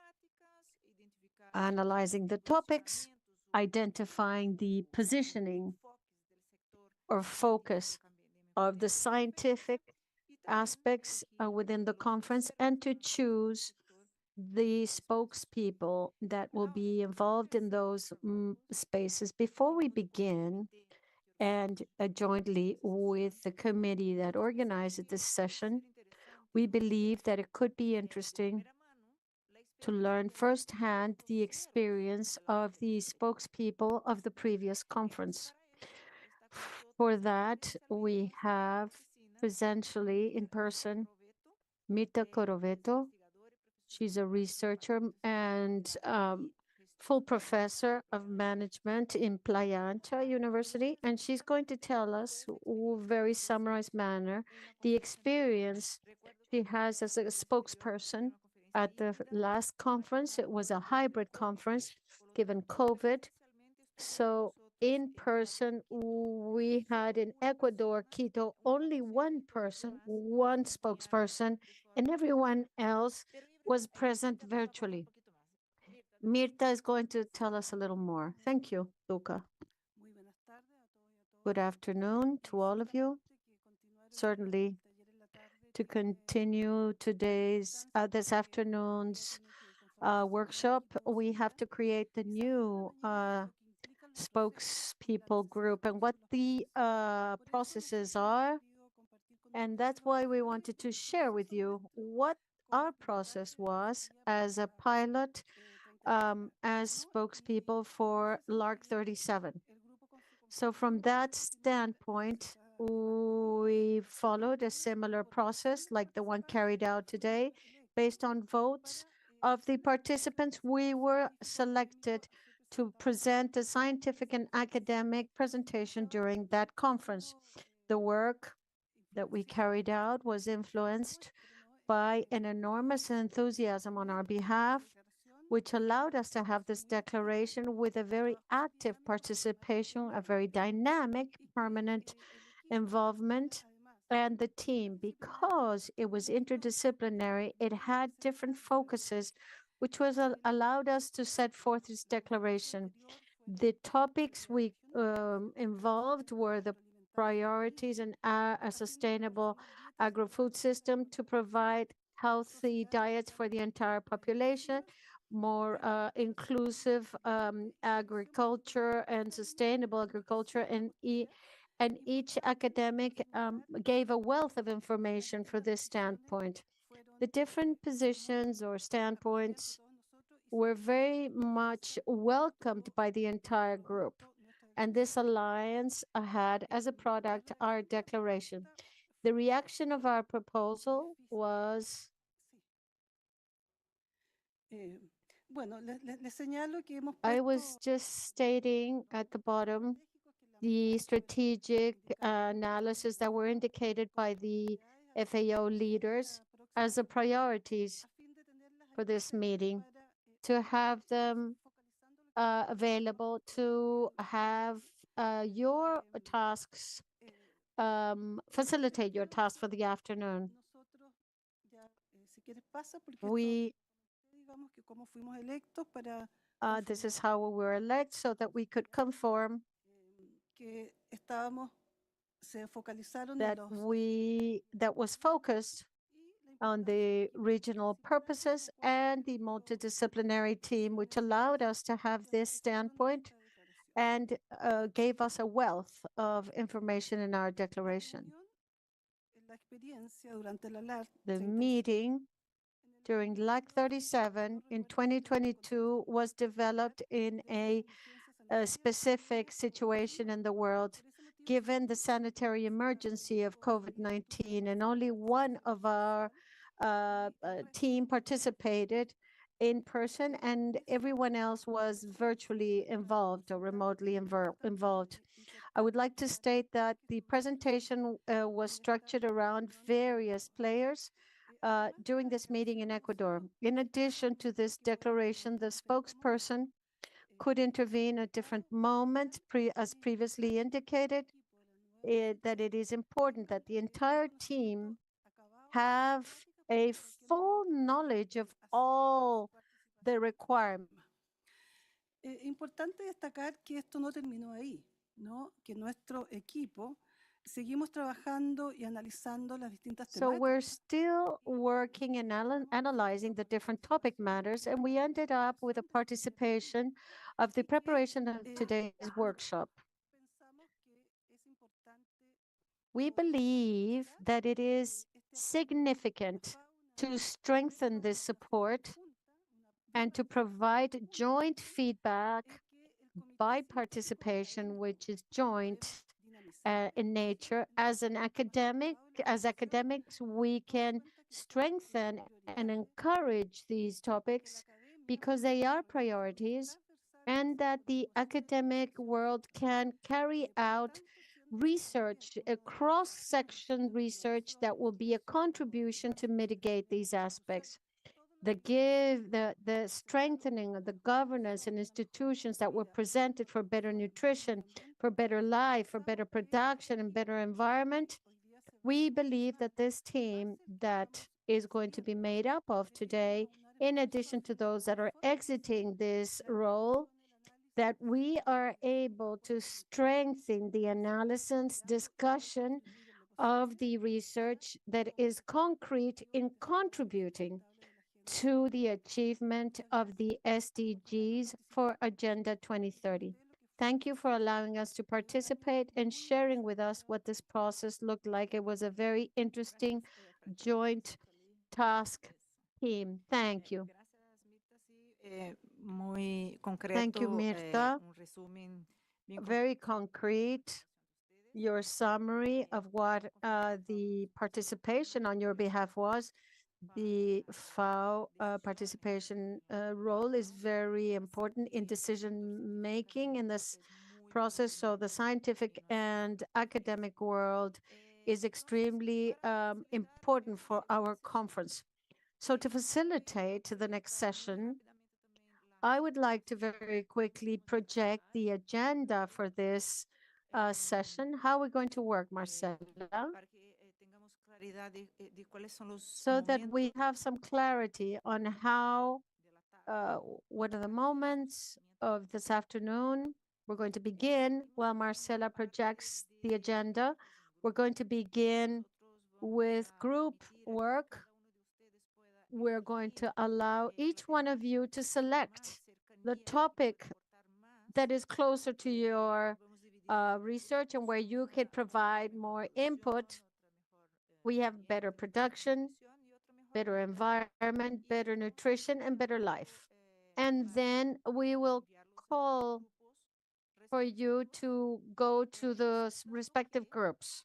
analyzing the topics, identifying the positioning or focus of the scientific aspects within the conference, and to choose the spokespeople that will be involved in those spaces. Before we begin, and jointly with the committee that organized this session, we believe that it could be interesting to learn firsthand the experience of the spokespeople of the previous conference. For that, we have presentially in person Mita Coroveto. She's a researcher and full professor of management in Playa Ancha University, and she's going to tell us in very summarized manner the experience she has as a spokesperson at the last conference. It was a hybrid conference given COVID. So in person, we had in Ecuador, Quito, only one person, one spokesperson, and everyone else was present virtually. Mirta is going to tell us a little more. Thank you, Luca. Good afternoon to all of you. Certainly, to continue this afternoon's workshop, we have to create the new spokespeople group and what the processes are. And that's why we wanted to share with you what our process was as a pilot, as spokespeople for LARC 37. So from that standpoint, we followed a similar process like the one carried out today. Based on votes of the participants, we were selected to present a scientific and academic presentation during that conference. The work that we carried out was influenced by an enormous enthusiasm on our behalf, which allowed us to have this declaration with a very active participation, a very dynamic, permanent involvement. And the team, because it was interdisciplinary, it had different focuses, which was allowed us to set forth this declaration. The topics we involved were the priorities in a sustainable agro-food system to provide healthy diets for the entire population, more inclusive agriculture and sustainable agriculture, and each academic gave a wealth of information for this standpoint. The different positions or standpoints were very much welcomed by the entire group. And this alliance had as a product our declaration. The reaction of our proposal was I was just stating at the bottom the strategic analysis that were indicated by the FAO leaders as the priorities for this meeting, to have them available to have your tasks, facilitate your tasks for the afternoon. This is how we were elected, so that we could conform that was focused on the regional purposes and the multidisciplinary team, which allowed us to have this standpoint and gave us a wealth of information in our declaration. The meeting during LAC 37 in 2022 was developed in a specific situation in the world, given the sanitary emergency of COVID-19, and only one of our team participated in person, and everyone else was virtually involved or remotely involved. I would like to state that the presentation was structured around various players during this meeting in Ecuador. In addition to this declaration, the spokesperson could intervene at different moments, as previously indicated, that it is important that the entire team have a full knowledge of all the requirements. Importante destacar que esto no terminó ahí, ¿no? Que nuestro equipo seguimos trabajando y analizando las distintas So temáticas. we're still working and analyzing the different topic matters, and we ended up with a participation of the preparation of today's workshop. We believe that it is significant to strengthen this support and to provide joint feedback by participation, which is joint in nature. As academics, we can strengthen and encourage these topics because they are priorities, and that the academic world can carry out research, a cross-section research that will be a contribution to mitigate these aspects. The strengthening of the governance and institutions that were presented for better nutrition, for better life, for better production and better environment. We believe that this team that is going to be made up of today, in addition to those that are exiting this role, that we are able to strengthen the analysis, discussion of the research that is concrete in contributing to the achievement of the SDGs for Agenda 2030. Thank you for allowing us to participate and sharing with us what this process looked like. It was a very interesting joint task team. Thank you. Thank you, Mirta. Very concrete, your summary of what the participation on your behalf was. The FAO participation role is very important in decision-making in this process. So the scientific and academic world is extremely important for our conference. So to facilitate the next session, I would like to very quickly project the agenda for this session. How are we going to work, Marcela? So that we have some clarity on how one of the moments of this afternoon. We're going to begin while Marcela projects the agenda. We're going to begin with group work. We're going to allow each one of you to select the topic that is closer to your research and where you could provide more input. We have better production, better environment, better nutrition, and better life. And then we will call for you to go to the respective groups.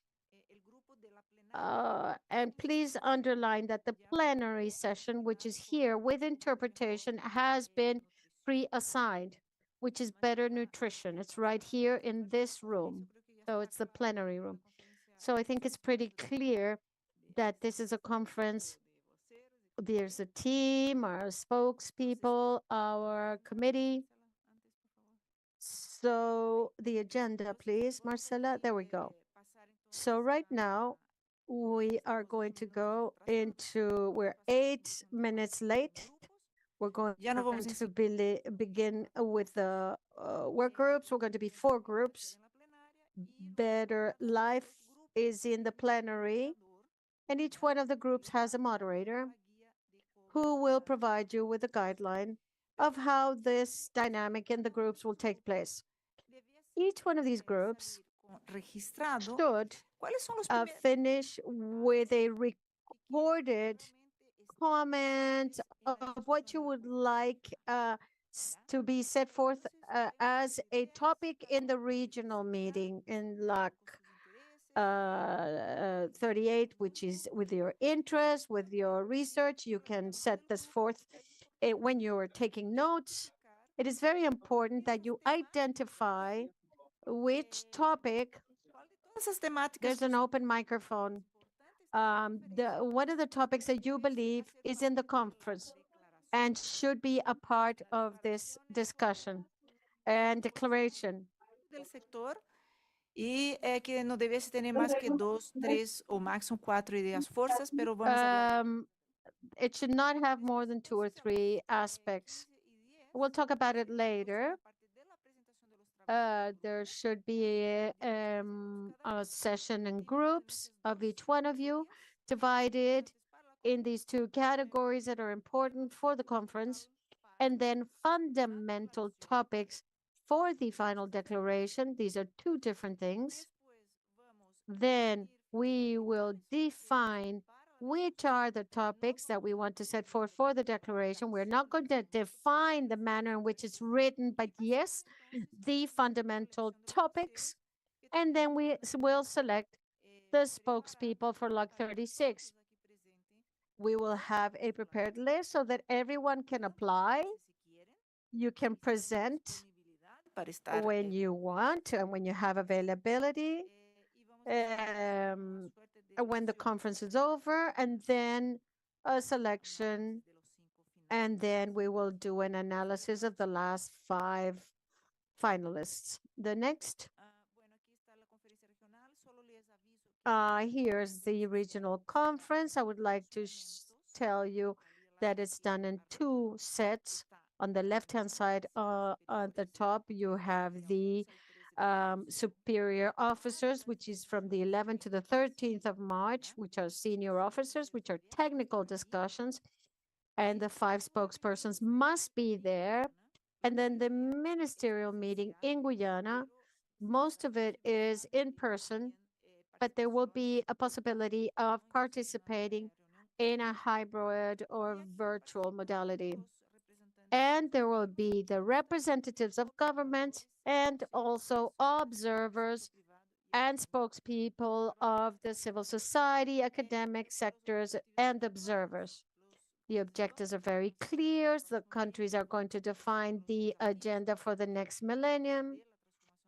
And please underline that the plenary session, which is here with interpretation, has been pre-assigned, which is better nutrition. It's right here in this room. So it's the plenary room. So I think it's pretty clear that this is a conference. There's a team, our spokespeople, our committee. So the agenda, please, Marcela. There we go. So right now, we are going to go into, we're 8 minutes late. We're going to begin with the work groups. We're going to be 4 groups. Better Life is in the plenary, and each one of the groups has a moderator who will provide you with a guideline of how this dynamic in the groups will take place. Each one of these groups should finish with a recorded comment of what you would like to be set forth as a topic in the regional meeting in LAC 38, which is with your interest, with your research. You can set this forth when you're taking notes. It is very important that you identify which topic. There's an open microphone. One of the topics that you believe is in the conference and should be a part of this discussion and declaration. Y que no debiese tener más que 2, 3 o máximo 4 ideas fuerzas, pero vamos a hablar. It should not have more than 2 or 3 aspects. We'll talk about it later. There should be a session in groups of each one of you, divided in these 2 categories that are important for the conference, and then fundamental topics for the final declaration. These are 2 different things. Then we will define which are the topics that we want to set forth for the declaration. We're not going to define the manner in which it's written, but yes, the fundamental topics. And then we will select the spokespeople for LOG 36. We will have a prepared list so that everyone can apply. You can present when you want and when you have availability, when the conference is over, and then a selection, and then we will do an analysis of the last 5 finalists. The next. Here's the regional conference. I would like to tell you that it's done in 2 sets. On the left-hand side, at the top, you have the superior officers, which is from the 11th to the 13th of March, which are senior officers, which are technical discussions, and the 5 spokespersons must be there. And then the ministerial meeting in Guyana, most of it is in person, but there will be a possibility of participating in a hybrid or virtual modality. And there will be the representatives of government and also observers and spokespeople of the civil society, academic sectors, and observers. The objectives are very clear. The countries are going to define the agenda for the next millennium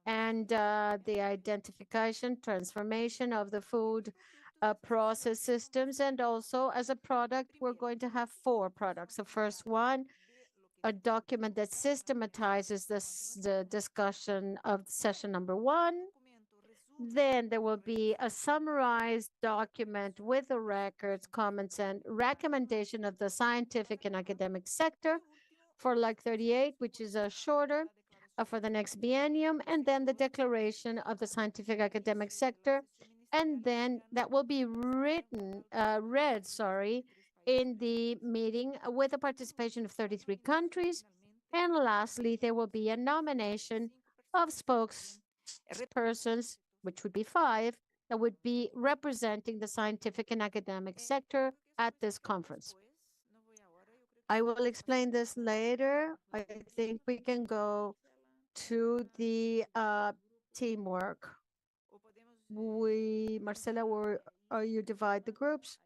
and the identification, transformation of the food process systems. And also as a product, we're going to have 4 products. The first one, a document that systematizes the discussion of session number 1. Then there will be a summarized document with the records, comments, and recommendation of the scientific and academic sector for like 38, which is a shorter for the next biennium, and then the declaration of the scientific academic sector, and then that will be read, in the meeting with the participation of 33 countries. And lastly, there will be a nomination of spokespersons, which would be 5, that would be representing the scientific and academic sector at this conference. I will explain this later. I think we can go to the teamwork. Marcela, or you divide the groups,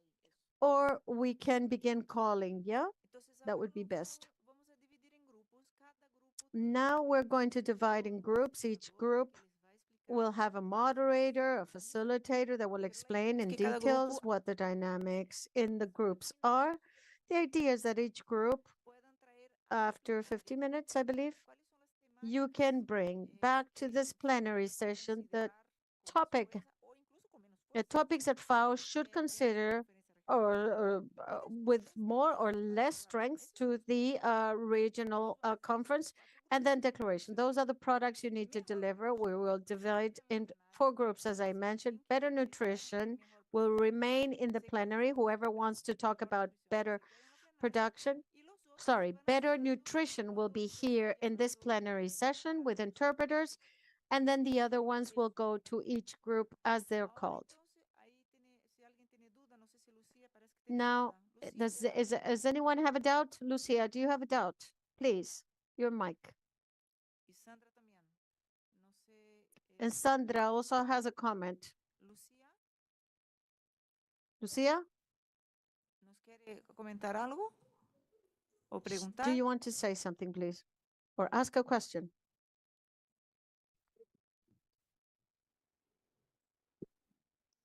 or we can begin calling, yeah? That would be best. Now we're going to divide in groups. Each group will have a moderator, a facilitator that will explain in details what the dynamics in the groups are. The idea is that each group, after 50 minutes, I believe, you can bring back to this plenary session the topics that FAO should consider or with more or less strength to the regional conference, and then declaration. Those are the products you need to deliver. We will divide in 4 groups, as I mentioned. Better nutrition will remain in the plenary. Whoever wants to talk about better nutrition will be here in this plenary session with interpreters, and then the other ones will go to each group as they're called. Now, does anyone have a doubt? Lucia, do you have a doubt? Please, your mic. And Sandra also has a comment. Lucia? Do you want to say something, please? Or ask a question?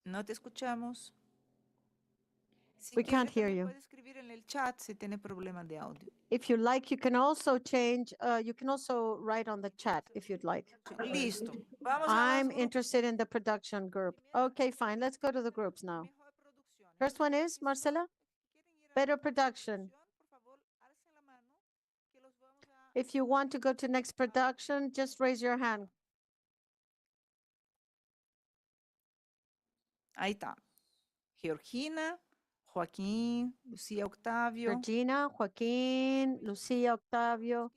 No te escuchamos. We can't hear you. If you like, you can also write on the chat if you'd like. Listo. I'm interested in the production group. Okay, fine. Let's go to the groups now. First one is, Marcela, better production. If you want to go to next production, just raise your hand. Ahí está. Georgina, Joaquín, Lucía Octavio. Georgina, Joaquín, Lucía Octavio.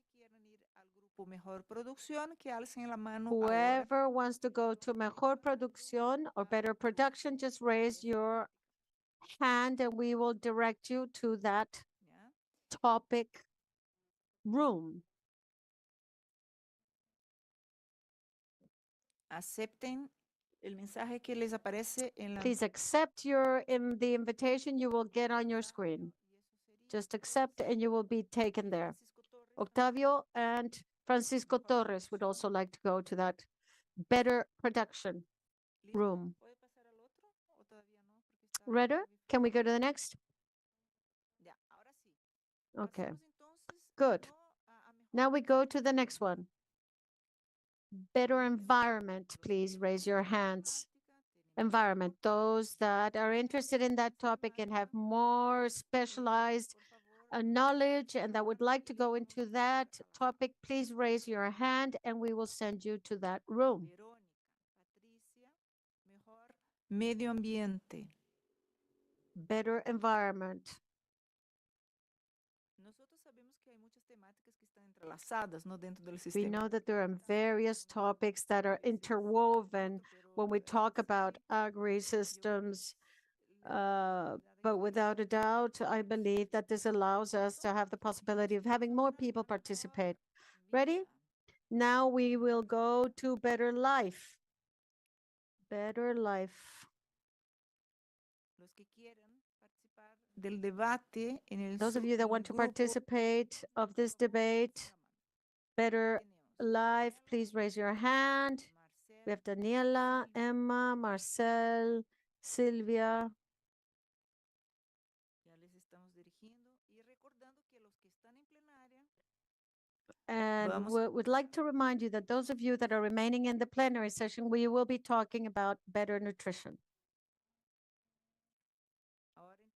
Mejor producción, que alcen la mano. Whoever wants to go to Mejor Producción or Better Production, just raise your hand and we will direct you to that topic room. Acepten el mensaje que les aparece en la... Please accept the invitation you will get on your screen. Just accept and you will be taken there. Octavio and Francisco Torres would also like to go to that better production room. Ready? Can we go to the next? Okay, good. Now we go to the next one. Better environment, please raise your hands. Environment, those that are interested in that topic and have more specialized knowledge and that would like to go into that topic, please raise your hand and we will send you to that room. Medio ambiente. Better environment. We know that there are various topics that are interwoven when we talk about agri-systems, but without a doubt, I believe that this allows us to have the possibility of having more people participate. Ready? Now we will go to better life. Better life. Those of you that want to participate of this debate, better life, please raise your hand. We have Daniela, Emma, Marcel, Silvia. And we would like to remind you that those of you that are remaining in the plenary session, we will be talking about better nutrition.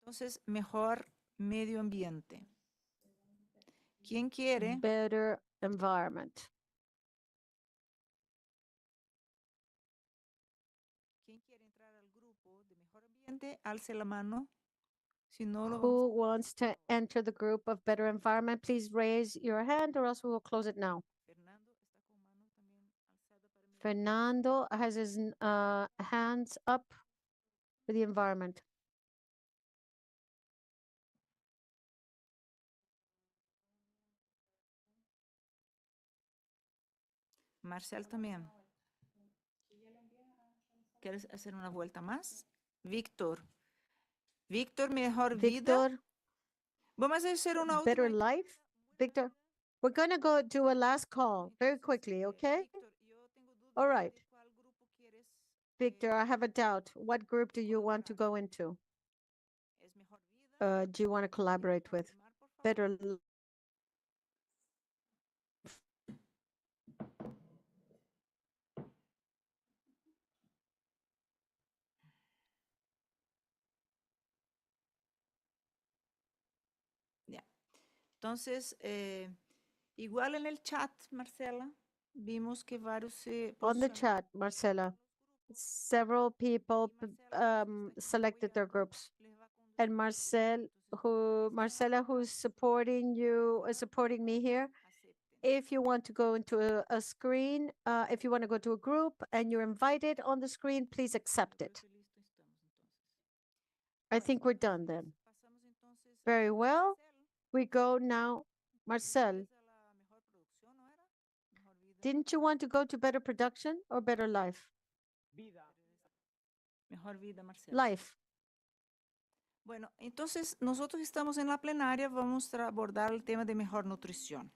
Entonces, mejor medio ambiente. ¿Quién quiere? better environment. ¿Quién quiere entrar al grupo de mejor ambiente? Alce la mano. Si no lo Who wants to enter the group of better environment? Please raise your hand or else we will close it now. Fernando has his hands up for the environment. Marcel también. ¿Quieres hacer una vuelta más? Víctor. Víctor, mejor vida. Victor, Vamos a hacer una better última. life. Victor, we're going to go do a last call very quickly, okay? All right. Victor, I have a doubt. What group do you want to go into? Do you want to collaborate with? Better. Ya. Entonces, igual en el chat, Marcela, vimos que varios se On the chat, Marcela, several people selected their groups. And Marcela, who's supporting you, supporting me here, if you want to go into a screen, if you want to go to a group and you're invited on the screen, please accept it. I think we're done then. Very well. We go now. Marcel, didn't you want to go to better production or better life? Mejor vida, Marcela. Life. Bueno, entonces nosotros estamos en la plenaria, vamos a abordar el tema de mejor nutrición.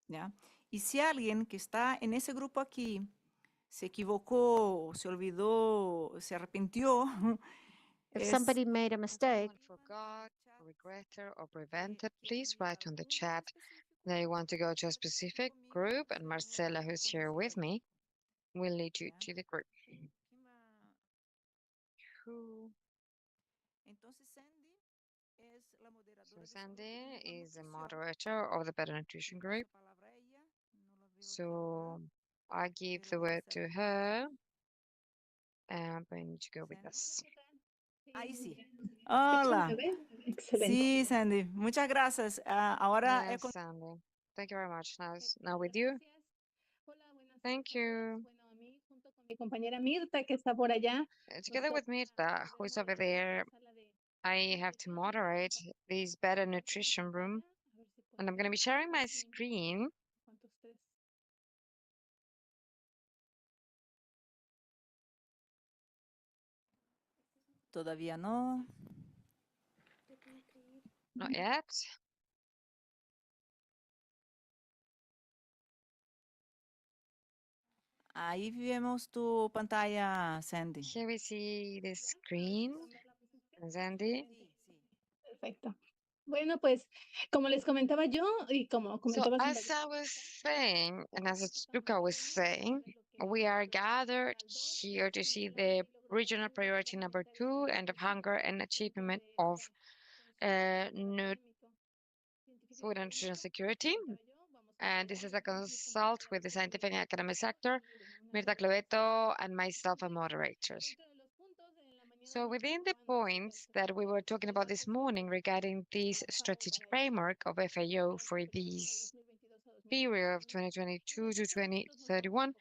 ¿Ya? Y si alguien que está en ese grupo aquí se equivocó, se olvidó, se arrepintió, If somebody made a mistake, Forgot, regretted, or prevented, please write on the chat that you want to go to a specific group, and Marcela, who's here with me, will lead you to the group. Who? So Sandy is the moderator of the Better Nutrition Group. So I give the word to her, and I need to go with us. Ahí sí. Hola. Sí, Sandy. Muchas gracias. Ahora Yes, Sandy. Thank you very much. Now with you. Thank you. Mi compañera Mirta, que está por allá. Together with Mirta, who is over there, I have to moderate this Better Nutrition Room, and I'm going to be sharing my screen. Todavía no. Not yet. Ahí vemos tu pantalla, Sandy. Here we see the screen, Sandy. Perfecto. Bueno, pues como les comentaba yo y como So comentaba as I was saying, and as Luca was saying, we are gathered here to see the regional priority number 2, end of hunger and achievement of food and nutritional security. And this is a consult with the scientific and academic sector, Mirta Cloveto, and myself as moderators. So within the points that we were talking about this morning regarding this strategic framework of FAO for this period of 2022 to 2031,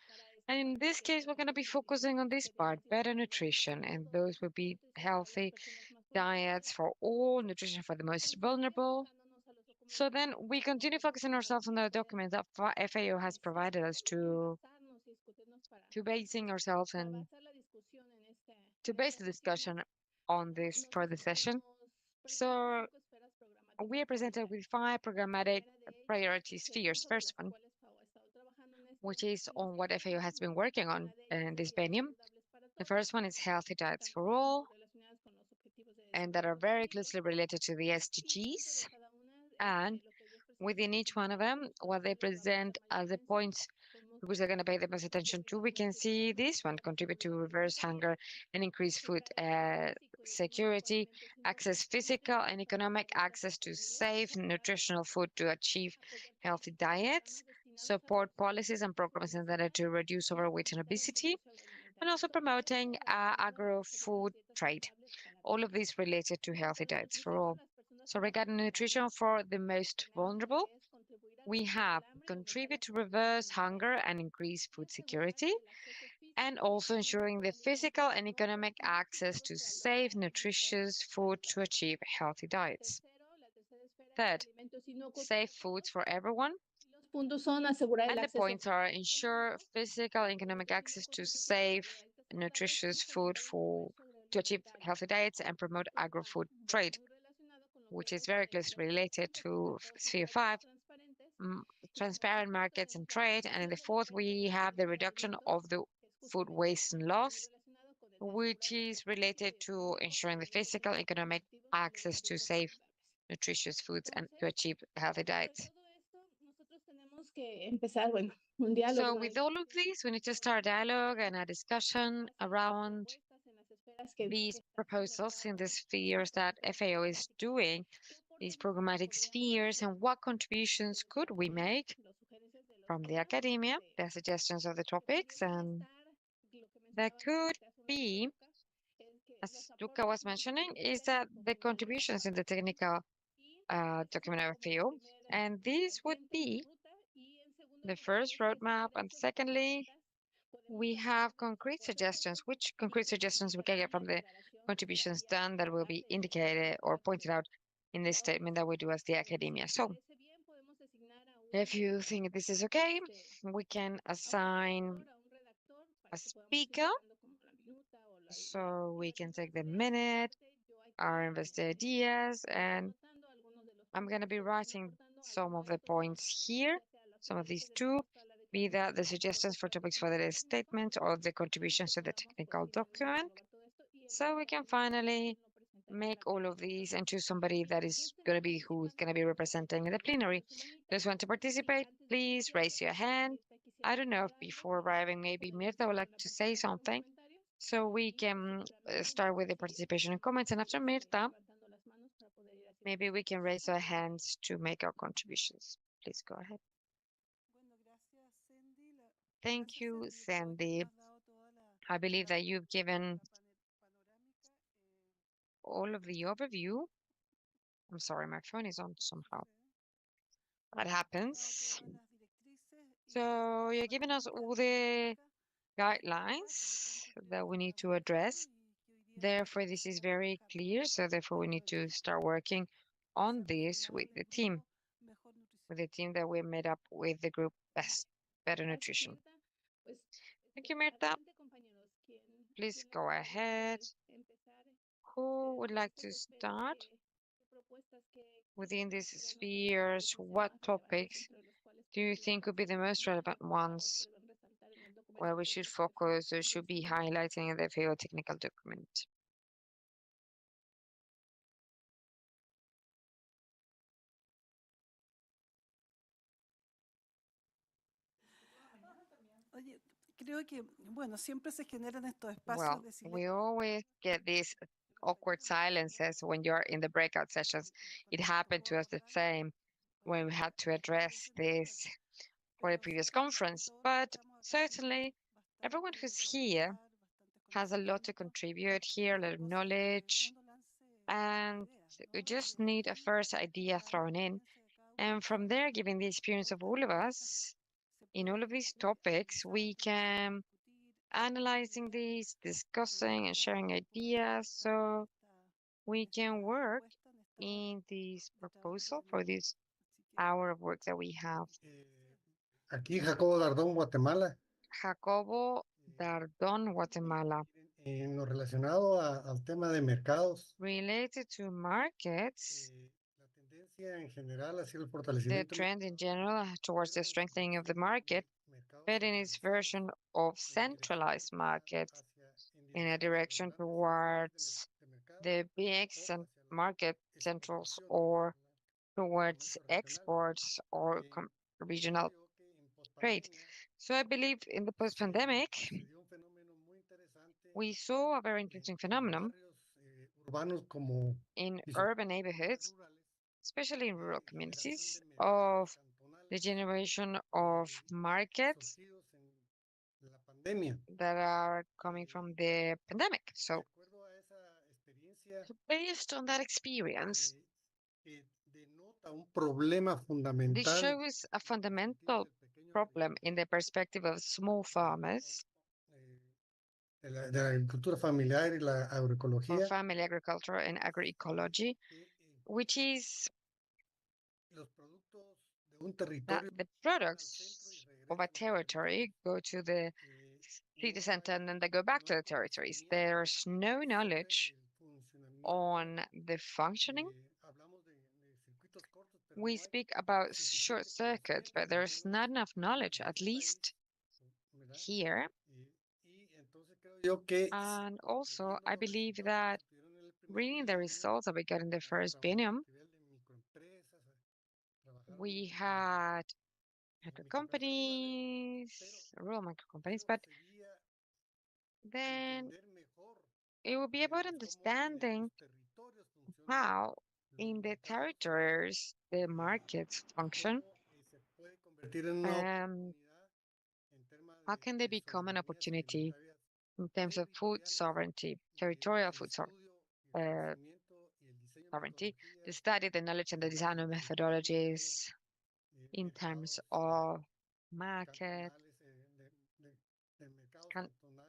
and in this case, we're going to be focusing on this part, better nutrition, and those would be healthy diets for all, nutrition for the most vulnerable. So then we continue focusing ourselves on the documents that FAO has provided us to basing ourselves and to base the discussion on this for the session. So we are presented with 5 programmatic priority spheres. First one, which is on what FAO has been working on in this biennium. The first one is healthy diets for all, and that are very closely related to the SDGs. And within each one of them, what they present as the points which they're going to pay the most attention to, we can see this one, contribute to reverse hunger and increase food security, access physical and economic access to safe nutritional food to achieve healthy diets, support policies and programs intended to reduce overweight and obesity, and also promoting agro-food trade. All of these related to healthy diets for all. So regarding nutrition for the most vulnerable, we have contribute to reverse hunger and increase food security, and also ensuring the physical and economic access to safe, nutritious food to achieve healthy diets. Third, safe foods for everyone. And the points are ensure physical and economic access to safe, nutritious food to achieve healthy diets and promote agro-food trade, which is very closely related to sphere 5, transparent markets and trade. And in the fourth, we have the reduction of the food waste and loss, which is related to ensuring the physical economic access to safe, nutritious foods and to achieve healthy diets. So with all of these, we need to start a dialogue and a discussion around these proposals in the spheres that FAO is doing, these programmatic spheres, and what contributions could we make from the academia, the suggestions of the topics, and that could be, as Luca was mentioning, is that the contributions in the technical document of FAO, and this would be the first roadmap, and secondly, we have concrete suggestions. Which concrete suggestions we can get from the contributions done that will be indicated or pointed out in this statement that we do as the academia. So if you think this is okay, we can assign a speaker. So we can take the minute, our investor ideas, and I'm going to be writing some of the points here, some of these two, be that the suggestions for topics for the statement or the contributions to the technical document. So we can finally make all of these and choose somebody that is going to be who's going to be representing the plenary. Those who want to participate, please raise your hand. I don't know if before arriving, maybe Mirta would like to say something. So we can start with the participation and comments, and after Mirta, maybe we can raise our hands to make our contributions. Please go ahead. Thank you, Sandy. I believe that you've given all of the overview. I'm sorry, my phone is on somehow. That happens. So you're giving us all the guidelines that we need to address. Therefore, this is very clear. So therefore, we need to start working on this with the team that we made up with the group Better Nutrition. Thank you, Mirta. Please go ahead. Who would like to start? Within these spheres, what topics do you think would be the most relevant ones where we should focus or should be highlighting in the FAO technical document? Well, we always get these awkward silences when you're in the breakout sessions. It happened to us the same when we had to address this for the previous conference, but certainly everyone who's here has a lot to contribute here, a lot of knowledge, and we just need a first idea thrown in. And from there, given the experience of all of us in all of these topics, we can analyzing these, discussing and sharing ideas so we can work in this proposal for this hour of work that we have. Aquí Jacobo Dardón, Guatemala. Jacobo Dardón, Guatemala. En lo relacionado al tema de mercados. Related to markets, La tendencia en general hacia el fortalecimiento. The trend in general towards the strengthening of the market, but in its version of centralized markets in a direction towards the big market centrals or towards exports or regional trade. So I believe in the post-pandemic, we saw a very interesting phenomenon urbanos como in y sobre urban todo en las zonas neighborhoods, rurales, especially in rural la communities, generación de of mercados the cantonales generation of markets surgidos en la pandemia. that are coming from the pandemic. De So acuerdo a esa experiencia, based on that experience, denota un problema this fundamental shows a fundamental problem in the perspective of small farmers de la agricultura familiar y la for agroecología, family agriculture and agroecology, which is los productos de un that territorio the products of a territory go to the city center and then they go back to the territories. There's no knowledge on the functioning. We speak about short circuits, but there's not enough knowledge, at least here. yo que And also, I believe that reading the results that we got in the first biennium, we had micro companies, rural micro companies, but then it will be about understanding how in the territories the markets function. How can they become an opportunity in terms of food sovereignty, territorial food sovereignty, to study the knowledge and the design of methodologies in terms of market,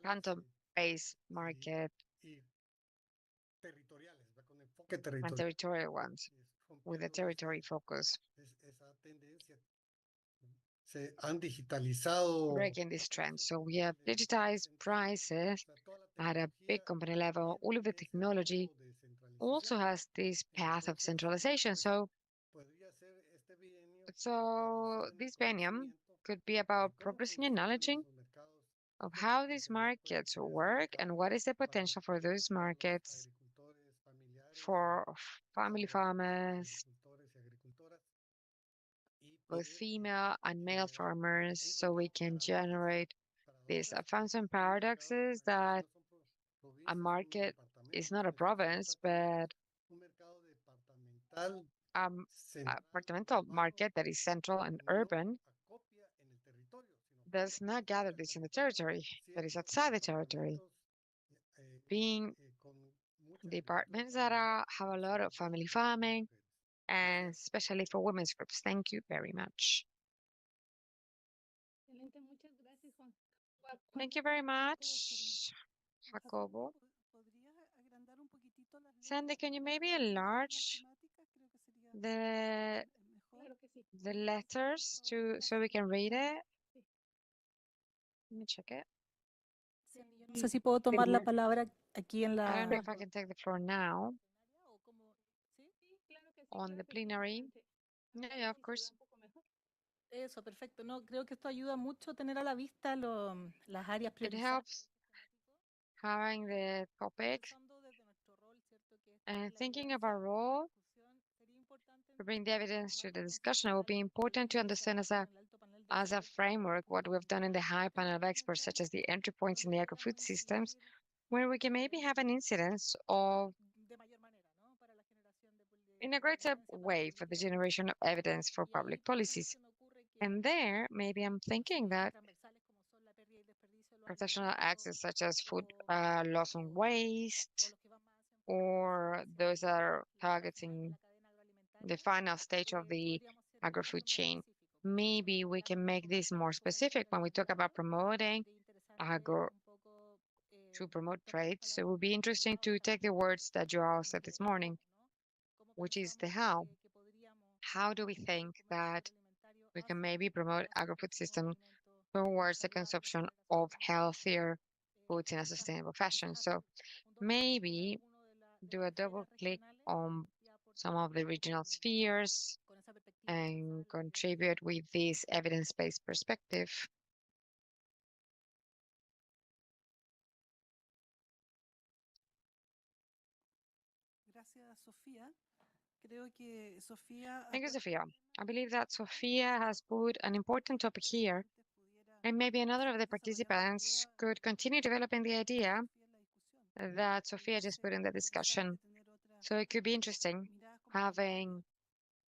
canton-based market, and territorial ones with a territory focus. Se han digitalizado Breaking this trend. So we have digitized prices at a big company level. All of the technology also has this path of centralization. So this biennium could be about progressing and knowledging of how these markets work and what is the potential for those markets for family farmers, both female and male farmers, so we can generate these funds and paradoxes that a market is not a province, but a departmental market that is central and urban does not gather this in the territory, that is outside the territory, being departments that have a lot of family farming, and especially for women's groups. Thank you very much. Thank you very much, Jacobo. Sandy, can you maybe enlarge the letters so we can read it? Let me check it. No sé si puedo tomar la palabra aquí en I don't know la... if I can take the floor now on the plenary. Yeah, of course. Eso, perfecto. No, creo que esto ayuda mucho tener a la vista las áreas It priorizadas. helps having the topic and thinking of our role to bring the evidence to the discussion. It will be important to understand as a framework what we've done in the high panel of experts, such as the entry points in the agri-food systems, where we can maybe have an incidence of in a greater way for the generation of evidence for public policies. And there, maybe I'm thinking that professional access such as food loss and waste, or those that are targeting the final stage of the agri-food chain. Maybe we can make this more specific when we talk about promoting agro to promote trade. So it would be interesting to take the words that Joao said this morning, which is the how. How do we think that we can maybe promote agri-food system towards the consumption of healthier foods in a sustainable fashion? So maybe do a double click on some of the regional spheres and contribute with this evidence-based perspective. Thank you, Sofia. I believe that Sofia has put an important topic here, and maybe another of the participants could continue developing the idea that Sofia just put in the discussion. So it could be interesting having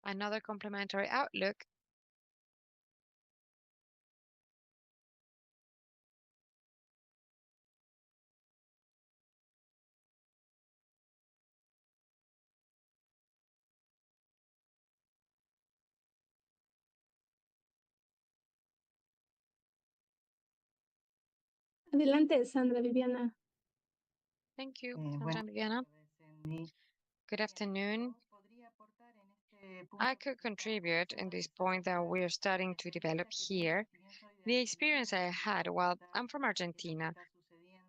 another complementary outlook. Adelante, Sandra Viviana. Thank you, Sandra Viviana. Good afternoon. I could contribute in this point that we're starting to develop here. The experience I had, well, I'm from Argentina,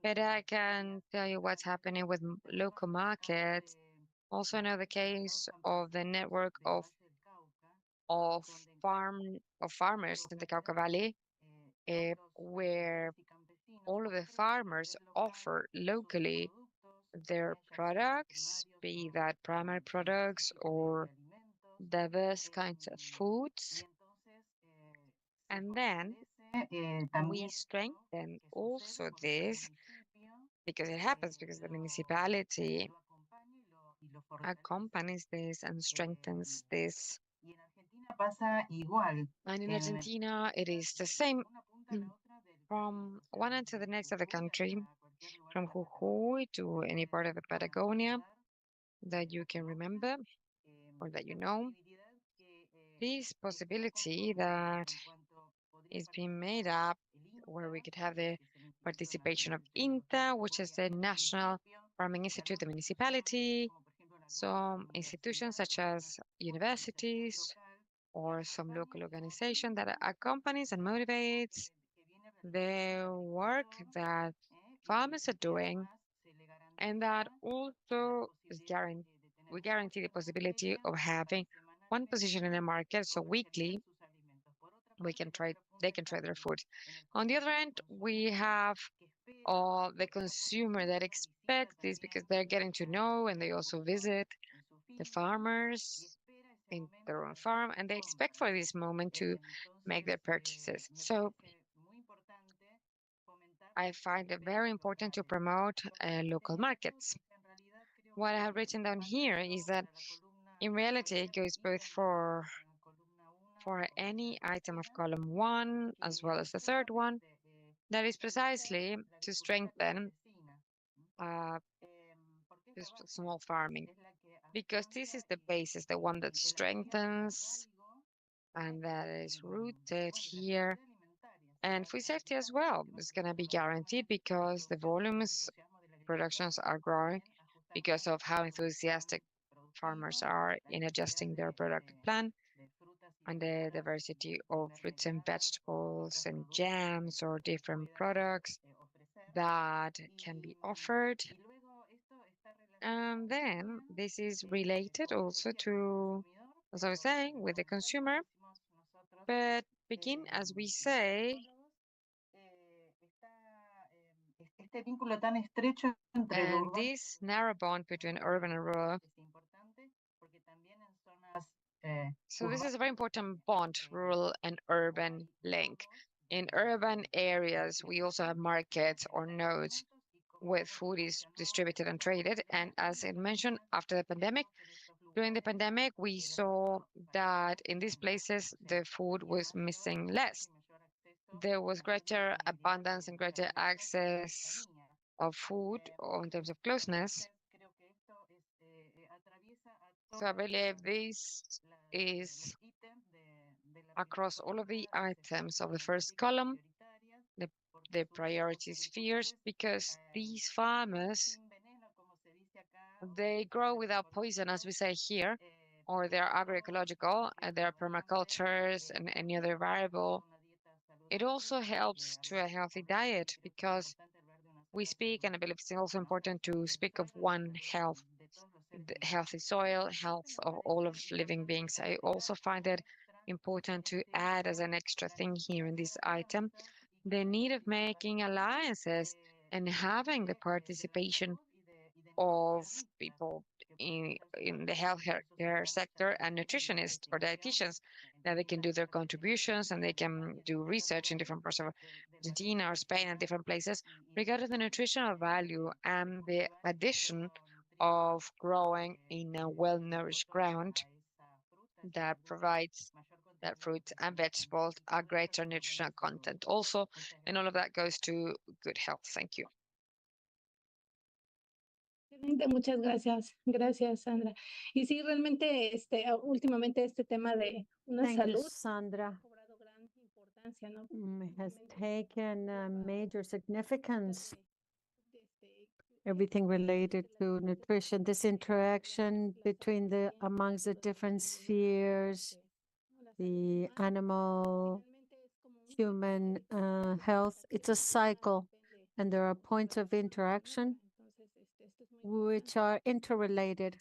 but I can tell you what's happening with local markets. Also know the case of the network of farmers in the Cauca Valley, where all of the farmers offer locally their products, be that primary products or diverse kinds of foods. And then we strengthen also this because it happens because the municipality accompanies this and strengthens this. And in Argentina, it is the same from one end to the next of the country, from Jujuy to any part of the Patagonia that you can remember or that you know. This possibility that is being made up where we could have the participation of INTA, which is the National Farming Institute, the municipality, some institutions such as universities or some local organization that accompanies and motivates the work that farmers are doing, and that also is we guarantee the possibility of having one position in the market, so weekly they can trade their food. On the other end, we have the consumer that expects this because they're getting to know and they also visit the farmers in their own farm and they expect for this moment to make their purchases. So I find it very important to promote local markets. What I have written down here is that in reality it goes both for any item of column 1 as well as the third one. That is precisely to strengthen small farming, because this is the basis, the one that strengthens and that is rooted here. And food safety as well is going to be guaranteed because the volumes productions are growing because of how enthusiastic farmers are in adjusting their productive plan and the diversity of fruits and vegetables and jams or different products that can be offered. And then this is related also to, as I was saying, with the consumer, but begin, as we say, and this narrow bond between urban and rural. So this is a very important bond, rural and urban link. In urban areas, we also have markets or nodes where food is distributed and traded. And as I mentioned, after the pandemic, during the pandemic, we saw that in these places, the food was missing less. There was greater abundance and greater access of food or in terms of closeness. So I believe this is across all of the items of the first column, the priority spheres, because these farmers, they grow without poison, as we say here, or they're agroecological, and they're permacultures and any other variable. It also helps to a healthy diet because we speak, and I believe it's also important to speak of one health, the healthy soil, health of all of living beings. I also find it important to add as an extra thing here in this item, the need of making alliances and having the participation of people in the healthcare sector and nutritionists or dietitians, that they can do their contributions and they can do research in different parts of Argentina or Spain and different places regarding the nutritional value and the addition of growing in a well-nourished ground that provides that fruits and vegetables a greater nutritional content also, and all of that goes to good health. Thank you. Excelente, muchas gracias. Gracias, Sandra. Y sí, realmente, últimamente este tema de una Thank you, salud Sandra. ha cobrado gran importancia, ¿no? Has taken major significance. Everything related to nutrition, this interaction between amongst the different spheres, the animal, human health, it's a cycle, and there are points of interaction which are interrelated.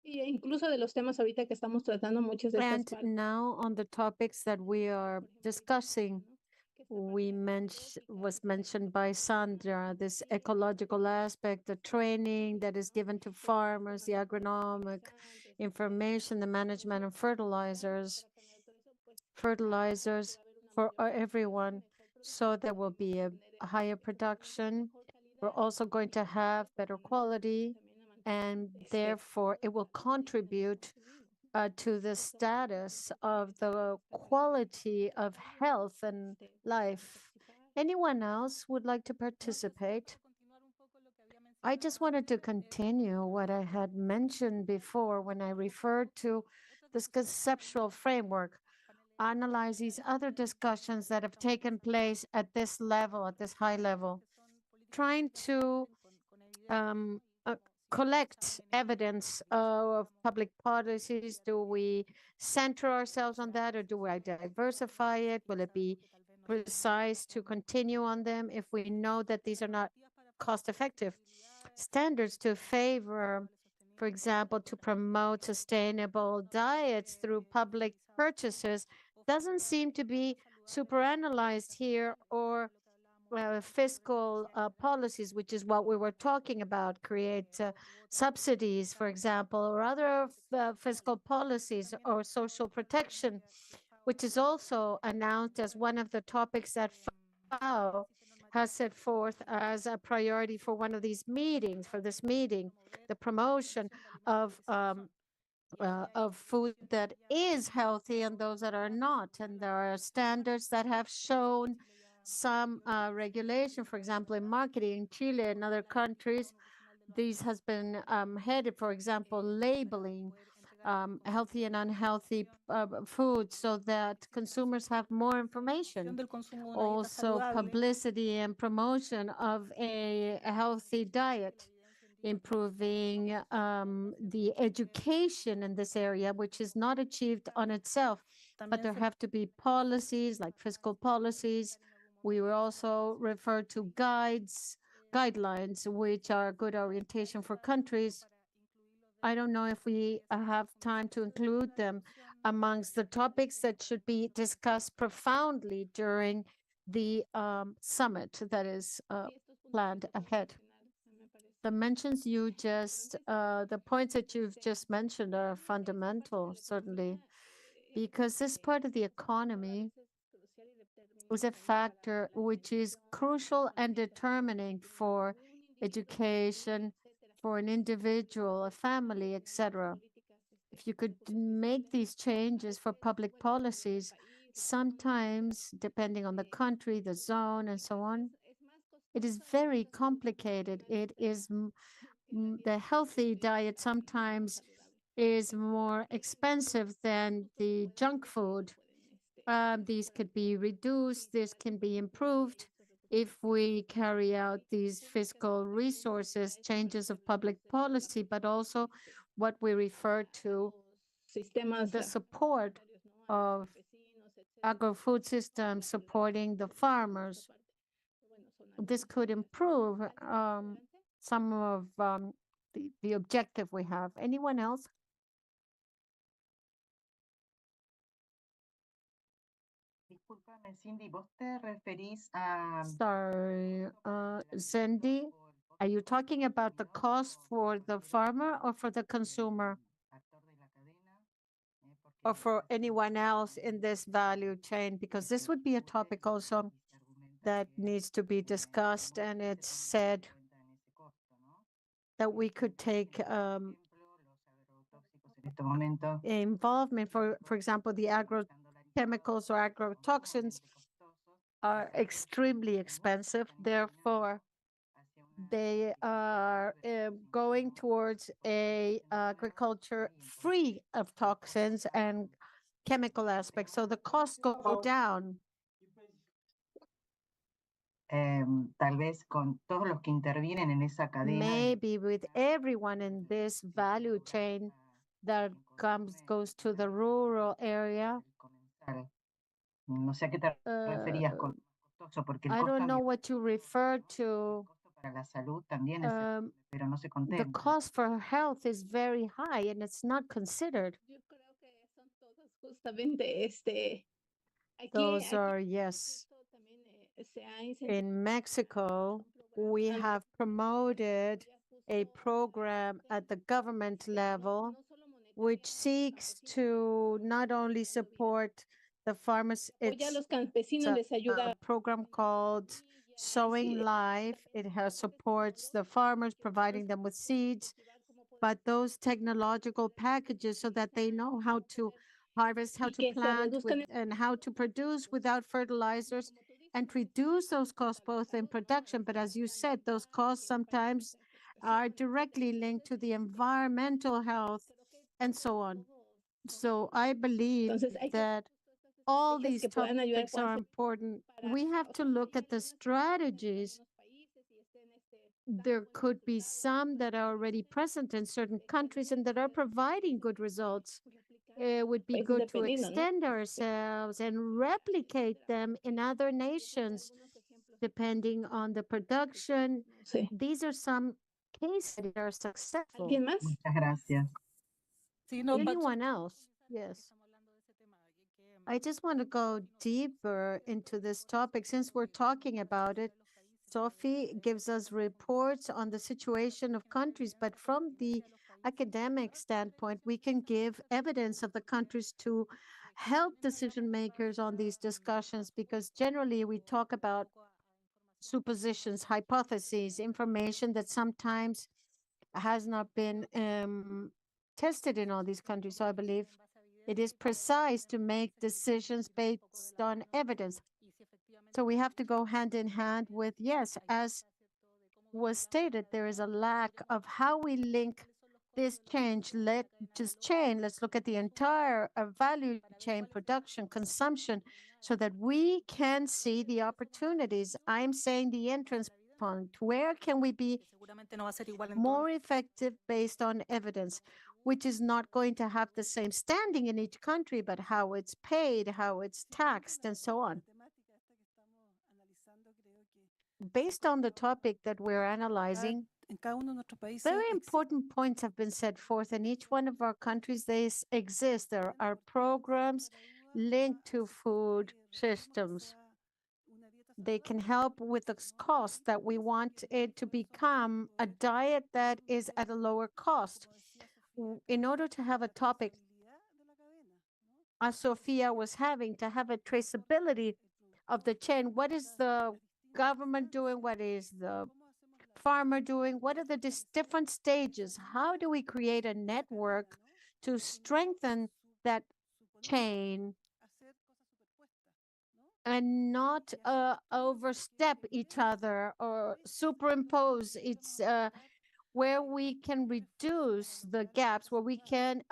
Y incluso de los temas ahorita que estamos tratando muchos de estas And partes. now on the topics that we are discussing, was mentioned by Sandra, this ecological aspect, the training that is given to farmers, the agronomic information, the management of fertilizers for everyone. So there will be a higher production. We're also going to have better quality, and therefore it will contribute to the status of the quality of health and life. Anyone else would like to participate? I just wanted to continue what I had mentioned before when I referred to this conceptual framework, analyze these other discussions that have taken place at this level, at this high level, trying to collect evidence of public policies. Do we center ourselves on that, or do I diversify it? Will it be precise to continue on them if we know that these are not cost effective? Standards to favor, for example, to promote sustainable diets through public purchases doesn't seem to be superanalyzed here, or fiscal policies, which is what we were talking about, create subsidies, for example, or other fiscal policies or social protection, which is also announced as one of the topics that FAO has set forth as a priority for one of these meetings, for this meeting, the promotion of food that is healthy and those that are not. And there are standards that have shown some regulation, for example, in marketing in Chile and other countries. These has been headed, for example, labeling healthy and unhealthy food so that consumers have more information. Also, publicity and promotion of a healthy diet, improving the education in this area, which is not achieved on itself, but there have to be policies like fiscal policies. We will also refer to guidelines, which are good orientation for countries. I don't know if we have time to include them amongst the topics that should be discussed profoundly during the summit that is planned ahead. The points that you've just mentioned are fundamental, certainly, because this part of the economy is a factor which is crucial and determining for education, for an individual, a family, etc. If you could make these changes for public policies, sometimes, depending on the country, the zone, and so on, it is very complicated. It is the healthy diet sometimes is more expensive than the junk food. These could be reduced, this can be improved if we carry out these fiscal resources, changes of public policy, but also what we refer to the support of agro-food systems supporting the farmers. This could improve some of the objective we have. Anyone else? Sorry, Cindy, are you talking about the cost for the farmer or for the consumer? or for anyone else in this value chain, because this would be a topic also that needs to be discussed, and it's said that we could take involvement, for example, the agrochemicals or agrotoxins are extremely expensive. Therefore, they are going towards a agriculture free of toxins and chemical aspects. So the costs go down. Tal vez con todos los que intervienen en esa cadena. Maybe with everyone in this value chain that goes to the rural area. No sé a qué te referías con costoso, porque el I costo don't know what you refer to. para la salud también es, pero no se The contempla. cost for health is very high and it's not considered. Yo creo que son todas justamente Those are, yes. In Mexico, we have promoted a program at the government level which seeks to not only support the farmers. It's a program called Sowing Life. It supports the farmers, providing them with seeds, but those technological packages so that they know how to harvest, how to plant, and how to produce without fertilizers, and reduce those costs both in production. But as you said, those costs sometimes are directly linked to the environmental health and so on. So I believe that all these topics are important. We have to look at the strategies. There could be some that are already present in certain countries and that are providing good results. It would be good to extend ourselves and replicate them in other nations, depending on the production. These are some cases that are successful. Muchas gracias. Anyone else? Yes. I just want to go deeper into this topic since we're talking about it. Sophie gives us reports on the situation of countries, but from the academic standpoint, we can give evidence of the countries to help decision makers on these discussions, because generally we talk about suppositions, hypotheses, information that sometimes has not been tested in all these countries. So I believe it is precise to make decisions based on evidence. So we have to go hand in hand with, yes, as was stated, there is a lack of how we link this change. Let's look at the entire value chain, production, consumption, so that we can see the opportunities. I'm saying the entrance point. Where can we be more effective based on evidence, which is not going to have the same standing in each country, but how it's paid, how it's taxed, and so on. Based on the topic that we're analyzing, very important points have been set forth. In each one of our countries, they exist. There are programs linked to food systems. They can help with the cost that we want it to become a diet that is at a lower cost. In order to have a topic, as Sophia was having, to have a traceability of the chain, what is the government doing? What is the farmer doing? What are the different stages? How do we create a network to strengthen that chain and not overstep each other or superimpose? It's where we can reduce the gaps, where we can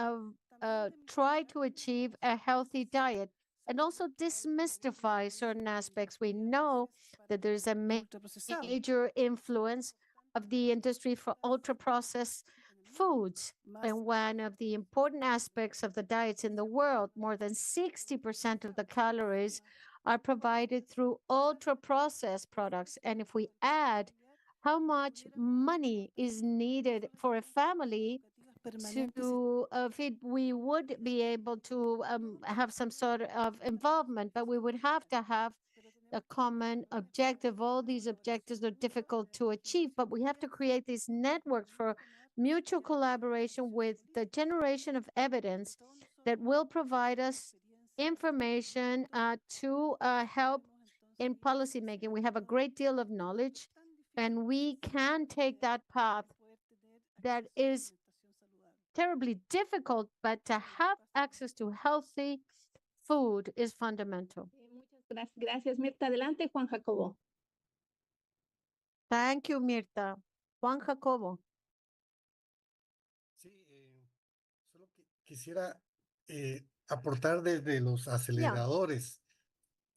try to achieve a healthy diet and also demystify certain aspects. We know that there's a major influence of the industry for ultra-processed foods. And one of the important aspects of the diets in the world, more than 60% of the calories are provided through ultra-processed products. And if we add how much money is needed for a family to feed, we would be able to have some sort of involvement, but we would have to have a common objective. All these objectives are difficult to achieve, but we have to create these networks for mutual collaboration with the generation of evidence that will provide us information to help in policymaking. We have a great deal of knowledge, and we can take that path that is terribly difficult, but to have access to healthy food is fundamental. Muchas gracias, Mirta. Adelante, Juan Jacobo. Thank you, Mirta. Juan Jacobo. Sí, solo quisiera aportar desde los aceleradores.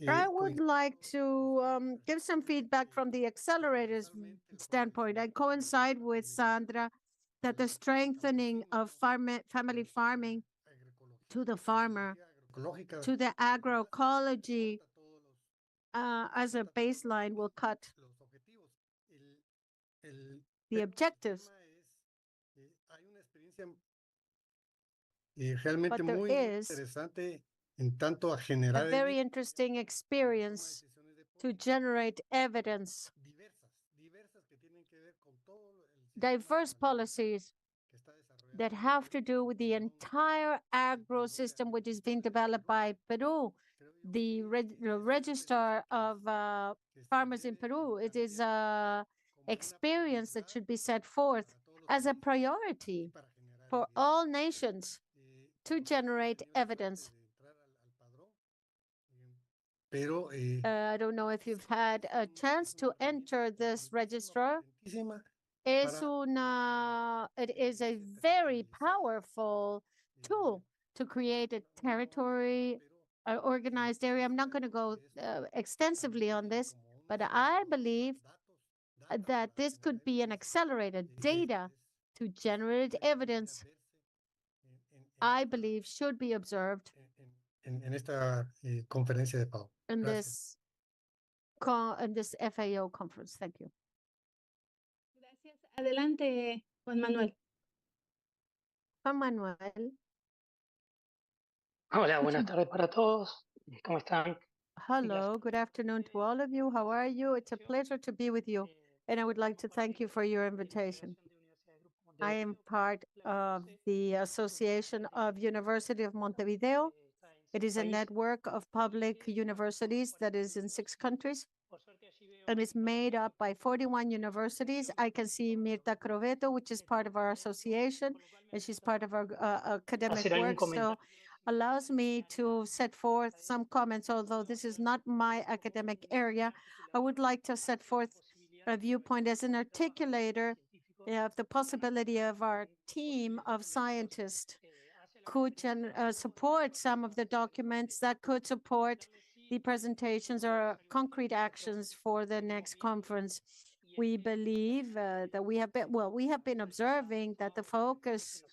I would like to give some feedback from the accelerators standpoint. I coincide with Sandra that the strengthening of family farming to the farmer, to the agroecology as a baseline will cut the objectives. Realmente But there muy is interesante en tanto a a generar very interesting experience to generate evidence, diverse policies that have to do with the entire agro system which is being developed by Peru, the register of farmers in Peru. It is a experience that should be set forth as a priority for all nations to generate evidence. I don't know if you've had a chance to enter this register. It is a very powerful tool to create a territory, organized area. I'm not going to go extensively on this, but I believe that this could be an accelerated data to generate evidence, I believe should be observed en esta conferencia de FAO. in Gracias. this FAO conference. Thank you. Gracias. Adelante, Juan Manuel. Juan Manuel. Hola, buenas tardes para todos. ¿Cómo están? Hello, good afternoon to all of you. How are you? It's a pleasure to be with you, and I would like to thank you for your invitation. I am part of the Association of University of Montevideo. It is a network of public universities that is in 6 countries and is made up by 41 universities. I can see Mirta Croveto, which is part of our association, and she's part of our academic work. So allows me to set forth some comments, although this is not my academic area. I would like to set forth a viewpoint as an articulator of the possibility of our team of scientists could support some of the documents that could support the presentations or concrete actions for the next conference. We believe that we have been observing that the focus,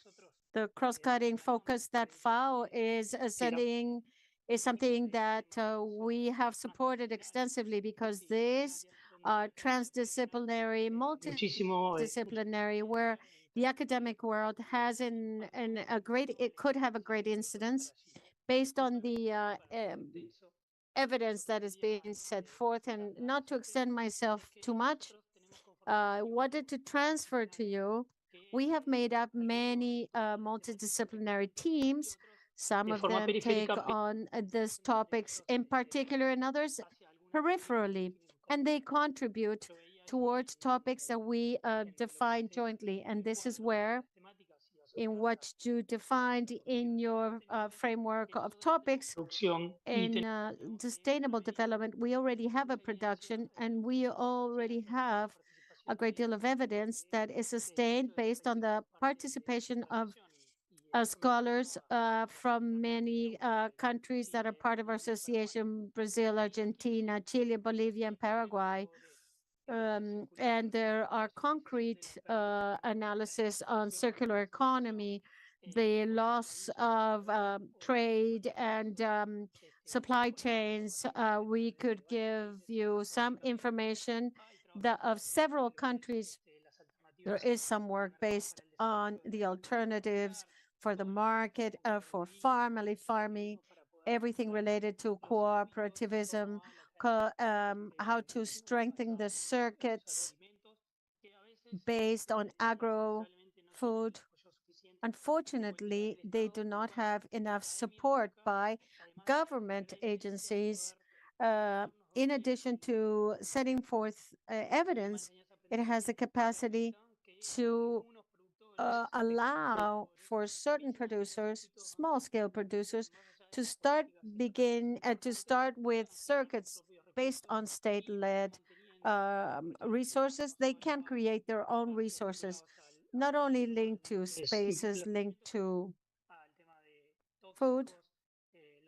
the cross-cutting focus that FAO is sending is something that we have supported extensively because this transdisciplinary, multidisciplinary, where the academic world has it could have a great incidence based on the evidence that is being set forth. And not to extend myself too much, I wanted to transfer to you. We have made up many multidisciplinary teams. Some of them take on these topics in particular and others peripherally, and they contribute towards topics that we define jointly. And this is where, in what you defined in your framework of topics, in sustainable development, we already have a production and we already have a great deal of evidence that is sustained based on the participation of scholars from many countries that are part of our association: Brazil, Argentina, Chile, Bolivia, and Paraguay. And there are concrete analysis on circular economy, the loss of trade and supply chains. We could give you some information of several countries. There is some work based on the alternatives for the market, for family farming, everything related to cooperativism, how to strengthen the circuits based on agro food. Unfortunately, they do not have enough support by government agencies. In addition to setting forth evidence, it has the capacity to allow for certain producers, small-scale producers, to start with circuits based on state-led resources. They can create their own resources, not only linked to spaces, linked to food,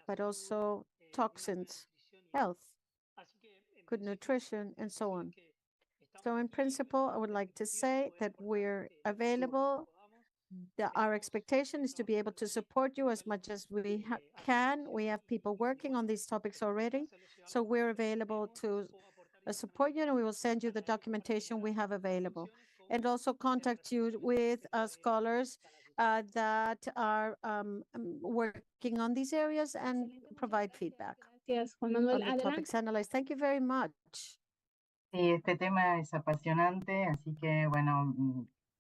but also toxins, health, good nutrition, and so on. So in principle, I would like to say that we're available. Our expectation is to be able to support you as much as we can. We have people working on these topics already, so we're available to support you, and we will send you the documentation we have available, and also contact you with scholars that are working on these areas and provide feedback Juan Manuel. on the topics analyzed. Thank you very much. Sí, este tema es apasionante, así que bueno,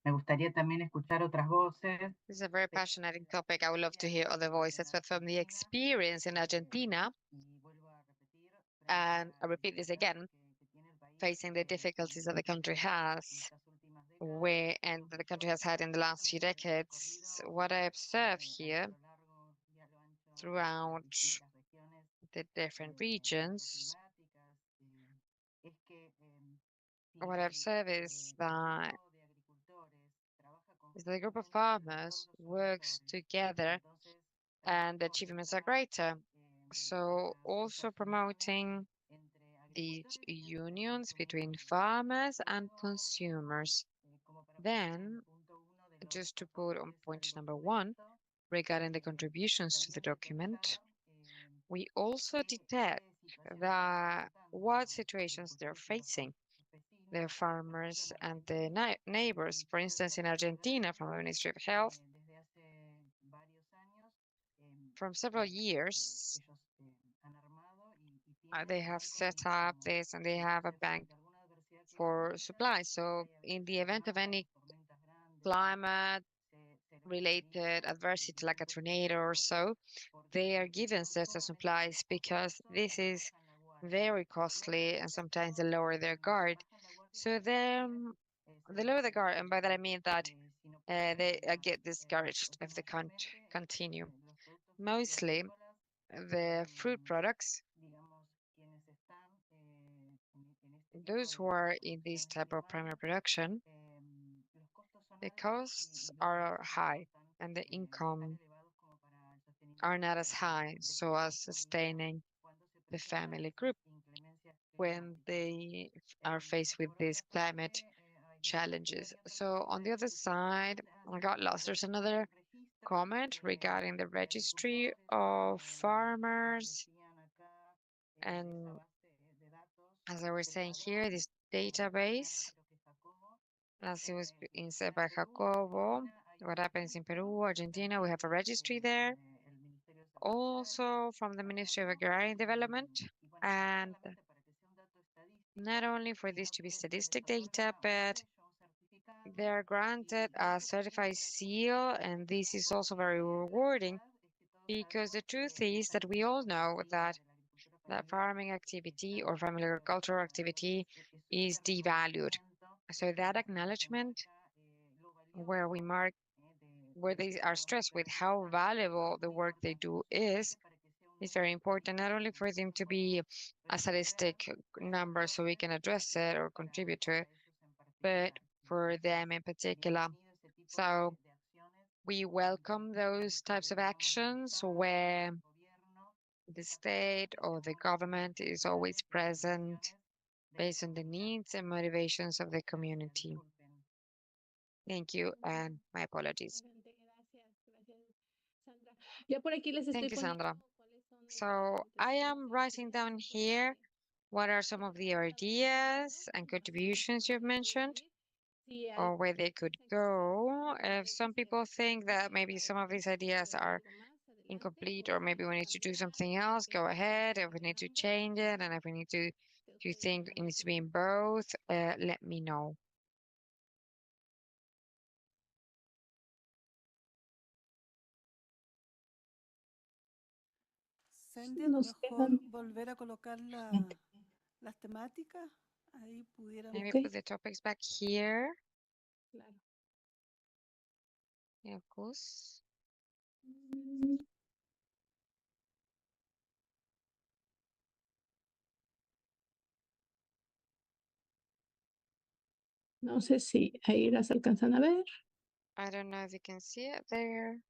me gustaría también escuchar otras voces. This is a very passionate topic. I would love to hear other voices, but from the experience in Argentina, and I repeat this again, facing the difficulties that the country has, and the country has had in the last few decades, what I observe here throughout the different regions, what I observe is that the group of farmers works together and the achievements are greater. So also promoting the unions between farmers and consumers. Then, just to put on point number 1, regarding the contributions to the document, we also detect that what situations they're facing, the farmers and the neighbors. For instance, in Argentina, from the Ministry of Health, from several years, they have set up this and they have a bank for supplies. So in the event of any climate related adversity like a tornado or so, they are given certain supplies because this is very costly and sometimes they lower their guard. So then they lower the guard, and by that I mean that they get discouraged if they can't continue. Mostly the fruit products, those who are in this type of primary production, the costs are high and the income are not as high, so as sustaining the family group when they are faced with these climate challenges. So on the other side, I got lost. There's another comment regarding the registry of farmers. And as I was saying here, this database, as it was said by Jacobo, what happens in Peru, Argentina, we have a registry there. Also from the Ministry of Agrarian Development, and not only for this to be statistic data, but they are granted a certified seal, and this is also very rewarding because the truth is that we all know that farming activity or family agricultural activity is devalued. So that acknowledgement where they are stressed with how valuable the work they do is very important, not only for them to be a statistic number so we can address it or contribute to it, but for them in particular. So we welcome those types of actions where the state or the government is always present based on the needs and motivations of the community. Thank you, and my apologies. Thank you, Sandra. So I am writing down here what are some of the ideas and contributions you've mentioned, or where they could go. If some people think that maybe some of these ideas are incomplete, or maybe we need to do something else, go ahead. If we need to change it, and if we need to, if you think it needs to be in both, let me know. Sandy, a lo Nos mejor quedan. volver a colocar las temáticas, ahí pudiéramos. Maybe Okay. put the topics back here. Claro. Yeah, of course. Mm, No sé si ahí las alcanzan a ver. I don't know if you can see it there.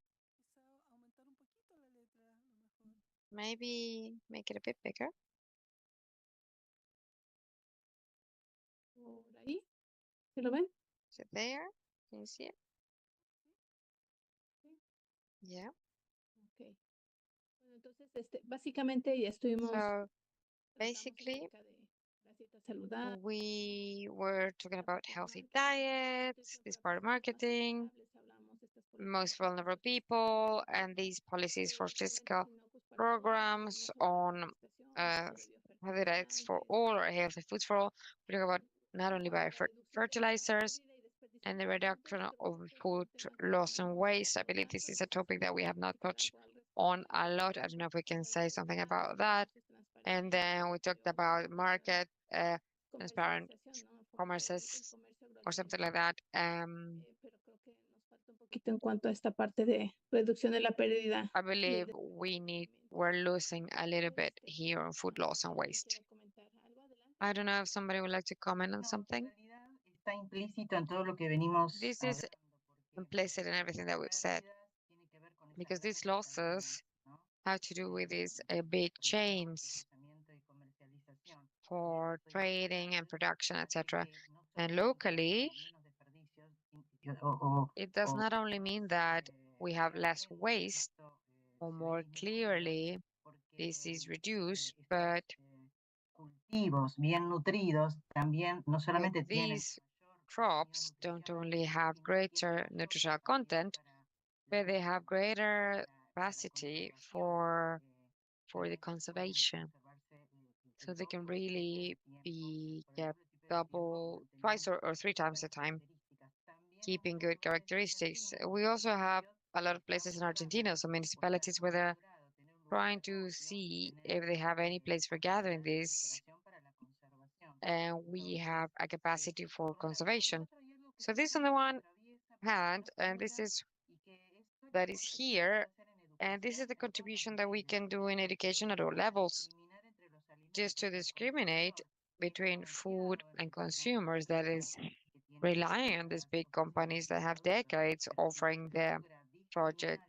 Maybe make it a bit bigger. Por ahí. ¿Se lo ven? Is it there? Can you see it? Yeah. Okay. Bueno, entonces, básicamente ya estuvimos. So basically, we were talking about healthy diets, this part of marketing, most vulnerable people, and these policies for fiscal programs on healthy diets for all or healthy foods for all. We talk about not only fertilizers and the reduction of food loss and waste. I believe this is a topic that we have not touched on a lot. I don't know if we can say something about that. And then we talked about market, transparent commerces or something like that. Poquito en cuanto a esta parte de reducción de la pérdida. I believe we're losing a little bit here on food loss and waste. I don't know if somebody would like to comment on something. Está implícito en todo lo que venimos This is implicit in everything that we've said, because these losses have to do with these big chains for trading and production, etc. And locally, it does not only mean that we have less waste, or more clearly, this is reduced, but cultivos bien nutridos también no solamente tienen these crops don't only have greater nutritional content, but they have greater capacity for the conservation. So they can really be kept double, twice or three times the time, keeping good characteristics. We also have a lot of places in Argentina, some municipalities where they're trying to see if they have any place for gathering this, and we have a capacity for conservation. So this on the one hand, and this is that is here, and this is the contribution that we can do in education at all levels, just to discriminate between food and consumers, that is relying on these big companies that have decades offering their project.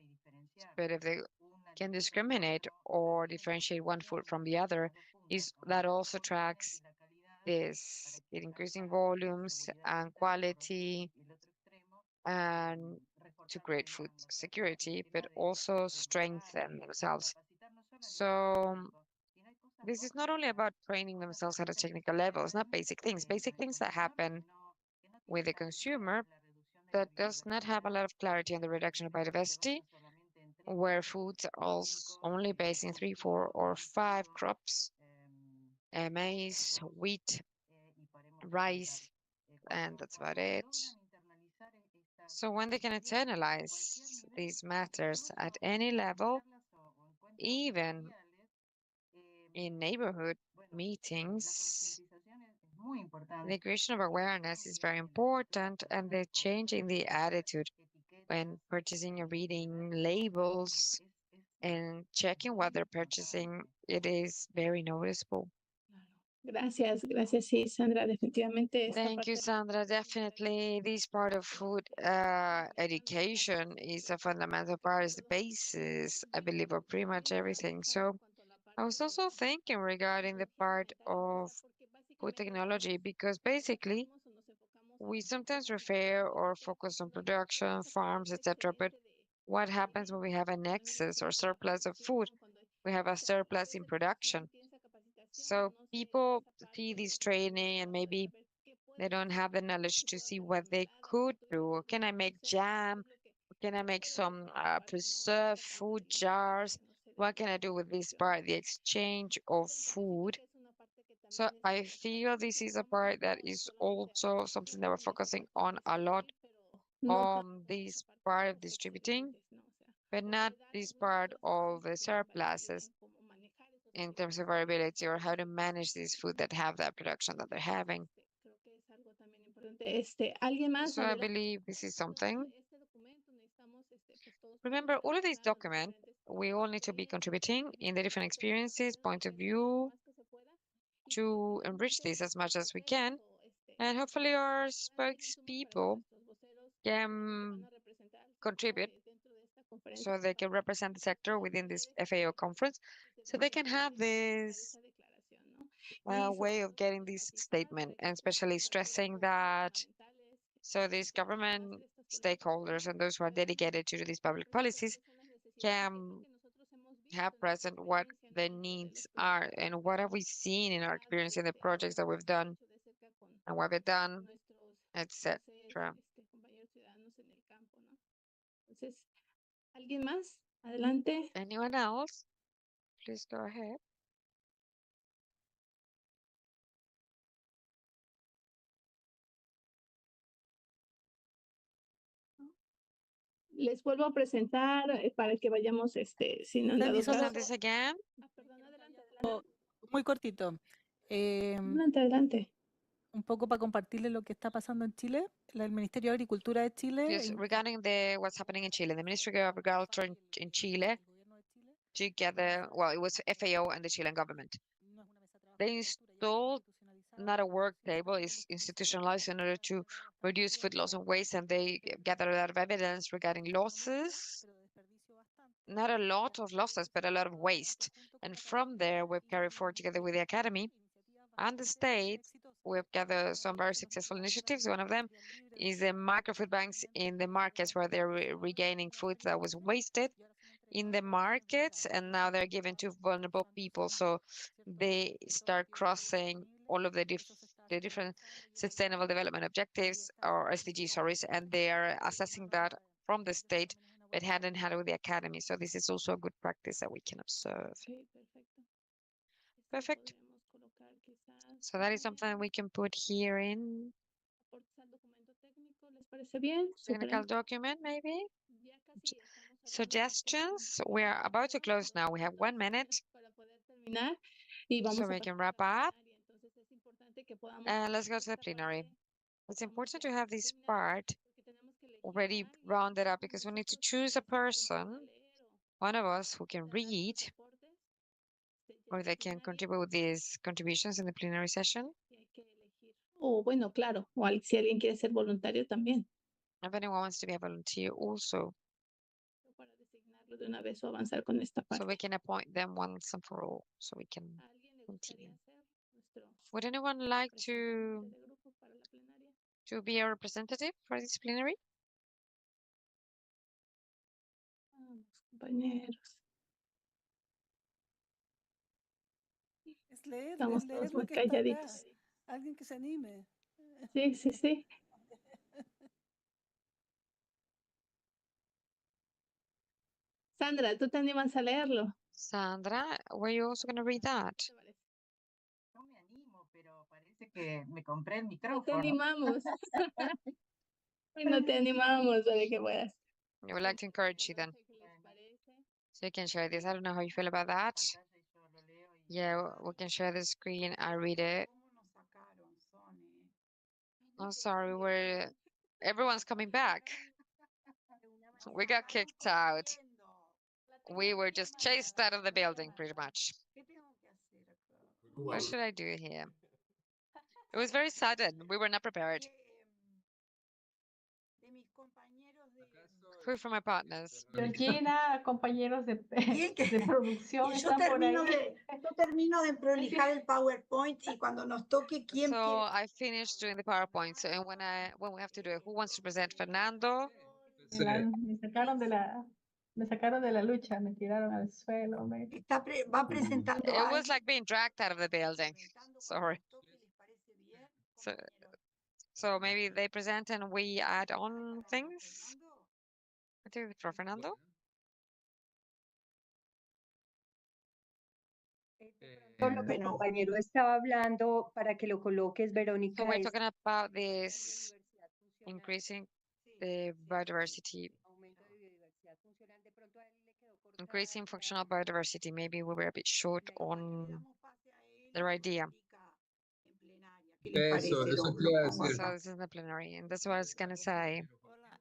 But if they can discriminate or differentiate one food from the other, is that also tracks this increasing volumes and quality and to create food security, but also strengthen themselves. So this is not only about training themselves at a technical level, it's not basic things that happen with the consumer that does not have a lot of clarity on the reduction of biodiversity, where foods are only based in 3, 4, or 5 crops, maize, wheat, rice, and that's about it. So when they can internalize these matters at any level, even in neighborhood meetings, the creation of awareness is very important, and the change in the attitude when purchasing and reading labels and checking what they're purchasing, it is very noticeable. Gracias, sí, Sandra, definitivamente. Thank you, Sandra. Definitely, this part of food education is a fundamental part, is the basis, I believe, of pretty much everything. So I was also thinking regarding the part of food technology, because basically we sometimes refer or focus on production, farms, etc. But what happens when we have an excess or surplus of food? We have a surplus in production. So people see this training and maybe they don't have the knowledge to see what they could do. Can I make jam? Can I make some preserved food jars? What can I do with this part, the exchange of food? So I feel this is a part that is also something that we're focusing on a lot, on this part of distributing, but not this part of the surpluses. in terms of variability, or how to manage these food that have that production that they're having. ¿Alguien más? So I believe this is something. Remember, all of these documents, we all need to be contributing in the different experiences, point of view, to enrich this as much as we can. And hopefully our spokespeople can contribute so they can represent the sector within this FAO conference, so they can have this way of getting this statement, and especially stressing that so these government stakeholders and those who are dedicated to these public policies can have present what the needs are and what have we seen in our experience in the projects that we've done and what we've done, etc. ¿Alguien más? Adelante. Anyone else? Please go ahead. Les vuelvo a presentar para que vayamos sin Present this again. Muy cortito. Adelante. Un poco para compartirles lo que está pasando en Chile. El Ministerio de Agricultura de Chile. Yes, regarding what's happening in Chile, the Ministry of Agriculture in Chile, together, well, it was FAO and the Chilean government. They installed not a work table, is institutionalized in order to reduce food loss and waste, and they gathered a lot of evidence regarding losses. Not a lot of losses, but a lot of waste. And from there, we've carried forward together with the academy and the state. We've gathered some very successful initiatives. One of them is the microfood banks in the markets where they're regaining food that was wasted in the markets, and now they're given to vulnerable people. So they start crossing all of the different sustainable development objectives, or SDGs, sorry, and they are assessing that from the state, but hand in hand with the academy. So this is also a good practice that we can observe. Perfect. So that is something we can put here in technical document, maybe. Suggestions. We are about to close now. We have 1 minute, so we can wrap up. And let's go to the plenary. It's important to have this part already rounded up, because we need to choose a person, one of us, who can read, or they can contribute with these contributions in the plenary session. Bueno, claro, o si alguien quiere ser voluntario también. If anyone wants to be a volunteer also. De una vez o avanzar con esta parte. So we can appoint them once and for all, so we can continue. Would anyone like to be a representative for this plenary? Compañeros. Es leer, Estamos es leer todos lo muy que está acá. calladitos. Alguien que se anime. Sí, sí, sí. Sandra, ¿tú te animas a leerlo? Sandra, were you also going to read that? No me animo, pero parece que me compré el No te micrófono. animamos. No te animamos para que puedas. I would like to encourage you then. So you can share this. I don't know how you feel about that. Yeah, we can share the screen. I read it. I'm sorry, everyone's coming back. We got kicked out. We were just chased out of the building, pretty much. What should I do here? It was very sudden. We were not prepared. Who from my partners? Georgina, compañeros de producción están por ahí. Yo termino de prolijar el PowerPoint y cuando nos toque quién So I finished doing the PowerPoint. So, and when we have to do it, who wants to present? Fernando? Me sacaron de la lucha, me tiraron al suelo. va presentando. It was like being dragged out of the building. Sorry. So maybe they present and we add on things. I do it for Fernando. Lo que el compañero estaba hablando para que lo coloques, Verónica. So we're talking about this increasing the biodiversity Increasing functional biodiversity. Maybe we were a bit short on their idea. Eso te iba a decir. So this is the plenary, and that's what I was gonna say.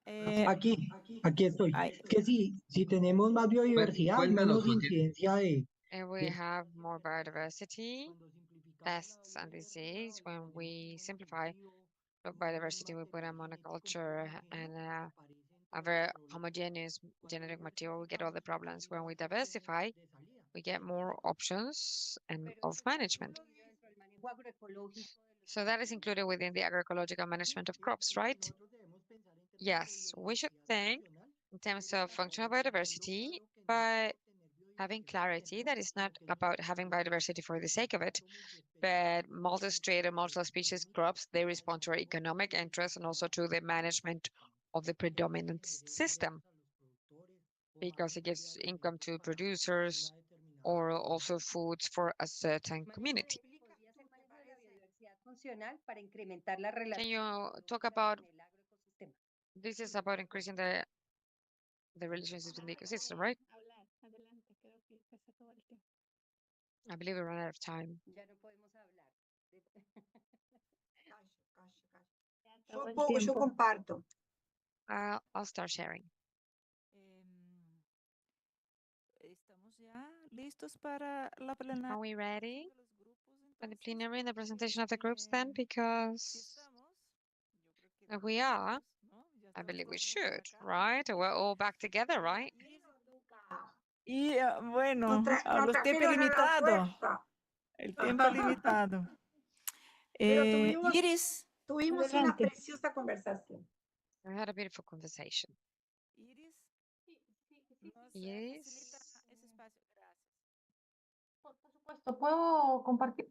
Aquí estoy. Que si tenemos más biodiversidad, Cuéntanos, menos Joaquín. incidencia de... And we have more biodiversity, pests and disease. When we simplify biodiversity, we put a monoculture and a very homogeneous genetic material, we get all the problems. When we diversify, we get more options and of management. So that is included within the agroecological management of crops, right? Yes, we should think in terms of functional biodiversity by having clarity that it's not about having biodiversity for the sake of it, but multi-strain and multi-species crops, they respond to our economic interests and also to the management of the predominant system, because it gives income to producers or also foods for a certain community. Can you talk about, this is about increasing the relationships in the ecosystem, right? I believe we run out of time. Yo comparto. I'll start sharing. Are we ready for the plenary and the presentation of the groups then? Because if we are, I believe we should, right? We're all back together, right? Y bueno, los tiempos limitados. El tiempo limitado. Pero Iris. tuvimos una preciosa conversación. We had a beautiful conversation. Iris. Por supuesto, ¿puedo compartir?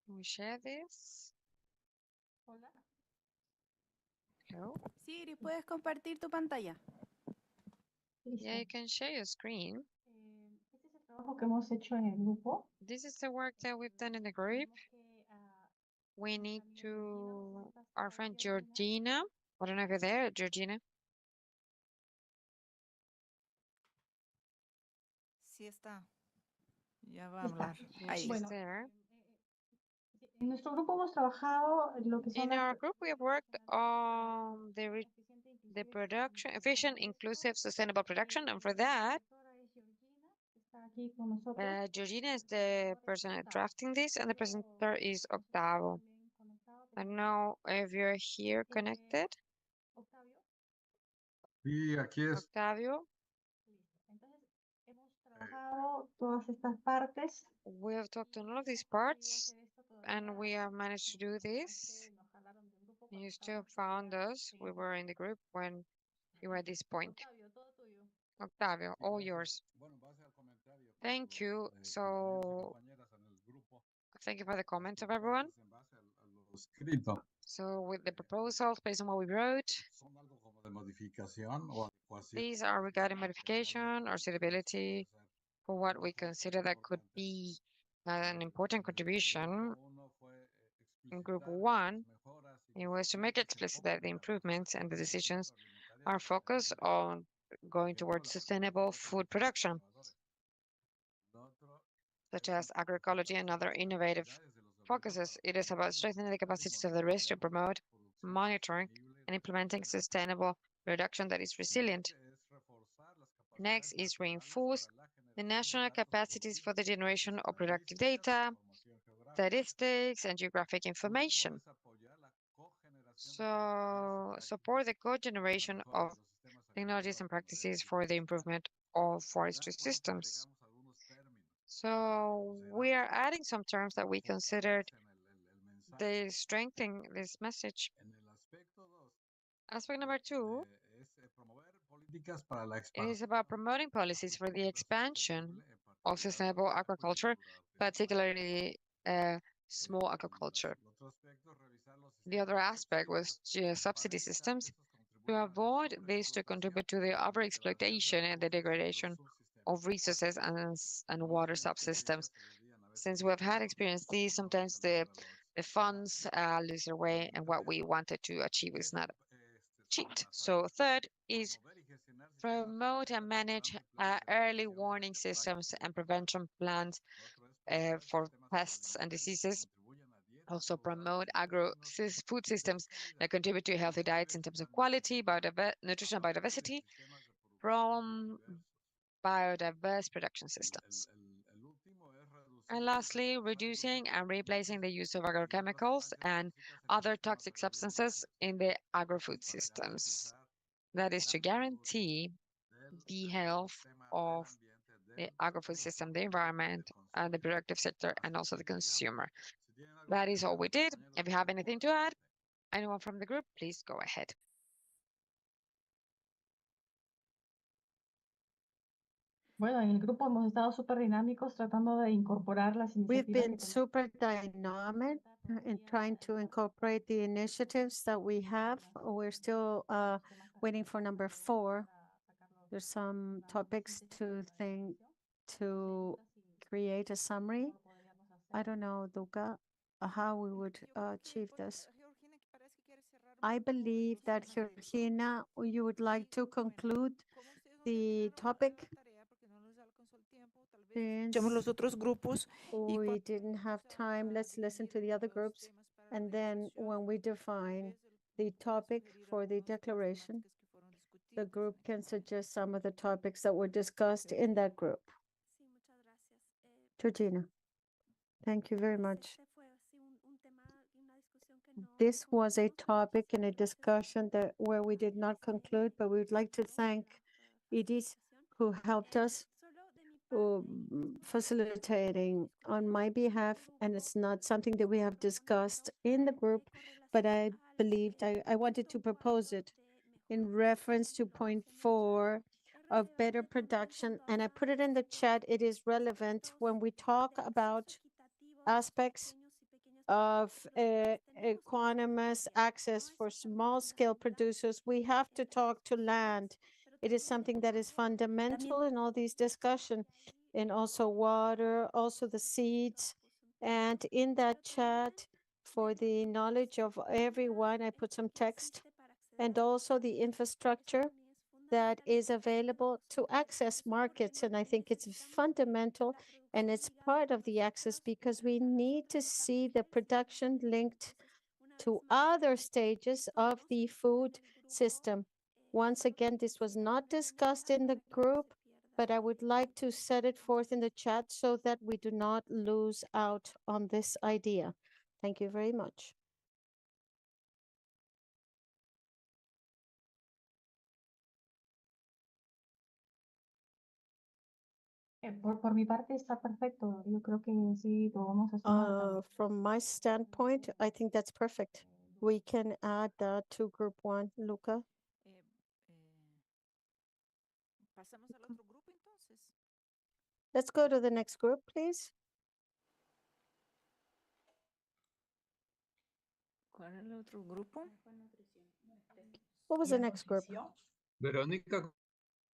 Can we share this? Hola. Hello? Sí, Iris, ¿puedes compartir tu pantalla? Yeah, you can share your screen. Este es el trabajo que hemos hecho en el grupo. This is the work that we've done in the group. We need to, our friend Georgina, I don't know if you're there, Georgina. Sí está. Ya va a hablar. Ahí. She's there. En nuestro grupo hemos trabajado lo que son In our group, we have worked on the production, efficient, inclusive, sustainable production, and for that, Georgina is the person drafting this, and the presenter is Octavo. I don't know if you're here connected. Sí, aquí es. Octavio. trabajado todas estas partes. We have talked on all of these parts, and we have managed to do this. You still found us. We were in the group when you were at this point. Octavio, all yours. Thank you. So, thank you for the comments of everyone. So, with the proposals based on what we wrote, these are regarding modification or suitability for what we consider that could be an important contribution. In group 1, it was to make explicit that the improvements and the decisions are focused on going towards sustainable food production, such as agroecology and other innovative focuses. It is about strengthening the capacities of the risk to promote monitoring and implementing sustainable production that is resilient. Next is reinforce the national capacities for the generation of productive data, statistics, and geographic information. So, support the co-generation of technologies and practices for the improvement of forestry systems. So, we are adding some terms that we considered they strengthen this message. Aspect number 2, it is about promoting policies for the expansion of sustainable aquaculture, particularly small aquaculture. The other aspect was subsidy systems to avoid this to contribute to the overexploitation and the degradation of resources and water subsystems. Since we've had experienced these, sometimes the funds lose their way, and what we wanted to achieve is not cheat. So third is promote and manage early warning systems and prevention plans for pests and diseases. Also promote food systems that contribute to healthy diets in terms of quality, nutrition, and biodiversity from biodiverse production systems. And lastly, reducing and replacing the use of agrochemicals and other toxic substances in the agro-food systems. That is to guarantee the health of the agro-food system, the environment, and the productive sector, and also the consumer. That is all we did. If you have anything to add, anyone from the group, please go ahead. Bueno, en el grupo hemos estado súper dinámicos tratando de incorporar las We've iniciativas. been super dynamic in trying to incorporate the initiatives that we have. We're still waiting for number 4. There's some topics to create a summary. I don't know, Duca, how we would achieve this. I believe that, Georgina, you would like to conclude the topic. Since los otros grupos. we didn't have time, let's listen to the other groups. And then when we define the topic for the declaration, the group can suggest some of the topics that were discussed in that group. Georgina, thank you very much. This was a topic and a discussion where we did not conclude, but we would like to thank Edith, who helped us facilitating on my behalf, and it's not something that we have discussed in the group, but I believed I wanted to propose it in reference to point 4 of better production, and I put it in the chat. It is relevant when we talk about aspects of equanimous access for small-scale producers. We have to talk to land. It is something that is fundamental in all these discussions, and also water, also the seeds. And in that chat, for the knowledge of everyone, I put some text, and also the infrastructure that is available to access markets. And I think it's fundamental, and it's part of the access because we need to see the production linked to other stages of the food system. Once again, this was not discussed in the group, but I would like to set it forth in the chat so that we do not lose out on this idea. Thank you very much. Por mi parte está perfecto. Yo creo que sí lo vamos a sumar. From my standpoint, I think that's perfect. We can add that to group 1, Luca. Pasamos al otro grupo entonces. Let's go to the next group, please. ¿Cuál es el otro grupo? What was the next group? Verónica,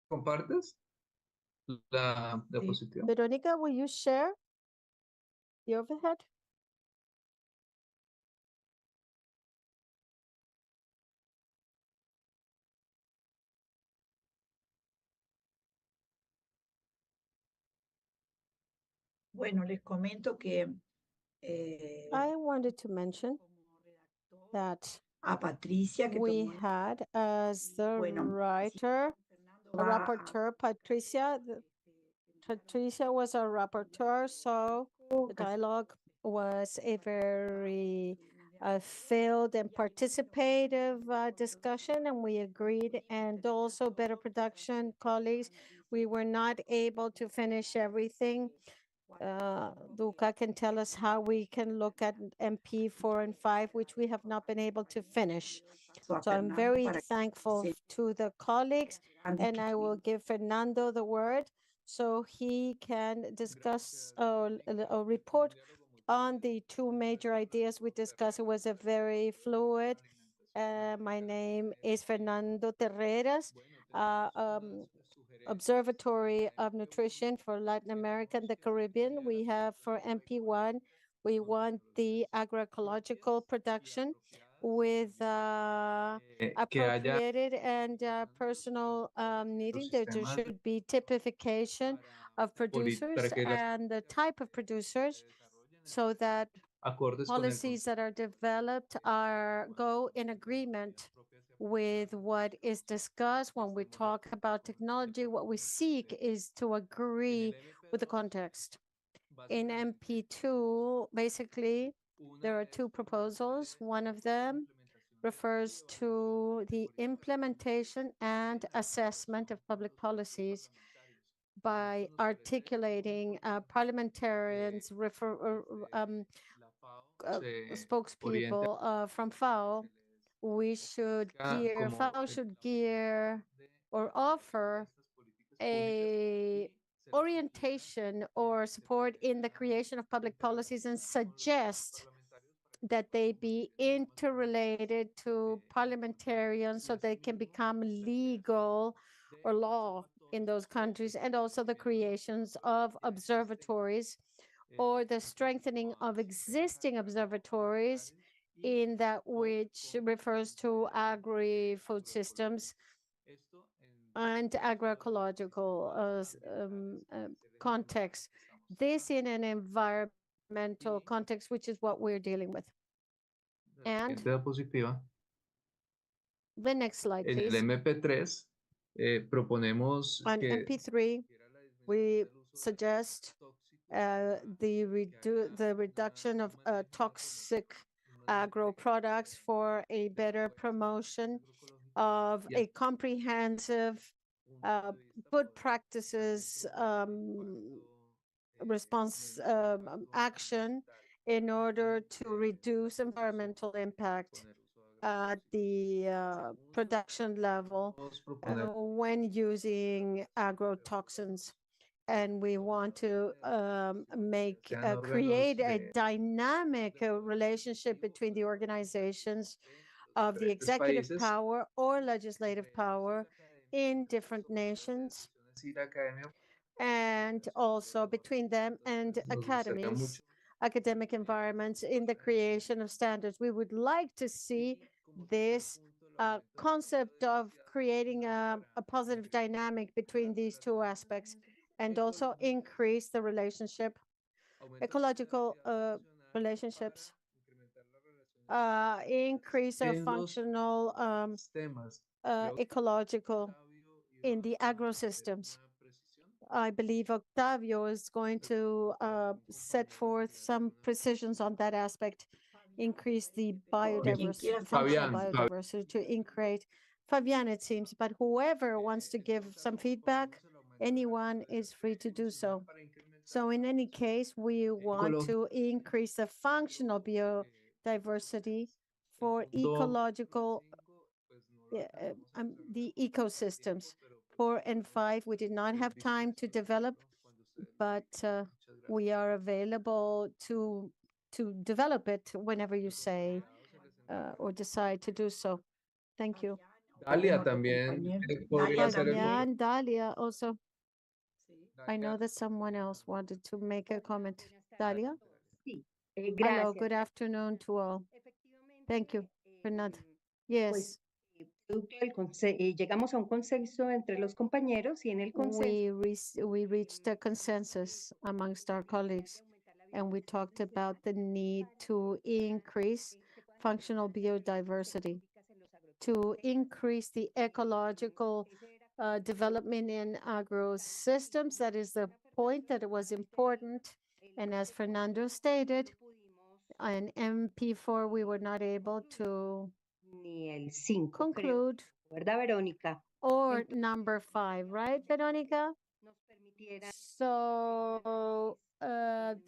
¿compartes la diapositiva? Verónica, will you share the overhead? Bueno, les comento que I wanted to mention that a Patricia, que we tomó had as the writer, a rapporteur, Patricia. Patricia was our rapporteur, so the dialogue was a very filled and participative discussion, and we agreed. And also better production colleagues, we were not able to finish everything. Duca can tell us how we can look at MP 4 and 5, which we have not been able to finish. So I'm very thankful to the colleagues, and I will give Fernando the word so he can discuss a report on the 2 major ideas we discussed. It was a very fluid. My name is Fernando Terreras, Observatory of Nutrition for Latin America and the Caribbean. We have for MP1, we want the agroecological production with appropriated and personal needing. There should be typification of producers and the type of producers so that policies that are developed go in agreement with what is discussed when we talk about technology. What we seek is to agree with the context. In MP2, basically, there are two proposals. One of them refers to the implementation and assessment of public policies by articulating parliamentarians, spokespeople from FAO. FAO should gear or offer a orientation or support in the creation of public policies and suggest that they be interrelated to parliamentarians so they can become legal or law in those countries, and also the creations of observatories or the strengthening of existing observatories in that which refers to agri-food systems and agroecological context. This in an environmental context, which is what we're dealing with. And the next slide, En el please. MP3 proponemos On que MP3, we suggest the reduction of toxic agro products for a better promotion of a comprehensive good practices response action in order to reduce environmental impact at the production level when using agrotoxins. And we want to create a dynamic relationship between the organizations of the executive power or legislative power in different nations, and also between them and academies, academic environments in the creation of standards. We would like to see this concept of creating a positive dynamic between these two aspects, and also increase the relationship, ecological relationships, increase of functional ecological in the agrosystems. I believe Octavio is going to set forth some precisions on that aspect, increase the biodiversity, functional biodiversity to increase. Fabian, it seems, but whoever wants to give some feedback, anyone is free to do so. So in any case, we want to increase the functional biodiversity for ecological, the ecosystems. 4 and 5, we did not have time to develop, but we are available to develop it whenever you say or decide to do so. Thank you. Dalia también podría hacer Fabián, Dalia also. I know that someone else wanted to make a comment. Dalia? Hello, good afternoon to all. Thank you, Fernanda. Yes. Llegamos a un consenso entre los compañeros y en el consenso we reached a consensus amongst our colleagues, and we talked about the need to increase functional biodiversity, to increase the ecological development in agro systems. That is the point that it was important. And as Fernando stated, in MP4, we were not able to conclude, ¿verdad, Verónica? Or number 5, right, Veronica? So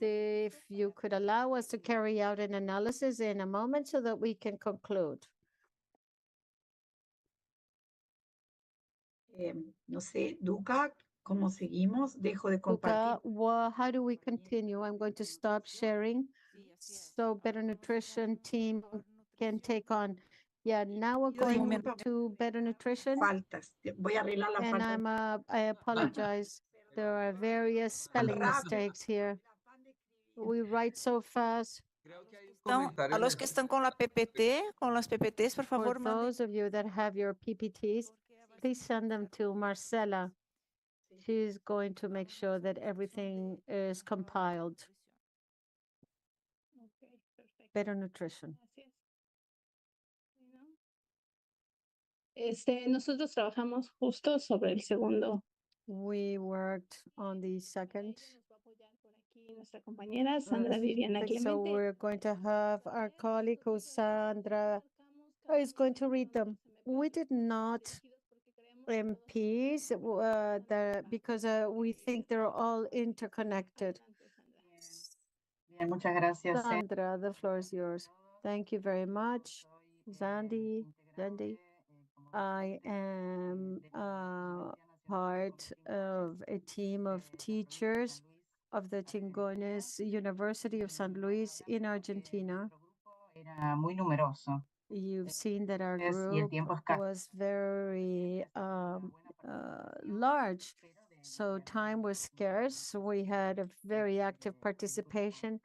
if you could allow us to carry out an analysis in a moment so that we can conclude. No sé, Duca, ¿cómo seguimos? Dejo de compartir. Duca, how do we continue? I'm going to stop sharing so Better Nutrition team can take on. Yeah, now we're going to Better Nutrition. Faltas. Voy a arreglar la And I apologize. There are various spelling mistakes here. We write so fast. A los que están con la PPT, con las PPTs, por For favor, manden. those of you that have your PPTs, please send them to Marcela. She's going to make sure that everything is compiled. Ok, perfecto. Better nutrition. Gracias. Bueno, nosotros trabajamos justo sobre el segundo. We worked on the second. Nos va a apoyar por aquí nuestra compañera Sandra Viviana So Clemente. we're going to have our colleague Sandra is going to read them. We did not MPs because we think they're all interconnected. Bien, muchas gracias. Sandra, the floor is yours. Thank you very much, Zandy. I am part of a team of teachers of the Chingones University of San Luis in Argentina. Era muy numeroso. You've seen that our Y el group tiempo escaso. was very large, so time was scarce. We had a very active participation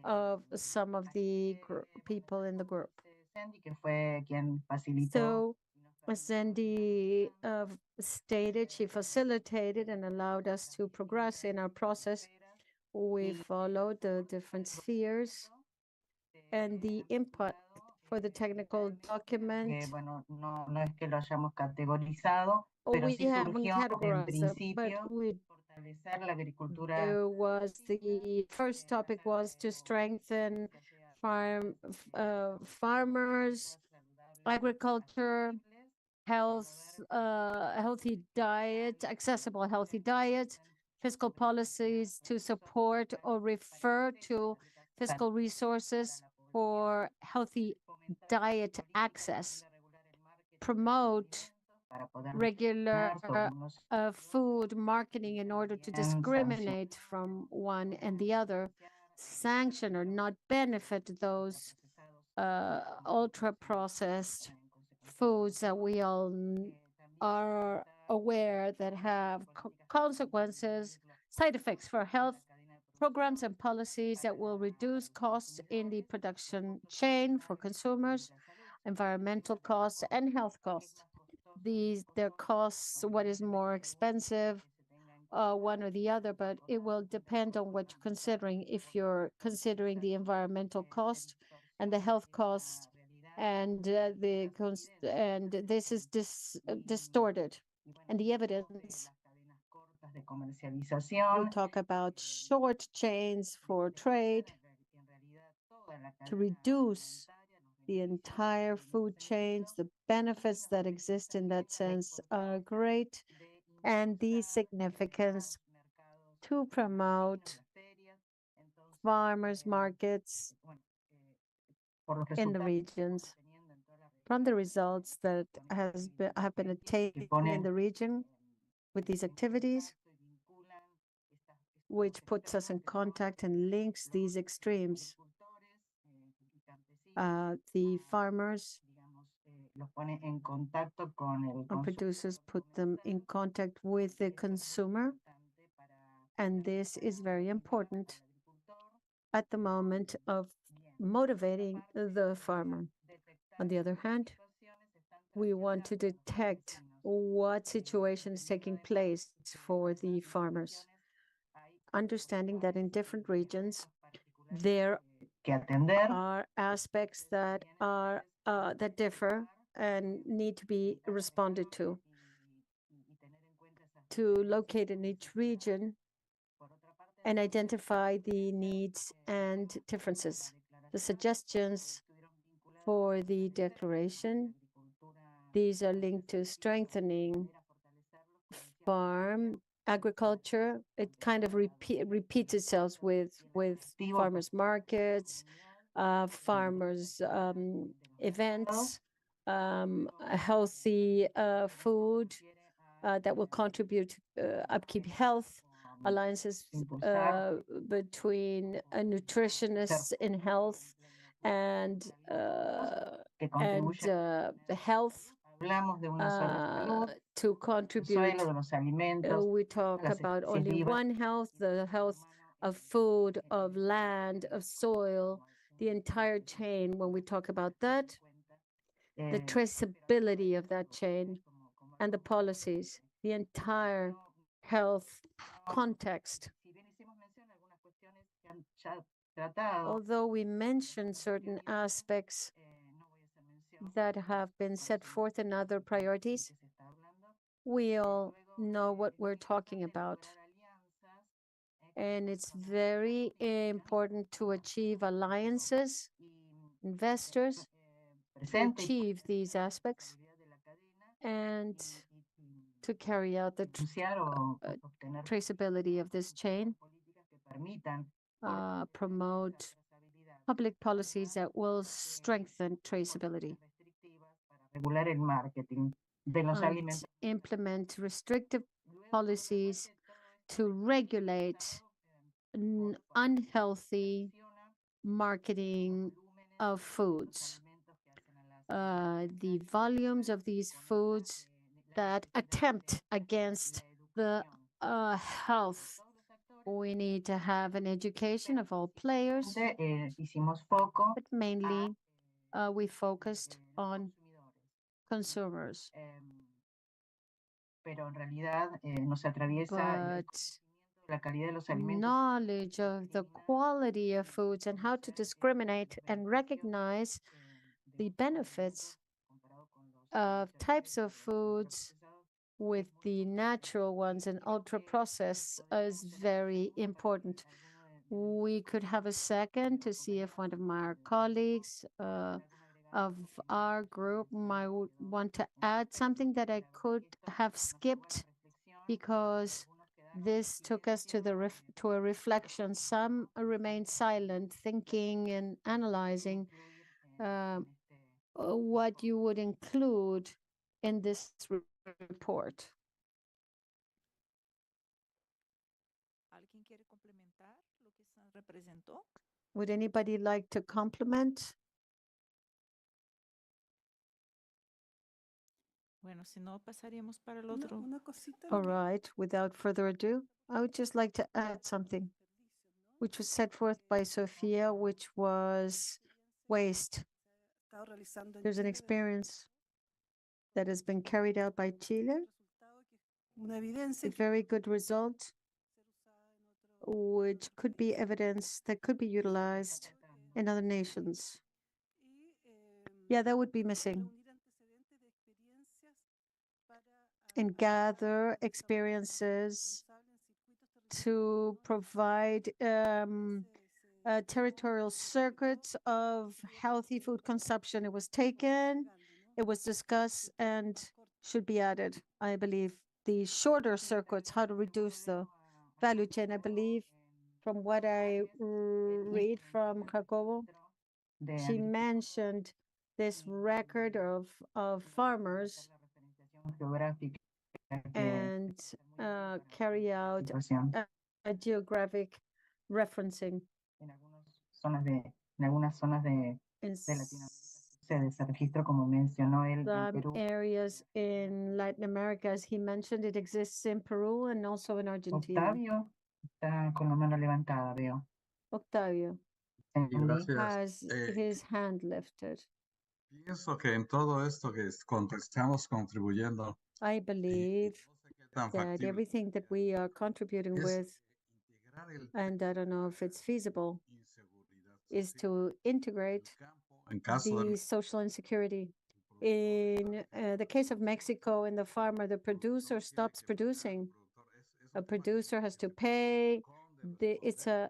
of some of the people in the group. Sandy, que fue quien facilitó. So, as Sandy stated, she facilitated and allowed us to progress in our process. We followed the different spheres and the input for the technical document. Bueno, no es que lo hayamos categorizado, pero We sí haven't surgió en categorized it, but principio fortalecer la agricultura. The first topic was to strengthen farmers, agriculture, health, healthy diet, accessible healthy diet, fiscal policies to support or refer to fiscal resources for healthy diet access, promote regular food marketing in order to discriminate from one and the other, sanction or not benefit those ultra-processed foods that we all are aware that have consequences, side effects for health, programs and policies that will reduce costs in the production chain for consumers, environmental costs, and health costs. Their costs, what is more expensive, one or the other, but it will depend on what you're considering. If you're considering the environmental cost and the health cost, and this is distorted, and the evidence. We talk about short chains for trade to reduce the entire food chains. The benefits that exist in that sense are great, and the significance to promote farmers markets in the regions from the results that have been attained in the region with these activities, which puts us in contact and links these extremes. The farmers and producers put them in contact with the consumer, and this is very important at the moment of motivating the farmer. On the other hand, we want to detect what situation is taking place for the farmers, understanding that in different regions there are aspects that differ and need to be responded to locate in each region and identify the needs and differences. The suggestions for the declaration, these are linked to strengthening farm agriculture. It kind of repeats itself with farmers markets, farmers events, healthy food that will contribute to upkeep health, alliances between nutritionists in health and health to contribute. We talk about only one health, the health of food, of land, of soil, the entire chain when we talk about that, the traceability of that chain and the policies, the entire health context. Although we mentioned certain aspects that have been set forth in other priorities, we all know what we're talking about. And it's very important to achieve alliances, investors, to achieve these aspects and to carry out the traceability of this chain, promote public policies that will strengthen traceability, and implement restrictive policies to regulate unhealthy marketing of foods. The volumes of these foods that attempt against the health. We need to have an education of all players, but mainly we focused on consumers. But knowledge of the quality of foods and how to discriminate and recognize the benefits of types of foods with the natural ones and ultra-processed is very important. We could have a second to see if one of my colleagues of our group might want to add something that I could have skipped, because this took us to a reflection. Some remained silent, thinking and analyzing what you would include in this report. Would anybody like to complement? Bueno, si no, pasaríamos para el otro. All right, without further ado, I would just like to add something which was set forth by Sophia, which was waste. There's an experience that has been carried out by Chile, a very good result, which could be evidence that could be utilized in other nations. Yeah, that would be missing. And gather experiences to provide territorial circuits of healthy food consumption. It was taken, it was discussed, and should be added. I believe the shorter circuits, how to reduce the value chain. I believe from what I read from Jacobo, she mentioned this record of farmers and carry out a geographic referencing. In some areas in Latin America, as he mentioned, it exists in Peru and also in Argentina. Octavio está con la mano levantada, veo. Octavio has his hand lifted. Pienso que en todo esto que estamos contribuyendo, I believe that everything that we are contributing with, and I don't know if it's feasible, is to integrate the social insecurity. In the case of Mexico, in the farmer, the producer stops producing. A producer has to pay. It's a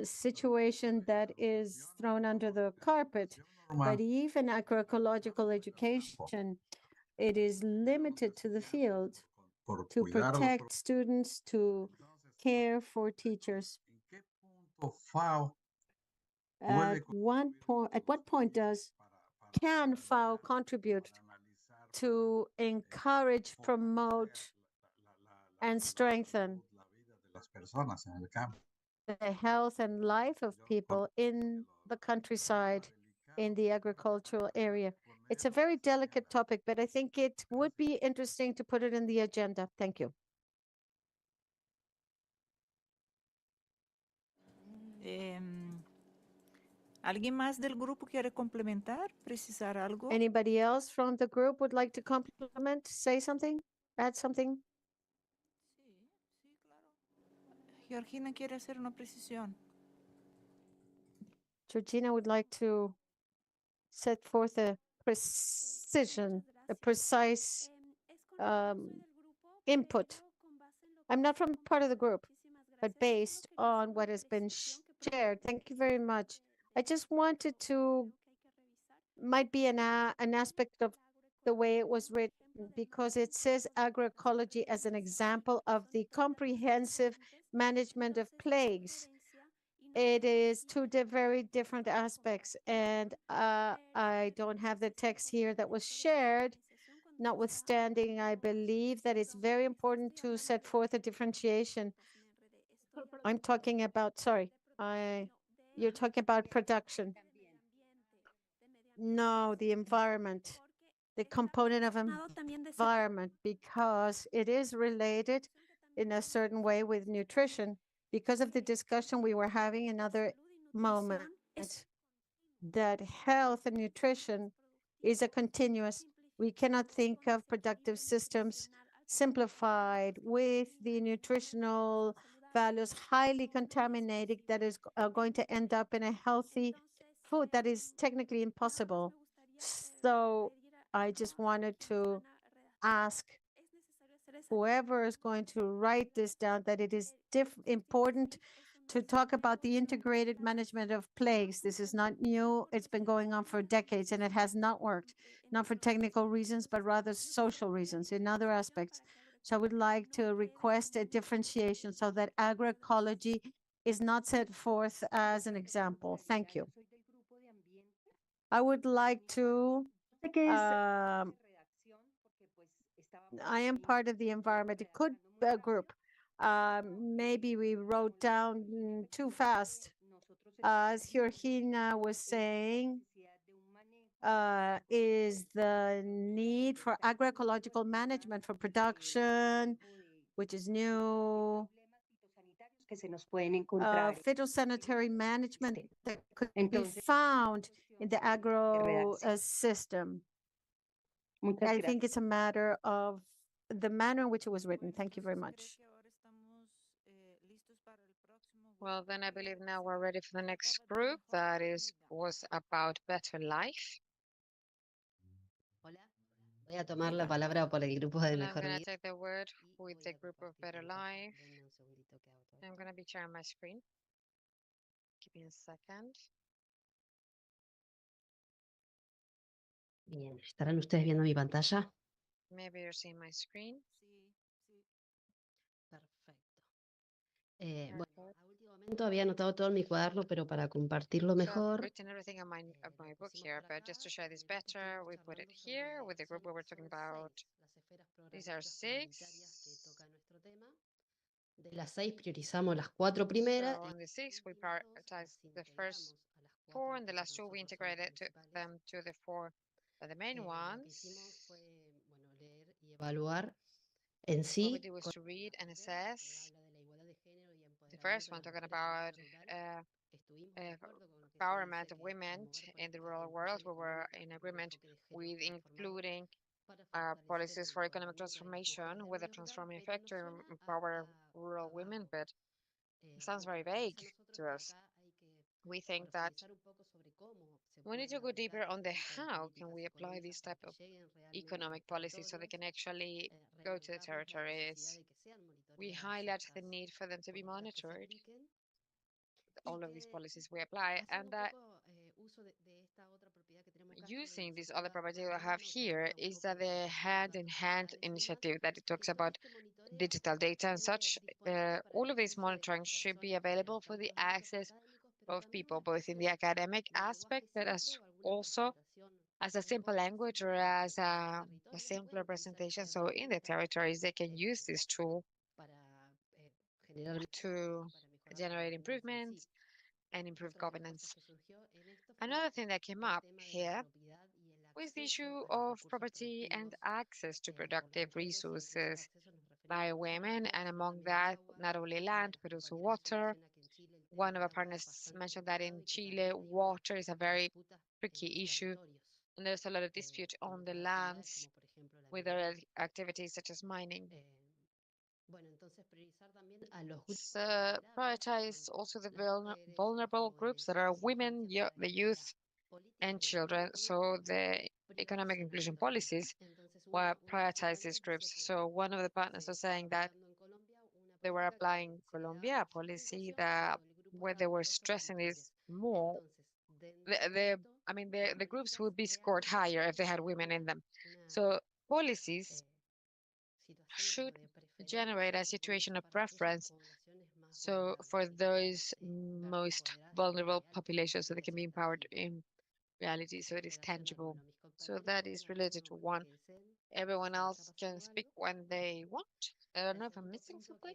situation that is thrown under the carpet. But even agroecological education, it is limited to the field to protect students, to care for teachers. At what point can FAO contribute to encourage, promote, and strengthen the health and life of people in the countryside, in the agricultural area? It's a very delicate topic, but I think it would be interesting to put it in the agenda. Thank you. ¿Alguien más del grupo quiere complementar, precisar algo? Anybody else from the group would like to compliment, say something, add something? Georgina quiere hacer una precisión. Georgina would like to set forth a precision, a precise input. I'm not from part of the group, but based on what has been shared, thank you very much. I just wanted to, might be an aspect of the way it was written, because it says agroecology as an example of the comprehensive management of plagues. It is two very different aspects, and I don't have the text here that was shared. Notwithstanding, I believe that it's very important to set forth a differentiation. I'm talking about, sorry, you're talking about production. No, the environment, the component of environment, because it is related in a certain way with nutrition, because of the discussion we were having in other moments, that health and nutrition is a continuous. We cannot think of productive systems simplified with the nutritional values highly contaminated that is going to end up in a healthy food. That is technically impossible. So I just wanted to ask whoever is going to write this down that it is important to talk about the integrated management of plagues. This is not new. It's been going on for decades, and it has not worked, not for technical reasons, but rather social reasons in other aspects. So I would like to request a differentiation so that agroecology is not set forth as an example. Thank you. I would like to, I am part of the environment. It could be a group. Maybe we wrote down too fast. As Georgina was saying, is the need for agroecological management for production, which is new, phytosanitary management that could be found in the agro system. I think it's a matter of the manner in which it was written. Thank you very much. Well, then I believe now we're ready for the next group. That was about better life. Voy a tomar la palabra por el grupo de And I'm mejor going to vida. take the word with the group of better life. I'm going to be sharing my screen. Give me a second. Bien, ¿estarán ustedes viendo mi pantalla? Maybe you're seeing my screen. Perfecto. Bueno, a último momento había anotado todo en mi cuaderno, pero para compartirlo So I've mejor, written everything on my book here, but just to share this better, we put it here with the group we were talking about. These are 6. de las 6 priorizamos las 4 primeras. So on the 6, we prioritized the first 4, and the last 2 we integrated them to the 4. But the main ones, Leer y evaluar en sí. what we did was to read NSAs. The first one talking about empowerment of women in the rural world. We were in agreement with including policies for economic transformation with a transforming effect to empower rural women, but it sounds very vague to us. We think that we need to go deeper on the how can we apply this type of economic policy so they can actually go to the territories. We highlight the need for them to be monitored, all of these policies we apply, and that using this other property we have here is that the hand-in-hand initiative that it talks about digital data and such, all of this monitoring should be available for the access of people, both in the academic aspect, but as also as a simple language or as a simpler presentation. So in the territories, they can use this tool to generate improvements and improve governance. Another thing that came up here was the issue of property and access to productive resources by women, and among that, not only land, but also water. One of our partners mentioned that in Chile, water is a very tricky issue, and there's a lot of dispute on the lands with other activities such as mining. So prioritize also the vulnerable groups that are women, the youth, and children. So the economic inclusion policies will prioritize these groups. So one of the partners was saying that they were applying Colombia a policy that where they were stressing this more. The groups would be scored higher if they had women in them. So policies should generate a situation of preference. So for those most vulnerable populations, so they can be empowered in reality, so it is tangible. So that is related to one. Everyone else can speak when they want. I don't know if I'm missing something.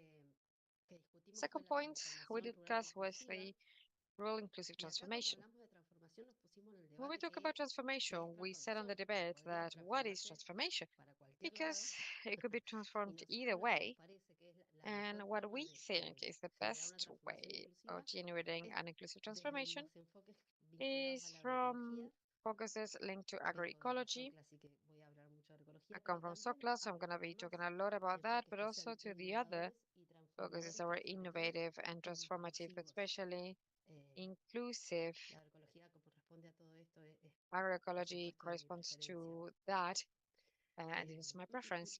Second point we discussed was the rural inclusive transformation. When we talk about transformation, we said on the debate that what is transformation? Because it could be transformed either way. And what we think is the best way of generating an inclusive transformation is from focuses linked to agroecology. I come from SOCLA, so I'm going to be talking a lot about that, but also to the other focuses that were innovative and transformative, but especially inclusive. Agroecology corresponds to that, and this is my preference.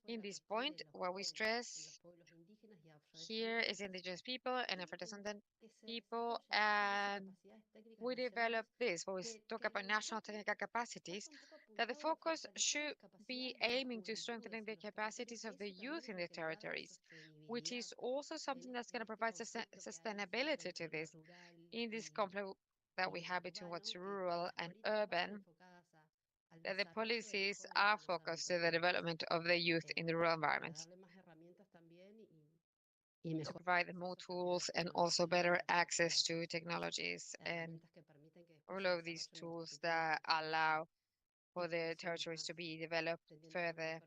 In this point, what we stress here is indigenous people and Afro-descendant people, and we develop this when we talk about national technical capacities, that the focus should be aiming to strengthening the capacities of the youth in the territories, which is also something that's going to provide sustainability to this in this conflict that we have between what's rural and urban, that the policies are focused to the development of the youth in the rural environments, to provide them more tools and also better access to technologies and all of these tools that allow for the territories to be developed further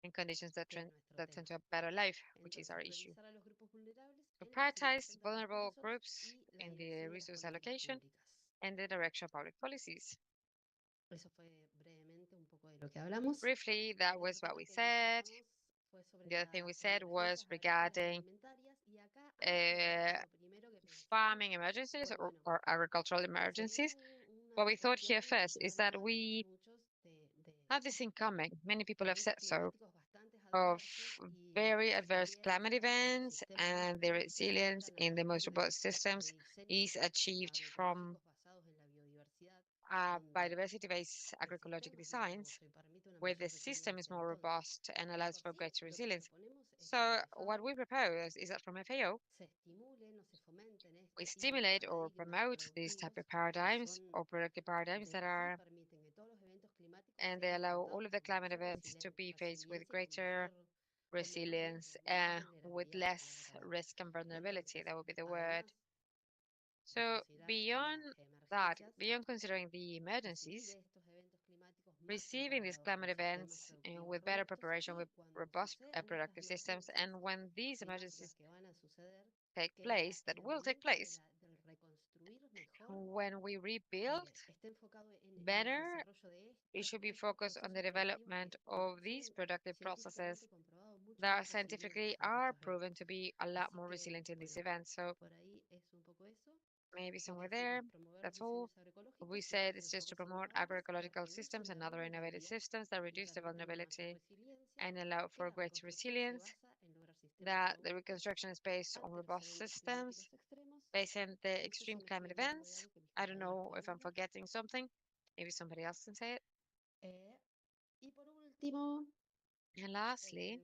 in conditions that tend to a better life, which is our issue. To prioritize vulnerable groups in the resource allocation and the direction of public policies. Briefly, that was what we said. The other thing we said was regarding farming emergencies or agricultural emergencies. What we thought here first is that we have this in common. Many people have said so, of very adverse climate events, and the resilience in the most robust systems is achieved from biodiversity-based agroecological designs, where the system is more robust and allows for greater resilience. So what we propose is that from FAO, we stimulate or promote these type of paradigms or productive paradigms that are, and they allow all of the climate events to be faced with greater resilience and with less risk and vulnerability. That would be the word. So beyond that, beyond considering the emergencies, receiving these climate events with better preparation, with robust productive systems, and when these emergencies take place, that will take place, when we rebuild better, it should be focused on the development of these productive processes that scientifically are proven to be a lot more resilient in these events. So maybe somewhere there, that's all. We said it's just to promote agroecological systems and other innovative systems that reduce the vulnerability and allow for greater resilience, that the reconstruction is based on robust systems, based on the extreme climate events. I don't know if I'm forgetting something. Maybe somebody else can say it. And lastly,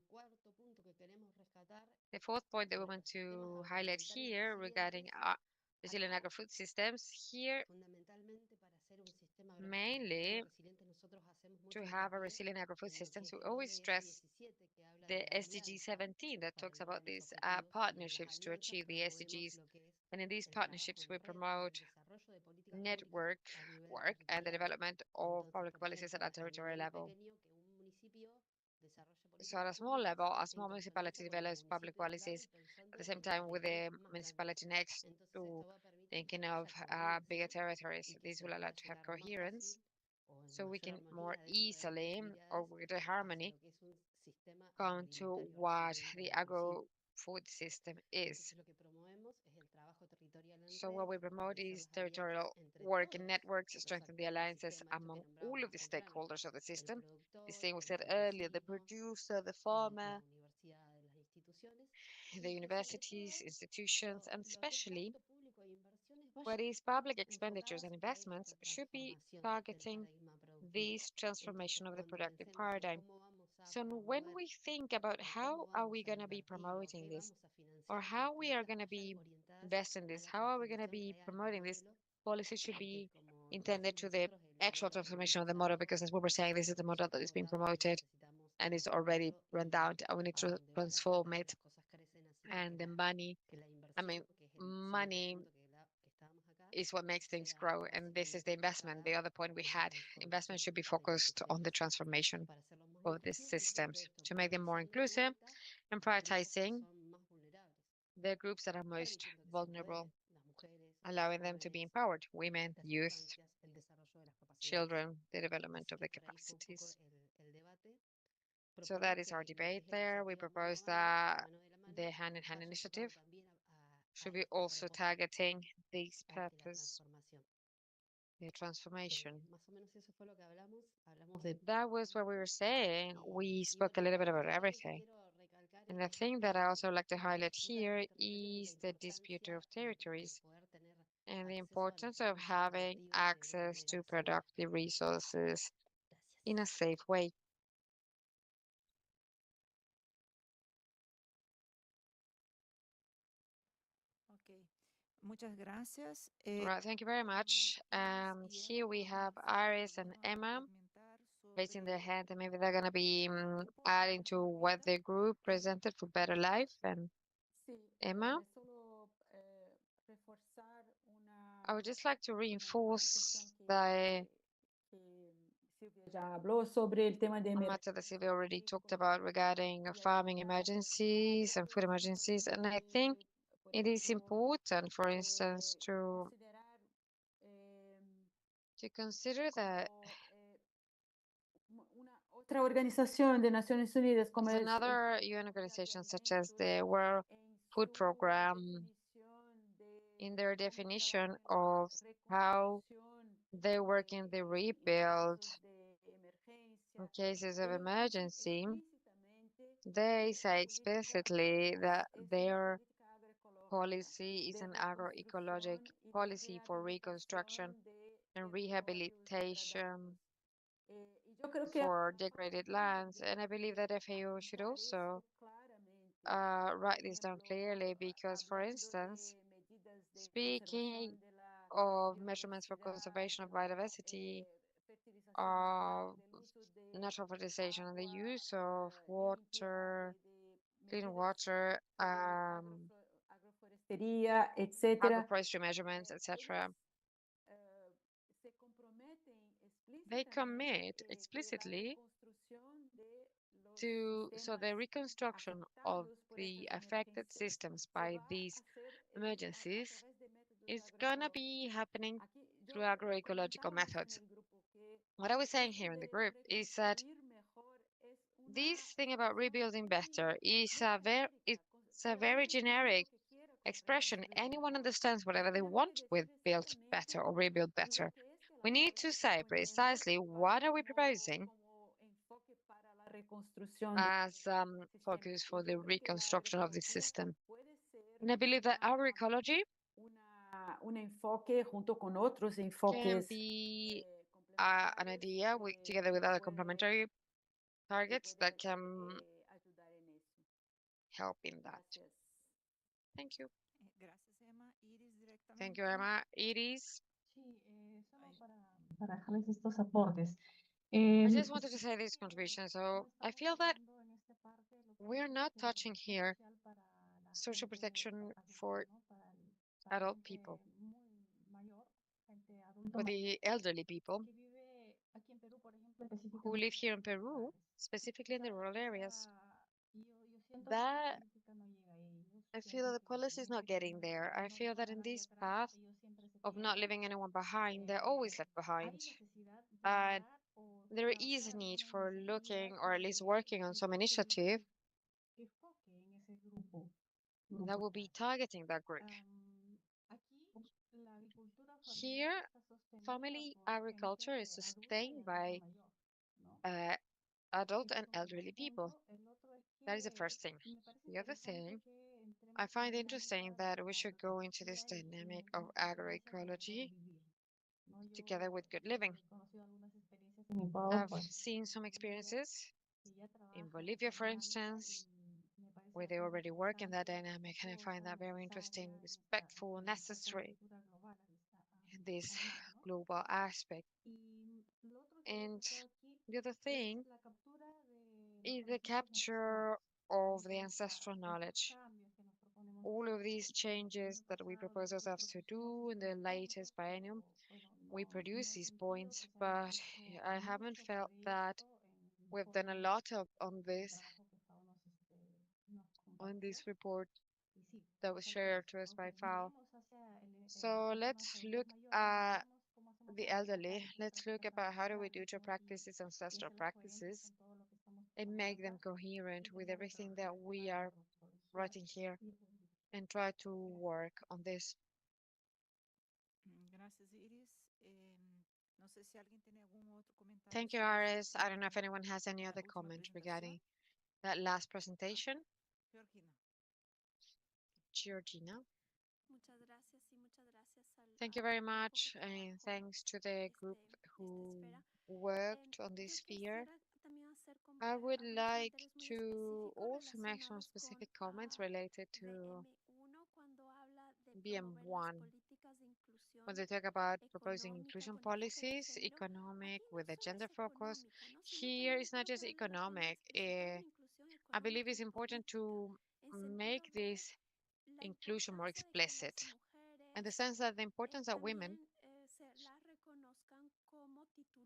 the fourth point that we want to highlight here regarding resilient agri-food systems, here mainly to have a resilient agri-food systems, we always stress the SDG 17 that talks about these partnerships to achieve the SDGs. And in these partnerships, we promote network work and the development of public policies at a territorial level. So at a small level, a small municipality develops public policies at the same time with the municipality next to thinking of bigger territories. This will allow to have coherence, so we can more easily or with the harmony come to what the agro-food system is. So what we promote is territorial work in networks, strengthen the alliances among all of the stakeholders of the system. The same we said earlier, the producer, the farmer, the universities, institutions, and especially what is public expenditures and investments should be targeting this transformation of the productive paradigm. So when we think about how are we going to be promoting this, or how we are going to be investing this, how are we going to be promoting this, policy should be intended to the actual transformation of the model, because as we were saying, this is the model that is being promoted and is already run down, and we need to transform it. And the money, money is what makes things grow, and this is the investment. The other point we had, investment should be focused on the transformation of these systems to make them more inclusive and prioritizing the groups that are most vulnerable, allowing them to be empowered: women, youth, children, the development of the capacities. So that is our debate there. We propose that the hand-in-hand initiative should be also targeting this purpose, the transformation. That was what we were saying. We spoke a little bit about everything. And the thing that I also like to highlight here is the dispute of territories and the importance of having access to productive resources in a safe way. Muchas gracias. Right, thank you very much. Here we have Iris and Emma raising their hand, and maybe they're going to be adding to what the group presented for Better Life. And Emma? I would just like to reinforce the matter that Silvia already talked about regarding farming emergencies and food emergencies. And I think it is important, for instance, to consider that there's another UN organization such as the World Food Programme, in their definition of how they work in the rebuild in cases of emergency, they say explicitly that their policy is an agroecologic policy for reconstruction and rehabilitation for degraded lands. And I believe that FAO should also write this down clearly, because, for instance, speaking of measurements for conservation of biodiversity, of natural fertilization, and the use of water, clean water, agroforestry measurements, etc. They commit explicitly to the reconstruction of the affected systems by these emergencies is gonna be happening through agroecological methods. What I was saying here in the group is that this thing about rebuilding better is it's a very generic expression. Anyone understands whatever they want with build better or rebuild better. We need to say precisely what are we proposing as focus for the reconstruction of this system. And I believe that agroecology can be an idea together with other complementary targets that can help in that. Thank you. Thank you, Emma. Iris? I just wanted to say this contribution. So I feel that we're not touching here social protection for adult people, for the elderly people who live here in Peru specifically in the rural areas. That I feel that the policy is not getting there. I feel that in this path of not leaving anyone behind, they're always left behind. And there is a need for looking or at least working on some initiative that will be targeting that group. Here, family agriculture is sustained by adult and elderly people. That is the first thing. The other thing, I find interesting that we should go into this dynamic of agroecology together with good living. I've seen some experiences in Bolivia, for instance, where they already work in that dynamic, and I find that very interesting, respectful, necessary, this global aspect. And the other thing is the capture of the ancestral knowledge. All of these changes that we propose ourselves to do in the latest biennium, we produce these points, but I haven't felt that we've done a lot on this report that was shared to us by FAO. So let's look at the elderly. Let's look about how do we do to practice these ancestral practices and make them coherent with everything that we are writing here and try to work on this. Thank you, Iris. I don't know if anyone has any other comment regarding that last presentation. Georgina. Thank you very much, and thanks to the group who worked on this sphere. I would like to also make some specific comments related to BM1. When they talk about proposing inclusion policies, economic with a gender focus, here it's not just economic. I believe it's important to make this inclusion more explicit, in the sense that the importance of women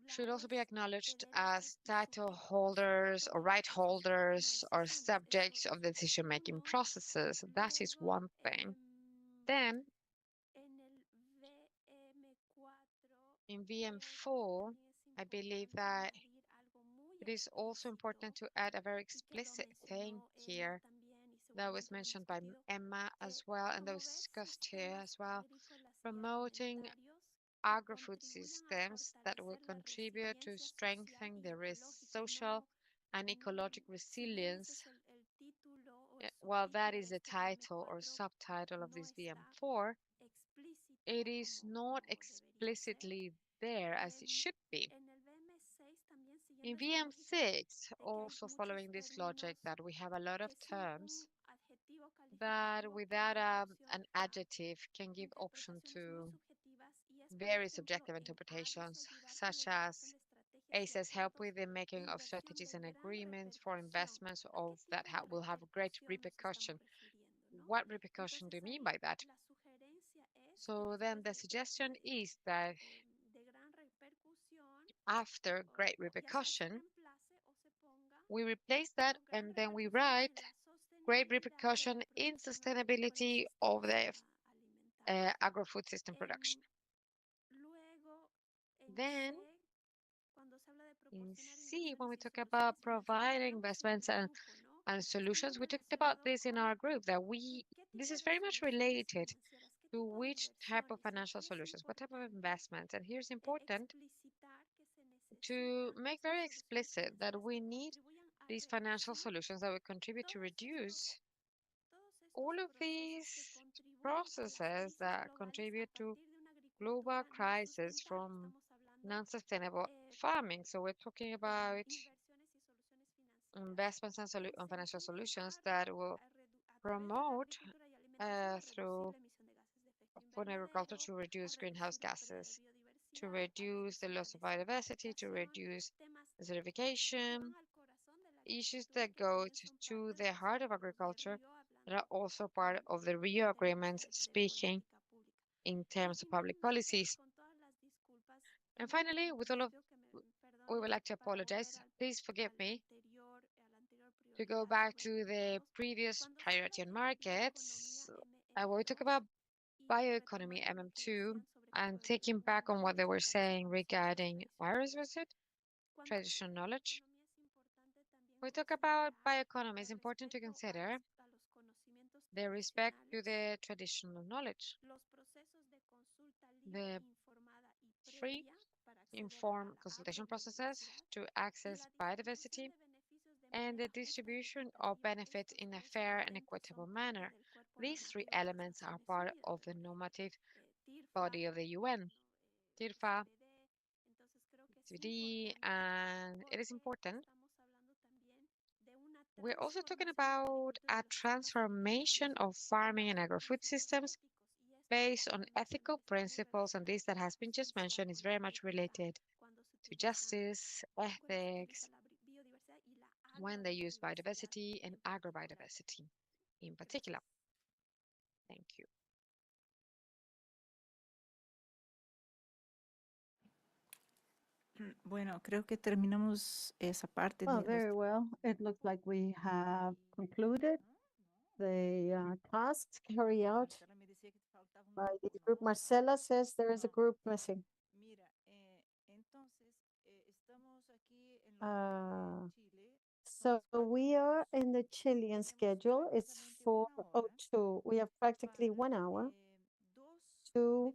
should also be acknowledged as title holders or right holders or subjects of the decision-making processes. That is one thing. Then, in VM4, I believe that it is also important to add a very explicit thing here that was mentioned by Emma as well, and that was discussed here as well, promoting agri-food systems that will contribute to strengthen the social and ecological resilience. While that is the title or subtitle of this VM4, it is not explicitly there as it should be. In VM6, also following this logic that we have a lot of terms that without an adjective can give option to very subjective interpretations, such as ACES help with the making of strategies and agreements for investments of that will have great repercussion. What repercussion do you mean by that? So then the suggestion is that after great repercussion, we replace that and then we write great repercussion in sustainability of the agro-food system production. Then in C, when we talk about providing investments and solutions, we talked about this in our group, that this is very much related to which type of financial solutions, what type of investments. And here's important to make very explicit that we need these financial solutions that will contribute to reduce all of these processes that contribute to global crisis from non-sustainable farming. So we're talking about investments and financial solutions that will promote through agriculture to reduce greenhouse gases, to reduce the loss of biodiversity, to reduce desertification, issues that go to the heart of agriculture that are also part of the Rio agreements, speaking in terms of public policies. And finally, we would like to apologize. Please forgive me To go back to the previous priority on markets, we talk about bioeconomy, MM2, and taking back on what they were saying regarding Iris, was it? Traditional knowledge. We talk about bioeconomy. It's important to consider the respect to the traditional knowledge. The free, informed consultation processes to access biodiversity and the distribution of benefits in a fair and equitable manner. These three elements are part of the normative body of the UN, TIRFA, TVD, and it is important. We're also talking about a transformation of farming and agri-food systems based on ethical principles, and this that has been just mentioned is very much related to justice, ethics, when they use biodiversity and agrobiodiversity in particular. Thank you. Bueno, creo que terminamos esa parte. Well, very well. It looks like we have concluded the tasks carried out by this group. Marcela says there is a group missing. So we are in the Chilean schedule. It's 4:02. We have practically 1 hour to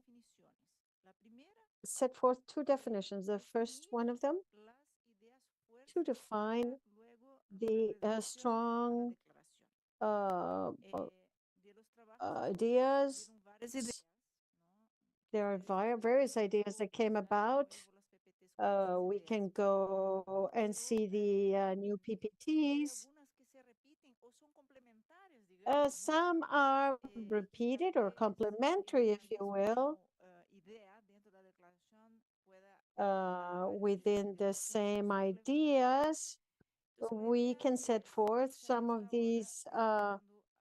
set forth two definitions. The first one of them, to define the strong ideas. There are various ideas that came about. We can go and see the new PPTs. Some are repeated or complementary, if you will, within the same ideas. We can set forth some of these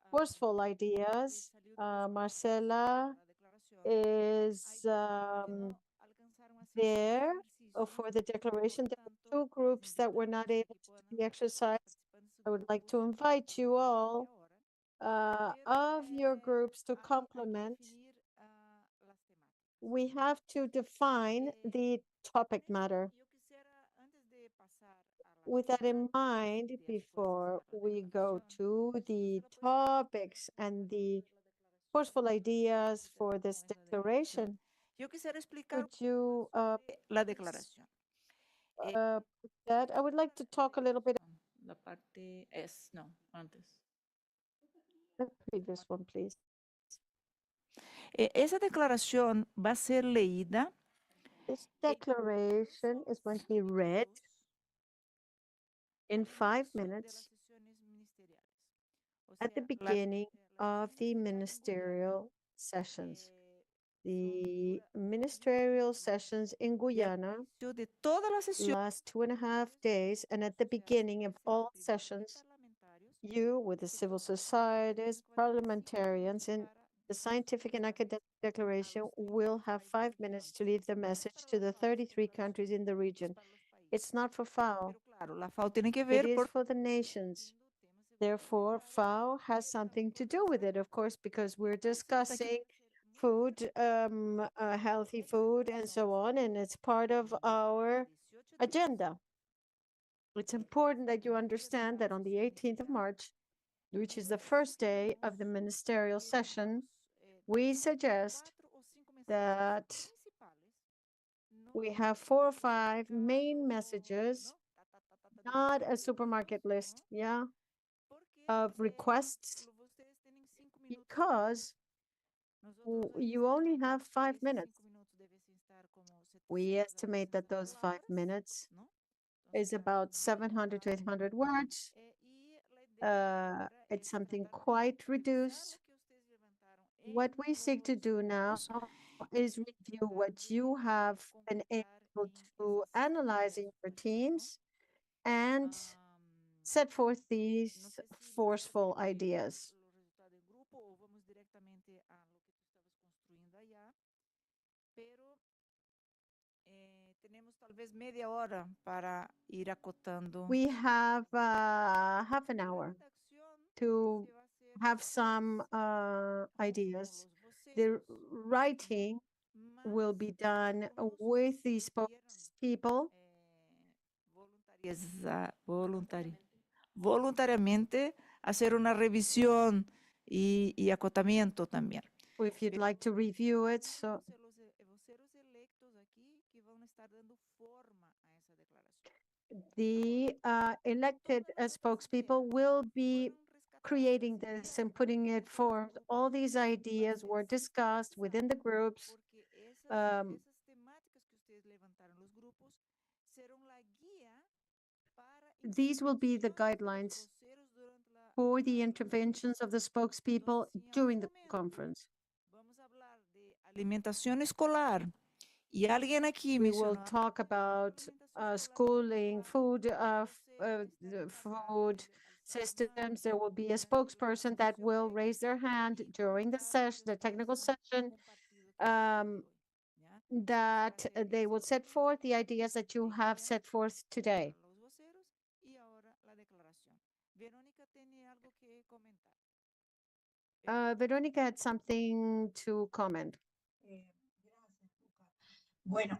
forceful ideas. Marcela is there for the declaration. There were two groups that were not able to do the exercise. I would like to invite you all of your groups to complement. We have to define the topic matter. With that in mind, before we go to the topics and the forceful ideas for this declaration, could you la declaración. that I would like to talk a little bit. La parte es, no, antes. The previous one, please. Esa declaración va a ser leída. This declaration is going to be read in 5 minutes at the beginning of the ministerial sessions. The ministerial sessions in Guyana last 2.5 days, and at the beginning of all sessions, you, with the civil societies, parliamentarians, and the scientific and academic declaration will have 5 minutes to leave the message to the 33 countries in the region. It's not for FAO. It is for the nations. Therefore, FAO has something to do with it, of course, because we're discussing food, healthy food, and so on, and it's part of our agenda. It's important that you understand that on the 18th of March, which is the first day of the ministerial session, we suggest that we have 4 or 5 main messages, not a supermarket list, of requests, because you only have 5 minutes. We estimate that those 5 minutes is about 700 to 800 words. It's something quite reduced. What we seek to do now is review what you have been able to analyze in your teams and set forth these forceful ideas. Talvez media hora para ir acotando. We have half an hour to have some ideas. The writing will be done with the spokespeople. Voluntariamente hacer una revisión y acotamiento también. If you'd like to review it, so the elected spokespeople will be creating this and putting it forward. All these ideas were discussed within the groups. These will be the guidelines for the interventions of the spokespeople during the conference. Alimentación escolar. Y alguien aquí we will talk about schooling, food systems. There will be a spokesperson that will raise their hand during the session, the technical session, that they will set forth the ideas that you have set forth today. Veronica had something to comment. Bueno,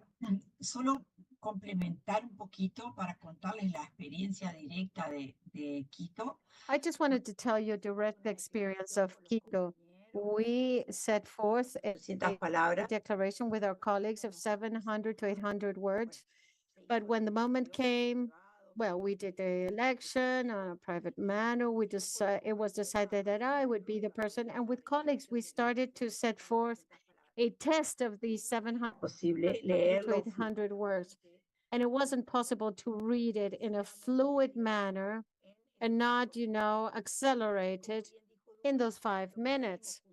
solo complementar un poquito para contarles la experiencia directa de Quito. I just wanted to tell you a direct experience of Quito. We set forth a declaration with our colleagues of 700 to 800 words. But when the moment came, well, we did the election on a private manner. It was decided that I would be the person. And with colleagues, we started to set forth a test of these 700 to 800 words. And it wasn't possible to read it in a fluid manner and not, accelerate it in those 5 minutes.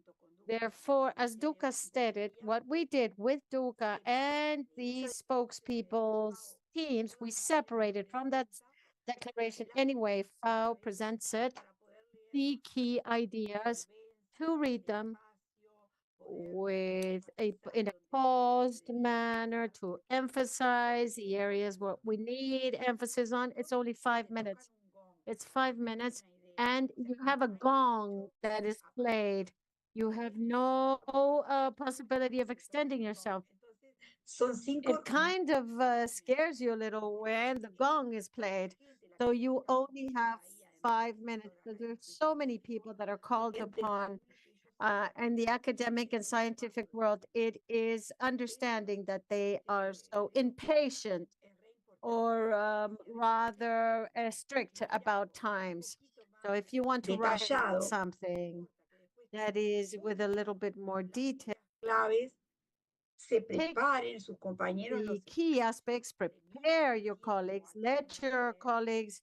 Therefore, as Duca stated, what we did with Duca and the spokespeople's teams, we separated from that declaration anyway. FAO presents it, the key ideas, to read them in a paused manner, to emphasize the areas what we need emphasis on. It's only 5 minutes. It's 5 minutes, and you have a gong that is played. You have no possibility of extending yourself. It kind of scares you a little when the gong is played. So you only have 5 minutes. So there's so many people that are called upon. In the academic and scientific world, it is understanding that they are so impatient or rather strict about times. So if you want to write something that is with a little bit more detail, take the key aspects, prepare your colleagues, let your colleagues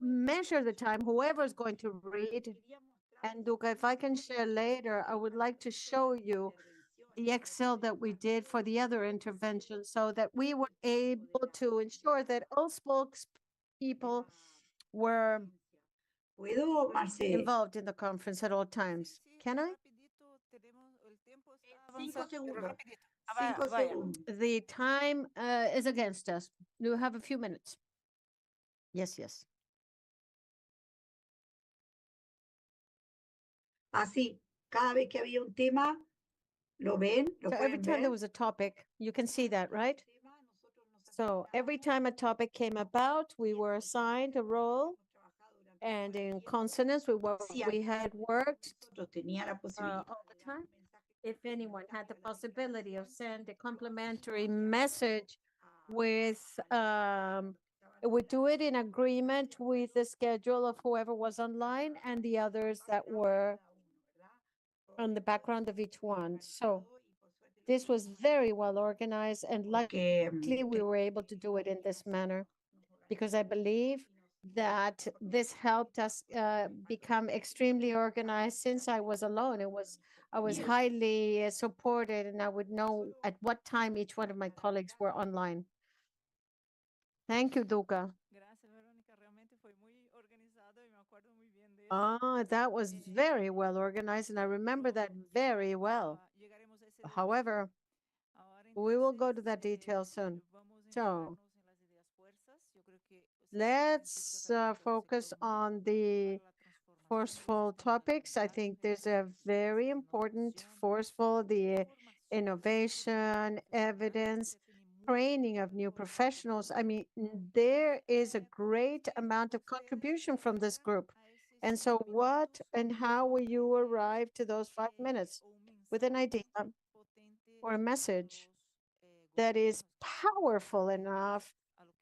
measure the time, whoever is going to read. And Duca, if I can share later, I would like to show you the Excel that we did for the other interventions so that we were able to ensure that all spokespeople were involved in the conference at all times. Can I? 5 segundos. The time is against us. You have a few minutes. Yes, yes. Así, cada vez que había un tema, ¿lo ven? ¿Lo So every pueden time ver? there was a topic, you can see that, right? So every time a topic came about, we were assigned a role, and in consonance with what we had worked all the time. If anyone had the possibility of sending a complimentary message with, we do it in agreement with the schedule of whoever was online and the others that were on the background of each one. So this was very well organized, and luckily we were able to do it in this manner, because I believe that this helped us become extremely organized. Since I was alone, I was highly supported, and I would know at what time each one of my colleagues were online. Thank you, Duca. That was very well organized, and I remember that very well. However, we will go to that detail soon. So let's focus on the forceful topics. I think there's a very important forceful, the innovation, evidence, training of new professionals. I mean, there is a great amount of contribution from this group. And so what and how will you arrive to those 5 minutes with an idea or a message that is powerful enough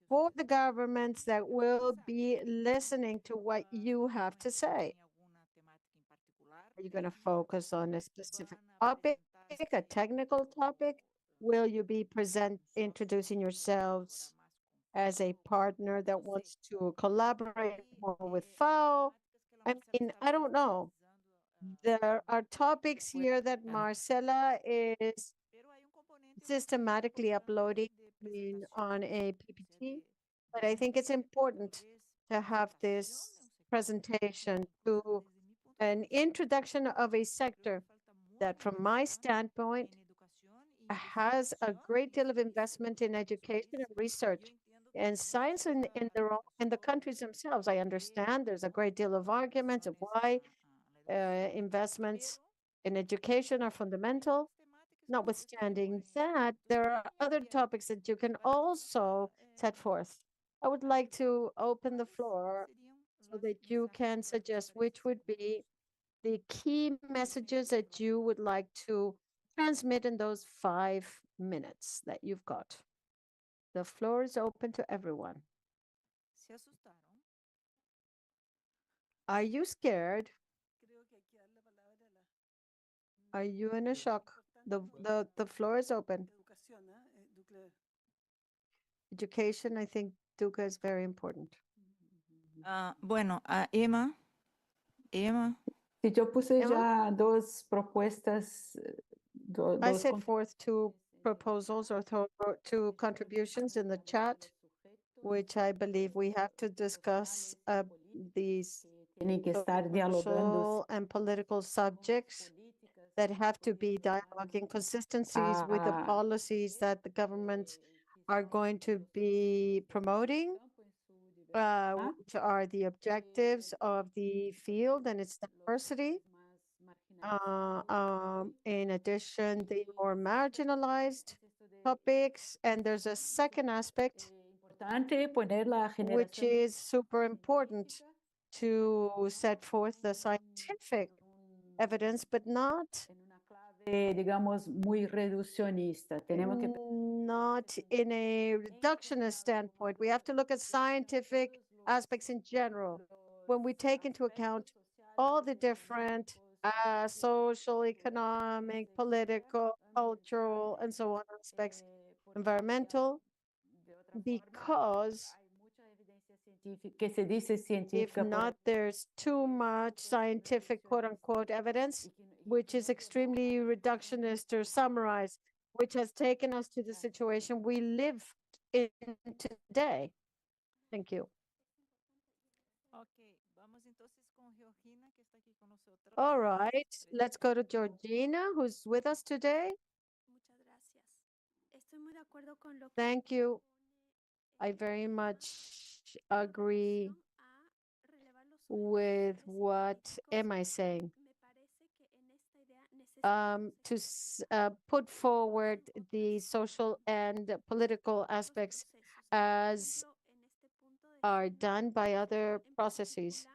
for the governments that will be listening to what you have to say? Are you going to focus on a specific topic, a technical topic? Will you be introducing yourselves as a partner that wants to collaborate more with FAO? I mean, I don't know. There are topics here that Marcela is systematically uploading on a PPT, but I think it's important to have this presentation to an introduction of a sector that, from my standpoint, has a great deal of investment in education and research and science in the countries themselves. I understand there's a great deal of arguments of why investments in education are fundamental. Notwithstanding that, there are other topics that you can also set forth. I would like to open the floor so that you can suggest which would be the key messages that you would like to transmit in those 5 minutes that you've got. The floor is open to everyone. Are you scared? Are you in a shock? The floor is open. Education, I think Duca is very important. Bueno, Emma. Si yo puse ya dos propuestas, I set forth two proposals or two contributions in the chat, which I believe we have to discuss these social and political subjects that have to be dialoguing consistencies with the policies that the governments are going to be promoting, which are the objectives of the field and its diversity. In addition, the more marginalized topics, and there's a second aspect, which is super important to set forth the scientific evidence, but not digamos, muy reduccionista. not in a reductionist standpoint. We have to look at scientific aspects in general when we take into account all the different social, economic, political, cultural, and so on aspects, environmental, because if not, there's too much scientific quote unquote evidence, which is extremely reductionist or summarized, which has taken us to the situation we live in today. Thank you. All right, let's go to Georgina, who's with us today. Thank you. I very much agree with what am I saying? To put forward the social and political aspects as are done by other processes.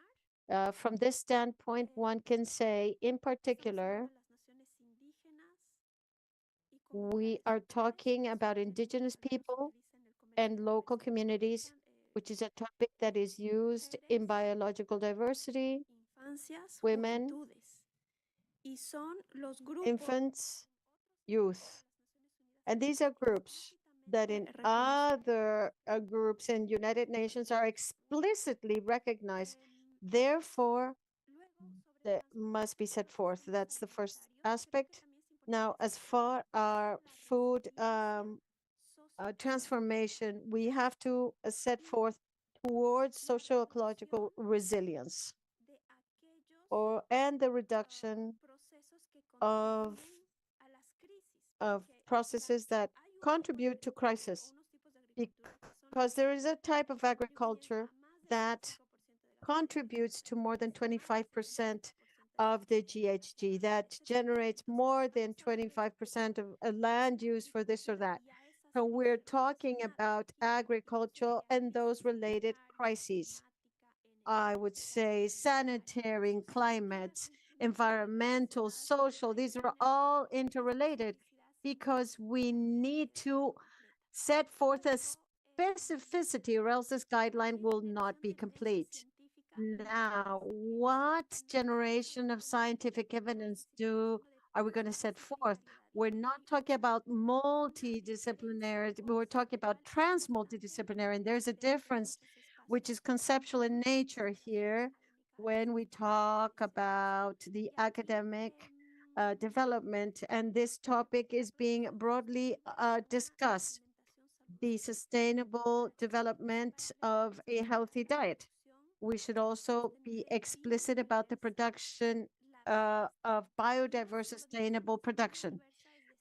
From this standpoint, one can say, in particular, we are talking about indigenous people and local communities, which is a topic that is used in biological diversity, women, infants, youth. And these are groups that in other groups in United Nations are explicitly recognized. Therefore, that must be set forth. That's the first aspect. Now, as far as food transformation, we have to set forth towards socio-ecological resilience and the reduction of processes that contribute to crisis. because there is a type of agriculture that contributes to more than 25% of the GHG, that generates more than 25% of land use for this or that. So we're talking about agriculture and those related crises. I would say sanitary and climate, environmental, social, these are all interrelated because we need to set forth a specificity or else this guideline will not be complete. Now, what generation of scientific evidence are we going to set forth? We're not talking about multidisciplinary, we're talking about trans-multidisciplinary, and there's a difference which is conceptual in nature here when we talk about the academic development, and this topic is being broadly discussed, the sustainable development of a healthy diet. We should also be explicit about the production of biodiverse sustainable production.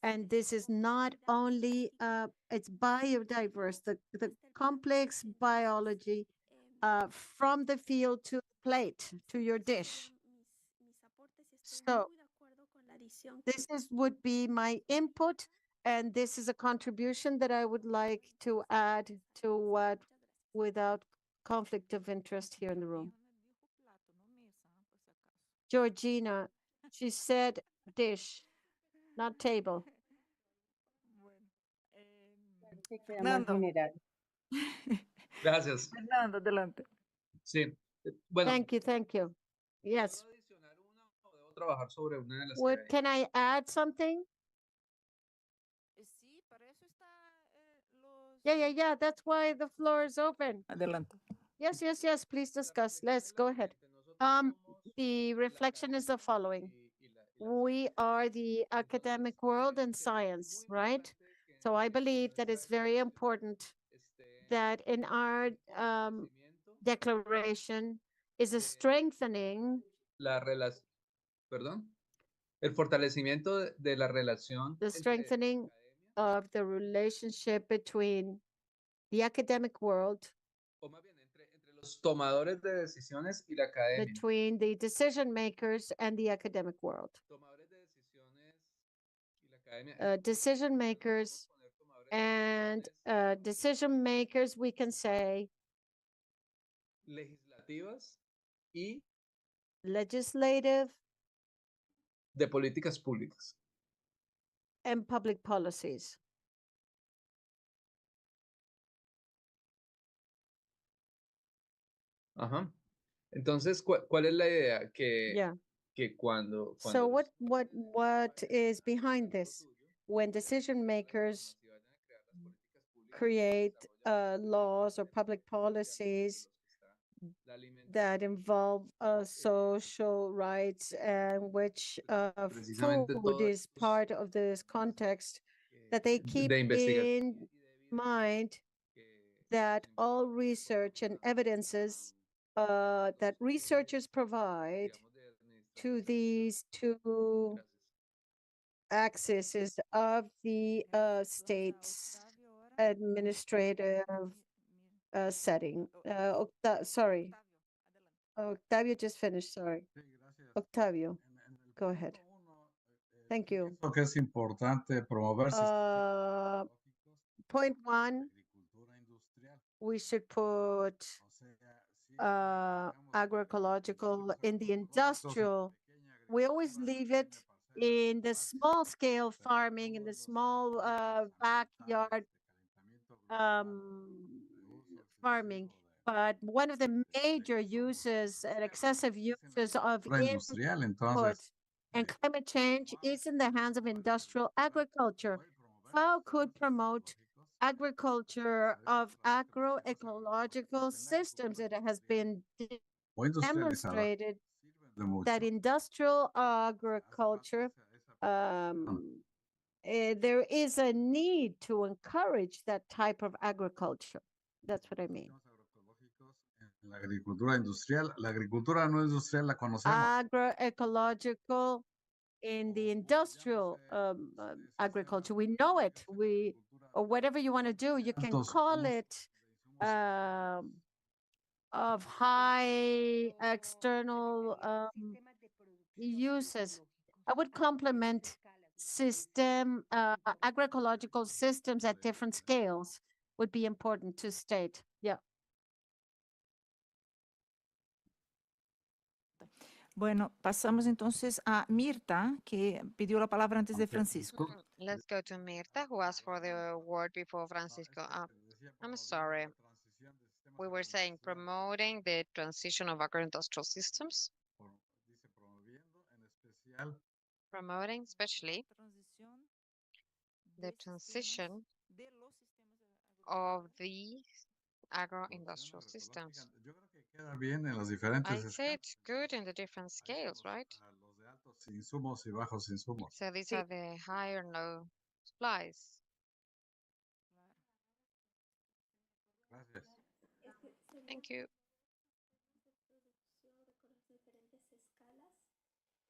And this is not only, it's biodiverse, the complex biology from the field to the plate, to your dish. So would be my input, and this is a contribution that I would like to add to what, without conflict of interest here in the room. Georgina, she said dish, not table. Fernando. Gracias. Fernando, adelante. Sí. Bueno, Thank you. Yes. debo trabajar sobre una de las que What, hay. can I add something? Yeah. That's why the floor is open. Adelante. Yes. Please discuss. Let's go ahead. The reflection is the following. We are the academic world and science, right? So I believe that it's very important that in our declaration is a strengthening El fortalecimiento de la relación the strengthening of the relationship between the academic world, o más bien entre los tomadores de decisiones y la academia. between the decision makers and the academic world. Tomadores de decisiones y la academia. Decision makers and decision makers, we can say Legislativas y legislative de políticas públicas. and public policies. Ajá. Entonces, ¿cuál es la idea? Que cuando So what is behind this? When decision makers create laws or public policies that involve social rights and which food is part of this context, that they keep in mind that all research and evidences that researchers provide to these two axes of the state's administrative setting. Sorry. Octavio just finished, sorry. Octavio, go ahead. Thank you. Creo que es importante promover Point one, we should put agroecological in the industrial. We always leave it in the small scale farming, in the small backyard farming. But one of the major uses and excessive uses of input and climate change is in the hands of industrial agriculture. FAO could promote agriculture of agroecological systems. It has been demonstrated that industrial agriculture, there is a need to encourage that type of agriculture. That's what I mean. La agricultura industrial, la agricultura no industrial la conocemos. Agroecological in the industrial agriculture, we know it. or whatever you want to do, you can call it of high external uses. I would complement agroecological systems at different scales would be important to state. Yeah. Bueno, pasamos entonces a Mirta, que pidió la palabra antes de Francisco. Let's go to Mirta, who asked for the word before Francisco. I'm sorry. We were saying promoting the transition of agro-industrial systems. Promoting, especially, the transition of the agro-industrial systems. I'd say it's good in the different scales, right? So these are the high or low supplies. Thank you.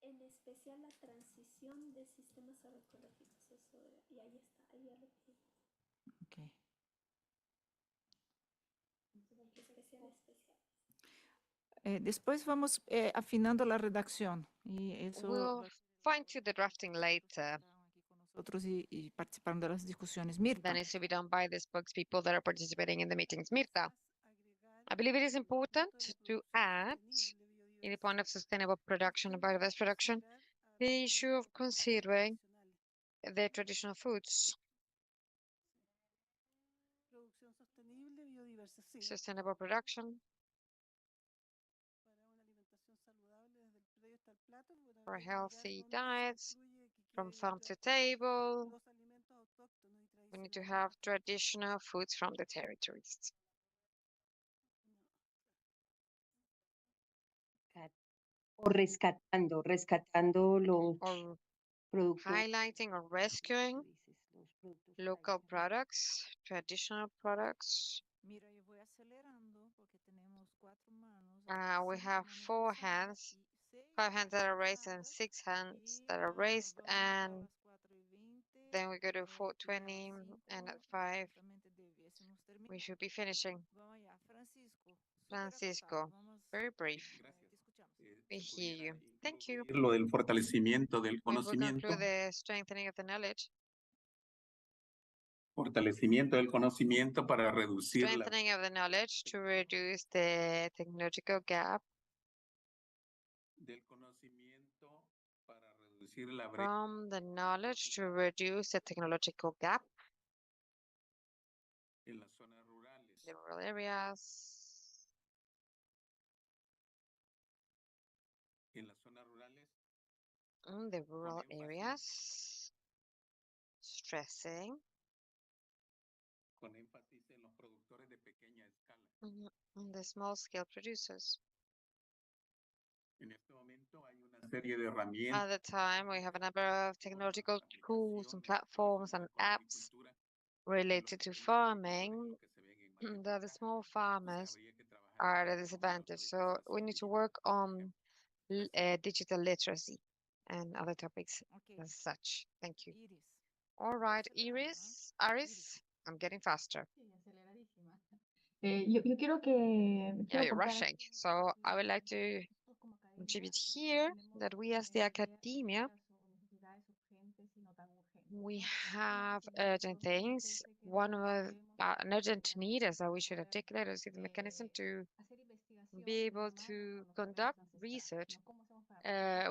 En especial la transición de sistemas agroecológicos. Eso, y ahí está, ahí ya lo pedí. Okay. Después vamos afinando la redacción. Y eso we'll fine-tune the drafting later. Nosotros y participando de las discusiones. Mirta. That needs to be done by the spokespeople that are participating in the meetings. Mirta, I believe it is important to add, in the point of sustainable production and biodiverse production, the issue of considering the traditional foods. Sustainable production for healthy diets from farm to table. We need to have traditional foods from the territories. O rescatando los productos. Highlighting or rescuing local products, traditional products. We have 5 hands that are raised and 6 hands that are raised, and then we go to 4:20, and at 5 we should be finishing. Francisco, very brief. We hear you. Thank you. Lo del fortalecimiento del And we conocimiento. conclude the strengthening of the knowledge. Fortalecimiento del conocimiento para reducir la Strengthening of the knowledge to reduce the technological gap. del conocimiento para reducir la brecha From the knowledge to reduce the technological gap en las zonas rurales. in the rural areas. En las zonas rurales. In the rural areas. Stressing. Con énfasis en los productores de pequeña escala. On the small scale producers. En este momento hay una serie de herramientas. At the time, we have a number of technological tools and platforms and apps related to farming that the small farmers are at a disadvantage. So we need to work on digital literacy and other topics as such. Thank you. All right, Iris, I'm getting faster. Yo quiero que... Yeah, you're rushing. So I would like to contribute here that we as the academia, we have urgent things. One of an urgent need is that we should articulate or see the mechanism to be able to conduct research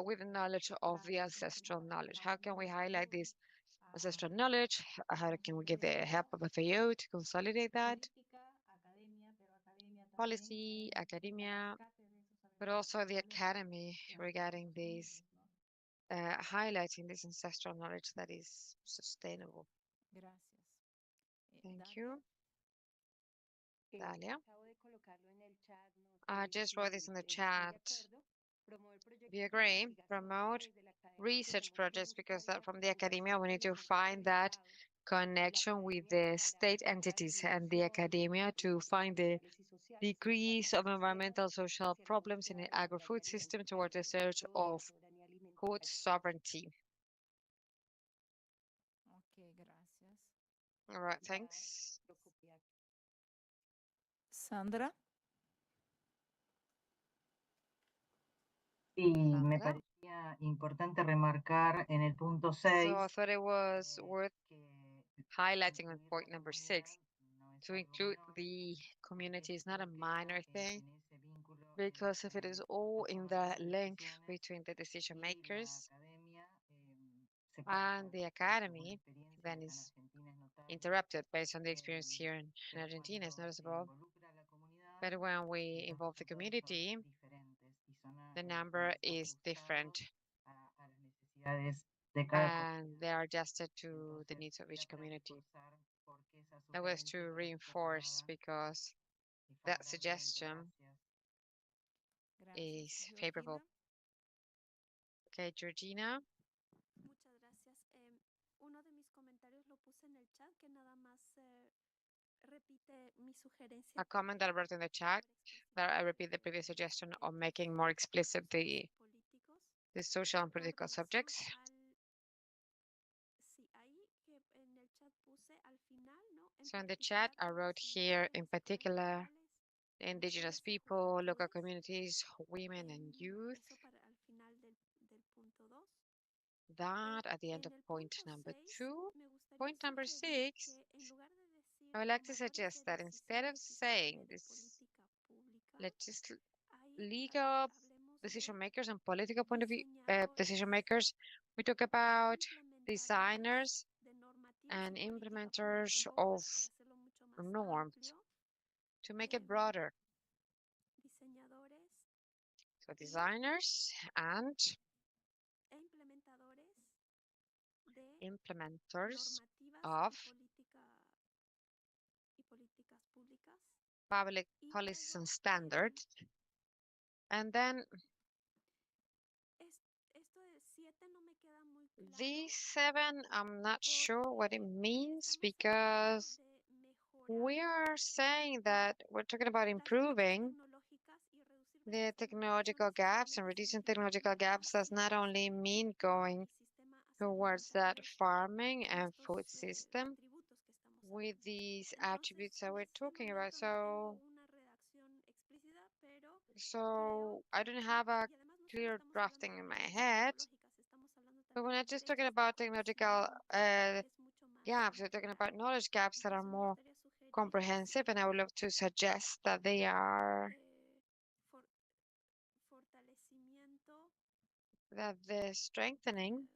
with the knowledge of the ancestral knowledge. How can we highlight this ancestral knowledge? How can we get the help of FAO to consolidate that? Policy, academia, but also the academy regarding these, highlighting this ancestral knowledge that is sustainable. Thank you. Dalia. I just wrote this in the chat. We agree, promote research projects, because that from the academia, we need to find that connection with the state entities and the academia to find the decrease of environmental social problems in the agri-food system towards the search of food sovereignty. All right, thanks. Sandra. Y me parecía importante remarcar en el punto 6 So I thought it was worth highlighting on point number 6 to include the community is not a minor thing, because if it is all in the link between the decision makers and the academy, then it's interrupted based on the experience here in Argentina. It's noticeable. But when we involve the community, the number is different. And they are adjusted to the needs of each community. That was to reinforce because that suggestion is favorable. Okay, Georgina. Muchas gracias. Uno de mis comentarios lo puse en el chat, que nada más repite mi sugerencia. A comment that I wrote in the chat that I repeat the previous suggestion of making more explicit the social and political subjects. So in the chat, I wrote here in particular indigenous people, local communities, women and youth. That at the end of point number 2. Point number 6, I would like to suggest that instead of saying this legal decision makers and political point of view decision makers, we talk about designers and implementers of norms to make it broader. So designers and implementers of public policies and standards. And then these 7, I'm not sure what it means, because we are saying that we're talking about improving the technological gaps, and reducing technological gaps does not only mean going towards that farming and food system with these attributes that we're talking about. So I don't have a clear drafting in my head, but when I'm just talking about technological gaps, we're talking about knowledge gaps that are more comprehensive, and I would love to suggest that they are that the strengthening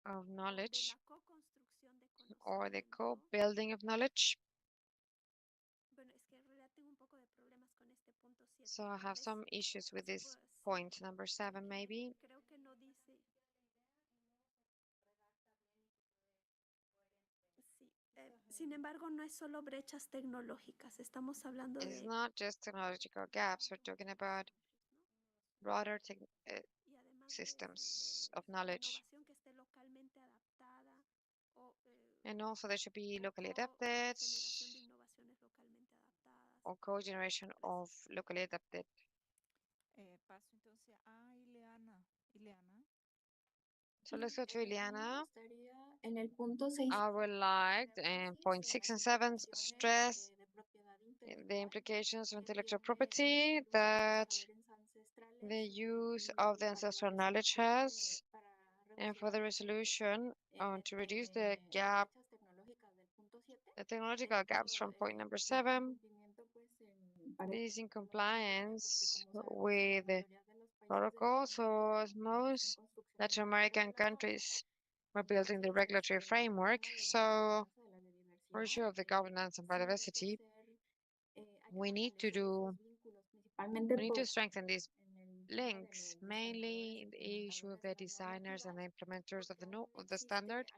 of knowledge or the co-building of knowledge. So I have some issues with this point number 7, maybe. Sin embargo, no es solo brechas tecnológicas. Estamos hablando It's not just technological gaps. We're talking about broader systems of knowledge. And also they should be locally adapted or co-generation of locally adapted. Paso entonces a Ileana. So let's go to Ileana. En el punto 6. I would like in point 6 and 7 stress the implications of intellectual property that the use of the ancestral knowledge has, and for the resolution to reduce the gap, the technological gaps from point number 7. This is in compliance with the protocol. So as most Latin American countries are building the regulatory framework, so for issue of the governance and biodiversity, we need to strengthen these links, mainly in the issue of the designers and the implementers of the standard,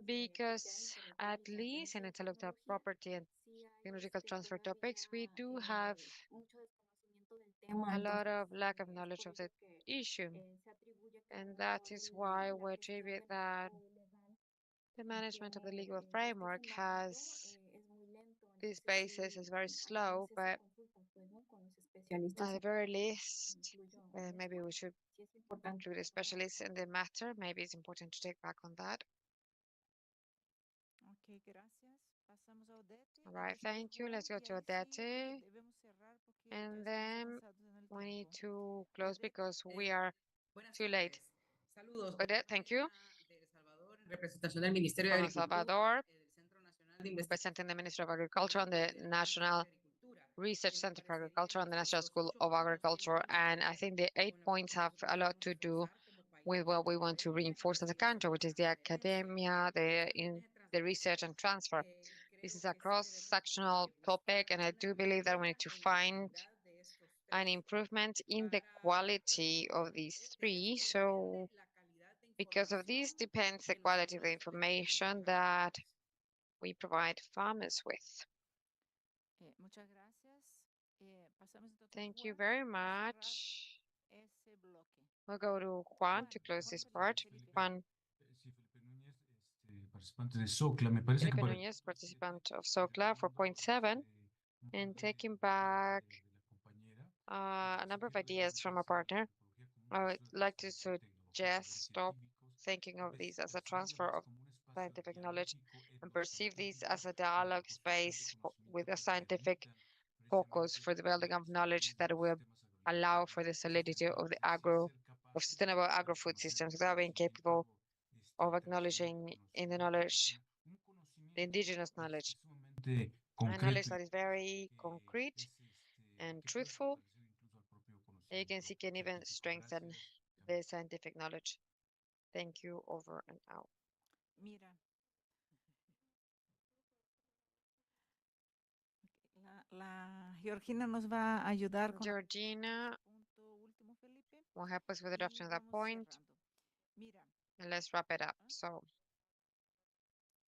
because at least in intellectual property and technological transfer topics, we do have a lot of lack of knowledge of the issue, and that is why we attribute that the management of the legal framework has this basis is very slow, but At the very least, maybe we should include a specialist in the matter. Maybe it's important to take back on that. Okay, gracias. Pasamos a Odete. All right, thank you. Let's go to Odete. And then we need to close because we are too late. Odette, thank you. From El Salvador, representing the Ministry of Agriculture and the National Research Center for Agriculture and the National School of Agriculture. And I think the 8 points have a lot to do with what we want to reinforce as a country, which is the academia, the research and transfer. This is a cross-sectional topic, and I do believe that we need to find an improvement in the quality of these three. So because of this depends the quality of the information that we provide farmers with. Muchas gracias. Pasamos entonces a Thank you Juan very para cerrar much. ese bloque. We'll go to Juan to close this part. Juan. Participante de SOCLA, me parece que Felipe para Núñez, participant of SOCLA for point 7, and taking back a number of ideas from our partner. I would like to suggest stop thinking of these as a transfer of scientific knowledge and perceive these as a dialogue space with a scientific focus for the building of knowledge that will allow for the solidity of the sustainable agro-food systems without being capable of acknowledging in the knowledge, the indigenous knowledge, a knowledge that is very concrete and truthful. You can see can even strengthen the scientific knowledge. Thank you, over and out. Mira. La Georgina nos va a ayudar con Georgina último, Felipe. will help us with the drafting of that point. Mira. And let's wrap it up. So,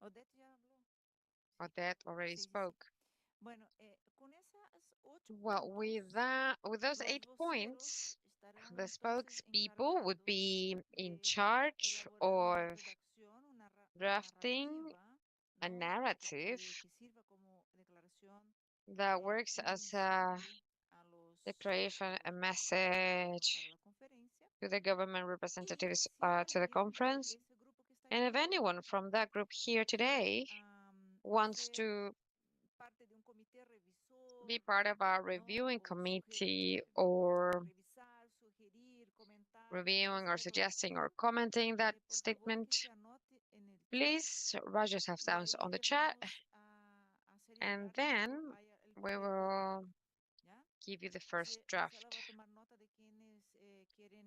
Odette ya habló. Odette already spoke. Bueno, con esas well, with those 8 points, the spokespeople would be in charge of drafting a narrative that works as a declaration, a message to the government representatives to the conference. And if anyone from that group here today wants to be part of our reviewing committee or reviewing or suggesting or commenting that statement, please write yourself down on the chat, and then we will give you the first draft.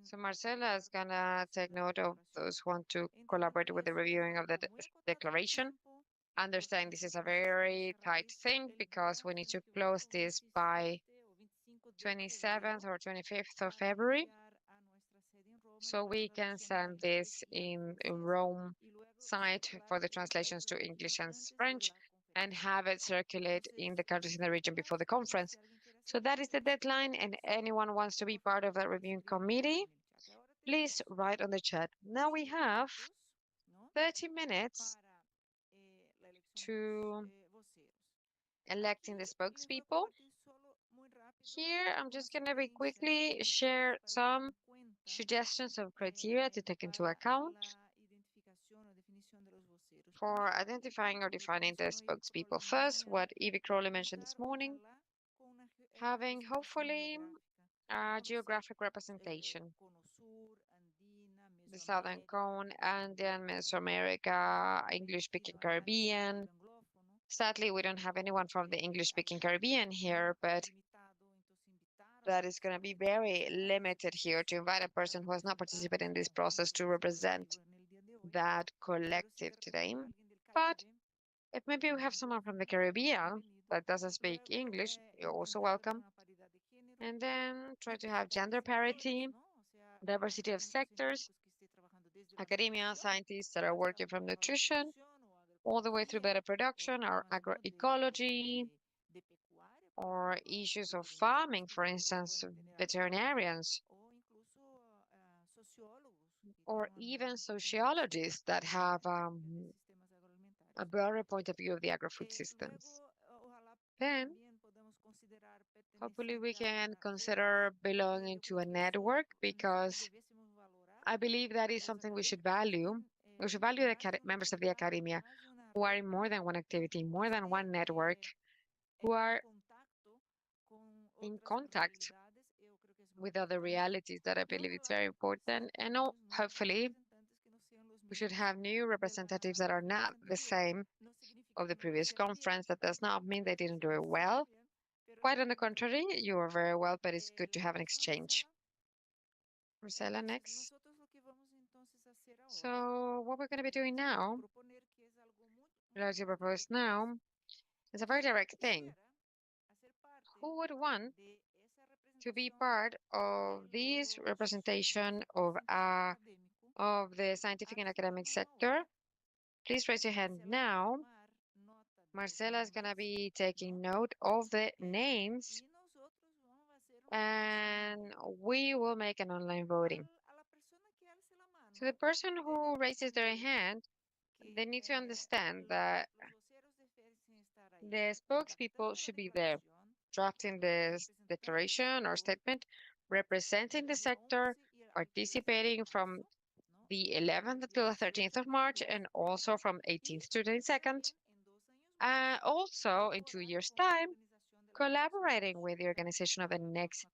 So Marcela is gonna take note of those who want to collaborate with the reviewing of the declaration. Understand this is a very tight thing because we need to close this by 27th or 25th of February. So we can send this in Rome site for the translations to English and French and have it circulate in the countries in the region before the conference. So that is the deadline, and anyone wants to be part of that reviewing committee, please write on the chat. Now we have 30 minutes to electing the spokespeople. Here, I'm just going to very quickly share some suggestions of criteria to take into account for identifying or defining the spokespeople. First, what Evie Crowley mentioned this morning, having hopefully a geographic representation. The Southern Cone, Andean, Mesoamerica, English-speaking Caribbean. Sadly, we don't have anyone from the English-speaking Caribbean here, but that is going to be very limited here to invite a person who has not participated in this process to represent that collective today. But if maybe we have someone from the Caribbean that doesn't speak English, you're also welcome. And then try to have gender parity, diversity of sectors, academia, scientists that are working from nutrition, all the way through better production or agroecology, or issues of farming, for instance, veterinarians, or even sociologists that have a broader point of view of the agro-food systems. Then Hopefully we can consider belonging to a network, because I believe that is something we should value. We should value the members of the academia who are in more than one activity, more than one network, who are in contact with other realities. That I believe it's very important. And hopefully we should have new representatives that are not the same of the previous conference. That does not mean they didn't do it well. Quite on the contrary, you are very well, but it's good to have an exchange. Marcela, next. So what we're going to be doing now, what I propose now, is a very direct thing. Who would want to be part of this representation of the scientific and academic sector? Please raise your hand now. Marcela is going to be taking note of the names, and we will make an online voting. So the person who raises their hand, they need to understand that the spokespeople should be there, drafting this declaration or statement, representing the sector, participating from the 11th until the 13th of March, and also from 18th to 22nd. Also, in 2 years' time, collaborating with the organization of the next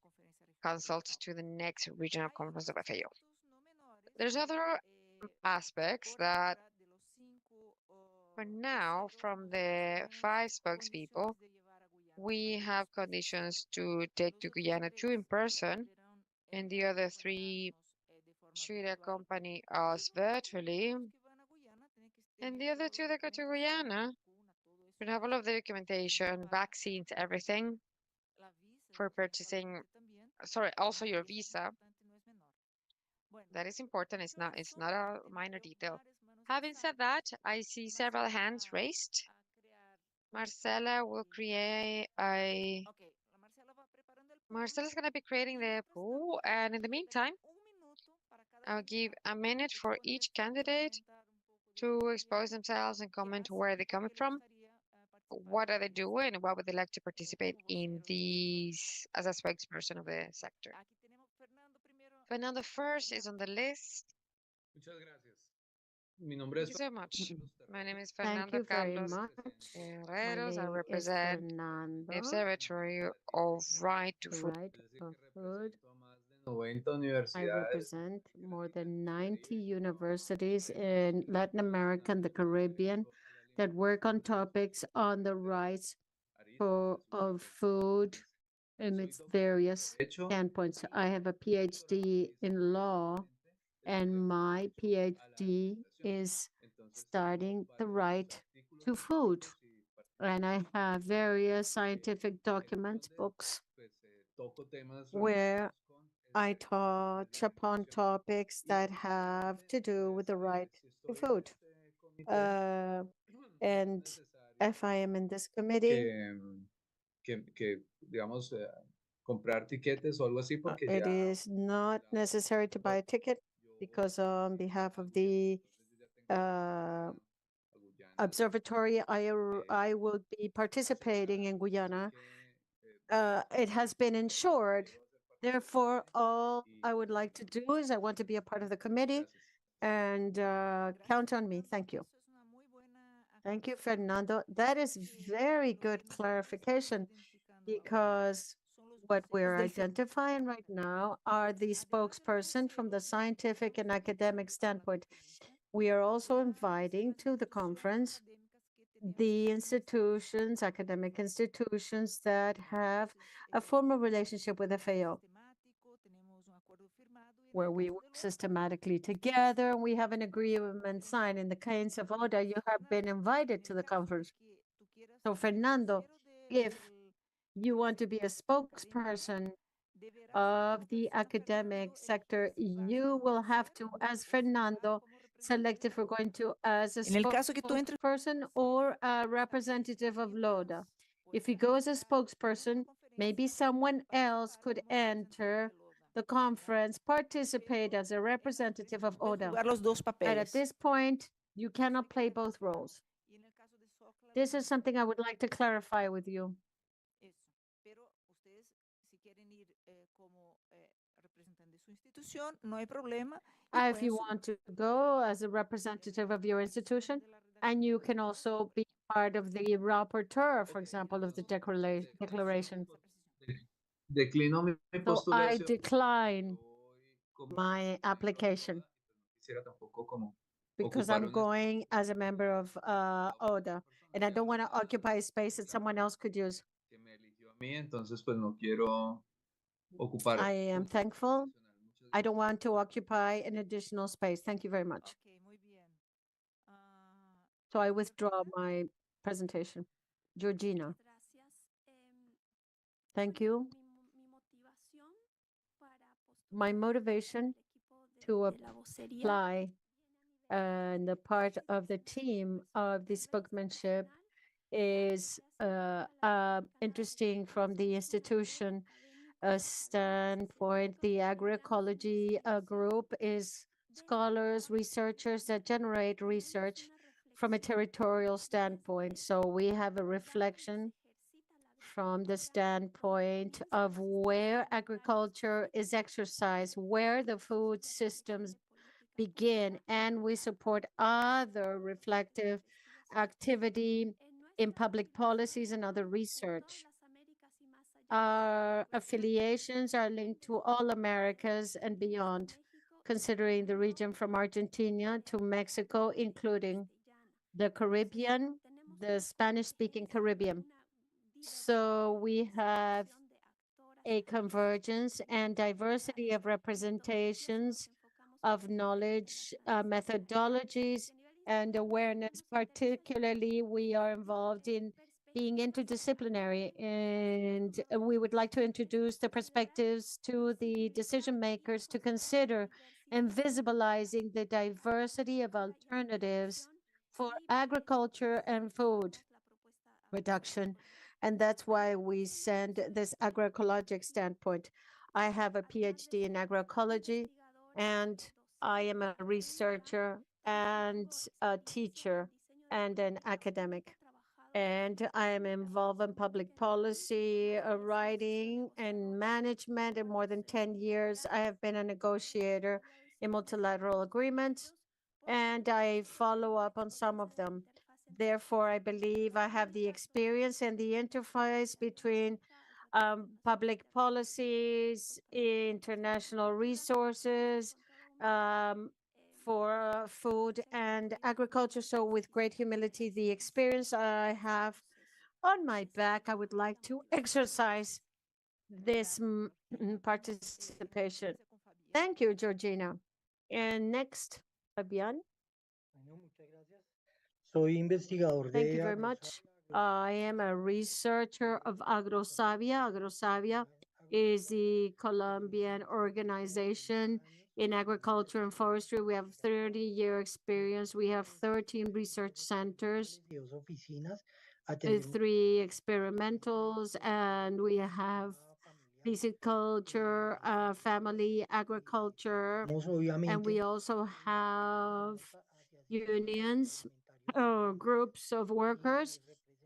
consult to the next regional conference of FAO. There's other aspects that, for now, from the 5 spokespeople, we have conditions to take to Guyana 2 in person, and the other 3 should accompany us virtually. And the other 2 that go to Guyana should have all of the documentation, vaccines, everything for purchasing. Sorry, also your visa. That is important. It's not a minor detail. Having said that, I see several hands raised. Marcela will create Marcela's going to be creating the pool, and in the meantime, I'll give a minute for each candidate to expose themselves and comment where they're coming from, what are they doing, and what would they like to participate in these as a spokesperson of the sector. Fernando first is on the list. Thank you so much. My name is Fernando Carlos Herreros. I represent the Observatory of Right to Food. I represent more than 90 universities in Latin America and the Caribbean that work on topics on the rights of food in its various standpoints. I have a PhD in law, and my PhD is studying the right to food. And I have various scientific documents, books, where I touch upon topics that have to do with the right to food. And if I am in this committee, comprar tiquetes o algo así porque it is not necessary to buy a ticket, because on behalf of the observatory, I will be participating in Guyana. It has been insured. Therefore, all I would like to do is I want to be a part of the committee, and count on me. Thank you. Thank you, Fernando. That is very good clarification, because what we're identifying right now are the spokesperson from the scientific and academic standpoint. We are also inviting to the conference the institutions, academic institutions that have a formal relationship with FAO, where we work systematically together. We have an agreement signed. In the case of ODA, you have been invited to the conference. So, Fernando, if you want to be a spokesperson of the academic sector, you will have to, as Fernando, select if we're going to as a spokesperson or a representative of LODA. If you go as a spokesperson, maybe someone else could enter the conference, participate as a representative of ODA. And at this point, you cannot play both roles. This is something I would like to clarify with you. If you want to go as a representative of your institution, and you can also be part of the rapporteur, for example, of the declaration. Declino mi So I postulación. decline my application because I'm going as a member of ODA, and I don't want to occupy a space that someone else could use. Que me eligió a mí, entonces pues no quiero ocupar. I am thankful. I don't want to occupy an additional space. Thank you very much. So I withdraw my presentation. Georgina. Thank you. My motivation to apply and the part of the team of the spokesmanship is interesting from the institution standpoint. The agroecology group is scholars, researchers that generate research from a territorial standpoint. So we have a reflection from the standpoint of where agriculture is exercised, where the food systems begin, and we support other reflective activity in public policies and other research. Our affiliations are linked to all Americas and beyond, considering the region from Argentina to Mexico, including the Caribbean, the Spanish-speaking Caribbean. So we have a convergence and diversity of representations of knowledge, methodologies, and awareness. Particularly, we are involved in being interdisciplinary, and we would like to introduce the perspectives to the decision makers to consider and visibilizing the diversity of alternatives for agriculture and food production. And that's why we send this agroecologic standpoint. I have a PhD in agroecology, and I am a researcher and a teacher and an academic. And I am involved in public policy, writing, and management in more than 10 years. I have been a negotiator in multilateral agreements, and I follow up on some of them. Therefore, I believe I have the experience and the interface between public policies, international resources for food and agriculture. So with great humility, the experience I have on my back, I would like to exercise this participation. Thank you, Georgina. And next, Fabian. Soy investigador Thank de you very much. I am a researcher of AgroSavia. AgroSavia is the Colombian organization in agriculture and forestry. We have 30-year experience. We have 13 research centers, 3 experimentals, and we have pisciculture, family agriculture, and we also have unions or groups of workers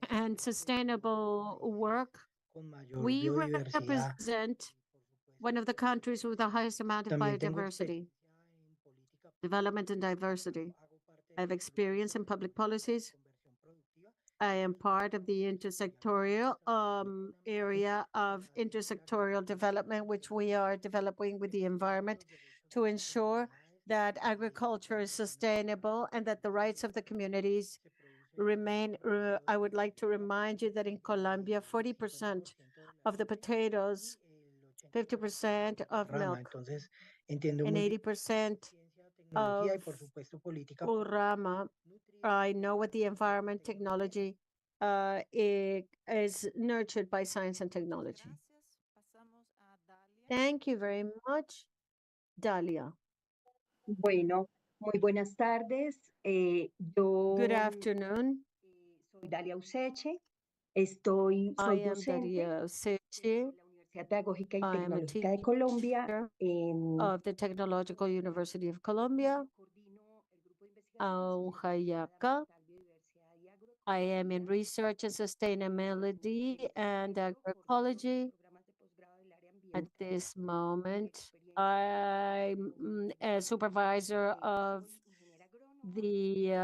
and sustainable work. We represent one of the countries with the highest amount of biodiversity, development and diversity. I have experience in public policies. I am part of the intersectorial area of intersectorial development, which we are developing with the environment to ensure that agriculture is sustainable and that the rights of the communities remain. I would like to remind you that in Colombia, 40% of the potatoes, 50% of milk, and 80% of urama. I know what the environment technology is nurtured by science and technology. Thank you very much, Dalia. Bueno, muy buenas tardes. Good afternoon. Soy Dalia Useche. Soy docente de la Universidad Pedagógica y Tecnológica de Colombia of the Technological University of Colombia, Aujayaca. I am in research and sustainability and agroecology. At this moment, I'm a supervisor of the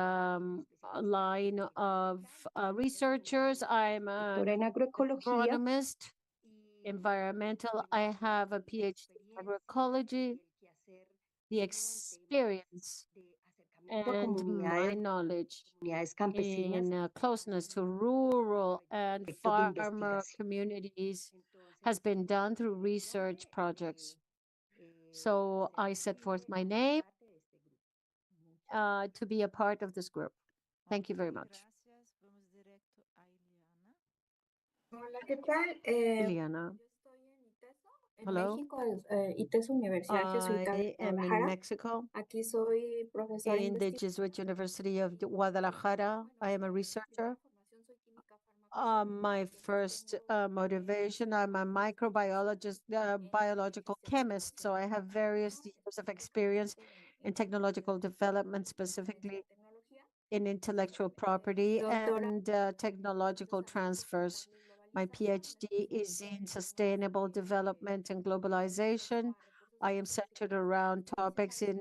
line of researchers. I'm an agronomist, environmental. I have a PhD in agroecology. The experience and my knowledge in closeness to rural and farmer communities has been done through research projects. So I set forth my name to be a part of this group. Thank you very much. Hola, ¿qué tal? Ileana. En Hello. México, ITES Universidad Jesuita de I am in Guadalajara. Mexico Aquí soy profesora in the investigadora. Jesuit University of Guadalajara. I am a researcher. My first motivation, I'm a microbiologist, biological chemist, so I have various years of experience in technological development, specifically in intellectual property and technological transfers. My PhD is in sustainable development and globalization. I am centered around topics in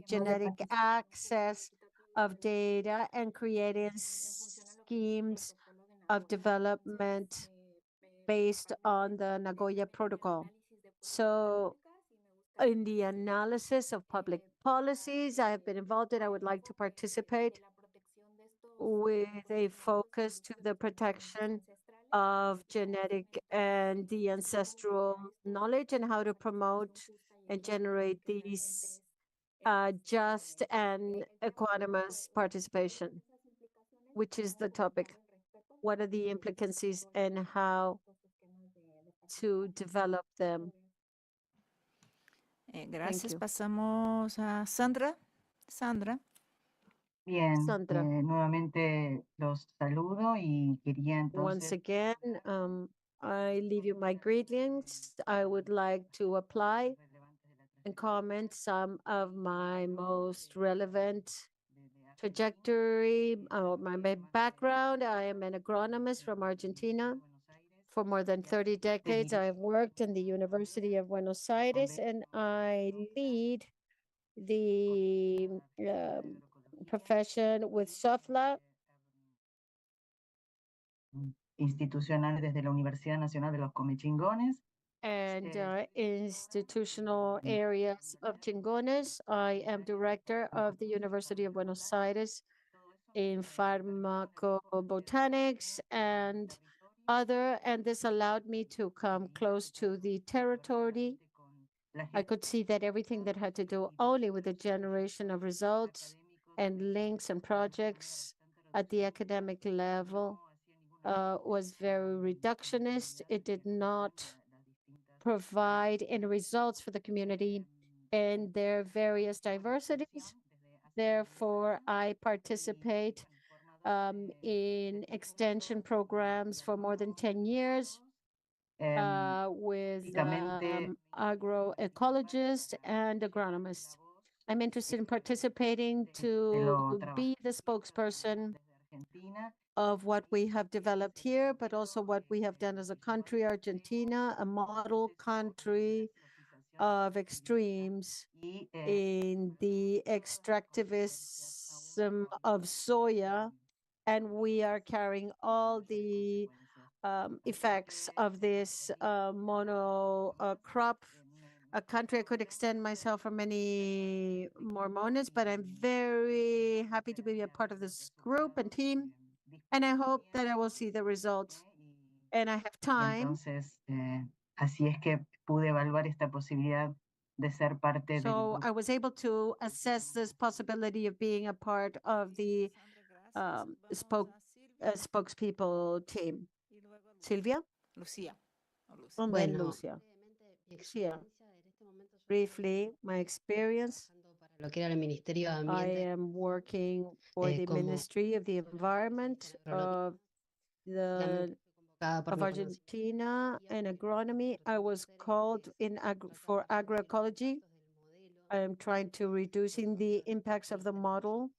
genetic access of data and creating schemes of development based on the Nagoya Protocol. So in the analysis of public policies I have been involved in, I would like to participate with a focus to the protection of genetic and the ancestral knowledge and how to promote and generate these just and equanimous participation, which is the topic. What are the implications and how to develop them? Gracias. Pasamos a Sandra. Sandra. Bien, nuevamente los saludo y quería Once entonces again, I leave you my greetings. I would like to apply and comment some of my most relevant trajectory, my background. I am an agronomist from Argentina. For more than 30 decades, I've worked in the University of Buenos Aires, and I lead the profession with SOFLA. Institucionales desde la Universidad Nacional de los Comechingones. And institutional areas of Chingones. I am director of the University of Buenos Aires in pharmacobotanics and other, and this allowed me to come close to the territory. I could see that everything that had to do only with the generation of results and links and projects at the academic level was very reductionist. It did not provide any results for the community and their various diversities. Therefore, I participate in extension programs for more than 10 years with agroecologists and agronomists. I'm interested in participating to be the spokesperson of what we have developed here, but also what we have done as a country, Argentina, a model country of extremes in the extractivism of soya, and we are carrying all the effects of this mono crop. A country I could extend myself for many more moments, but I'm very happy to be a part of this group and team, and I hope that I will see the results. And I have time. Entonces, así es que pude evaluar esta posibilidad de ser parte So I was able to assess this possibility of being a part of the spokespeople team. Silvia? Lucia. And then Lucia. Lucia. Briefly, my experience. I am working for the Ministry of the Environment of Argentina and agronomy. I was called in for agroecology. I am trying to reducing the impacts of the model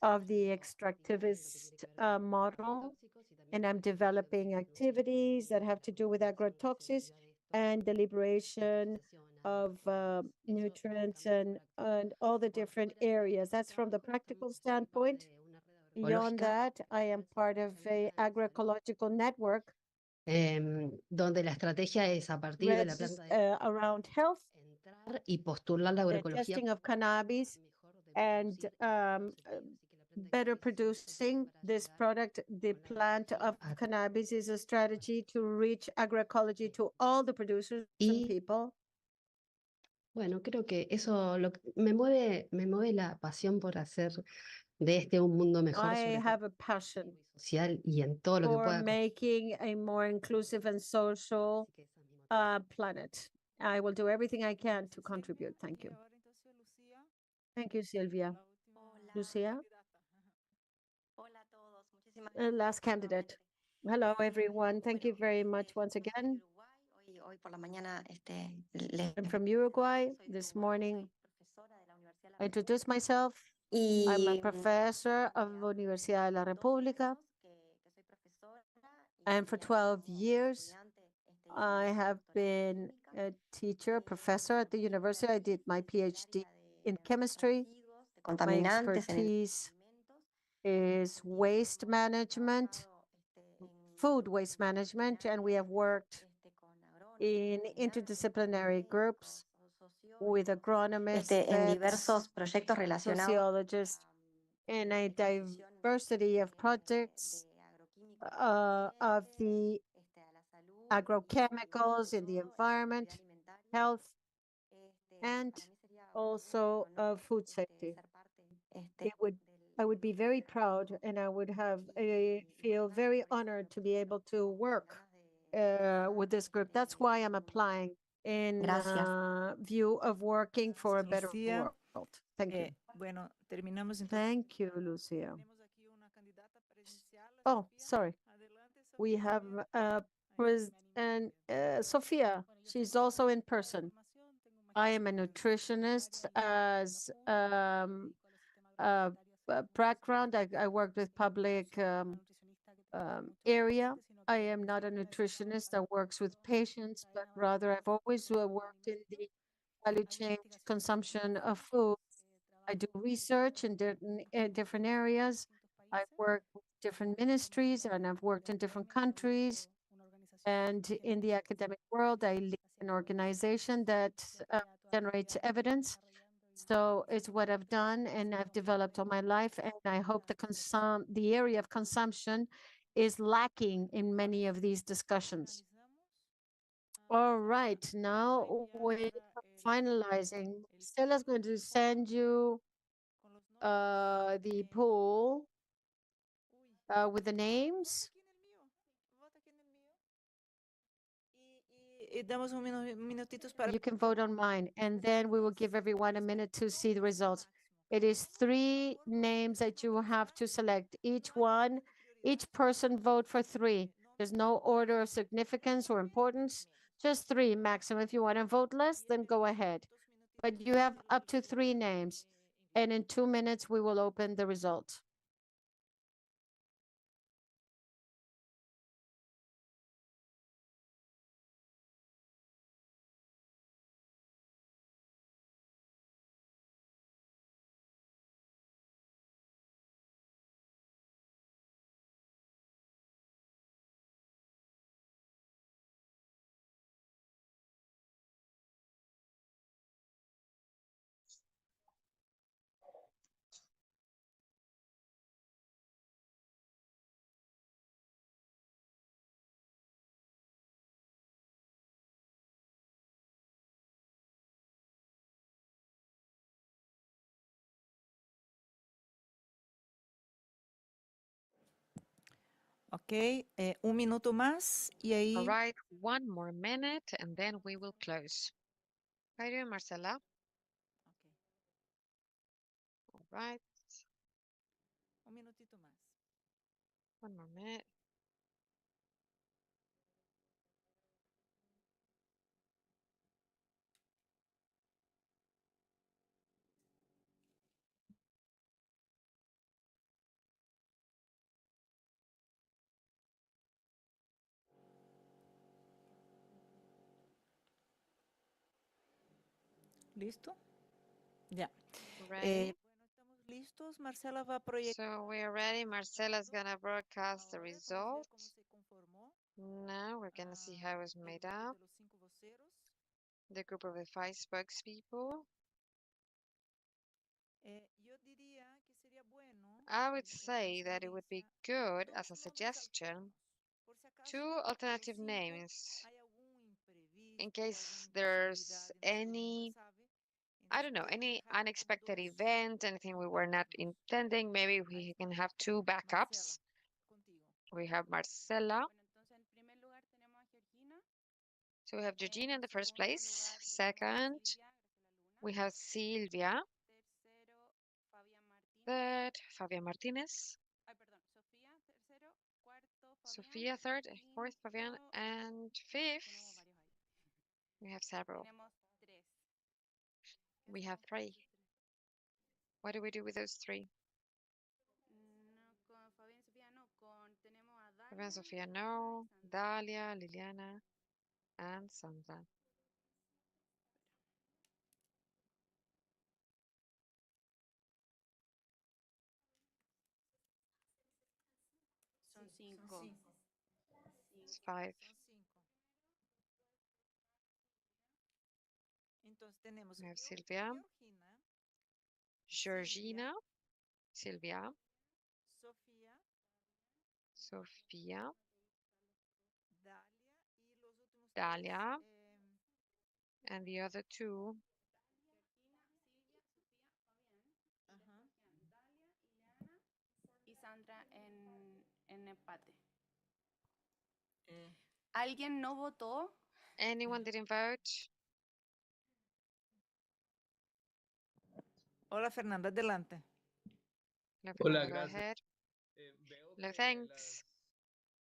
of the extractivist model, and I'm developing activities that have to do with agrotoxics and the liberation of nutrients and all the different areas. That's from the practical standpoint. Beyond that, I am part of a agroecological network donde la estrategia es a partir de la planta around health, entrar y postular la the agroecología testing of cannabis, and better producing this product. The plant of cannabis is a strategy to reach agroecology to all the producers and people. Bueno, creo que eso me mueve la pasión por hacer de este un mundo mejor, I sobre have a passion todo social y en todo lo que for pueda. making a more inclusive and social planet. I will do everything I can to contribute. Thank you. Thank you, Silvia. Lucia? Last candidate. Hello, everyone. Thank you very much once again. I'm from Uruguay. This morning, I introduced myself. I'm a professor of Universidad de la República. And for 12 years, I have been a teacher, professor at the university. I did my PhD in chemistry. My expertise is waste management, food waste management, and we have worked in interdisciplinary groups with agronomists, vets, sociologists, in a diversity of projects of the agrochemicals in the environment, health, and also food safety. I would be very proud, and I would feel very honored to be able to work with this group. That's why I'm applying in view of working for a better world. Thank you. Bueno, terminamos entonces. Thank you, Lucia. Oh, sorry. We have President Sofia. She's also in person. I am a nutritionist as background. I worked with public area. I am not a nutritionist that works with patients, but rather I've always worked in the value chain consumption of food. I do research in different areas. I've worked with different ministries and I've worked in different countries. And in the academic world, I lead an organization that generates evidence. So it's what I've done and I've developed all my life. And I hope the area of consumption is lacking in many of these discussions. All right, now we're finalizing. Stella's going to send you the poll with the names. You can vote on mine, and then we will give everyone a minute to see the results. It is 3 names that you will have to select. Each person vote for 3. There's no order of significance or importance, just 3 maximum. If you want to vote less, then go ahead. But you have up to 3 names, and in 2 minutes, we will open the results. Ok, 1 minuto más y ahí. All right, 1 more minute and then we will close. How are you doing, Marcela? All right. 1 minutito más. 1 more minute. ¿Listo? Ya. Ready? Bueno, estamos listos. Marcela va a proyectar. So we are ready. Marcela's gonna broadcast the results. Now we're gonna see how it was made up. The group of the 5 spokespeople. I would say that it would be good as a suggestion 2 alternative names in case there's any, I don't know, any unexpected event, anything we were not intending. Maybe we can have 2 backups. We have Marcela. So we have Georgina in the first place. Second, we have Silvia. Third, Fabian Martinez. Sofia third, fourth, Fabian, and fifth, we have several. We have 3. What do we do with those 3? Fabian, Sofia, no. Dalia, Liliana, and Sandra. Son 5. It's 5. We have Silvia, Georgina, Silvia, Sofia, Dalia, and the other 2. Y Sandra en empate. ¿Alguien no votó? Anyone didn't vote? Hola, Fernanda, adelante. Hola, Go gracias. ahead. Veo No, que thanks.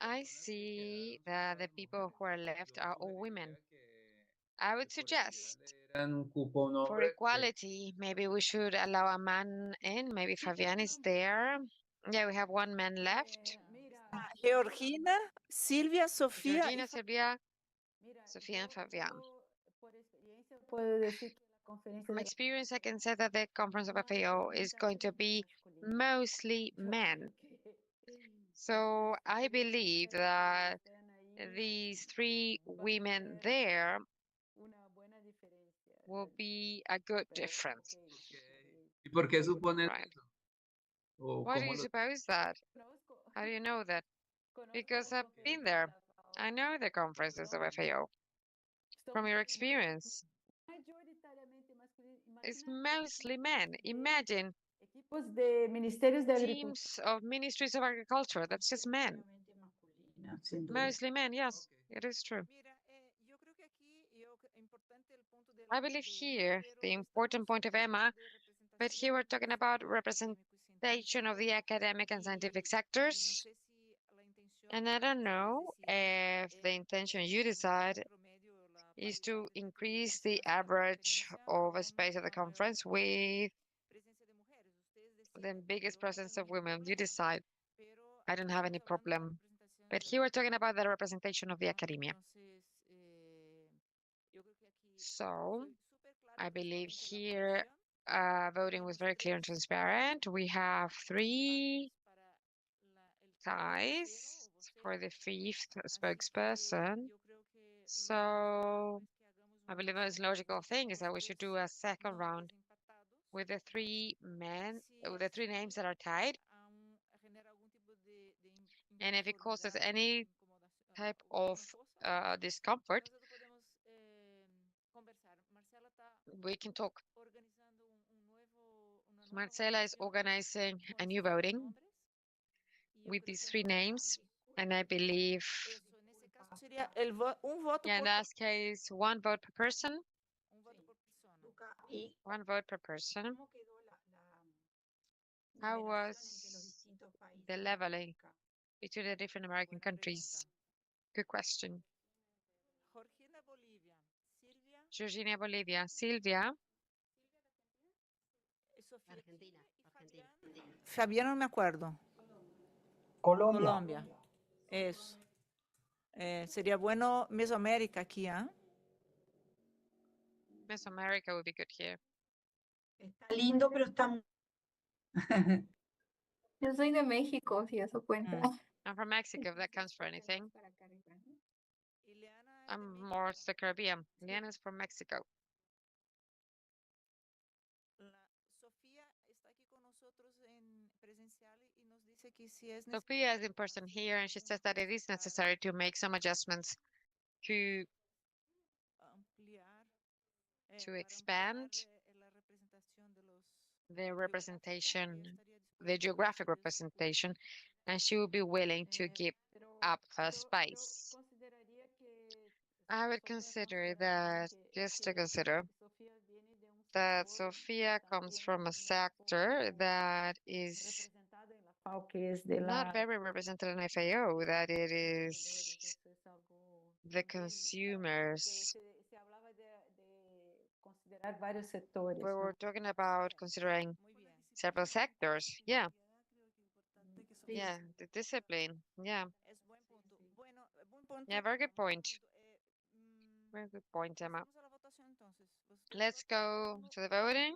I see that the people who are left are all women. I would suggest eran cupo un for hombre. equality, maybe we should allow a man in. Maybe Fabian is there. Yeah, we have 1 man left. Georgina, Silvia, Sofía. Georgina, Silvia, Sofia, and Fabian. Puedo decir que la conferencia From de experience, I can say that the conference of FAO is going to be mostly men. So I believe that these 3 women there will be a good difference. ¿Y por qué suponen Right. eso? ¿O Why do cómo you lo- suppose that? How do you know that? Because I've been there. I know the conferences of FAO. From your experience, it's mostly men. Imagine equipos de ministerios de agricultura. teams of ministries of agriculture. That's just men. Sin duda. Mostly men, yes, it is true. I believe here the important point of Emma, but here we're talking about representation of the academic and scientific sectors. And I don't know if the intention you decide is to increase the average of a space of the conference with the biggest presence of women. You decide. I don't have any problem. But here we're talking about the representation of the academia. So I believe here voting was very clear and transparent. We have 3 ties for the 5th spokesperson. So I believe the most logical thing is that we should do a second round with the 3 men, with the 3 names that are tied. And if it causes any type of discomfort, we can talk. Marcela is organizing a new voting with these 3 names, and I believe, yeah, in that case, 1 vote per person. 1 vote per person. How was the leveling between the different American countries? Good question. Georgina, Bolivia. Silvia. Argentina. Fabián, no me acuerdo. Colombia. Colombia. Eso. Sería bueno Mesoamérica aquí, ¿ah? Mesoamerica would be good here. Está lindo, pero está... Yo soy de México, si eso cuenta. I'm from Mexico, if that counts for anything. I'm more to the Caribbean. Ileana is from Mexico. Sofia is in person here, and she says that it is necessary to make some adjustments to expand the representation, the geographic representation, and she will be willing to give up her space. I would consider that, just to consider, that Sofia comes from a sector that is not very represented in FAO, that it is the consumers. We were talking about considering several sectors. Yeah. Yeah, the discipline. Yeah. Yeah, very good point. Very good point, Emma. Let's go to the voting.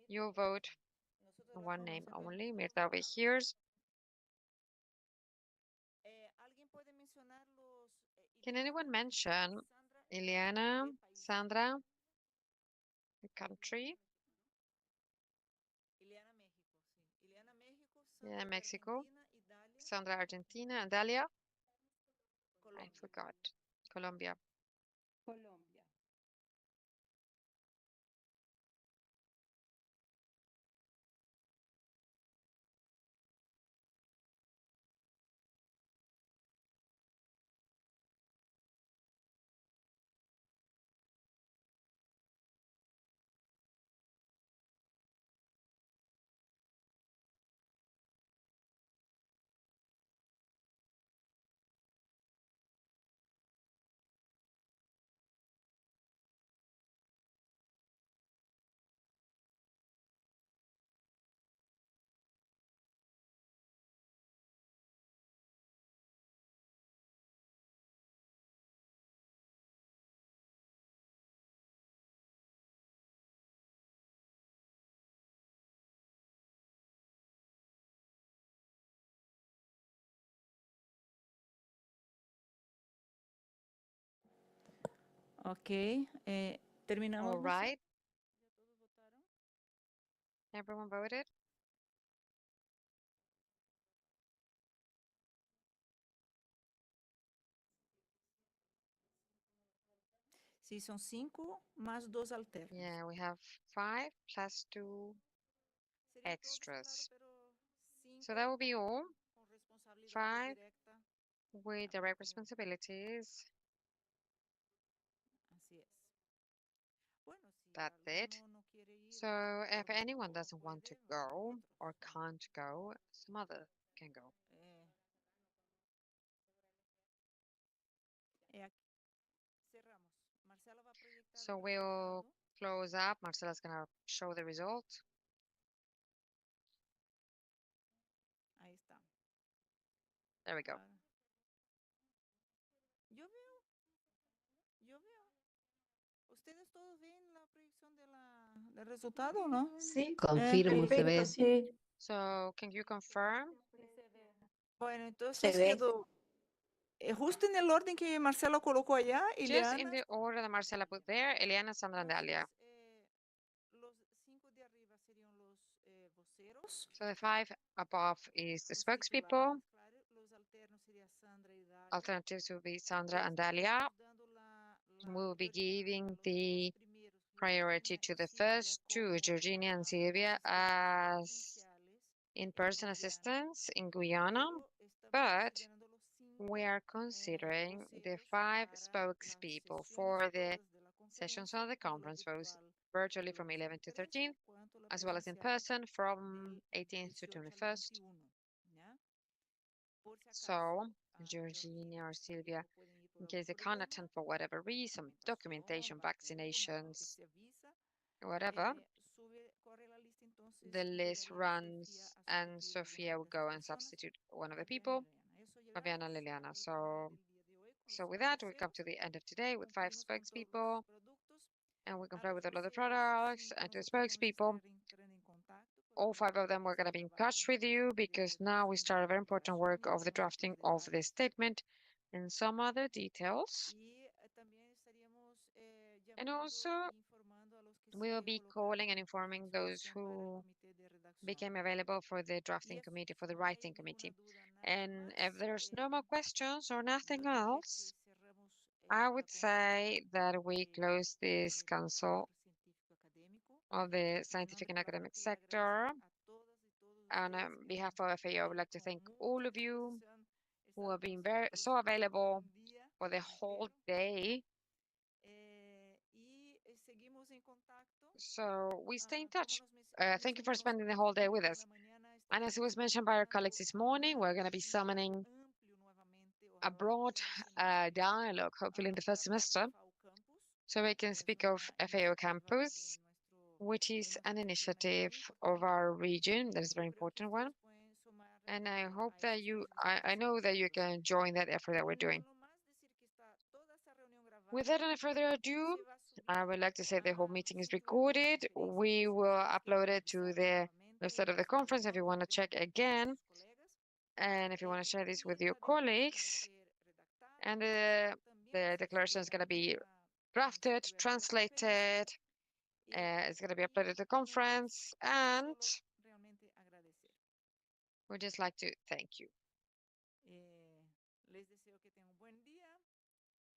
You'll vote one name only. Mirta over here. Can anyone mention Ileana, Sandra, the country? Yeah, Mexico. Sandra, Argentina, and Dalia? I forgot. Colombia. Okay, terminamos. All right. Everyone voted? Sí, son 5 más 2 alternos. Yeah, we have 5 plus 2 extras. So that will be all. 5 with direct responsibilities. That's it. So if anyone doesn't want to go or can't go, some other can go. So we'll close up. Marcela's gonna show the result. Ahí está. There we go. Yo veo. ¿Ustedes todos ven la proyección del resultado, no? Sí. Confirmo, se ve. Sí. So can you confirm? Bueno, entonces quedó justo en el orden que Marcelo colocó allá. Just in the order that Marcela put there, Ileana, Sandra, and Dalia. Los 5 de arriba serían los voceros. So the 5 above is the spokespeople. Los alternos serían Sandra y Dalia. Alternatives will be Sandra and Dalia. We will be giving the priority to the first 2, Georgina and Silvia, as in-person assistants in Guyana, but we are considering the 5 spokespeople for the sessions of the conference, both virtually from 11 to 13, as well as in person from 18th to 21st. So, Georgina or Silvia, in case they can't attend for whatever reason, documentation, vaccinations, whatever, the list runs and Sofia will go and substitute one of the people, Fabiana and Liliana. So with that, we come to the end of today with 5 spokespeople. and we comply with all of the products, and to the spokespeople. All 5 of them were going to be in touch with you because now we start a very important work of the drafting of the statement and some other details. And also, we will be calling and informing those who became available for the drafting committee, for the writing committee. And if there's no more questions or nothing else, I would say that we close this council of the scientific and academic sector. And on behalf of FAO, I would like to thank all of you who have been so available for the whole day. So we stay in touch. Thank you for spending the whole day with us. And as it was mentioned by our colleagues this morning, we're going to be summoning a broad dialogue, hopefully in the first semester, so we can speak of FAO Campus, which is an initiative of our region that is a very important one. And I hope that I know that you can join that effort that we're doing. Without any further ado, I would like to say the whole meeting is recorded. We will upload it to the website of the conference if you want to check again. And if you want to share this with your colleagues. And the declaration is going to be drafted, translated. It's going to be uploaded to the conference. And we'd just like to thank you.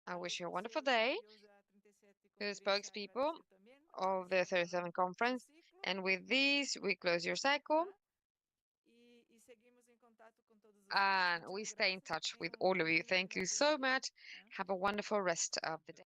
I wish you a wonderful day to the spokespeople of the 37th conference. And with this, we close your cycle. And we stay in touch with all of you. Thank you so much. Have a wonderful rest of the day.